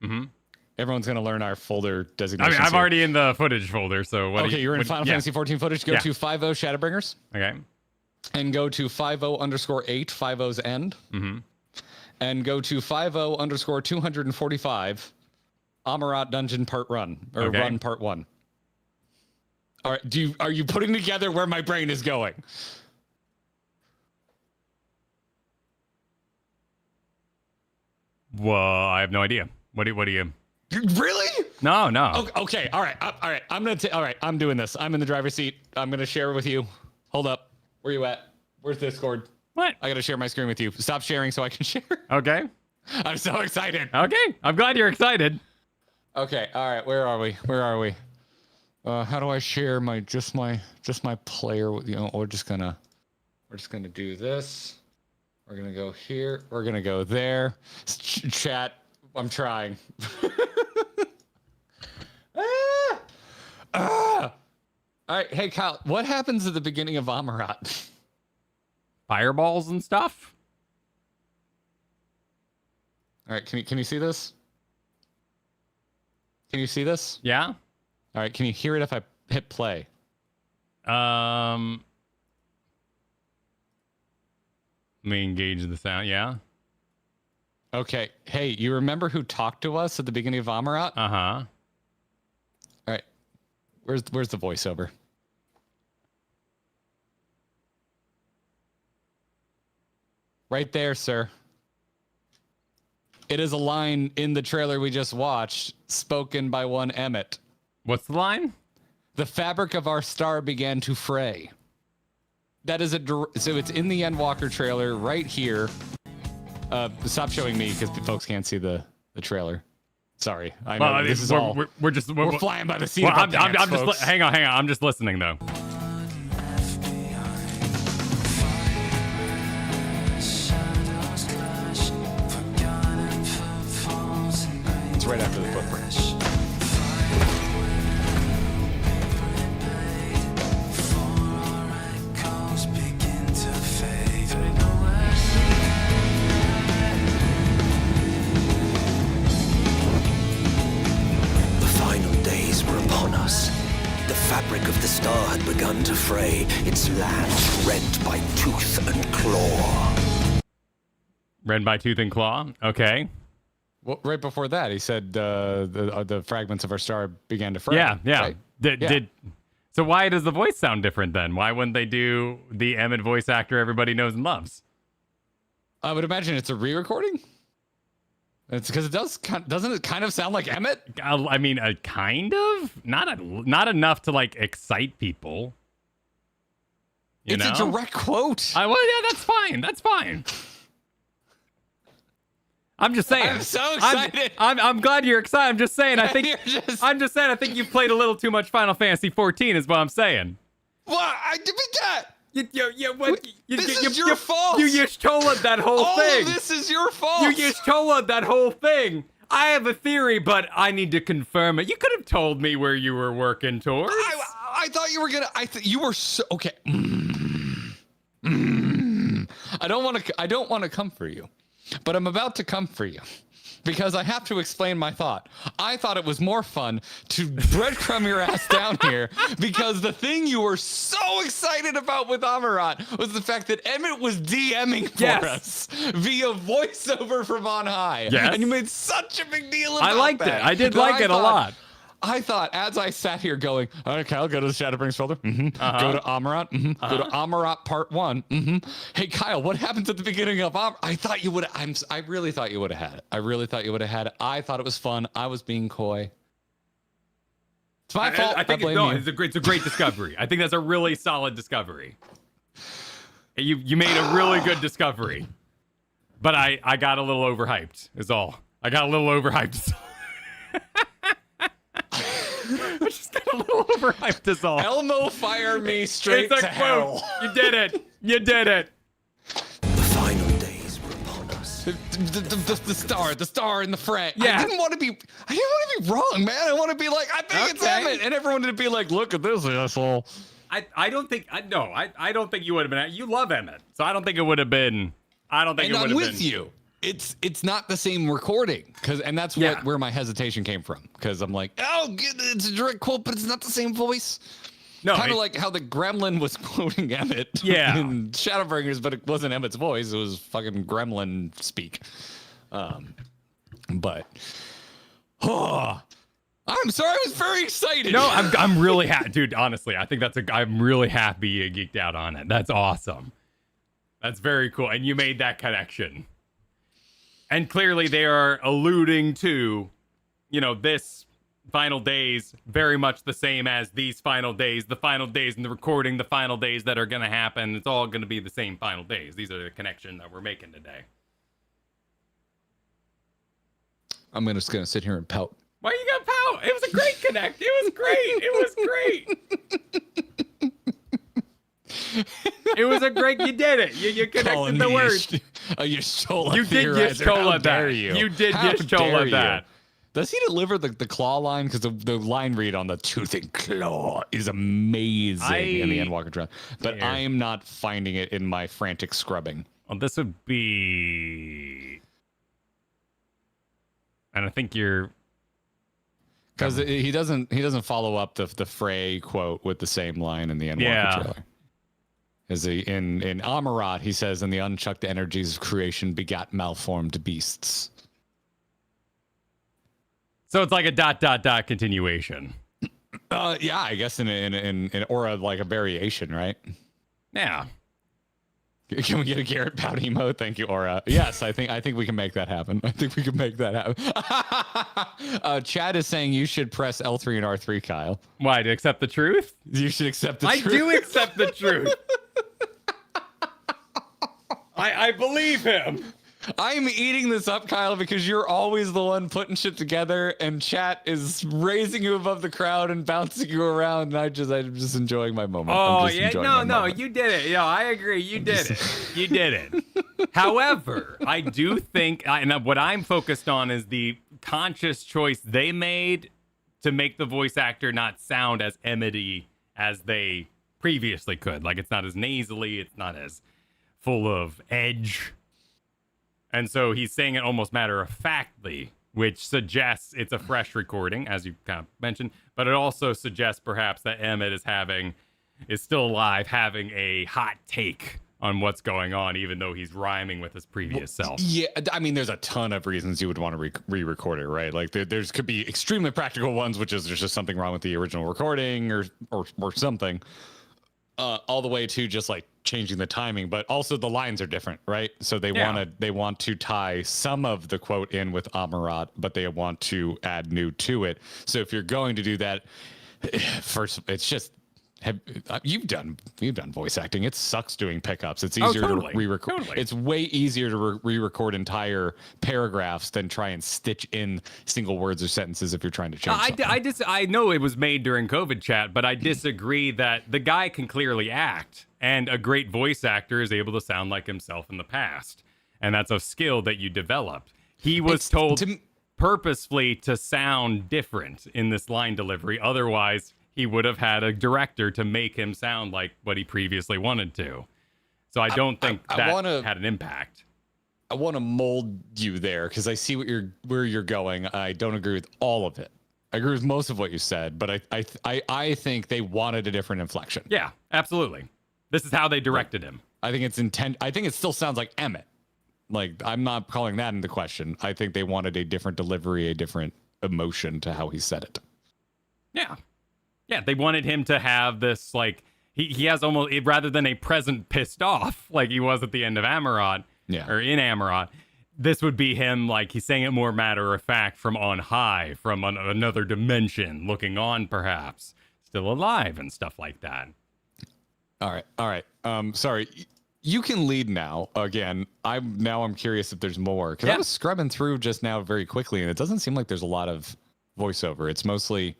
Mm-hmm. Everyone's gonna learn our folder designations. I mean, I'm already in the footage folder, so what you're in Final Fantasy 14 footage. Go to 50 Shadowbringers. Okay. And go to 50_8, 50's end. Mm-hmm. And go to 50_245 Amarat Dungeon Part Run Run Part 1. All right, are you putting together where my brain is going? Well, I have no idea. What do you? Really? No. Okay. All right. I'm doing this. I'm in the driver's seat. I'm gonna share with you. Hold up. Where you at? Where's Discord? What? I gotta share my screen with you. Stop sharing so I can share. Okay. I'm so excited. Okay. I'm glad you're excited. Okay. All right. Where are we? How do I share my player? We're just gonna do this. We're gonna go here. We're gonna go there. Chat. I'm trying. All right. Hey, Kyle. What happens at the beginning of Amarat? Fireballs and stuff. All right. Can you see this? Can you see this? Yeah. All right. Can you hear it if I hit play? Let me engage the sound. Yeah. Okay. Hey, you remember who talked to us at the beginning of Amarat? Uh-huh. All right. Where's the voiceover? Right there, sir. It is a line in the trailer we just watched, spoken by one Emmett. What's the line? The fabric of our star began to fray. That is so it's in the Endwalker trailer right here. Stop showing me because folks can't see the trailer. Sorry, I know this is all. We're flying by the seat. Well, I'm just hang on. I'm just listening though. It's right after the footprint. The fabric of the star had begun to fray, its lands rent by tooth and claw. Rent by tooth and claw? Okay. Well, right before that, he said the fragments of our star began to fray. Yeah. Right? So why does the voice sound different then? Why wouldn't they do the Emmett voice actor everybody knows and loves? I would imagine it's a re-recording. It's because doesn't it kind of sound like Emmett? I mean, kind of, not enough to like excite people. It's a direct quote. Well, yeah, that's fine. That's fine. I'm just saying. I'm so excited. I'm glad you're excited. I'm just saying. I think I think you've played a little too much Final Fantasy 14. Is what I'm saying. What? This is your fault. You Yishtola that whole thing. This is your fault. You Yishtola that whole thing. I have a theory, but I need to confirm it. You could have told me where you were working towards. I thought you were gonna. You were so okay. I don't want to come for you, but I'm about to come for you. Because I have to explain my thought. I thought it was more fun to breadcrumb your ass down here because the thing you were so excited about with Amarat was the fact that Emmett was DMing for us via voiceover from on high. Yes. And you made such a big deal about that. I liked it. I did like it a lot. I thought as I sat here going, all right, Kyle, go to the Shadowbringers folder. Go to Amarat. Go to Amarat Part 1. Hey, Kyle, what happens at the beginning of Amarat? I thought you would. I really thought you would have had it. I really thought you would have had it. I thought it was fun. I was being coy. It's my fault. I think it's a great discovery. I think that's a really solid discovery. You made a really good discovery. But I got a little overhyped, is all. I got a little overhyped. I just got a little overhyped, is all. Elmo fire me straight to hell. You did it. You did it. The final days were upon us. The star in the fray. Yeah. I didn't want to be wrong, man. I want to be like, I think it's Emmett. And everyone to be like, look at this asshole. I don't think, I don't think you would have been, you love Emmett. So I don't think it would have been, I don't think it would have been. I'm with you. It's not the same recording, and that's where my hesitation came from. Because I'm like, oh, it's a direct quote, but it's not the same voice. No, kind of like how the Gremlin was quoting Emmett in Shadowbringers, but it wasn't Emmett's voice; it was fucking Gremlin speak. But I'm sorry, I was very excited. No, I'm really happy, dude. Honestly, I think I'm really happy you geeked out on it. That's awesome. That's very cool, and you made that connection. And clearly they are alluding to, this final days very much the same as these final days, the final days in the recording, the final days that are going to happen. It's all going to be the same final days. These are the connection that we're making today. I'm just going to sit here and pout. Why are you going to pout? It was a great connect. It was great. It was great. It was a great. You did it. You connected the words. You stole. You did Yishola that. You did Yishola that. Does he deliver the claw line? Because the line read on the tooth and claw is amazing in the Endwalker trial. But I am not finding it in my frantic scrubbing. Well, this would be, and I think you're. Because he doesn't follow up the Frey quote with the same line in the Endwalker trailer. As in Amarat, he says, "And the unchucked energies of creation begat malformed beasts." So it's like a ... continuation. Yeah, I guess in or a variation, right? Yeah. Can we get a Garrett pout emote? Thank you, Aura. Yes, I think we can make that happen. I think we can make that happen. Chad is saying you should press L3 and R3, Kyle. Why, to accept the truth? You should accept the truth. I do accept the truth. I believe him. I'm eating this up, Kyle, because you're always the one putting shit together, and chat is raising you above the crowd and bouncing you around, and I'm just enjoying my moment. Oh, yeah, no, you did it. Yeah, I agree. You did it. You did it. However, I do think, and what I'm focused on is the conscious choice they made to make the voice actor not sound as Emmett-y as they previously could. Like, it's not as nasally, it's not as full of edge. And so he's saying it almost matter-of-factly, which suggests it's a fresh recording, as you kind of mentioned, but it also suggests perhaps that Emmett is still alive, having a hot take on what's going on, even though he's rhyming with his previous self. Yeah, I mean, there's a ton of reasons you would want to re-record it, right? Like, there's could be extremely practical ones, which is there's just something wrong with the original recording or something. All the way to just like changing the timing, but also the lines are different, right? So they want to tie some of the quote in with Amarat, but they want to add new to it. So if you're going to do that, first, it's just you've done voice acting. It sucks doing pickups. It's easier to re-record. Totally. It's way easier to re-record entire paragraphs than try and stitch in single words or sentences if you're trying to change something. I know it was made during COVID chat, but I disagree that the guy can clearly act, and a great voice actor is able to sound like himself in the past, and that's a skill that you develop. He was told purposefully to sound different in this line delivery, otherwise he would have had a director to make him sound like what he previously wanted to. So I don't think that had an impact. I want to mold you there because I see where you're going. I don't agree with all of it. I agree with most of what you said, but I think they wanted a different inflection. Yeah, absolutely. This is how they directed him. I think it's I think it still sounds like Emmett. Like, I'm not calling that into question. I think they wanted a different delivery, a different emotion to how he said it. Yeah. Yeah, they wanted him to have this, like, he has almost, rather than a present pissed off, like he was at the end of Amarot, or in Amarot, this would be him, like, he's saying it more matter of fact from on high, from another dimension, looking on, perhaps, still alive and stuff like that. All right. Sorry. You can lead now. Again, I'm curious if there's more, because I was scrubbing through just now very quickly, and it doesn't seem like there's a lot of voiceover. It's mostly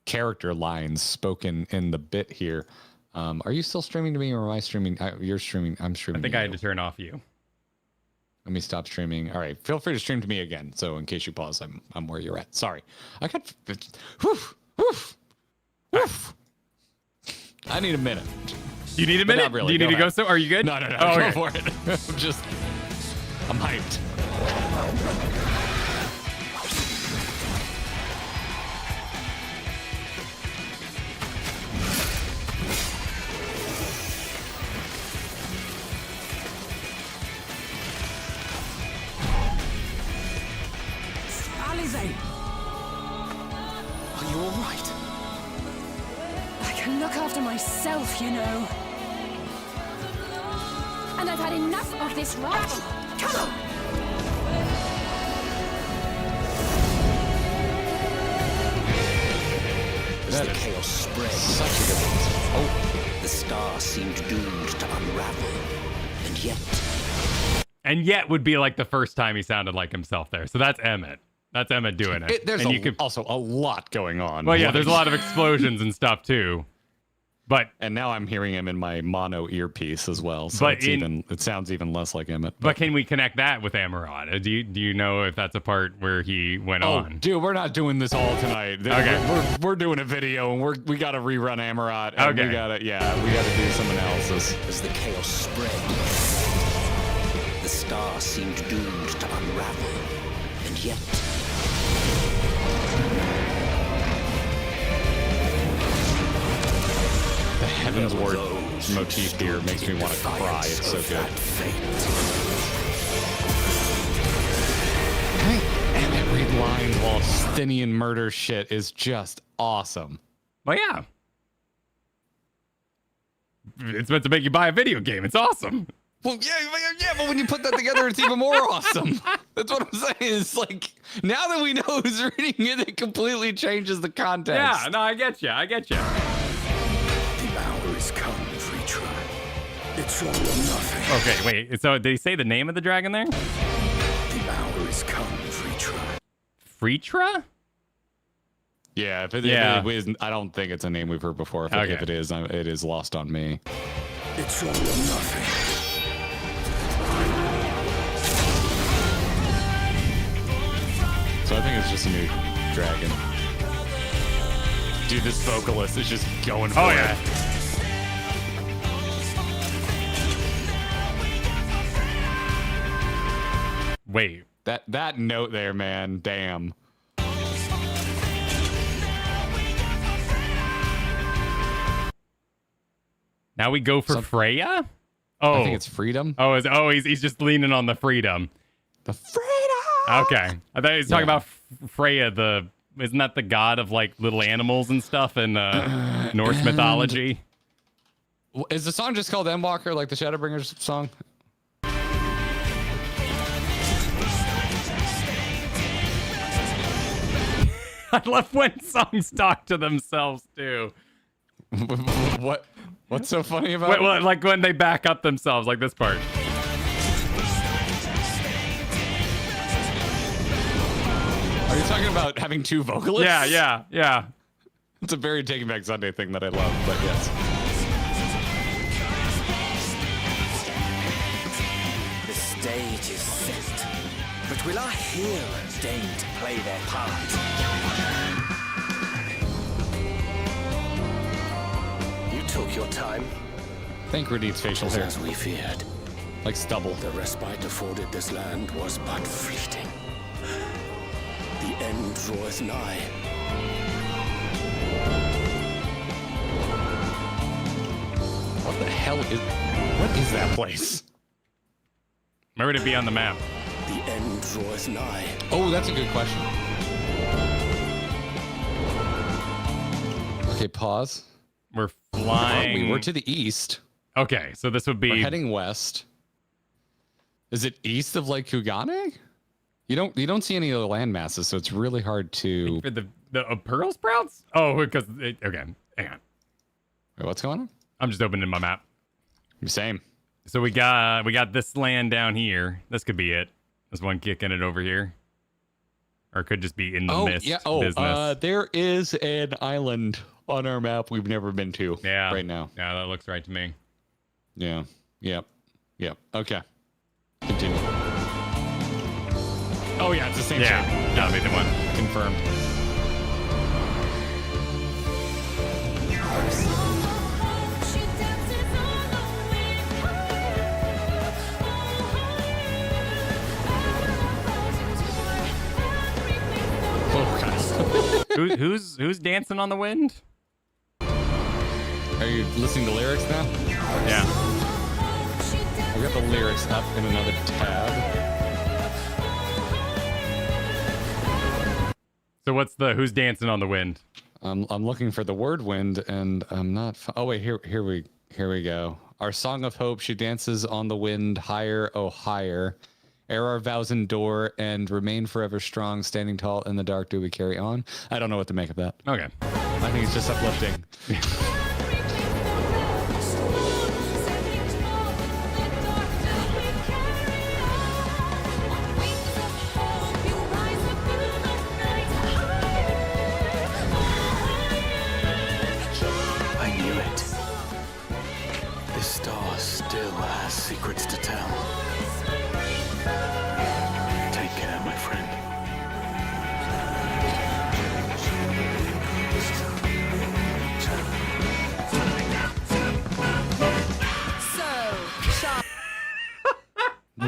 character lines spoken in the bit here. Are you still streaming to me, or am I streaming? You're streaming. I'm streaming. I think I had to turn off you. Let me stop streaming. All right, feel free to stream to me again. So in case you pause, I'm where you're at. Sorry, I got. I need a minute. You need a minute? Not really. Do you need to go? So are you good? No. Oh, go for it. I'm hyped. Alize! Are you all right? I can look after myself, you know. And I've had enough of this rot. Come on! As the chaos spread, the star seemed doomed to unravel, and yet would be like the first time he sounded like himself there. So that's Emmett. That's Emmett doing it. There's also a lot going on. Well, yeah, there's a lot of explosions and stuff too. And now I'm hearing him in my mono earpiece as well. So it sounds even less like Emmett. But can we connect that with Amarot? Do you know if that's a part where he went on? Dude, we're not doing this all tonight. Okay. We're doing a video, and we got to rerun Amarot. And okay. We got to do some analysis. as the chaos spread, the star seemed doomed to unravel, and yet. The Heaven's Ward motif here makes me want to cry. It's so good. Emmett read lines while Stinian murder shit is just awesome. Well, yeah. It's meant to make you buy a video game. It's awesome. Well, yeah, but when you put that together, it's even more awesome. That's what I'm saying. It's like, now that we know who's reading it, it completely changes the context. Yeah, no, I get you. The hour is come, Fritra. It's all or nothing. Okay, wait. So did he say the name of the dragon there? The hour is come, Fritra. Fritra? Yeah, if it is, I don't think it's a name we've heard before. If it is, it is lost on me. It's all or nothing. So I think it's just a new dragon. Dude, this vocalist is just going for it. Wait. That note there, man. Damn. Now we go for Freya? Oh. I think it's freedom. He's just leaning on the freedom. The freedom! Okay. I thought he was talking about Freya, isn't that the god of like little animals and stuff in Norse mythology? Is the song just called Endwalker, like the Shadowbringers song? I love when songs talk to themselves too. What's so funny about it? Well, like when they back up themselves, like this part. Are you talking about having two vocalists? Yeah. It's a very Taking Back Sunday thing that I love, but yes. The stage is set, but will our heroes deign to play their part? You took your time. Think needs facial hair. As we feared. Like stubble. The respite afforded this land was but fleeting. The end draweth nigh. What the hell is that place? Where would it be on the map? The end draweth nigh. Oh, that's a good question. Okay, pause. We're flying. We were to the east. Okay, so this would be... We're heading west. Is it east of Lake Kugane? You don't see any other land masses, so it's really hard to... For the pearl sprouts? Oh, because... Okay, hang on. Wait, what's going on? I'm just opening my map. Same. So we got this land down here. This could be it. There's one kicking it over here. Or it could just be in the mist business. There is an island on our map we've never been to right now. Yeah, that looks right to me. Yeah. Yep. Okay. Continue. Oh, yeah, it's the same shape. Yeah, that'll be the one. Confirmed. Who's dancing on the wind? Are you listening to lyrics now? Yeah. I've got the lyrics up in another tab. So who's dancing on the wind? I'm looking for the word wind, and I'm not. Oh wait, here we go. Our song of hope. She dances on the wind, higher, oh higher. Air our vows endure and remain forever strong, standing tall in the dark. Do we carry on? I don't know what to make of that. Okay. I think it's just uplifting. I knew it. This star still has secrets to tell. Take care, my friend.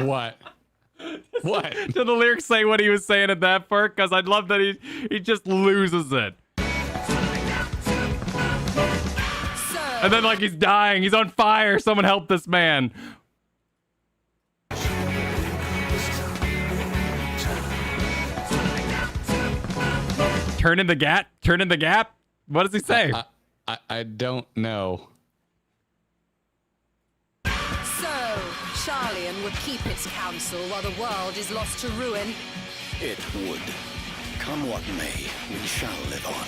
What? What? Did the lyrics say what he was saying at that part? Because I'd love that he just loses it. And then like he's dying. He's on fire. Someone help this man. Turn in the gap. Turn in the gap. What does he say? I don't know. So, Charlian would keep its counsel while the world is lost to ruin. It would. Come what may, we shall live on.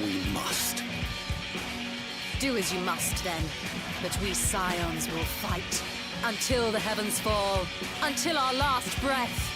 We must. Do as you must then, but we Scions will fight until the heavens fall, until our last breath.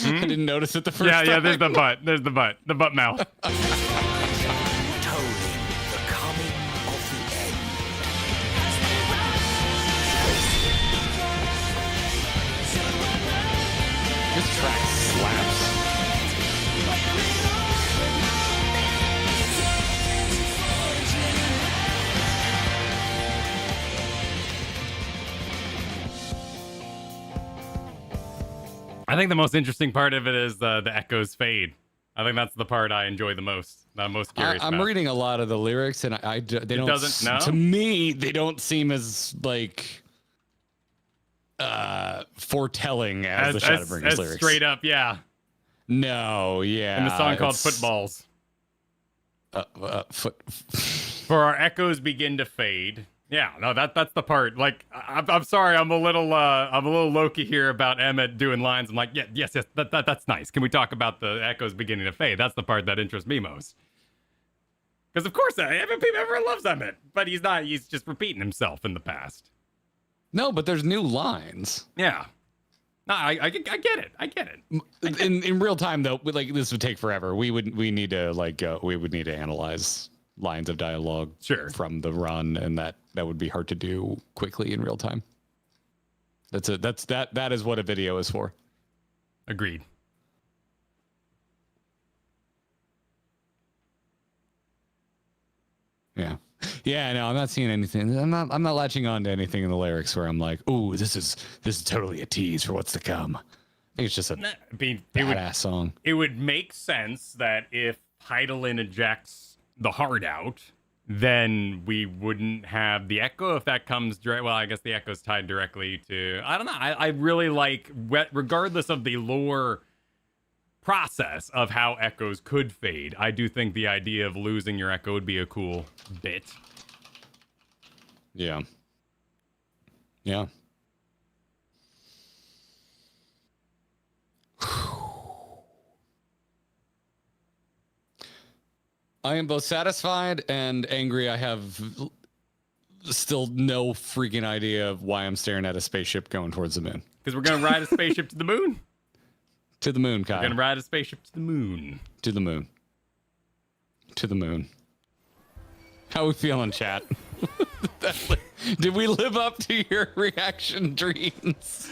I didn't notice it the first time. Yeah, there's the butt. There's the butt. The butt mouth. Tolling the coming of the end. This track slaps. I think the most interesting part of it is the echoes fade. I think that's the part I enjoy the most. That I'm most curious I'm about. reading a lot of the lyrics, and they don't. Doesn't, no? To me, they don't seem as like foretelling as the Shadowbringers lyrics. Straight up, yeah. No, yeah. In the song called Footballs. For our echoes begin to fade. Yeah, no, that's the part. Like, I'm sorry, I'm a little Loki here about Emmett doing lines. I'm like, yes, that's nice. Can we talk about the echoes beginning to fade? That's the part that interests me most. Because of course, everyone loves Emmett, but he's not. He's just repeating himself in the past. No, but there's new lines. Yeah. No, I get it. I get it. In real time though, like this would take forever. We would need to analyze lines of dialogue from the run, and that would be hard to do quickly in real time. That is what a video is for. Agreed. Yeah, no, I'm not seeing anything. I'm not latching on to anything in the lyrics where I'm like, ooh, this is totally a tease for what's to come. I think it's just a badass song. It would make sense that if Hydaelyn ejects the heart out, then we wouldn't have the echo if that comes direct. Well, I guess the echo's tied directly to, I don't know. I really like, regardless of the lore process of how echoes could fade, I do think the idea of losing your echo would be a cool bit. Yeah. I am both satisfied and angry. I have still no freaking idea of why I'm staring at a spaceship going towards the moon. Because we're going to ride a spaceship to the moon? To the moon, Kyle. We're going to ride a spaceship to the moon. To the moon. To the moon. How we feeling, chat? Did we live up to your reaction dreams?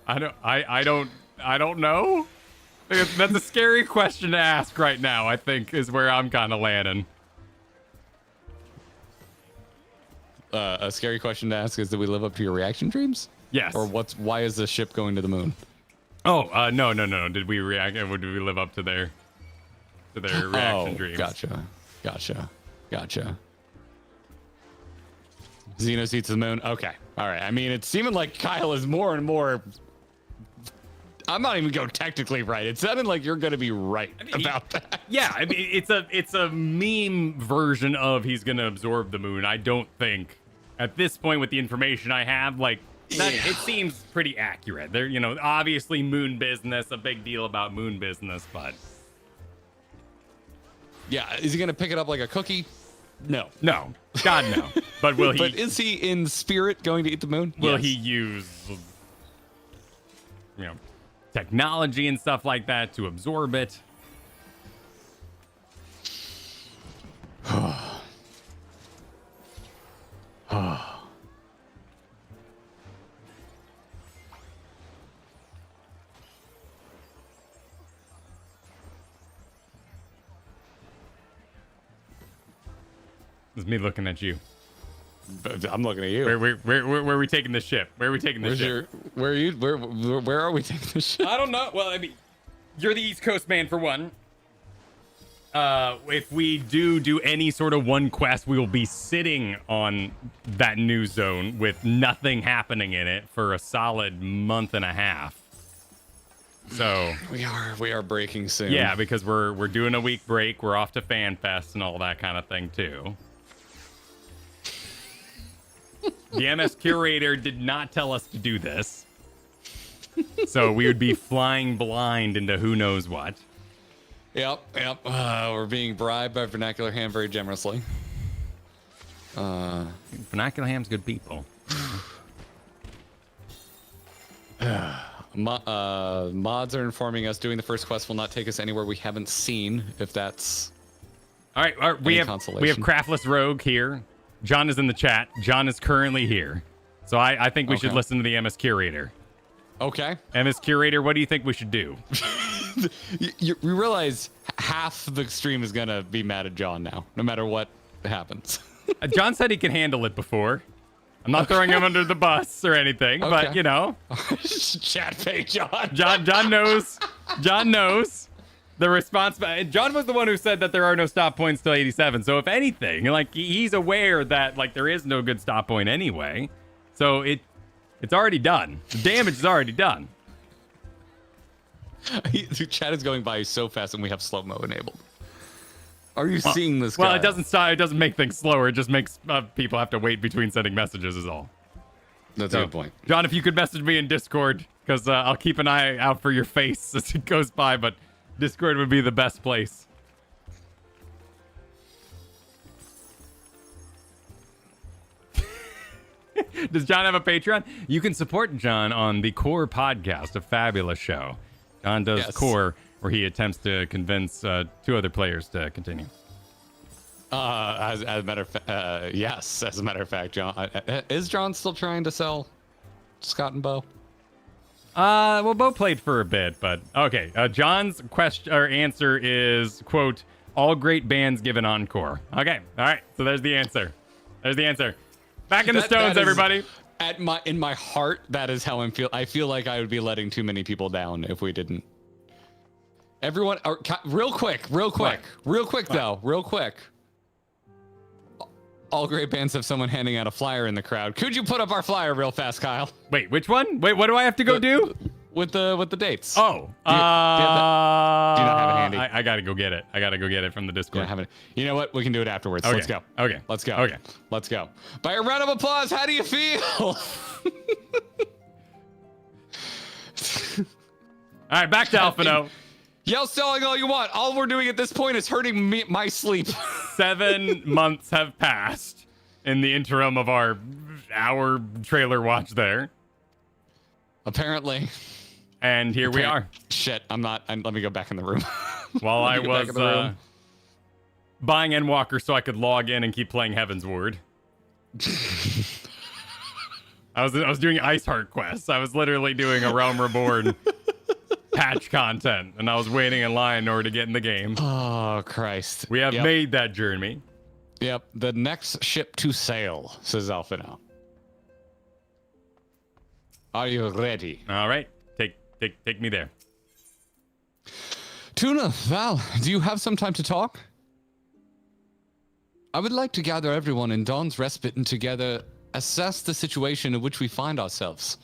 I don't know. That's a scary question to ask right now, I think, is where I'm kind of landing. A scary question to ask is, did we live up to your reaction dreams? Yes. Or why is the ship going to the moon? Oh, no. Did we live up to their reaction dreams? Gotcha. Xeno seats to the moon. Okay. All right. I mean, it's seeming like Kyle is more and more. I'm not even going technically right. It sounded like you're going to be right about that. Yeah, I mean, it's a meme version of he's going to absorb the moon. I don't think at this point with the information I have, like that, it seems pretty accurate. There, obviously moon business, a big deal about moon business, but yeah, is he going to pick it up like a cookie? No. God no. But will he? But is he in spirit going to eat the moon? Will he use, technology and stuff like that to absorb it? It's me looking at you. I'm looking at you. Where are we taking the ship? Where are we taking the ship? Where are we taking the ship? I don't know. Well, I mean, you're the East Coast man for one. If we do any sort of one quest, we will be sitting on that new zone with nothing happening in it for a solid month and a half. So we are breaking soon. Yeah, because we're doing a week break. We're off to FanFest and all that kind of thing too. The MS Curator did not tell us to do this. So we would be flying blind into who knows what. Yep. We're being bribed by Vernacular Ham very generously. Vernacular Ham's good people. Mods are informing us doing the first quest will not take us anywhere we haven't seen, if that's all right. We have Craftless Rogue here. John is in the chat. John is currently here. So I think we should listen to the MS Curator. Okay. MS Curator, what do you think we should do? you realize half the stream is going to be mad at John now, no matter what happens. John said he can handle it before. I'm not throwing him under the bus or anything, but Chat pay John. John knows. John knows. The response. John was the one who said that there are no stop points till 87. So if anything, he's aware that there is no good stop point anyway. So it's already done. The damage is already done. Chat is going by so fast, and we have slow mo enabled. Are you seeing this guy? Well, it doesn't stop. It doesn't make things slower. It just makes people have to wait between sending messages. Is all. That's a good point. John, if you could message me in Discord, because I'll keep an eye out for your face as it goes by, but Discord would be the best place. Does John have a Patreon? You can support John on the Coeurl podcast, a fabulous show. John does Coeurl, where he attempts to convince 2 other players to continue. As a matter of fact, yes. As a matter of fact, John is John still trying to sell Scott and Bo? Well, Bo played for a bit, but okay. John's question or answer is, quote, all great bands give an encore. Okay, all right. So there's the answer. There's the answer. Back in the Stones, everybody. In my heart, that is how I feel like I would be letting too many people down if we didn't. Everyone, real quick, though. All great bands have someone handing out a flyer in the crowd. Could you put up our flyer real fast, Kyle? Wait, which one? Wait, what do I have to go do? With the dates. Oh, do you not have it handy? I gotta go get it. I gotta go get it from the Discord. Have it. You know what? We can do it afterwards. Okay. Let's go. Okay. Let's go. Okay. Let's go. By a round of applause, how do you feel? All right, back to Alphino. Yell stalling all you want. All we're doing at this point is hurting my sleep. 7 months have passed in the interim of our trailer watch there. Apparently. And here we are. Shit, let me go back in the room. While I was buying Endwalker so I could log in and keep playing Heaven's Ward. I was doing Iceheart quests. I was literally doing a Realm Reborn patch content, and I was waiting in line in order to get in the game. Oh, Christ. We have made that journey. Yep, the next ship to sail, says Alphino. Are you ready? All right. Take me there. Tuna, Val, do you have some time to talk? I would like to gather everyone in Dawn's Respite and together assess the situation in which we find ourselves.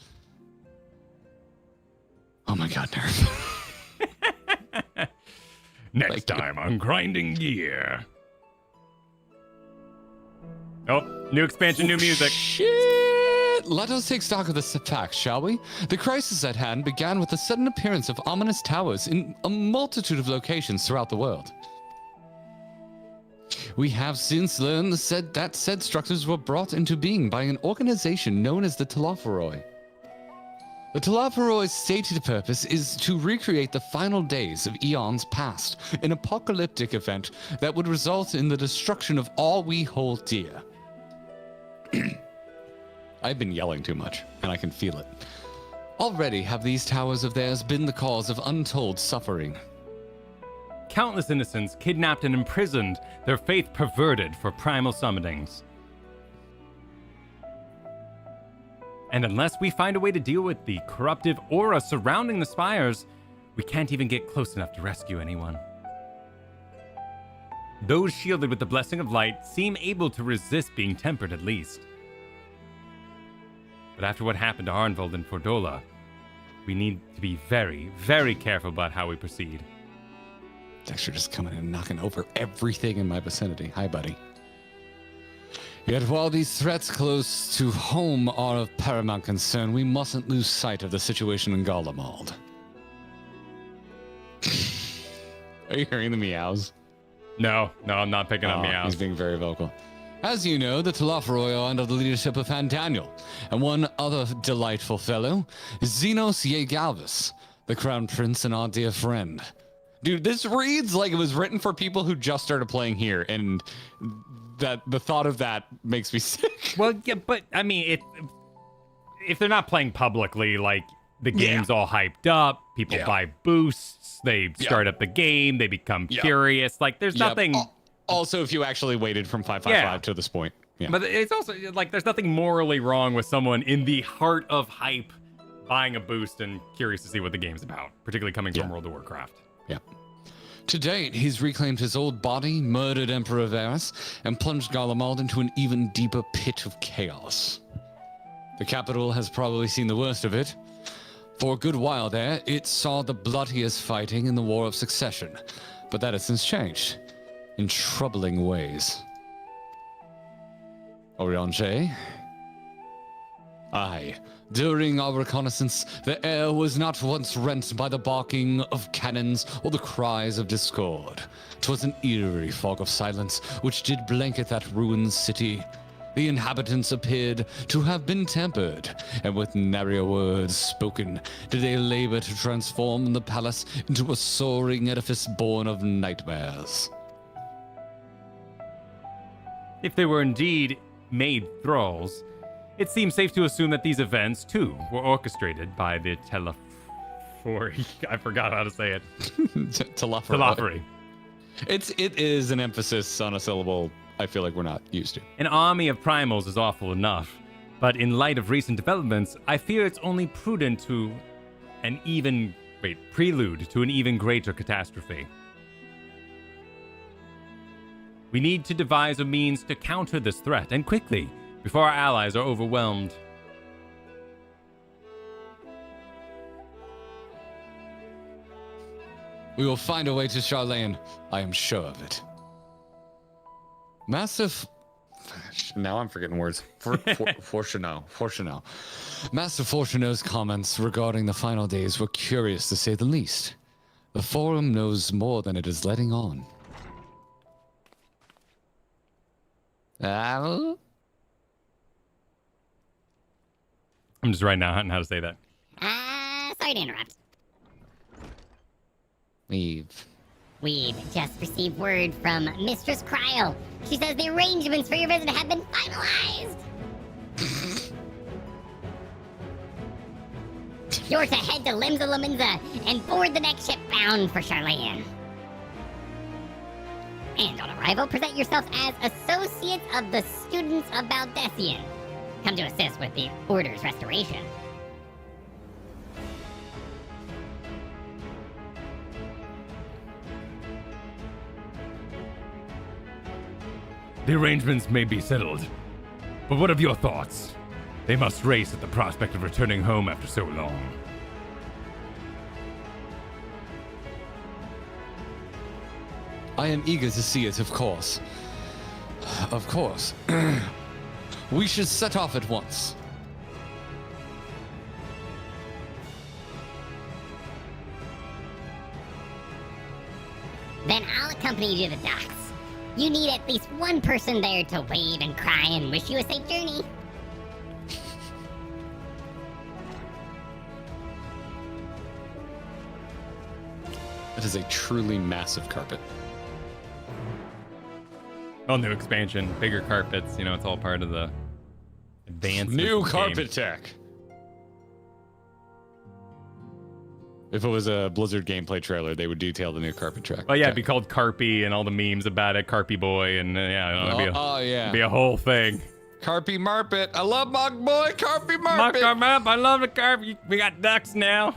Oh my god, Nerf. Next time on Grinding Gear. Oh, new expansion, new music. Shit! Let us take stock of the facts, shall we? The crisis at hand began with the sudden appearance of ominous towers in a multitude of locations throughout the world. We have since learned that said structures were brought into being by an organization known as the Telophoroi. The Telophoroi's stated purpose is to recreate the final days of eons past, an apocalyptic event that would result in the destruction of all we hold dear. I've been yelling too much, and I can feel it. Already have these towers of theirs been the cause of untold suffering. Countless innocents kidnapped and imprisoned, their faith perverted for primal summonings. And unless we find a way to deal with the corruptive aura surrounding the spires, we can't even get close enough to rescue anyone. Those shielded with the blessing of light seem able to resist being tempered at least. But after what happened to Arnvold and Fordola, we need to be very, very careful about how we proceed. Dexter just coming in and knocking over everything in my vicinity. Hi, buddy. Yet while these threats close to home are of paramount concern, we mustn't lose sight of the situation in Garlemald. Are you hearing the meows? No, I'm not picking up meows. He's being very vocal. As you know, the Telophoroi are under the leadership of Han Daniel, and one other delightful fellow, Xenos Yegalvis, the Crown Prince and our dear friend. Dude, this reads like it was written for people who just started playing here, and that the thought of that makes me sick. Well, yeah, but I mean, if they're not playing publicly, like the game's all hyped up, people buy boosts, they start up the game, they become curious. Like, there's nothing. Also, if you actually waited from 555 to this point. Yeah. But it's also like there's nothing morally wrong with someone in the heart of hype buying a boost and curious to see what the game's about, particularly coming from World of Warcraft. Yeah. To date, he's reclaimed his old body, murdered Emperor Varus, and plunged Garlemald into an even deeper pit of chaos. The capital has probably seen the worst of it. For a good while there, it saw the bloodiest fighting in the War of Succession, but that has since changed in troubling ways. Oriange? Aye. During our reconnaissance, the air was not once rent by the barking of cannons or the cries of discord. 'Twas an eerie fog of silence which did blanket that ruined city, The inhabitants appeared to have been tempered, and with nary words spoken did they labor to transform the palace into a soaring edifice born of nightmares. If they were indeed made thralls, it seems safe to assume that these events, too, were orchestrated by the I forgot how to say it. Telophori. It is an emphasis on a syllable I feel like we're not used to. An army of primals is awful enough, but in light of recent developments, I fear it's only prudent to prelude to an even greater catastrophe. We need to devise a means to counter this threat, and quickly, before our allies are overwhelmed. We will find a way to Charlene. I am sure of it. Massive... Now I'm forgetting words. Fortuneau. Master Fortuneau's comments regarding the final days were curious to say the least. The Forum knows more than it is letting on. I'm just writing down how to say that. Sorry to interrupt. We've just received word from Mistress Coeurl. She says the arrangements for your visit have been finalized. You're to head to Limsa Laminza and board the next ship bound for Charlene. And on arrival, present yourself as associates of the students of Baldessian. Come to assist with the Order's restoration. The arrangements may be settled, but what of your thoughts? They must race at the prospect of returning home after so long. I am eager to see it, of course. Of course. We should set off at once. Then I'll accompany you to the docks. You need at least one person there to wave and cry and wish you a safe journey. That is a truly massive carpet. Oh, new expansion, bigger carpets. You know, it's all part of the advanced New carpet tech. If it was a Blizzard gameplay trailer, they would detail the new carpet track. Oh yeah, it'd be called Carpy and all the memes about it, Carpy Boy, and it'd be a whole thing. Carpy Marpet, I love my boy Carpy Marpet. I love the carp. We got ducks now.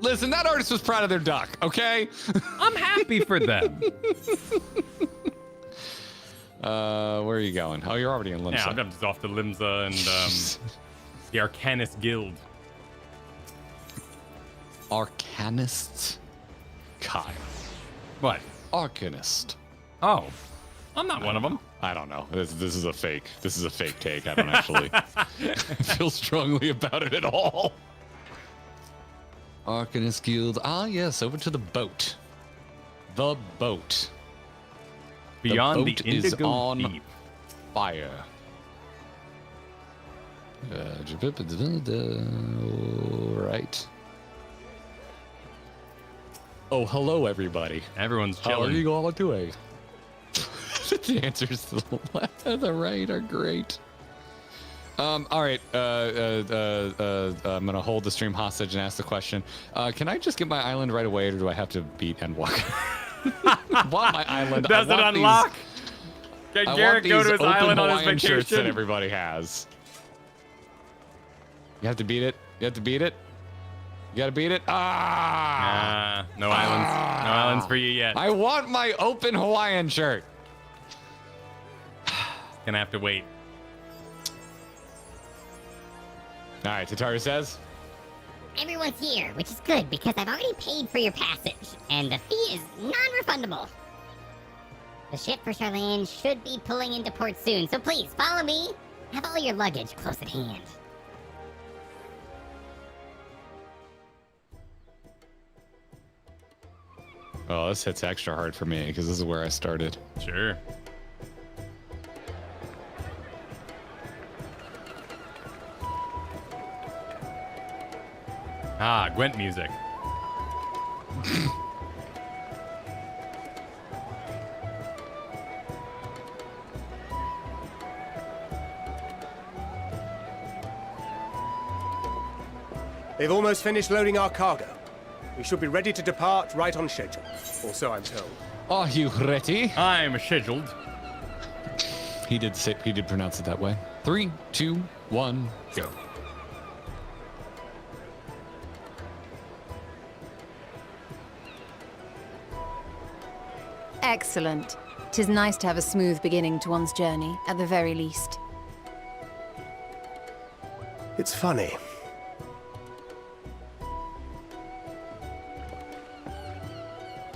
Listen, that artist was proud of their duck, okay? I'm happy for them. Where are you going? Oh, you're already in Limsa. Yeah, I'm just off to Limsa and the Arcanist Guild. Arcanists? Kyle. What? Arcanist. Oh. I'm not one of them. I don't know. This is a fake. This is a fake take. I don't actually feel strongly about it at all. Arcanist Guild. Ah, yes, over to the boat. The boat. Beyond the boat Indigo is on Deep. fire. Right. Oh, hello, everybody. Everyone's How are chilling. you all doing? The answers to the left and the right are great. All right. I'm gonna hold the stream hostage and ask the question. Can I just get my island right away, or do I have to beat Endwalker? I want my island. Does it unlock? Can Garrett go to his island on his Hawaiian shirts that vacation? everybody has. You have to beat it. You have to beat it. You gotta beat it. No islands. No islands for you yet. I want my open Hawaiian shirt. Gonna have to wait. All right, Tataru says. Everyone's here, which is good because I've already paid for your passage, and the fee is non-refundable. The ship for Charlene should be pulling into port soon, so please follow me. Have all your luggage close at hand. Oh, this hits extra hard for me because this is where I started. Sure. Ah, Gwent music. They've almost finished loading our cargo. We should be ready to depart right on schedule. Or so I'm told. Are you ready? I'm scheduled. He did pronounce it that way. 3, 2, 1, go. Excellent. 'Tis nice to have a smooth beginning to one's journey, at the very least. It's funny.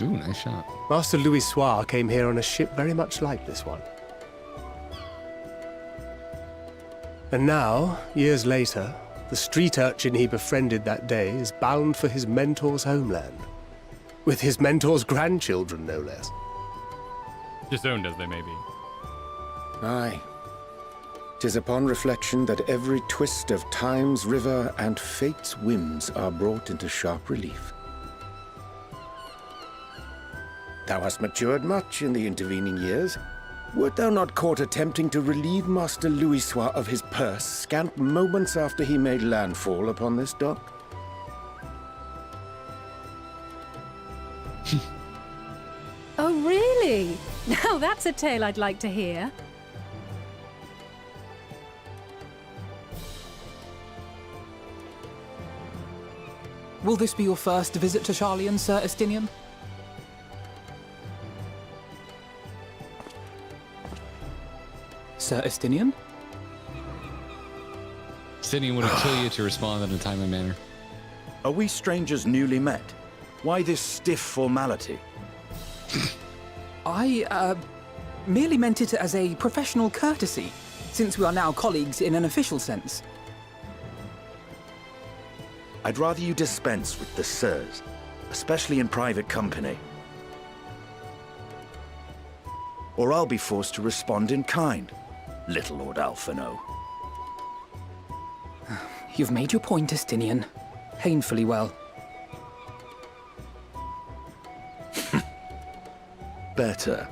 Ooh, nice shot. Master Louis Soir came here on a ship very much like this one. And now, years later, the street urchin he befriended that day is bound for his mentor's homeland. With his mentor's grandchildren, no less. Disowned as they may be. Aye. 'Tis upon reflection that every twist of time's river and fate's whims are brought into sharp relief. Thou hast matured much in the intervening years. Wert thou not caught attempting to relieve Master Louis Soir of his purse scant moments after he made landfall upon this dock? Oh, really? Now that's a tale I'd like to hear. Will this be your first visit to Sharlayan, Sir Estinian? Sir Estinian? Estinian would have killed you to respond in a timely manner. Are we strangers newly met? Why this stiff formality? I, merely meant it as a professional courtesy, since we are now colleagues in an official sense. I'd rather you dispense with the sirs, especially in private company. Or I'll be forced to respond in kind, little Lord Alphino. You've made your point, Estinian. Painfully well. Better.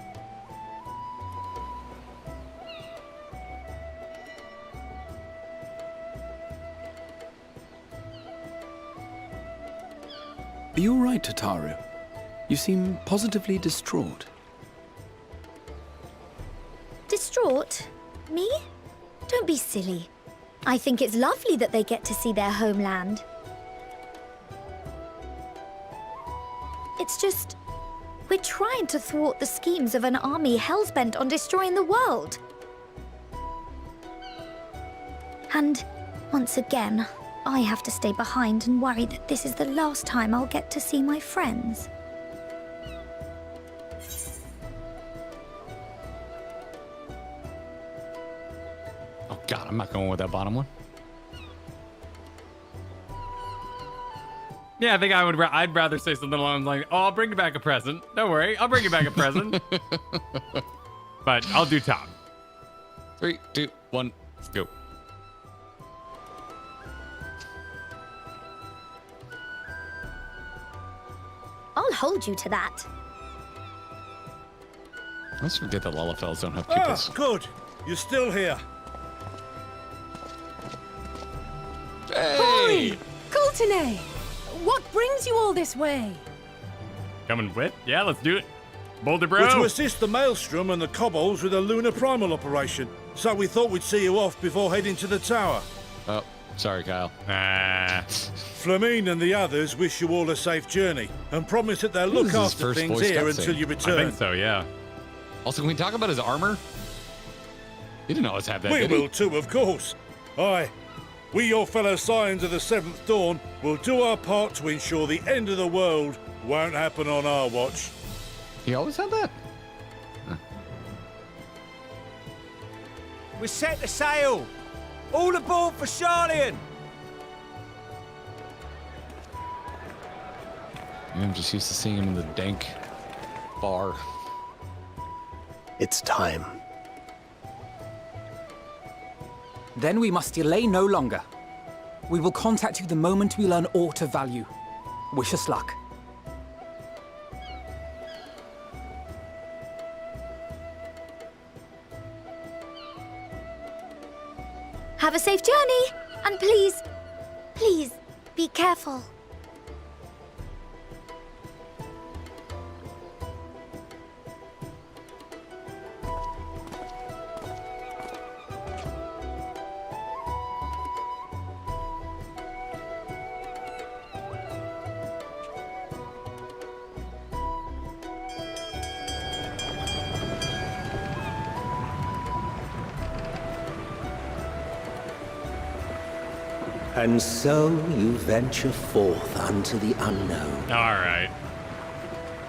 Are you all right, Tataru? You seem positively distraught. Distraught? Me? Don't be silly. I think it's lovely that they get to see their homeland. It's just, we're trying to thwart the schemes of an army hellbent on destroying the world. And once again, I have to stay behind and worry that this is the last time I'll get to see my friends. Oh god, I'm not going with that bottom one. Yeah, I think I'd rather say something along the lines like, "Oh, I'll bring you back a present. Don't worry, I'll bring you back a present." But I'll do top. 3, 2, 1, let's go. I'll hold you to that. Let's forget that Lullafels don't have Ah, pupils. good. You're still here. Hey! Coulternay! What brings you all this way? Coming with? Yeah, let's do it. Boulder Bro. We're to assist the Maelstrom and the Kobolds with a lunar primal operation. So we thought we'd see you off before heading to the tower. Oh, sorry, Kyle. Flamine and the others wish you all a safe journey and promise that they'll look This is his after first things voice here cutscene. until you return. I think so, yeah. Also, can we talk about his armor? He didn't always have that, We did he? will too, of course. Aye. We, your fellow Scions of the Seventh Dawn, will do our part to ensure the end of the world won't happen on our watch. He always had that? We set the sail! All aboard for Sharlayan! I'm just used to seeing him in the dank bar. It's time. Then we must delay no longer. We will contact you the moment we learn aught of value. Wish us luck. Have a safe journey, and please, please, be careful. And so you venture forth unto the unknown. All right.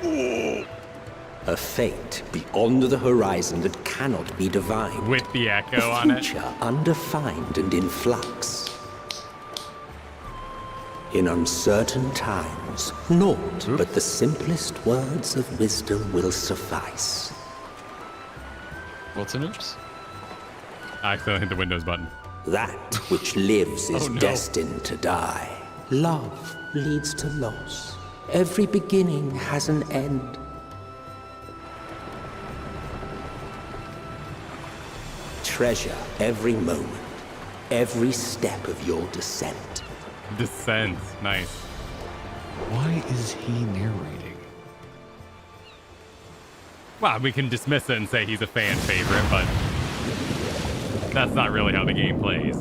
A fate beyond the horizon that cannot be divined. With the echo on it. A future undefined and in flux. In uncertain times, naught but the simplest words of wisdom will suffice. What's an oops? I accidentally hit the Windows button. That which lives is destined to die. Love leads to loss. Every beginning has an end. Treasure every moment, every step of your descent. Descent, nice. Why is he narrating? Well, we can dismiss it and say he's a fan favorite, but that's not really how the game plays.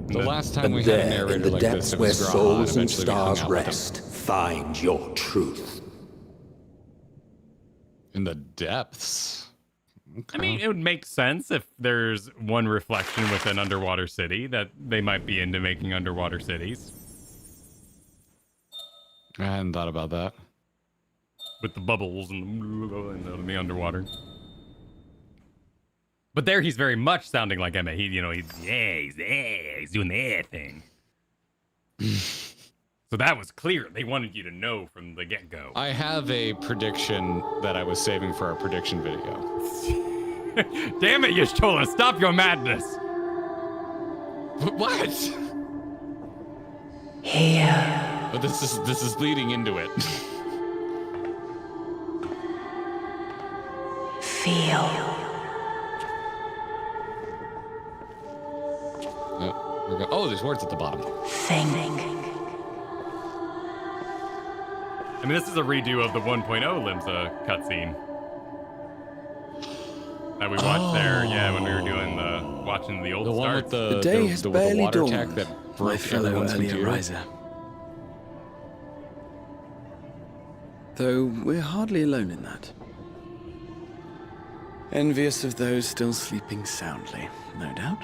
The last time we there, had a narrator in the like depths this, it where was Graham, souls and eventually we hung stars out with him. rest, find your truth. In the depths. I mean, it would make sense if there's one reflection with an underwater city that they might be into making underwater cities. I hadn't thought about that. With the bubbles and the underwater. But there he's very much sounding like Emma. He's doing the thing. So that was clear. They wanted you to know from the get-go. I have a prediction that I was saving for our prediction video. Damn it, Y'shtola, stop your madness. What? Here. But this is leading into it. Feel. Oh, there's words at the bottom. Think. I mean, this is a redo of the 1.0 Limsa cutscene that we watched there. Yeah, when we were doing watching the old one starts. with the day has barely water dawned, tech that my broke fellow everyone's earlier computer. riser. Though we're hardly alone in that. Envious of those still sleeping soundly, no doubt.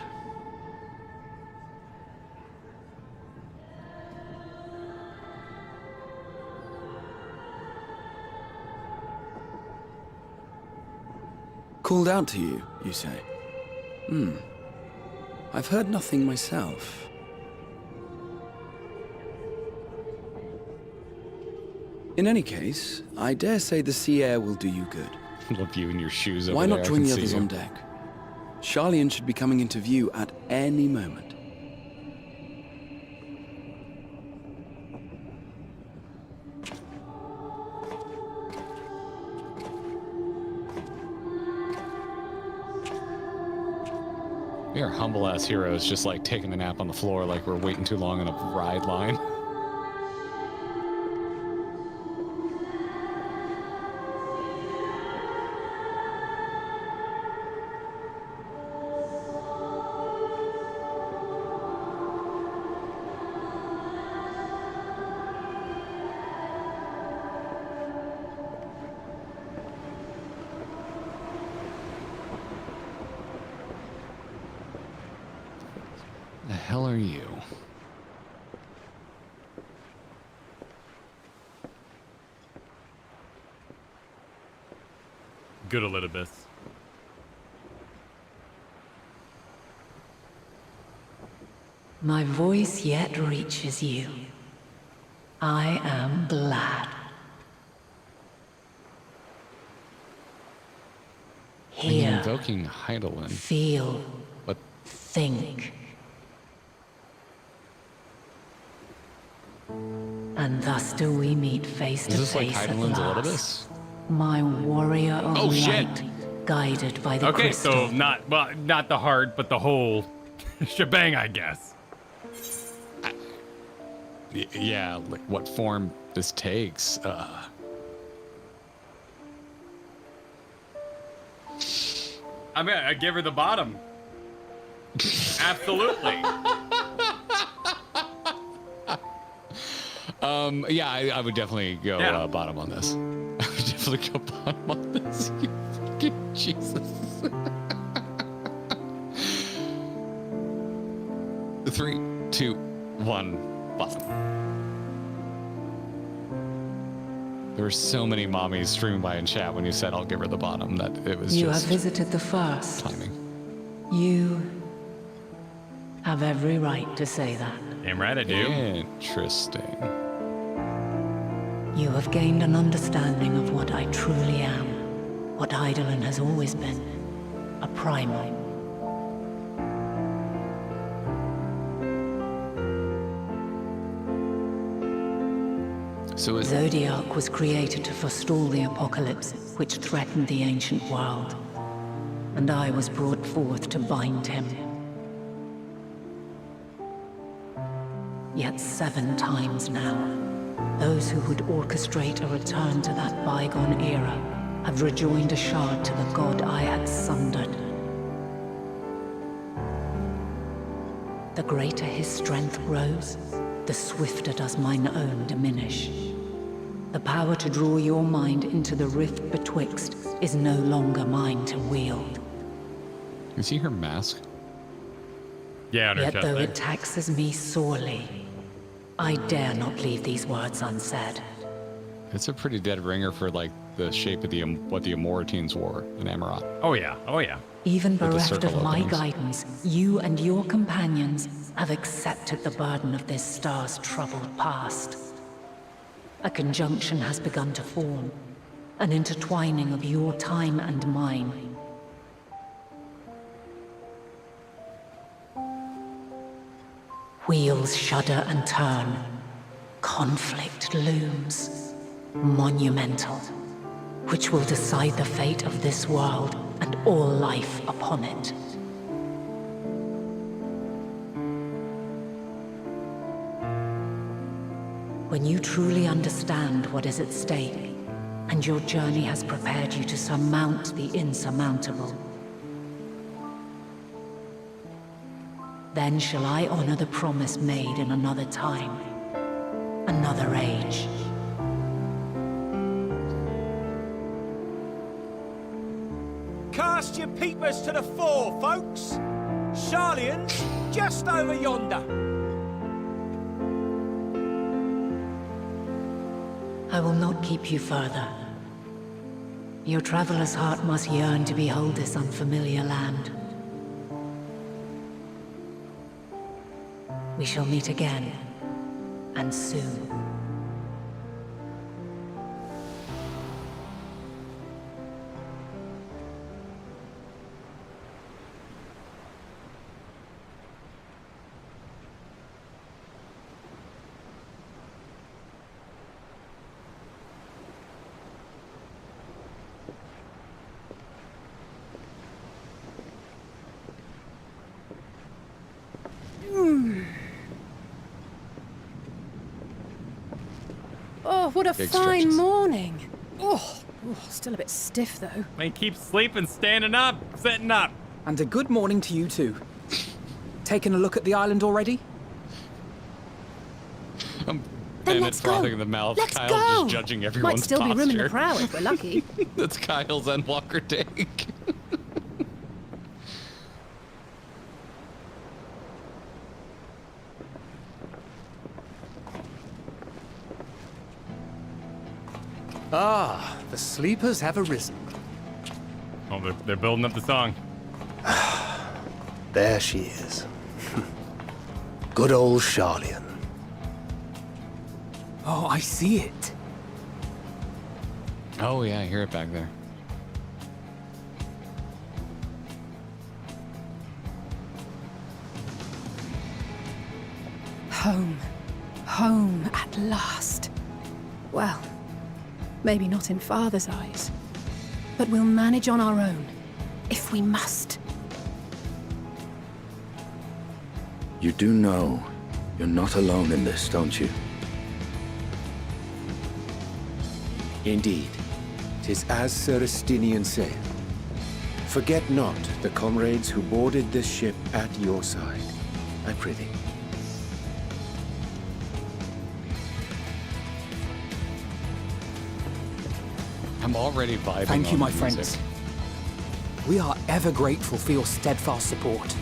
Called out to you, you say? I've heard nothing myself. In any case, I dare say the sea air will do you good. Love you in your shoes over Why there. not I join can the see others you. on deck? Charlian should be coming into view at any moment. We are humble ass heroes, just like taking a nap on the floor like we're waiting too long on a ride line. The hell are you? Good Elidibus. My voice yet reaches you. I am glad. Are you Hear, invoking Heidelin? feel, What? think. And thus do we meet face to Is this like face at Heidelman's last. Elidibus? My warrior of Oh, shit. light, guided by the Okay, crystal. so not the heart, but the whole shebang, I guess. Yeah, like what form this takes. I mean, I give her the bottom. Absolutely. Yeah, I would definitely go bottom on this. I would definitely go bottom on this. You fucking Jesus. 3, 2, 1, bottom. There were so many mommies streaming by in chat when you said I'll give her the bottom that it was You just have visited the first. timing. You have every right to say that. Damn right I do. Interesting. You have gained an understanding of what I truly am, what Eidolon has always been, a primal. So Zodiac was created to forestall the apocalypse which threatened the ancient world, and I was brought forth to bind him. Yet 7 times now, those who would orchestrate a return to that bygone era have rejoined a shard to the god I had sundered. The greater his strength grows, the swifter does mine own diminish. The power to draw your mind into the rift betwixt is no longer mine to wield. You see her mask? Yeah, on her Yet chest though there. it taxes me sorely, I dare not leave these words unsaid. It's a pretty dead ringer for like the shape of the what the Amoritines wore in Amarat. Oh yeah, oh yeah. Even With the bereft circle of my openings. guidance, you and your companions have accepted the burden of this star's troubled past. A conjunction has begun to form, an intertwining of your time and mine. Wheels shudder and turn. Conflict looms, monumental, which will decide the fate of this world and all life upon it. When you truly understand what is at stake, and your journey has prepared you to surmount the insurmountable, then shall I honor the promise made in another time, another age. Cast your peepers to the fore, folks. Sharlian's just over yonder. I will not keep you further. Your traveler's heart must yearn to behold this unfamiliar land. We shall meet again, and soon. Oh, what a Big fine stretches. morning. Oh, still a bit stiff though. Man, keep sleeping, standing up, sitting up. And a good morning to you too. Taking a look at the island already? And let's it's frothing go. in the mouth. Let's Kyle's go. just judging everyone's Might still posture. be room in the prow if we're lucky. That's Kyle's Endwalker take. Ah, the sleepers have arisen. Oh, they're building up the song. There she is. Good old Sharlian. Oh, I see it. Oh yeah, I hear it back there. Home. home at last. Well, maybe not in Father's eyes, but we'll manage on our own, if we must. You do know you're not alone in this, don't you? Indeed. 'Tis as Sir Estinian saith. Forget not the comrades who boarded this ship at your side, I prithee. I'm already vibing. Thank you, on my the friends. music. We are ever grateful for your steadfast support.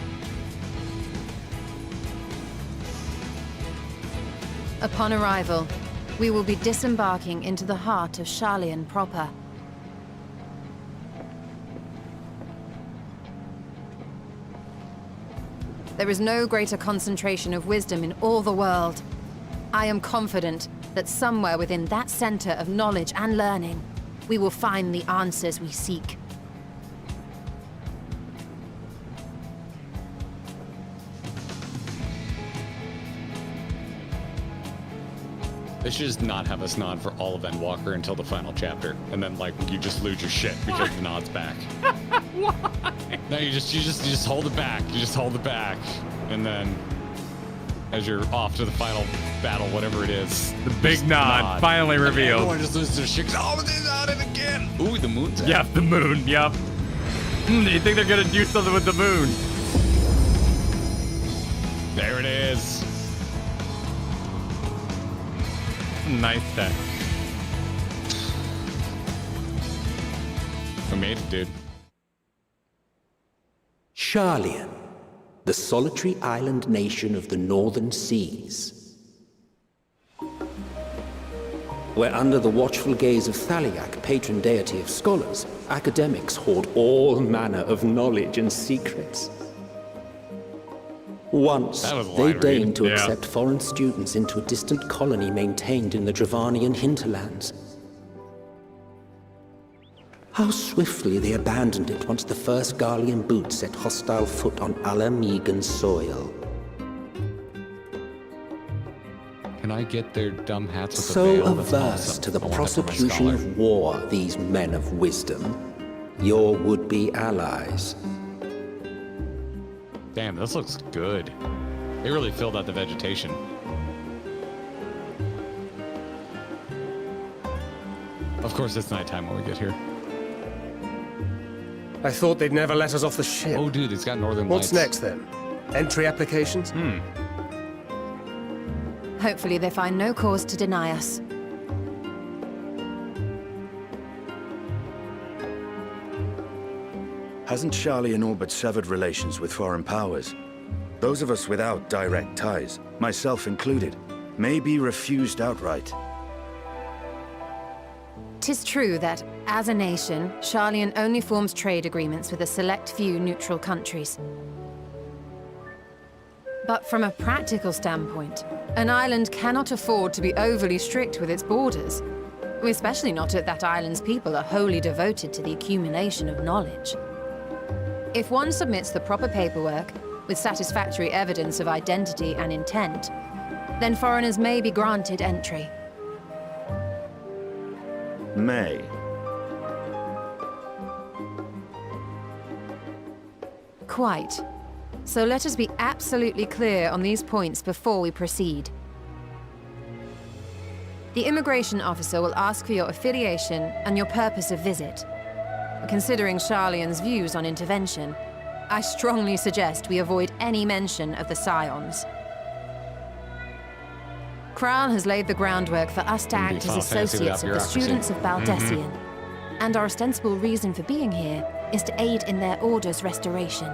Upon arrival, we will be disembarking into the heart of Sharlayan proper. There is no greater concentration of wisdom in all the world. I am confident that somewhere within that center of knowledge and learning, we will find the answers we seek. They should just not have us nod for all of Endwalker until the final chapter, and then like you just lose your shit because the nod's back. Why? No, you just hold it back. You just hold it back, and then as you're off to the final battle, whatever it is, the big nod finally revealed. Everyone just loses their shit. Oh, they nodded again. Ooh, the moon's out. Yep, the moon. Yep. You think they're gonna do something with the moon? There it is. Nice tech. We made it, dude. Sharlayan, the solitary island nation of the northern seas. Where under the watchful gaze of Thaliak, patron deity of scholars, academics hoard all manner of knowledge and secrets. Once, they deigned to accept foreign students into a distant colony maintained in the Dravanian hinterlands. How swiftly they abandoned it once the first Garlean boot set hostile foot on Alamegan soil. Can I get their dumb hats with So the veil? That's averse awesome. to the I want that for my prosecution scholar. of war, these men of wisdom, your would-be allies. Damn, this looks good. They really filled out the vegetation. Of course, it's nighttime when we get here. I thought they'd never let us off the ship. Oh, dude, it's got northern What's lights. next, then? Entry applications? Hopefully they find no cause to deny us. Hasn't Sharlayan all but severed relations with foreign powers? Those of us without direct ties, myself included, may be refused outright. 'Tis true that, as a nation, Sharlayan only forms trade agreements with a select few neutral countries. But from a practical standpoint, an island cannot afford to be overly strict with its borders, especially not if that island's people are wholly devoted to the accumulation of knowledge. If one submits the proper paperwork, with satisfactory evidence of identity and intent, then foreigners may be granted entry. May. Quite. So let us be absolutely clear on these points before we proceed. The immigration officer will ask for your affiliation and your purpose of visit. Considering Sharlayan's views on intervention, I strongly suggest we avoid any mention of the Scions. Coeurl has laid the groundwork for us to act as associates of the students of Baldessian, and our ostensible reason for being here is to aid in their order's restoration.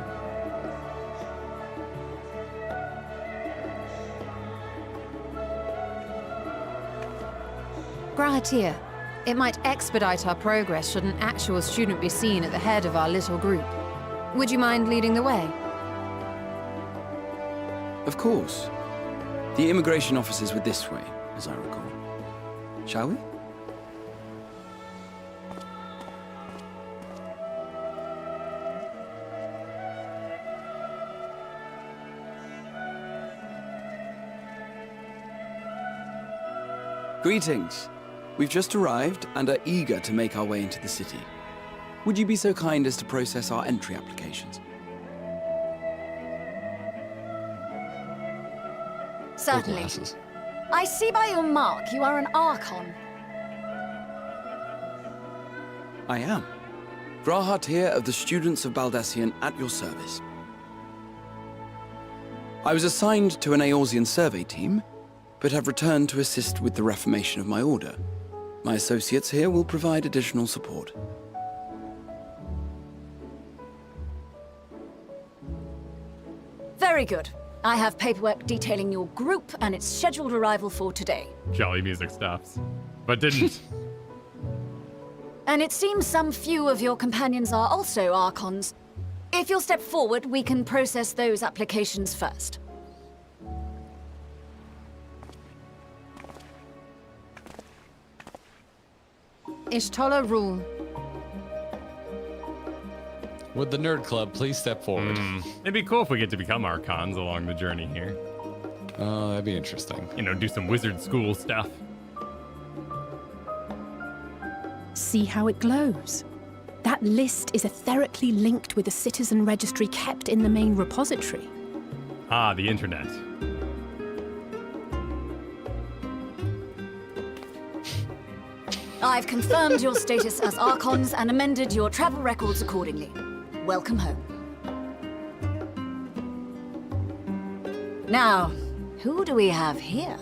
Grahatir, it might expedite our progress should an actual student be seen at the head of our little group. Would you mind leading the way? Of course. The immigration officers were this way, as I recall. Shall we? Greetings. We've just arrived and are eager to make our way into the city. Would you be so kind as to process our entry applications? Certainly. I see by your mark you are an Archon. I am. Grahat here of the Students of Baldesion at your service. I was assigned to an Eorzean survey team, but have returned to assist with the reformation of my order. My associates here will provide additional support. Very good. I have paperwork detailing your group and its scheduled arrival for today. Jolly music stops. But didn't. And it seems some few of your companions are also Archons. If you'll step forward, we can process those applications first. Ishtola rule. Would the Nerd Club please step forward? It'd be cool if we get to become Archons along the journey here. Oh, that'd be interesting. You know, do some wizard school stuff. See how it glows. That list is etherically linked with the citizen registry kept in the main repository. Ah, the internet. I've confirmed your status as Archons and amended your travel records accordingly. Welcome home. Now, who do we have here?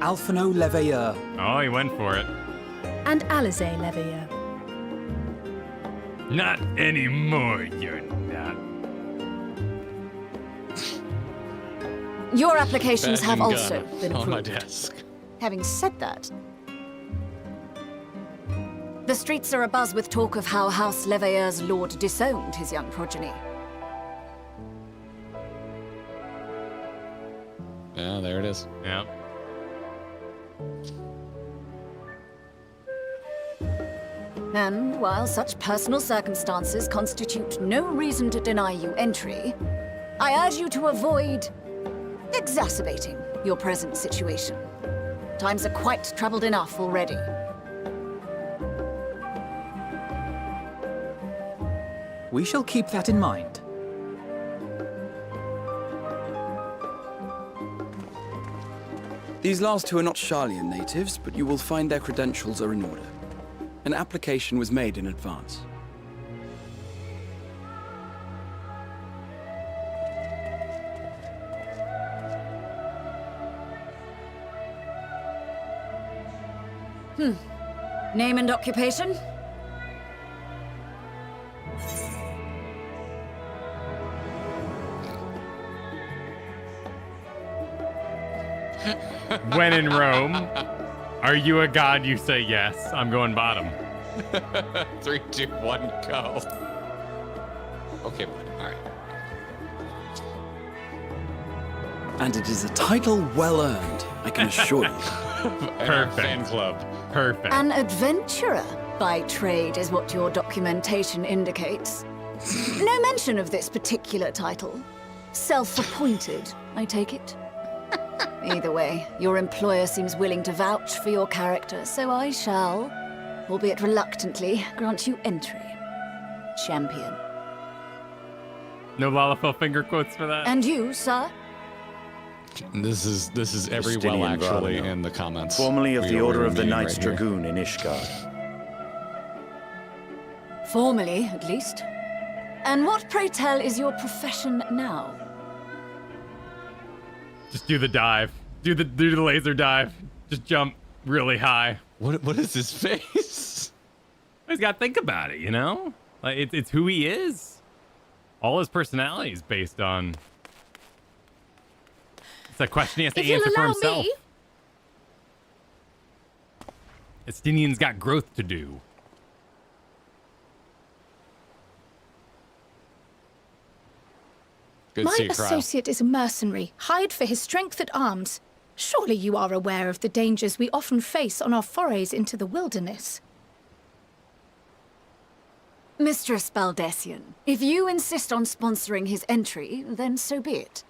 Alphino Leveilleur. Oh, he went for it. And Alizé Leveilleur. Not anymore, you're not. Your applications have Badge and also gun been on my approved. desk. Having said that, the streets are abuzz with talk of how House Leveilleur's lord disowned his young progeny. Yeah, there it is. Yeah. And while such personal circumstances constitute no reason to deny you entry, I urge you to avoid exacerbating your present situation. Times are quite troubled enough already. We shall keep that in mind. These last two are not Sharlayan natives, but you will find their credentials are in order. An application was made in advance. Name and occupation? When in Rome, are you a god? You say yes. I'm going bottom. 3, 2, 1, go. Okay, all right. And it is a title well earned, I can assure you. Perfect. Fan club. Perfect. An adventurer by trade is what your documentation indicates. No mention of this particular title. Self-appointed, I take it? Either way, your employer seems willing to vouch for your character, so I shall, albeit reluctantly, grant you entry. Champion. No Lalafell finger quotes for that? And you, sir? This is every Justinian well actually Varno, in the comments. formerly of We the are Order of the reviewing Knights right here. Dragoon in Ishgard. Formally, at least. And what, pray tell, is your profession now? Just do the dive. Do the laser dive. Just jump really high. What is his face? He's got to think about it, you know? Like it's who he is. All his personality is based on. It's a question he has to answer for himself. Estinian's got growth to do. My associate is a mercenary, hired for his strength at arms. Surely you are aware of the dangers we often face on our forays into the wilderness. Mistress Baldessian, if you insist on sponsoring his entry, then so be it.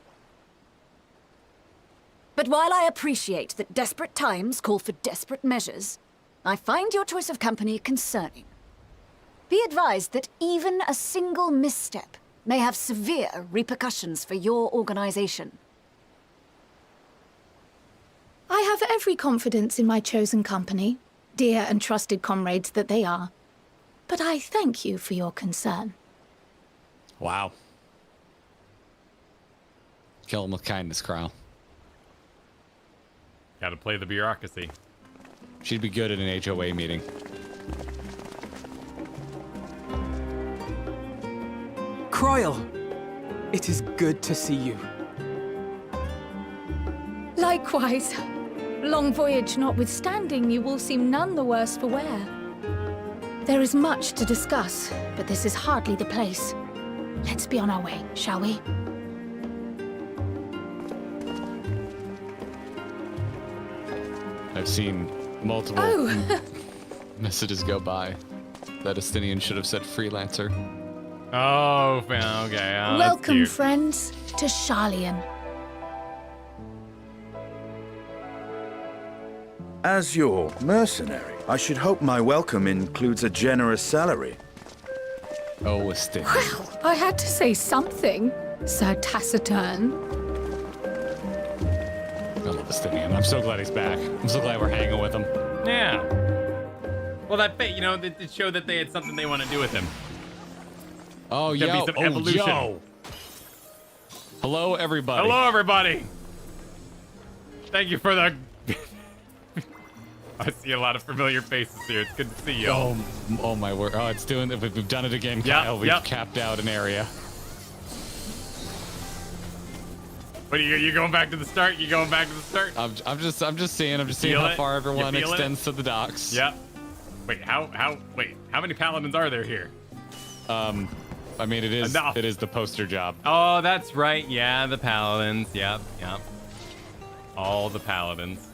But while I appreciate that desperate times call for desperate measures, I find your choice of company concerning. Be advised that even a single misstep may have severe repercussions for your organization. I have every confidence in my chosen company, dear and trusted comrades that they are. But I thank you for your concern. Wow. Kill him with kindness, Coeurl. Gotta play the bureaucracy. She'd be good at an HOA meeting. Coeurl, it is good to see you. Likewise. Long voyage notwithstanding, you all seem none the worse for wear. There is much to discuss, but this is hardly the place. Let's be on our way, shall we? I've seen multiple messages go by that Estinian should have said freelancer. Oh, okay. Oh, Welcome, friends, to Sharlayan. As your mercenary, I should hope my welcome includes a generous salary. Oh, Estinian. Well, I had to say something, Sir Taciturn. I love Estinian. I'm so glad he's back. I'm so glad we're hanging with him. Yeah. Well, it showed that they had something they want to do with him. Oh, There'd yo. be some evolution. Yo. Hello, everybody. Hello, everybody. Thank you for the... I see a lot of familiar faces here. It's good to see you. Oh my word. Oh, it's doing it. We've done it again, Kyle. We've capped out an area. What are you going back to the start? You going back to the start? I'm just seeing how far everyone extends to the docks. Yep. Wait, how many paladins are there here? I mean, it is the poster job. Oh, that's right. Yeah, the paladins. Yep. All the paladins.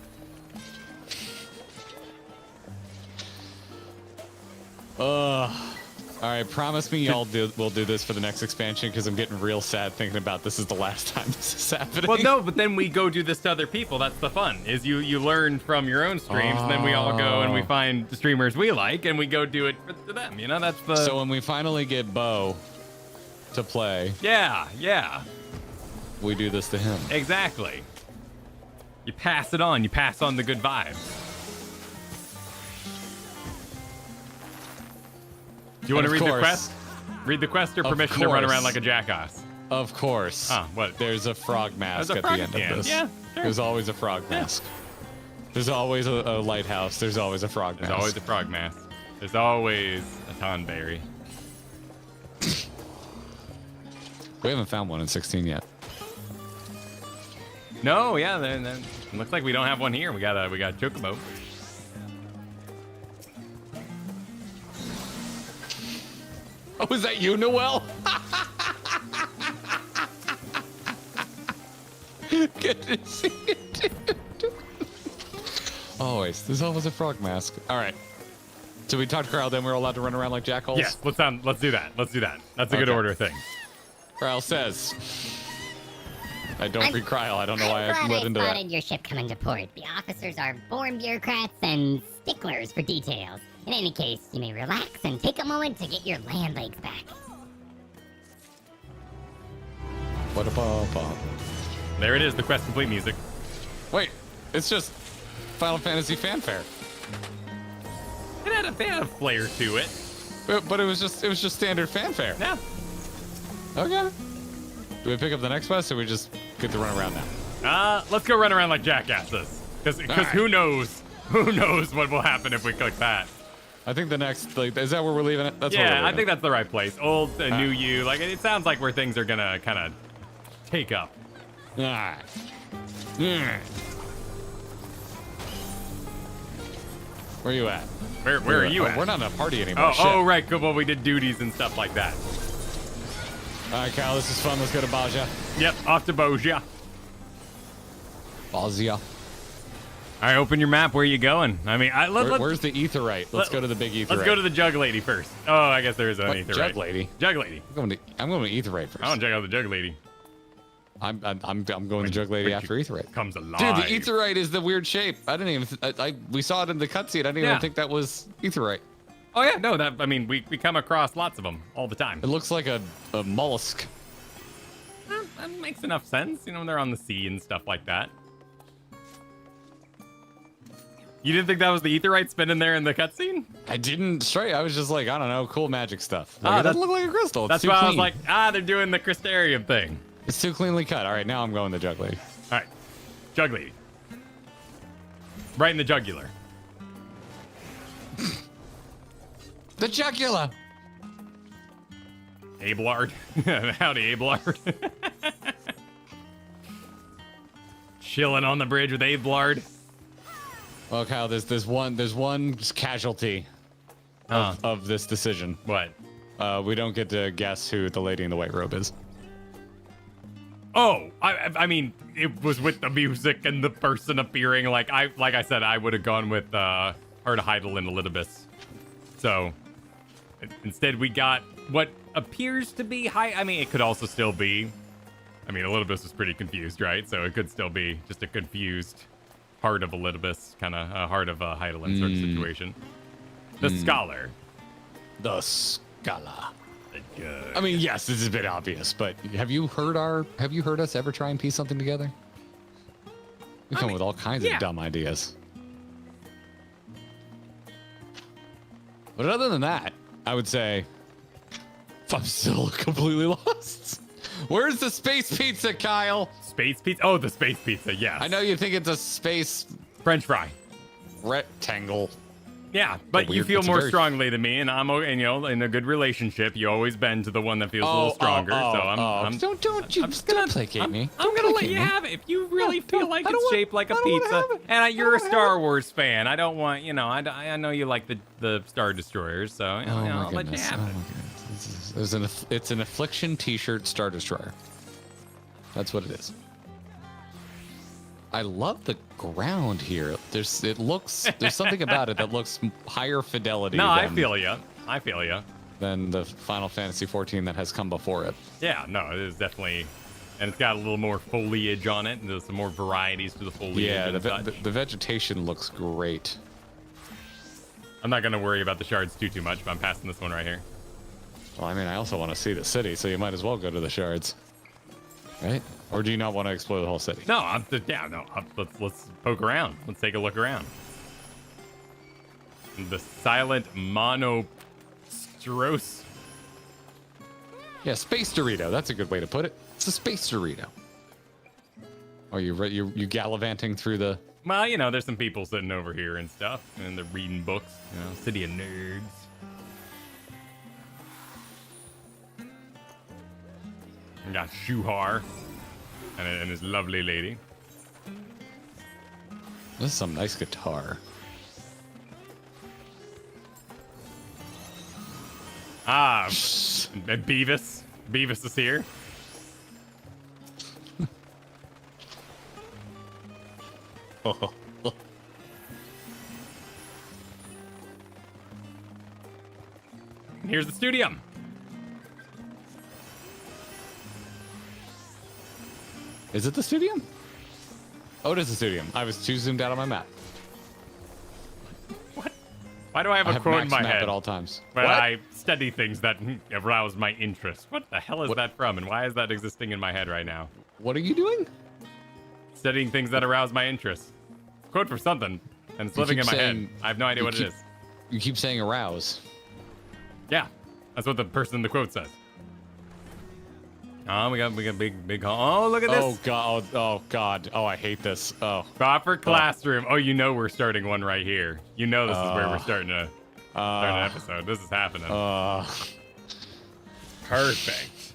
All right, promise me y'all will do this for the next expansion, because I'm getting real sad thinking about this is the last time this is happening. Well, no, but then we go do this to other people. That's the fun, is you learn from your own streams, and then we all go and we find the streamers we like, and we go do it to them. You know, that's the... So when we finally get Bo to play... Yeah. We do this to him. Exactly. You pass it on. You pass on the good vibes. Do you want to read the quest? Read the quest or permission to run around like a jackass? Of course. What? There's a frog mask at the end of this. Yeah, sure. There's always a frog mask. There's always a lighthouse. There's always a frog mask. There's always a frog mask. There's always a tonberry. We haven't found one in 16 yet. No, yeah. Then looks like we don't have one here. We got chocobo. Oh, is that you, Noel? Good to see you, dude. Always. There's always a frog mask. All right. So we talked to Coeurl, then we're allowed to run around like jackals? Yes, let's do that. That's a good order thing. Coeurl says. I don't read Coeurl. I don't know why I led into that. I spotted your ship coming to port. The officers are born bureaucrats and sticklers for details. In any case, you may relax and take a moment to get your land legs back. There it is, the quest complete music. Wait, it's just Final Fantasy fanfare. It had a flair to it. But it was just standard fanfare. Yeah. Okay. Do we pick up the next quest, or we just get to run around now? Let's go run around like jackasses. Because who knows? Who knows what will happen if we click that? I think the next, is that where we're leaving it? That's where we're leaving I think that's the right place. Old, new you. Like, it sounds like where things are gonna kind of take up. All right. Where are you at? Where are you at? We're not in a party anymore. Oh, right. Good. Well, we did duties and stuff like that. All right, Kyle, this is fun. Let's go to Baja. Yep, off to Baja. Baja. All right, open your map. Where are you going? I mean, where's the Aetheryte? Let's go to the big Aetheryte. Let's go to the Jug Lady first. Oh, I guess there is an Aetheryte. Jug Lady? Jug Lady. I'm going to Aetheryte first. I want to check out the Jug Lady. I'm going to Jug Lady after Aetheryte. Comes alive. Dude, the Aetheryte is the weird shape. I didn't even. We saw it in the cutscene. I didn't even think that was Aetheryte. Oh yeah, no, we come across lots of them all the time. It looks like a mollusk. That makes enough sense. You know, when they're on the sea and stuff like that. You didn't think that was the Aetheryte spinning there in the cutscene? I didn't straight. I was just like, I don't know, cool magic stuff. Like, it doesn't look like a crystal. It's That's too why clean. I was like, they're doing the Crystarium thing. It's too cleanly cut. All right, now I'm going the Jug Lady. All right, Jug Lady. Right in the jugular. The jugular. Abelard. Howdy, Abelard. Chilling on the bridge with Abelard. Well, Kyle, there's one casualty of this decision. What? We don't get to guess who the lady in the white robe is. Oh, I mean, it was with the music and the person appearing. Like I said, I would have gone with Heidel and Elidibus. So instead, we got what appears to be high. I mean, it could also still be. I mean, Elidibus was pretty confused, right? So it could still be just a confused heart of Elidibus, kind of a heart of Heidelin sort of situation. The Scholar. The Scholar. I mean, yes, this is a bit obvious, but have you heard us ever try and piece something together? We come with all kinds of dumb ideas. But other than that, I would say I'm still completely lost. Where's the space pizza, Kyle? Space pizza? Oh, the space pizza, yes. I know you think it's a space French fry rectangle. Yeah, but you feel more strongly than me, and I'm, and, you know, in a good relationship, you always bend to the one that feels a little stronger. So I'm just gonna placate me. I'm gonna let you have it if you really feel like it's shaped like a pizza. And you're a Star Wars fan. I don't want, you know, I know you like the Star Destroyers, so you know, I'll let you have it. It's an Affliction T-shirt Star Destroyer. That's what it is. I love the ground here. There's something about it that looks higher fidelity. No, I feel you. Than the Final Fantasy XIV that has come before it. Yeah, no, it is definitely, and it's got a little more foliage on it, and there's some more varieties to the foliage. Yeah, the vegetation looks great. I'm not gonna worry about the shards too much, but I'm passing this one right here. Well, I mean, I also want to see the city, so you might as well go to the shards, right? Or do you not want to explore the whole city? No, let's poke around. Let's take a look around. The silent monostros. Yeah, space Dorito. That's a good way to put it. It's a space Dorito. Are you gallivanting through the? Well, you know, there's some people sitting over here and stuff, and they're reading books. You know, city of nerds. We got Shuhar and his lovely lady. This is some nice guitar. And Beavis. Beavis is here. Here's the studio. Is it the stadium? Oh, it is the stadium. I was too zoomed out on my map. What? Why do I have a quote in my head at all times? When I study things that arouse my interest. What the hell is that from, and why is that existing in my head right now? What are you doing? Studying things that arouse my interest. Quote for something, and it's living in my head. I have no idea what it is. You keep saying arouse. Yeah, that's what the person in the quote says. Oh, we got big hall. Oh, look at this. Oh god. Oh god. Oh, I hate this. Oh. Proper classroom. Oh, you know we're starting one right here. You know this is where we're starting an episode. This is happening. Perfect.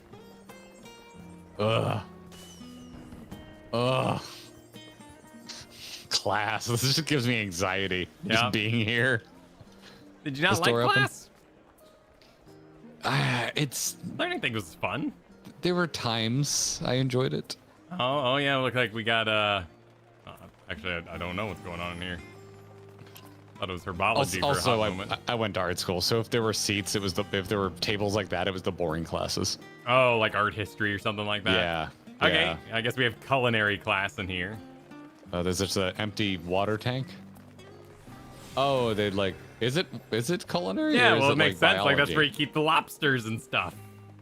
Class. This just gives me anxiety. Just being here. Did you not like class? It's learning things was fun. There were times I enjoyed it. Oh yeah, look like we got I Actually, I don't know what's going on in here. Thought it was herbology for a Also, hot moment. I went to art school, so if there were seats, it was if there were tables like that, it was the boring classes. Oh, like art history or something like that? Yeah. Okay, yeah. I guess we have culinary class in here. There's just an empty water tank. Oh, they like, is it culinary? Yeah, or is well, it it makes like sense. Like, that's biology? where you keep the lobsters and stuff.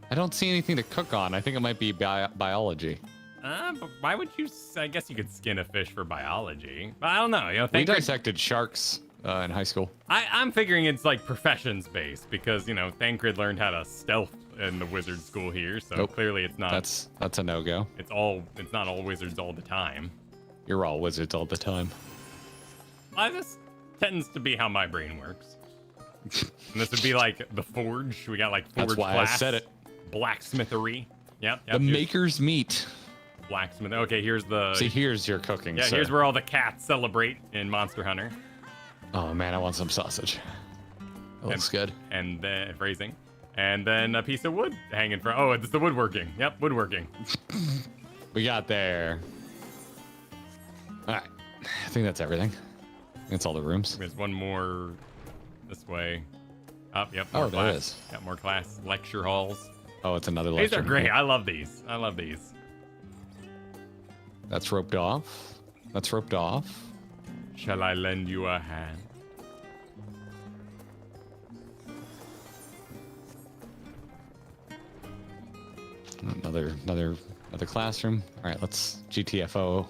I don't see anything to cook on. I think it might be biology. But why would you? I guess you could skin a fish for biology. But I don't know. You know, We dissected sharks in high school. I'm figuring it's like professions based because you know Thancred learned how to stealth in the wizard school here, so Nope. clearly it's not. That's a no-go. It's not all wizards all the time. You're all wizards all the time. This tends to be how my brain works. And this would be like the forge. We got like forge That's why class, I said it. Blacksmithery. Yep. The maker's meat. Blacksmith. Okay, here's the. See, here's your cooking. Yeah, sir. here's where all the cats celebrate in Monster Hunter. Oh man, I want some sausage. That looks good. And then phrasing. And then a piece of wood hanging from. Oh, it's the woodworking. Yep, woodworking. We got there. All right. I think that's everything. That's all the rooms. There's one more this way. Oh, yep. Oh, More there class. is. Got more class. Lecture halls. Oh, it's another lecture. These are great. I love these. I love these. That's roped off. That's roped off. Shall I lend you a hand? Another classroom. All right, let's GTFO.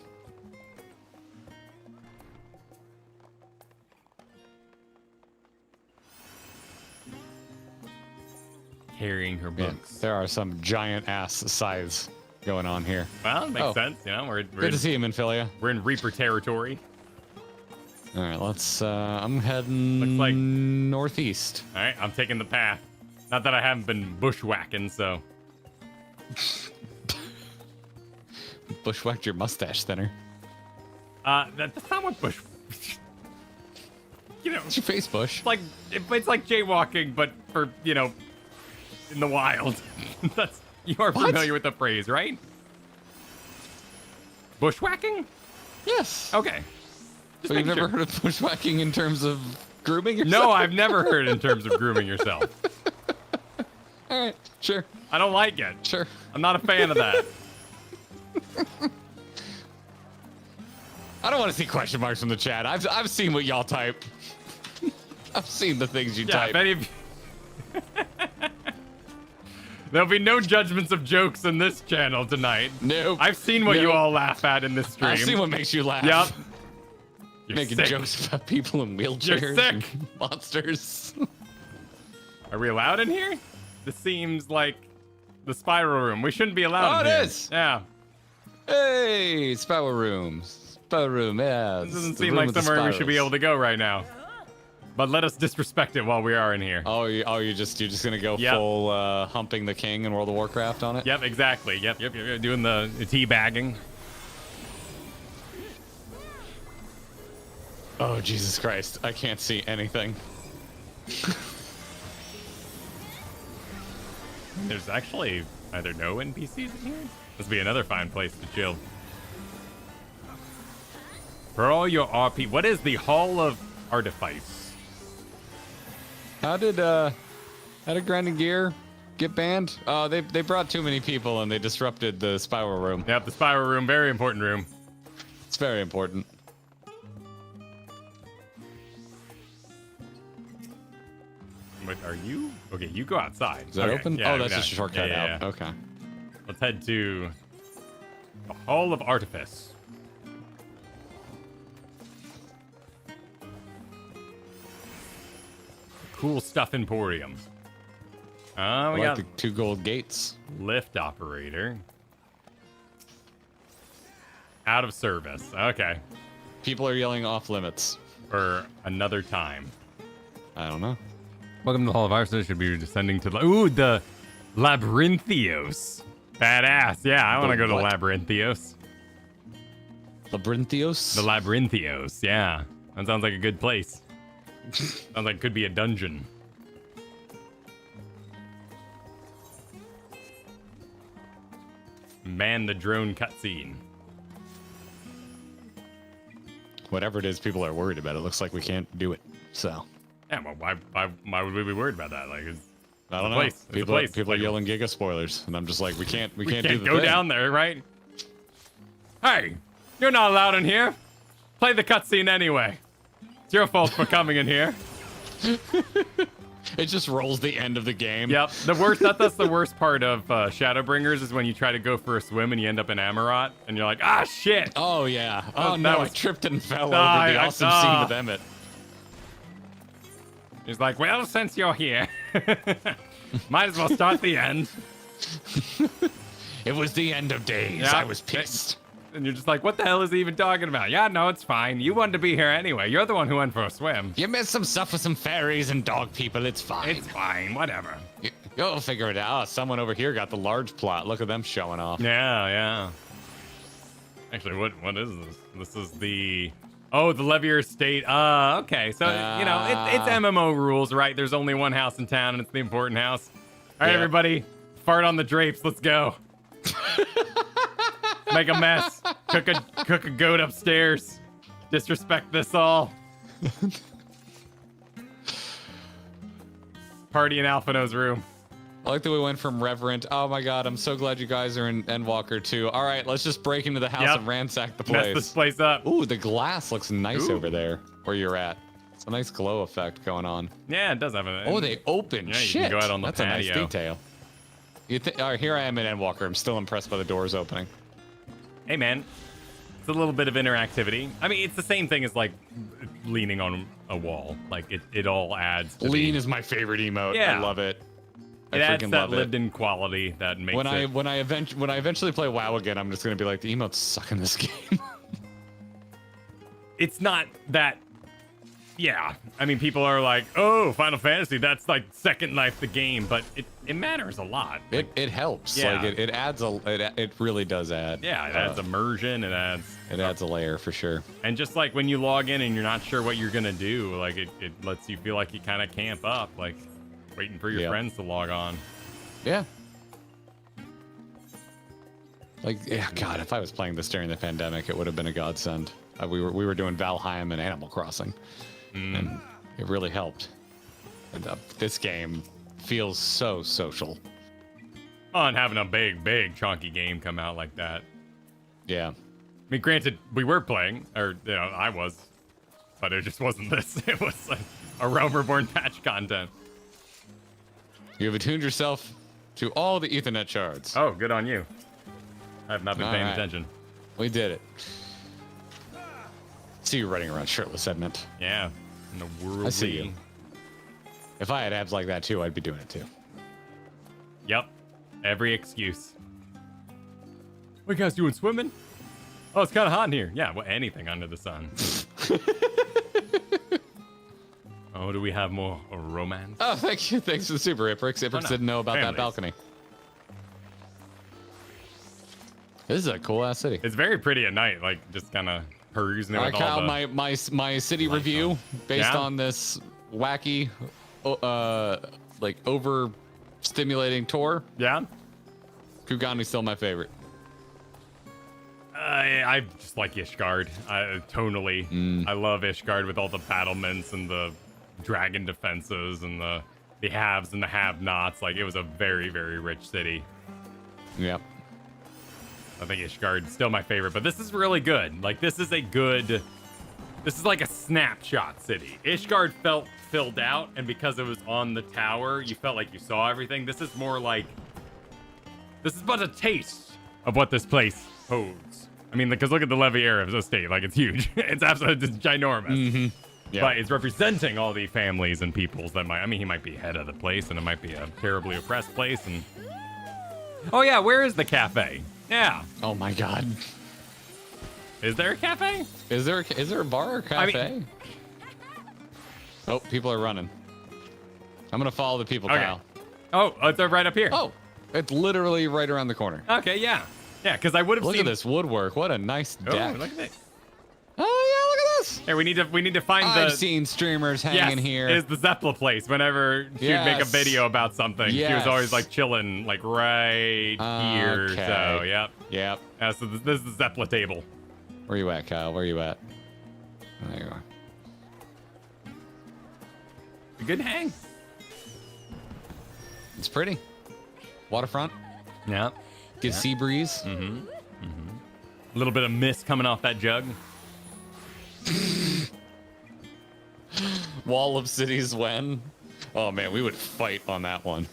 Carrying her Yeah, books. there are some giant ass scythes going on here. Well, it makes sense. You know, we're Good to see you, Minfilia. We're in Reaper territory. All right, let's. I'm heading Looks like northeast. All right, I'm taking the path. Not that I haven't been bushwhacking, so. Bushwhacked your mustache thinner. That's not what bush. You know, it's your face bush. It's like jaywalking, but for in the wild. You are familiar with the phrase, right? Bushwhacking? Yes. Okay. So you've never heard of bushwhacking in terms of grooming yourself? No, I've never heard in terms of grooming yourself. All right, sure. I don't like it. Sure. I'm not a fan of that. I don't want to see question marks from the chat. I've seen what y'all type. I've seen the things you type. If any of you... There'll be no judgments of jokes in this channel tonight. Nope. I've seen what you all laugh at in this stream. I've seen what makes you laugh. Yep. You're Making sick. jokes about people in wheelchairs. You're sick. And monsters. Are we allowed in here? This seems like the spiral room. We shouldn't be allowed in it here. is. Yeah. Hey, spiral room. Spiral room, yeah. This doesn't seem like somewhere we should be able to go right now. But let us disrespect it while we are in here. Oh, you're just gonna go Yep. full humping the king in World of Warcraft on it? Yep, exactly. Yep. Doing the tea bagging. Oh, Jesus Christ. I can't see anything. There's actually either no NPCs in here. This would be another fine place to chill. For all your RP, what is the Hall of Artifice? How did Grinding Gear get banned? They brought too many people and they disrupted the spiral room. Yep, the spiral room, very important room. It's very important. But are you? Okay, you go outside. Is that Okay, open? yeah, Oh, that's yeah, just a shortcut yeah, out. yeah. Okay. Let's head to the Hall of Artifice. Cool Stuff Emporium. We I got like the 2 gold gates. Lift operator. Out of service. Okay. People are yelling off limits. For another time. I don't know. Welcome to the Hall of Artifice. Should be descending to the Labyrinthios. Badass. Yeah, I want to go to what? Labyrinthios. Labyrinthios? The Labyrinthios. Yeah, that sounds like a good place. Sounds like it could be a dungeon. Man the drone cutscene. whatever it is people are worried about, it looks like we can't do it. So. Yeah, well, why would we be worried about that? Like, I don't know. People are yelling Giga spoilers, and I'm just like, we can't do the go thing. down there, right? Hey, you're not allowed in here. Play the cutscene anyway. It's your fault for coming in here. It just rolls the end of the game. Yep. The worst. That's the worst part of Shadowbringers is when you try to go for a swim and you end up in Amarat, and you're like, ah, shit. Oh yeah. Oh no, I tripped and fell over the awesome scene scene with Emmett. He's like, well, since you're here, might as well start the end. It was the end of days. Yeah. I was pissed. And you're just like, what the hell is he even talking about? Yeah, no, it's fine. You wanted to be here anyway. You're the one who went for a swim. You missed some stuff with some fairies and dog people. It's fine. It's fine. Whatever. You'll figure it out. Someone over here got the large plot. Look at them showing off. Yeah. Actually, what is this? This is the... Oh, the Levier Estate. Okay. So, it's MMO rules, right? There's only one house in town, and it's the important house. All right, everybody. Fart on the drapes. Let's go. Make a mess. Cook a goat upstairs. Disrespect this all. Party in Alphino's room. I like that we went from reverent. Oh my god, I'm so glad you guys are in Endwalker too. All right, let's just break into the house and ransack the place. Mess this place up. Ooh, the glass looks nice over there where you're at. It's a nice glow effect going on. Yeah, it does have a... Oh, they open. Yeah, Shit. you can go out on the That's patio. a nice detail. All right, here I am in Endwalker. I'm still impressed by the doors opening. Hey, man. It's a little bit of interactivity. I mean, it's the same thing as, like, leaning on a wall. Like, it all adds to Lean is my favorite emote. Yeah. I love it. It adds that lived-in quality that makes when I eventually play WoW again, I'm just gonna be like, the emotes suck in this game. It's not that... Yeah. I mean, people are like, oh, Final Fantasy, that's like Second Life the game, but it matters a lot. It helps. Yeah. Like, it adds it really does add. Yeah, it adds immersion, it adds a layer for sure. And just like when you log in and you're not sure what you're gonna do, like it lets you feel like you kind of camp up, like waiting for your friends to log on. Yeah. Like, yeah, God, if I was playing this during the pandemic, it would have been a godsend. We were doing Valheim and Animal Crossing, and it really helped. And, this game feels so social. Oh, and having a big chunky game come out like that. Yeah. I mean, granted, we were playing, or I was, but it just wasn't this. It was like a Realm Reborn patch content. You have attuned yourself to all the Ethernet shards. Oh, good on you. I have not been paying attention. We did it. See you running around shirtless, Edmund. Yeah. In the world. I see you. If I had abs like that too, I'd be doing it too. Yep. Every excuse. What are you guys doing, swimming? Oh, it's kind of hot in here. Yeah, well, anything under the sun. Oh, do we have more romance? Oh, thank you. Thanks for the super, Iprix. Iprix didn't know about that balcony. This is a cool-ass city. It's very pretty at night, like, just kind of perusing it All right, with all Kyle, the... my city review based on this wacky, like, over-stimulating tour. Yeah? Kugani's still my favorite. I just like Ishgard. Tonally. I love Ishgard with all the battlements and the dragon defenses and the haves and the have-nots. Like, it was a very, very rich city. Yep. I think Ishgard's still my favorite, but this is really good. Like, this is like a snapshot city. Ishgard felt filled out, and because it was on the tower, you felt like you saw everything. This is more like... This is but a taste of what this place holds. I mean, because look at the Levier estate. Like, it's huge. It's absolutely ginormous. Mm-hmm. Yeah. But it's representing all the families and peoples that might... I mean, he might be head of the place, and it might be a terribly oppressed place, and... Oh, yeah, where is the cafe? Yeah. Oh, my God. Is there a cafe? Is there a bar or cafe? I mean... Oh, people are running. I'm going to follow the people, okay. Kyle. Oh, it's right up here. Oh, it's literally right around the corner. Okay, yeah. Yeah, because I would have seen... Look at this woodwork. What a nice deck. Oh, look at it. Oh, yeah, look at this. Hey, we need to find I've seen streamers hanging here. Is the Zeppla place. Whenever she'd make a video about something, she was always like chilling, like right here. Okay. So, yep. Yep. So this is the Zeppla table. Where you at, Kyle? Where you at? There you are. A good hang. It's pretty. Waterfront. Yeah. Good sea breeze. A little bit of mist coming off that jug. Wall of Cities when? Oh man, we would fight on that one.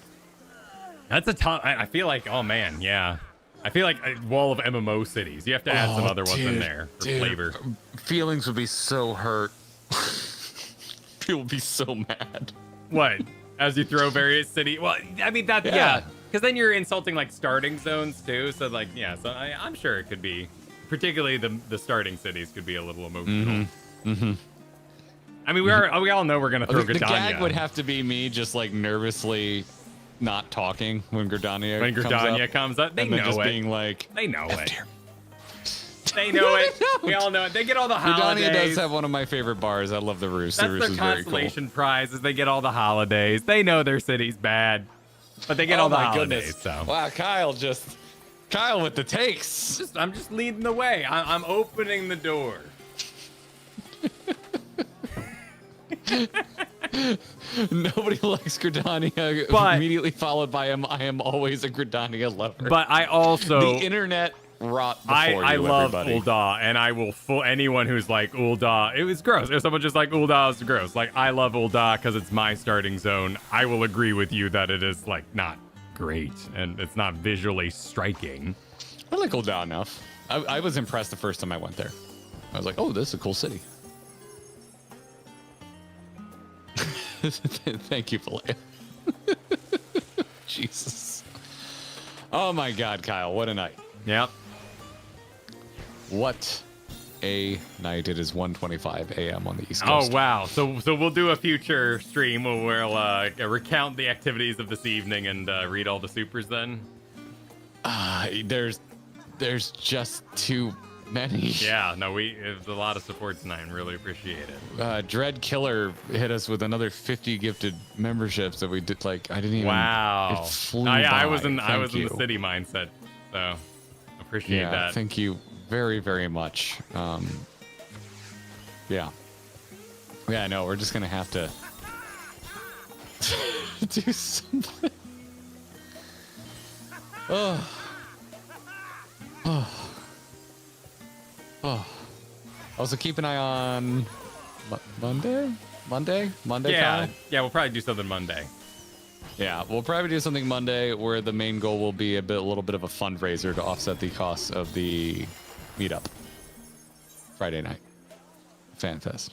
That's a tough. I feel like, oh man, yeah. I feel like a Wall of MMO Cities. You have to add some other ones in there for flavor. Feelings would be so hurt. People would be so mad. What? As you throw various cities? Well, I mean, that, yeah. Because then you're insulting, like, starting zones, too. So, like, yeah. So I'm sure it could be, particularly the starting cities could be a little emotional. I mean, we all know we're going to throw Gridania. The gag would have to be me just, like, nervously not talking when Gridania comes up. They and then know just it. being like, they know it. They know it. We all know it. They get all the holidays. Gridania does have one of my favorite bars. I love the Roost. That's The Roost their is very consolation prize is they get all the holidays. They know their city's bad, but they get all the holidays. So. Wow, Kyle with the takes. I'm just leading the way. I'm opening the door. Nobody likes Gridania, but immediately followed by I am always a Gridania lover. But I also the internet rot before I love everybody. Ul'dah, and I will fool anyone who's like Ul'dah. It was gross. If someone just like Ul'dah is gross, like I love Ul'dah because it's my starting zone. I will agree with you that it is like not great and it's not visually striking. I like Ul'dah enough. I was impressed the first time I went there. I was like, oh, this is a cool city. Thank you, Filet. Jesus. Oh my God, Kyle, what a night. Yep. What a night. It is 1:25 a.m. on the East Coast. Oh, wow. So we'll do a future stream where we'll recount the activities of this evening and read all the supers then? There's just too many. Yeah, no, it was a lot of support tonight and really appreciate it. Dread Killer hit us with another 50 gifted memberships that we did. Like, I didn't even. Wow. It flew yeah, by. I was in Thank you. the city mindset, so appreciate Yeah, that. thank you very, very much. Yeah. Yeah, I know. We're just gonna have to do something. Oh. Also, keep an eye on Monday. Yeah, Kyle? yeah, we'll probably do something Monday. Yeah, we'll probably do something Monday where the main goal will be a little bit of a fundraiser to offset the costs of the meetup Friday night FanFest.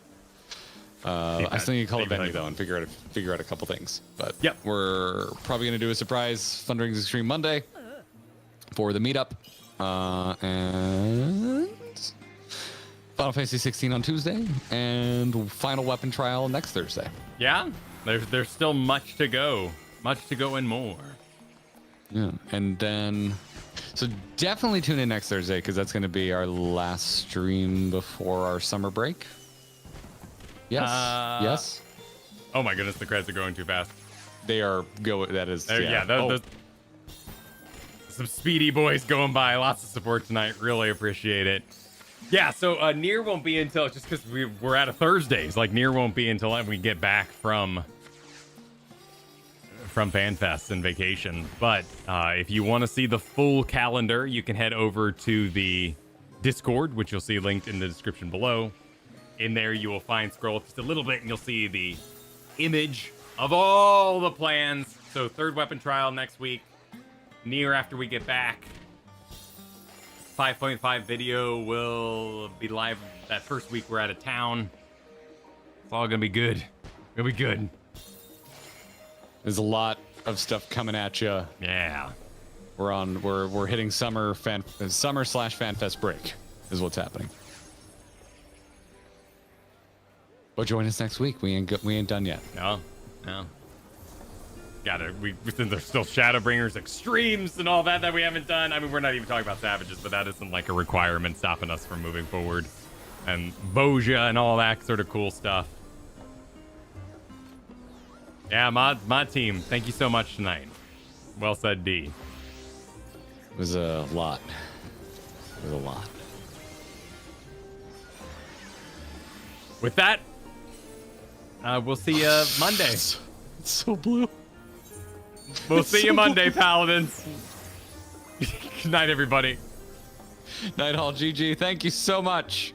I still need to call a venue though and figure out a couple things. But yep, we're probably gonna do a surprise fundraising stream Monday for the meetup, and Final Fantasy 16 on Tuesday, and final weapon trial next Thursday. Yeah, there's still much to go and more. Yeah, and then so definitely tune in next Thursday because that's going to be our last stream before our summer break. Yes. Yes. Oh my goodness, the credits are going too fast. They are go. That is. Those some speedy boys going by. Lots of support tonight. Really appreciate it. Yeah, so Neir won't be until, just because we're out of Thursdays, like Neir won't be until we get back from FanFest and vacation. But if you want to see the full calendar, you can head over to the Discord, which you'll see linked in the description below. In there, you will scroll just a little bit, and you'll see the image of all the plans. So third weapon trial next week. Neir after we get back. 5.5 video will be live that first week we're out of town. It's all gonna be good. It'll be good. There's a lot of stuff coming at you. Yeah. We're hitting summer/FanFest break is what's happening. But join us next week. We ain't done yet. No. Since there's still Shadowbringers Extremes and all that we haven't done. I mean, we're not even talking about Savages, but that isn't like a requirement stopping us from moving forward. And Boja and all that sort of cool stuff. Yeah, my team, thank you so much tonight. Well said, D. It was a lot. With that, we'll see you Monday. It's so blue. We'll see you Monday, Paladins. Good night, everybody. Night Hall GG. Thank you so much.